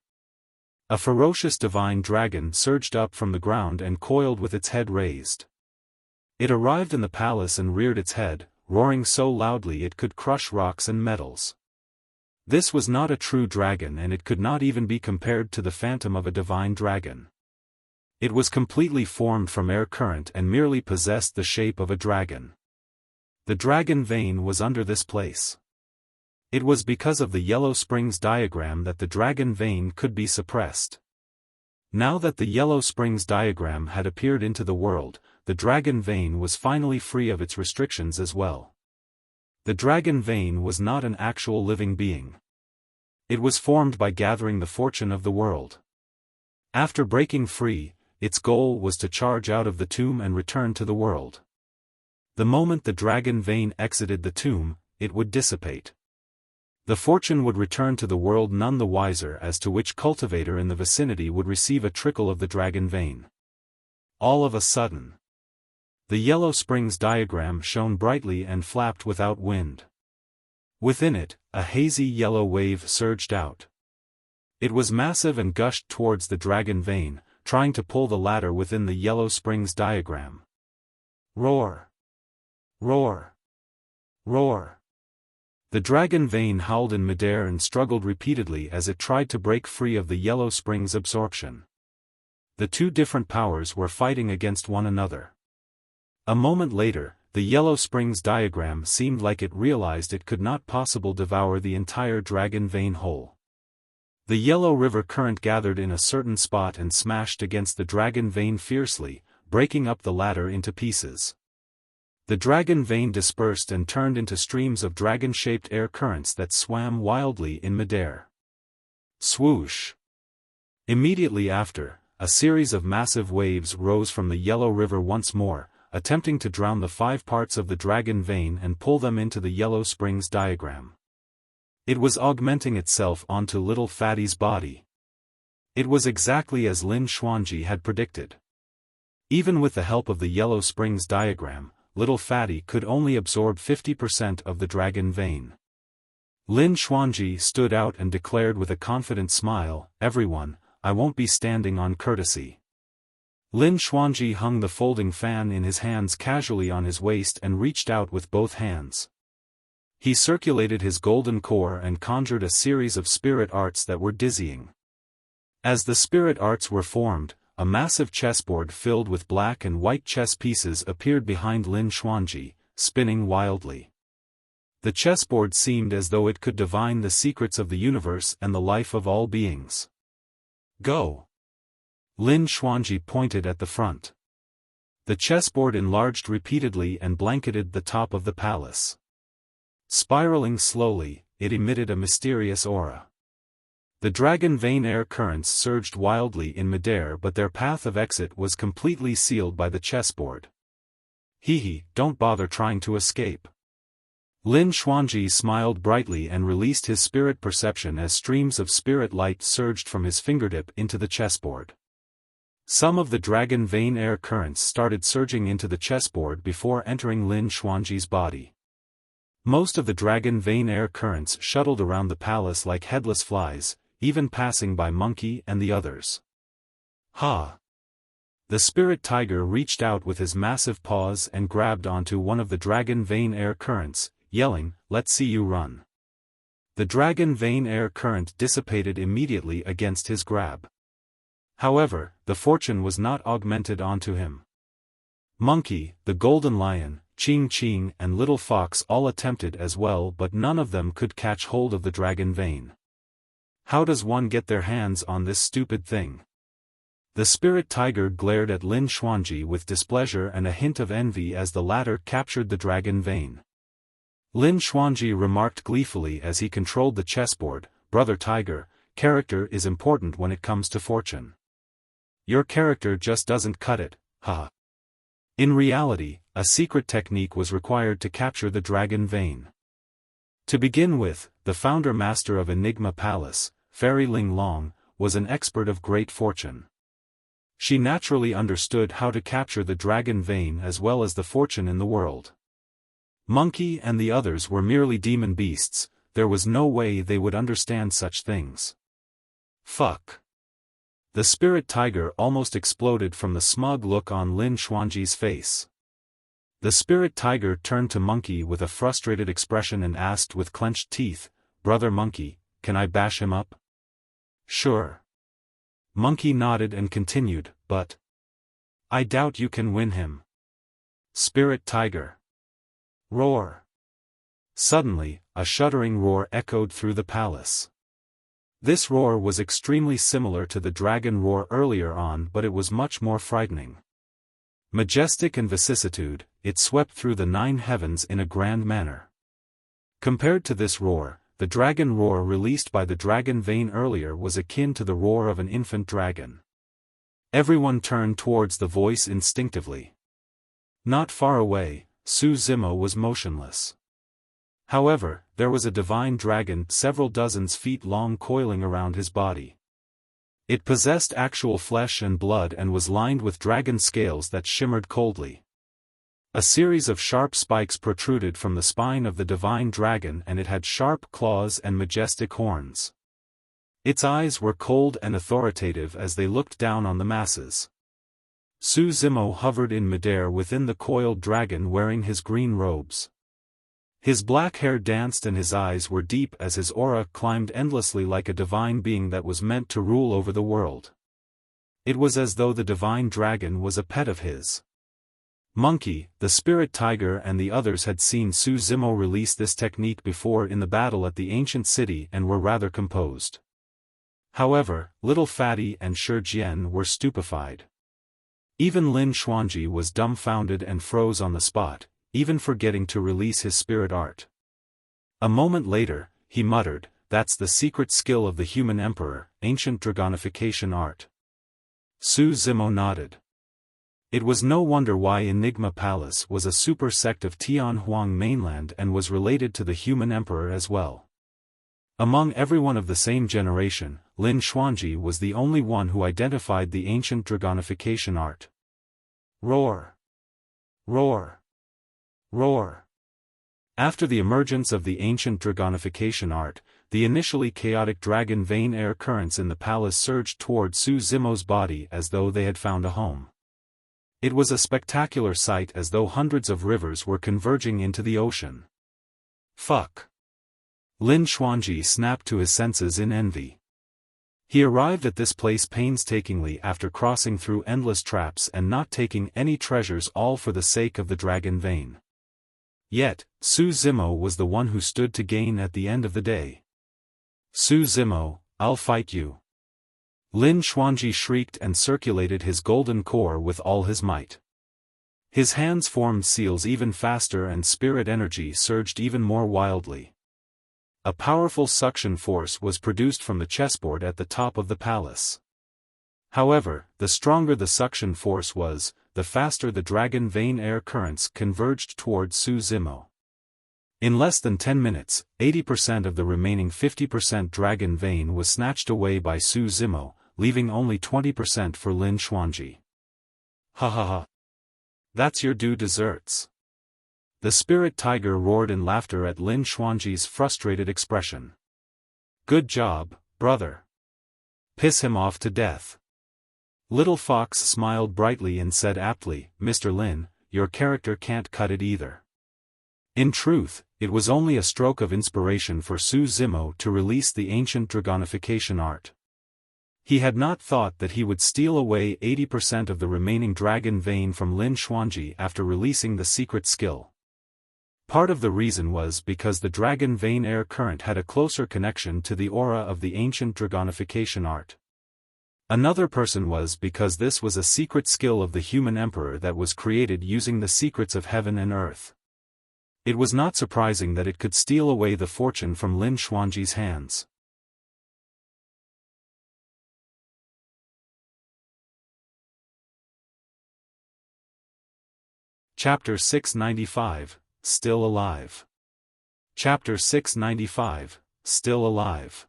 A ferocious divine dragon surged up from the ground and coiled with its head raised. It arrived in the palace and reared its head, roaring so loudly it could crush rocks and metals. This was not a true dragon and it could not even be compared to the phantom of a divine dragon. It was completely formed from air current and merely possessed the shape of a dragon. The dragon vein was under this place. It was because of the Yellow Springs diagram that the dragon vein could be suppressed. Now that the Yellow Springs diagram had appeared into the world, the dragon vein was finally free of its restrictions as well. The dragon vein was not an actual living being. It was formed by gathering the fortune of the world. After breaking free, its goal was to charge out of the tomb and return to the world. The moment the dragon vein exited the tomb, it would dissipate. The fortune would return to the world, none the wiser as to which cultivator in the vicinity would receive a trickle of the dragon vein. All of a sudden, the Yellow Springs diagram shone brightly and flapped without wind. Within it, a hazy yellow wave surged out. It was massive and gushed towards the dragon vein, trying to pull the latter within the Yellow Springs diagram. Roar! Roar! Roar! The dragon vein howled in midair and struggled repeatedly as it tried to break free of the Yellow Springs absorption. The two different powers were fighting against one another. A moment later, the Yellow Springs diagram seemed like it realized it could not possibly devour the entire dragon vein whole. The yellow river current gathered in a certain spot and smashed against the dragon vein fiercely, breaking up the latter into pieces. The dragon vein dispersed and turned into streams of dragon-shaped air currents that swam wildly in midair. Swoosh! Immediately after, a series of massive waves rose from the Yellow River once more, attempting to drown the 5 parts of the dragon vein and pull them into the Yellow Springs diagram. It was augmenting itself onto little Fatty's body. It was exactly as Lin Xuanji had predicted. Even with the help of the Yellow Springs diagram, little Fatty could only absorb 50% of the dragon vein. Lin Xuanji stood out and declared with a confident smile, "Everyone, I won't be standing on courtesy." Lin Xuanji hung the folding fan in his hands casually on his waist and reached out with both hands. He circulated his golden core and conjured a series of spirit arts that were dizzying. As the spirit arts were formed, a massive chessboard filled with black and white chess pieces appeared behind Lin Xuanji, spinning wildly. The chessboard seemed as though it could divine the secrets of the universe and the life of all beings. Go! Lin Xuanji pointed at the front. The chessboard enlarged repeatedly and blanketed the top of the palace. Spiraling slowly, it emitted a mysterious aura. The dragon vein air currents surged wildly in midair, but their path of exit was completely sealed by the chessboard. Hee, don't bother trying to escape. Lin Xuanji smiled brightly and released his spirit perception as streams of spirit light surged from his fingertip into the chessboard. Some of the dragon vein air currents started surging into the chessboard before entering Lin Xuanji's body. Most of the dragon vein air currents shuttled around the palace like headless flies, even passing by Monkey and the others. Ha! The spirit tiger reached out with his massive paws and grabbed onto one of the dragon vein air currents, yelling, "Let's see you run." The dragon vein air current dissipated immediately against his grab. However, the fortune was not augmented onto him. Monkey, the golden lion, Ching and Little Fox all attempted as well, but none of them could catch hold of the dragon vein. How does one get their hands on this stupid thing? The spirit tiger glared at Lin Xuanji with displeasure and a hint of envy as the latter captured the dragon vein. Lin Xuanji remarked gleefully as he controlled the chessboard, "Brother Tiger, character is important when it comes to fortune. Your character just doesn't cut it, haha." In reality, a secret technique was required to capture the dragon vein. To begin with, the founder master of Enigma Palace, Fairy Ling Long, was an expert of great fortune. She naturally understood how to capture the dragon vein as well as the fortune in the world. Monkey and the others were merely demon beasts, there was no way they would understand such things. Fuck. The spirit tiger almost exploded from the smug look on Lin Xuanji's face. The spirit tiger turned to Monkey with a frustrated expression and asked with clenched teeth, "Brother Monkey, can I bash him up?" "Sure." Monkey nodded and continued, "But I doubt you can win him." Spirit tiger. Roar. Suddenly, a shuddering roar echoed through the palace. This roar was extremely similar to the dragon roar earlier on, but it was much more frightening. Majestic and vicissitude, it swept through the 9 heavens in a grand manner. Compared to this roar, the dragon roar released by the dragon vein earlier was akin to the roar of an infant dragon. Everyone turned towards the voice instinctively. Not far away, Su Zimo was motionless. However, there was a divine dragon several dozens feet long coiling around his body. It possessed actual flesh and blood and was lined with dragon scales that shimmered coldly. A series of sharp spikes protruded from the spine of the divine dragon and it had sharp claws and majestic horns. Its eyes were cold and authoritative as they looked down on the masses. Su Zimo hovered in midair within the coiled dragon wearing his green robes. His black hair danced and his eyes were deep as his aura climbed endlessly like a divine being that was meant to rule over the world. It was as though the divine dragon was a pet of his. Monkey, the spirit tiger and the others had seen Su Zimo release this technique before in the battle at the ancient city and were rather composed. However, Little Fatty and Shi Jian were stupefied. Even Lin Xuanji was dumbfounded and froze on the spot, even forgetting to release his spirit art. A moment later, he muttered, "That's the secret skill of the human emperor, ancient dragonification art." Su Zimo nodded. It was no wonder why Enigma Palace was a super sect of Tianhuang mainland and was related to the human emperor as well. Among everyone of the same generation, Lin Xuanji was the only one who identified the ancient dragonification art. Roar! Roar! Roar! After the emergence of the ancient dragonification art, the initially chaotic dragon vein air currents in the palace surged toward Su Zimo's body as though they had found a home. It was a spectacular sight as though hundreds of rivers were converging into the ocean. Fuck! Lin Xuanji snapped to his senses in envy. He arrived at this place painstakingly after crossing through endless traps and not taking any treasures, all for the sake of the dragon vein. Yet, Su Zimo was the one who stood to gain at the end of the day. "Su Zimo, I'll fight you!" Lin Xuanji shrieked and circulated his golden core with all his might. His hands formed seals even faster and spirit energy surged even more wildly. A powerful suction force was produced from the chessboard at the top of the palace. However, the stronger the suction force was, the faster the dragon vein air currents converged towards Su Zimo. In less than 10 minutes, 80% of the remaining 50% dragon vein was snatched away by Su Zimo, leaving only 20% for Lin Xuanji. Ha ha ha! That's your due desserts. The spirit tiger roared in laughter at Lin Xuanji's frustrated expression. "Good job, brother. Piss him off to death." Little Fox smiled brightly and said aptly, "Mr. Lin, your character can't cut it either." In truth, it was only a stroke of inspiration for Su Zimo to release the ancient dragonification art. He had not thought that he would steal away 80% of the remaining dragon vein from Lin Xuanji after releasing the secret skill. Part of the reason was because the dragon vein air current had a closer connection to the aura of the ancient dragonification art. Another person was because this was a secret skill of the human emperor that was created using the secrets of heaven and earth. It was not surprising that it could steal away the fortune from Lin Xuanji's hands. Chapter 695, Still Alive. Chapter 695, Still Alive.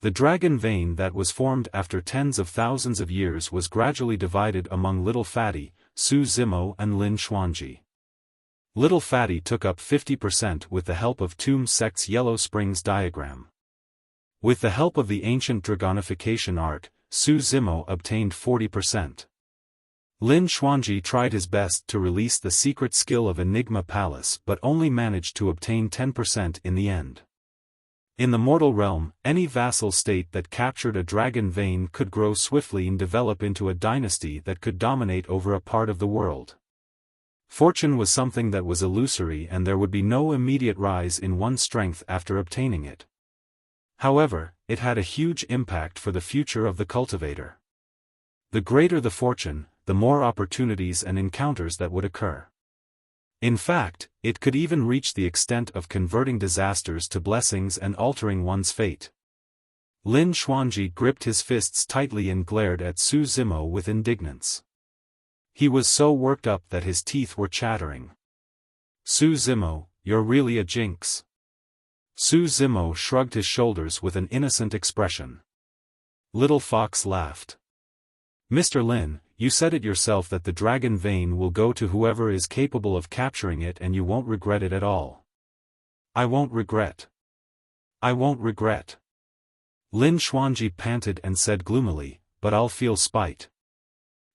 The dragon vein that was formed after tens of thousands of years was gradually divided among Little Fatty, Su Zimo and Lin Xuanji. Little Fatty took up 50% with the help of Tomb Sect's Yellow Springs diagram. With the help of the ancient dragonification art, Su Zimo obtained 40%. Lin Xuanji tried his best to release the secret skill of Enigma Palace but only managed to obtain 10% in the end. In the mortal realm, any vassal state that captured a dragon vein could grow swiftly and develop into a dynasty that could dominate over a part of the world. Fortune was something that was illusory and there would be no immediate rise in one's strength after obtaining it. However, it had a huge impact for the future of the cultivator. The greater the fortune, the more opportunities and encounters that would occur. In fact, it could even reach the extent of converting disasters to blessings and altering one's fate. Lin Xuanji gripped his fists tightly and glared at Su Zimo with indignance. He was so worked up that his teeth were chattering. Su Zimo, you're really a jinx. Su Zimo shrugged his shoulders with an innocent expression. Little Fox laughed. Mr. Lin, you said it yourself that the dragon vein will go to whoever is capable of capturing it and you won't regret it at all. I won't regret. I won't regret. Lin Xuanji panted and said gloomily, but I'll feel spite.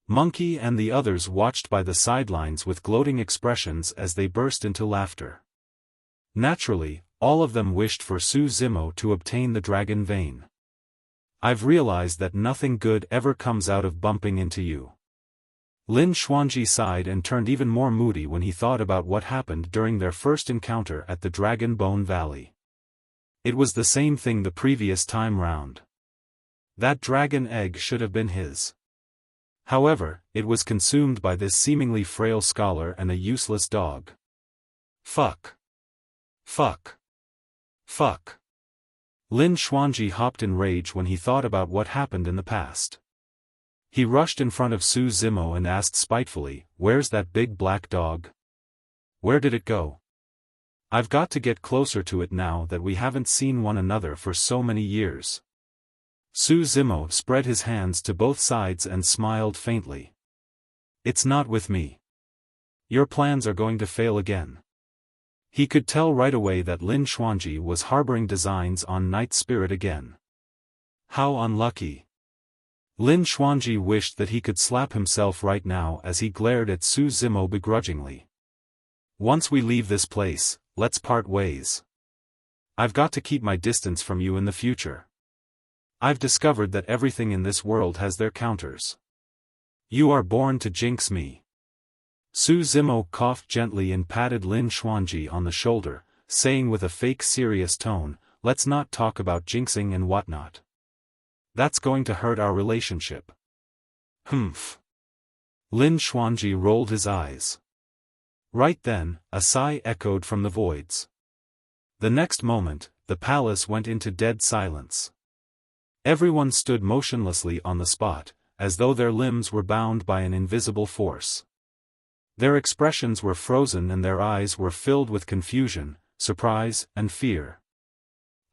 Monkey and the others watched by the sidelines with gloating expressions as they burst into laughter. Naturally, all of them wished for Su Zimo to obtain the dragon vein. I've realized that nothing good ever comes out of bumping into you. Lin Xuanji sighed and turned even more moody when he thought about what happened during their first encounter at the Dragon Bone Valley. It was the same thing the previous time round. That dragon egg should have been his. However, it was consumed by this seemingly frail scholar and a useless dog. Fuck. Fuck. Fuck. Lin Xuanji hopped in rage when he thought about what happened in the past. He rushed in front of Su Zimo and asked spitefully, "Where's that big black dog? Where did it go? I've got to get closer to it now that we haven't seen one another for so many years." Su Zimo spread his hands to both sides and smiled faintly. "It's not with me. Your plans are going to fail again." He could tell right away that Lin Xuanji was harboring designs on Night Spirit again. How unlucky. Lin Xuanji wished that he could slap himself right now as he glared at Su Zimo begrudgingly. "Once we leave this place, let's part ways. I've got to keep my distance from you in the future. I've discovered that everything in this world has their counters. You are born to jinx me." Su Zimo coughed gently and patted Lin Xuanji on the shoulder, saying with a fake serious tone, "Let's not talk about jinxing and whatnot. That's going to hurt our relationship." Humph. Lin Xuanji rolled his eyes. Right then, a sigh echoed from the voids. The next moment, the palace went into dead silence. Everyone stood motionlessly on the spot, as though their limbs were bound by an invisible force. Their expressions were frozen and their eyes were filled with confusion, surprise, and fear.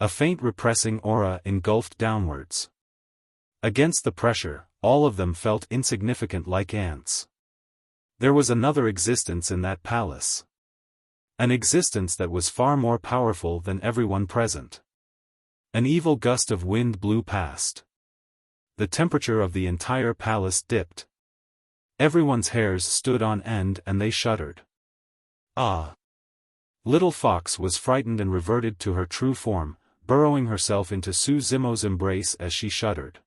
A faint repressing aura engulfed downwards. Against the pressure, all of them felt insignificant like ants. There was another existence in that palace. An existence that was far more powerful than everyone present. An evil gust of wind blew past. The temperature of the entire palace dipped. Everyone's hairs stood on end and they shuddered. Ah! Little Fox was frightened and reverted to her true form, burrowing herself into Su Zimo's embrace as she shuddered.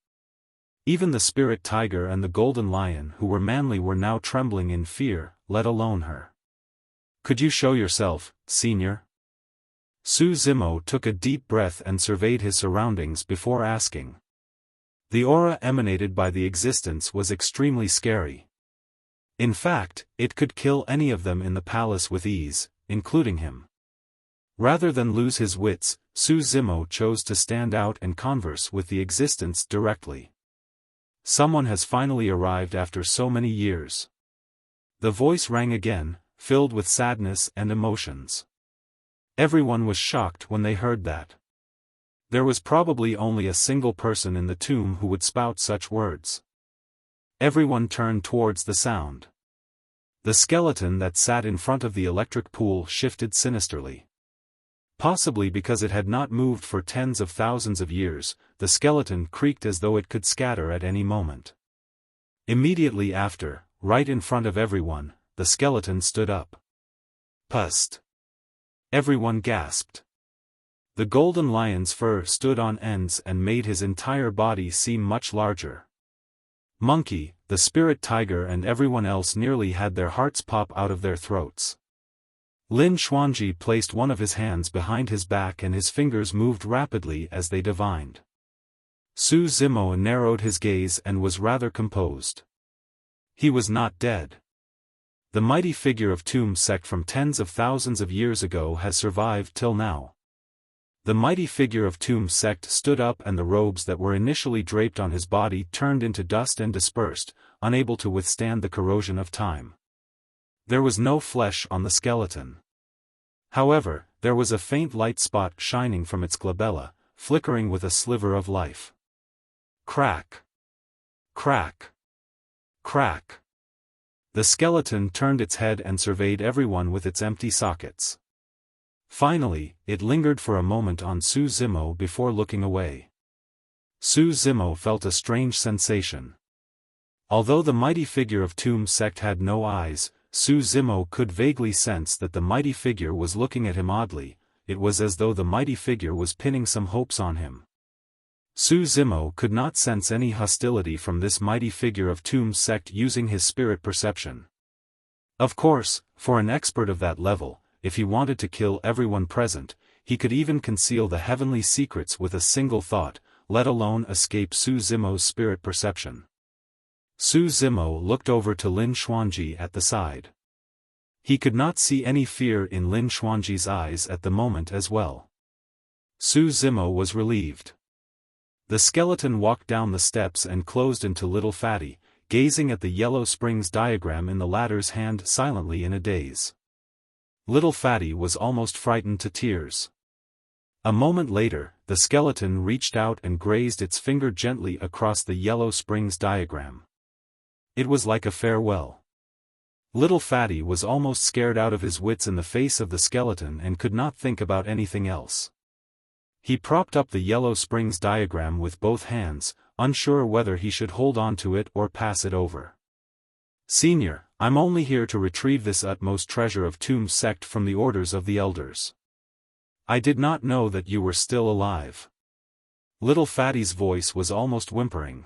Even the spirit tiger and the golden lion who were manly were now trembling in fear, let alone her. "Could you show yourself, senior?" Su Zimo took a deep breath and surveyed his surroundings before asking. The aura emanated by the existence was extremely scary. In fact, it could kill any of them in the palace with ease, including him. Rather than lose his wits, Su Zimo chose to stand out and converse with the existence directly. "Someone has finally arrived after so many years." The voice rang again, filled with sadness and emotions. Everyone was shocked when they heard that. There was probably only a single person in the tomb who would spout such words. Everyone turned towards the sound. The skeleton that sat in front of the electric pool shifted sinisterly. Possibly because it had not moved for tens of thousands of years, the skeleton creaked as though it could scatter at any moment. Immediately after, right in front of everyone, the skeleton stood up. Pust! Everyone gasped. The golden lion's fur stood on ends and made his entire body seem much larger. Monkey, the spirit tiger and everyone else nearly had their hearts pop out of their throats. Lin Xuanji placed one of his hands behind his back and his fingers moved rapidly as they divined. Su Zimo narrowed his gaze and was rather composed. He was not dead. The mighty figure of Tomb Sect from tens of thousands of years ago has survived till now. The mighty figure of Tomb Sect stood up, and the robes that were initially draped on his body turned into dust and dispersed, unable to withstand the corrosion of time. There was no flesh on the skeleton. However, there was a faint light spot shining from its glabella, flickering with a sliver of life. Crack! Crack! Crack! The skeleton turned its head and surveyed everyone with its empty sockets. Finally, it lingered for a moment on Su Zimo before looking away. Su Zimo felt a strange sensation. Although the mighty figure of Tomb Sect had no eyes, Su Zimo could vaguely sense that the mighty figure was looking at him oddly. It was as though the mighty figure was pinning some hopes on him. Su Zimo could not sense any hostility from this mighty figure of Tomb Sect using his spirit perception. Of course, for an expert of that level, if he wanted to kill everyone present, he could even conceal the heavenly secrets with a single thought, let alone escape Su Zimo's spirit perception. Su Zimo looked over to Lin Xuanji at the side. He could not see any fear in Lin Xuanji's eyes at the moment as well. Su Zimo was relieved. The skeleton walked down the steps and closed into Little Fatty, gazing at the Yellow Springs diagram in the latter's hand silently in a daze. Little Fatty was almost frightened to tears. A moment later, the skeleton reached out and grazed its finger gently across the Yellow Springs diagram. It was like a farewell. Little Fatty was almost scared out of his wits in the face of the skeleton and could not think about anything else. He propped up the Yellow Springs diagram with both hands, unsure whether he should hold on to it or pass it over. "Senior, I'm only here to retrieve this utmost treasure of Tomb Sect from the orders of the elders. I did not know that you were still alive." Little Fatty's voice was almost whimpering.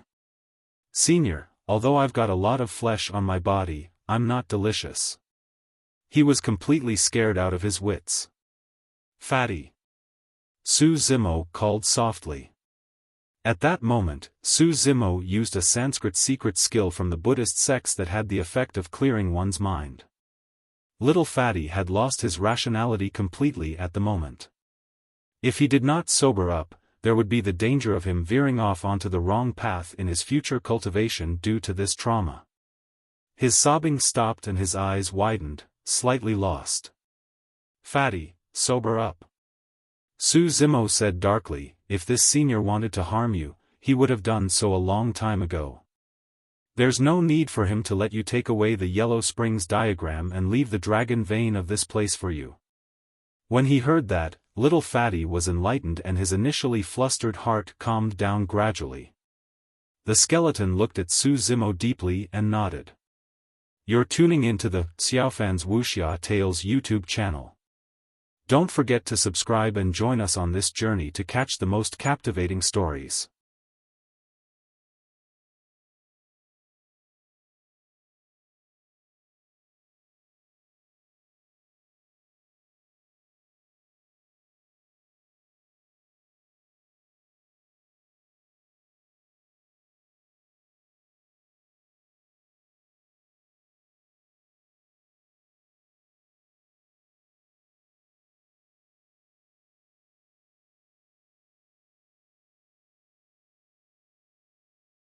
"Senior, although I've got a lot of flesh on my body, I'm not delicious." He was completely scared out of his wits. "Fatty!" Su Zimo called softly. At that moment, Su Zimo used a Sanskrit secret skill from the Buddhist sects that had the effect of clearing one's mind. Little Fatty had lost his rationality completely at the moment. If he did not sober up, there would be the danger of him veering off onto the wrong path in his future cultivation due to this trauma. His sobbing stopped and his eyes widened, slightly lost. "Fatty, sober up," Su Zimo said darkly. "If this senior wanted to harm you, he would have done so a long time ago. There's no need for him to let you take away the Yellow Springs diagram and leave the dragon vein of this place for you." When he heard that, Little Fatty was enlightened and his initially flustered heart calmed down gradually. The skeleton looked at Su Zimo deeply and nodded. "You're tuning into the Xiaofan's Wuxia Tales YouTube channel. Don't forget to subscribe and join us on this journey to catch the most captivating stories.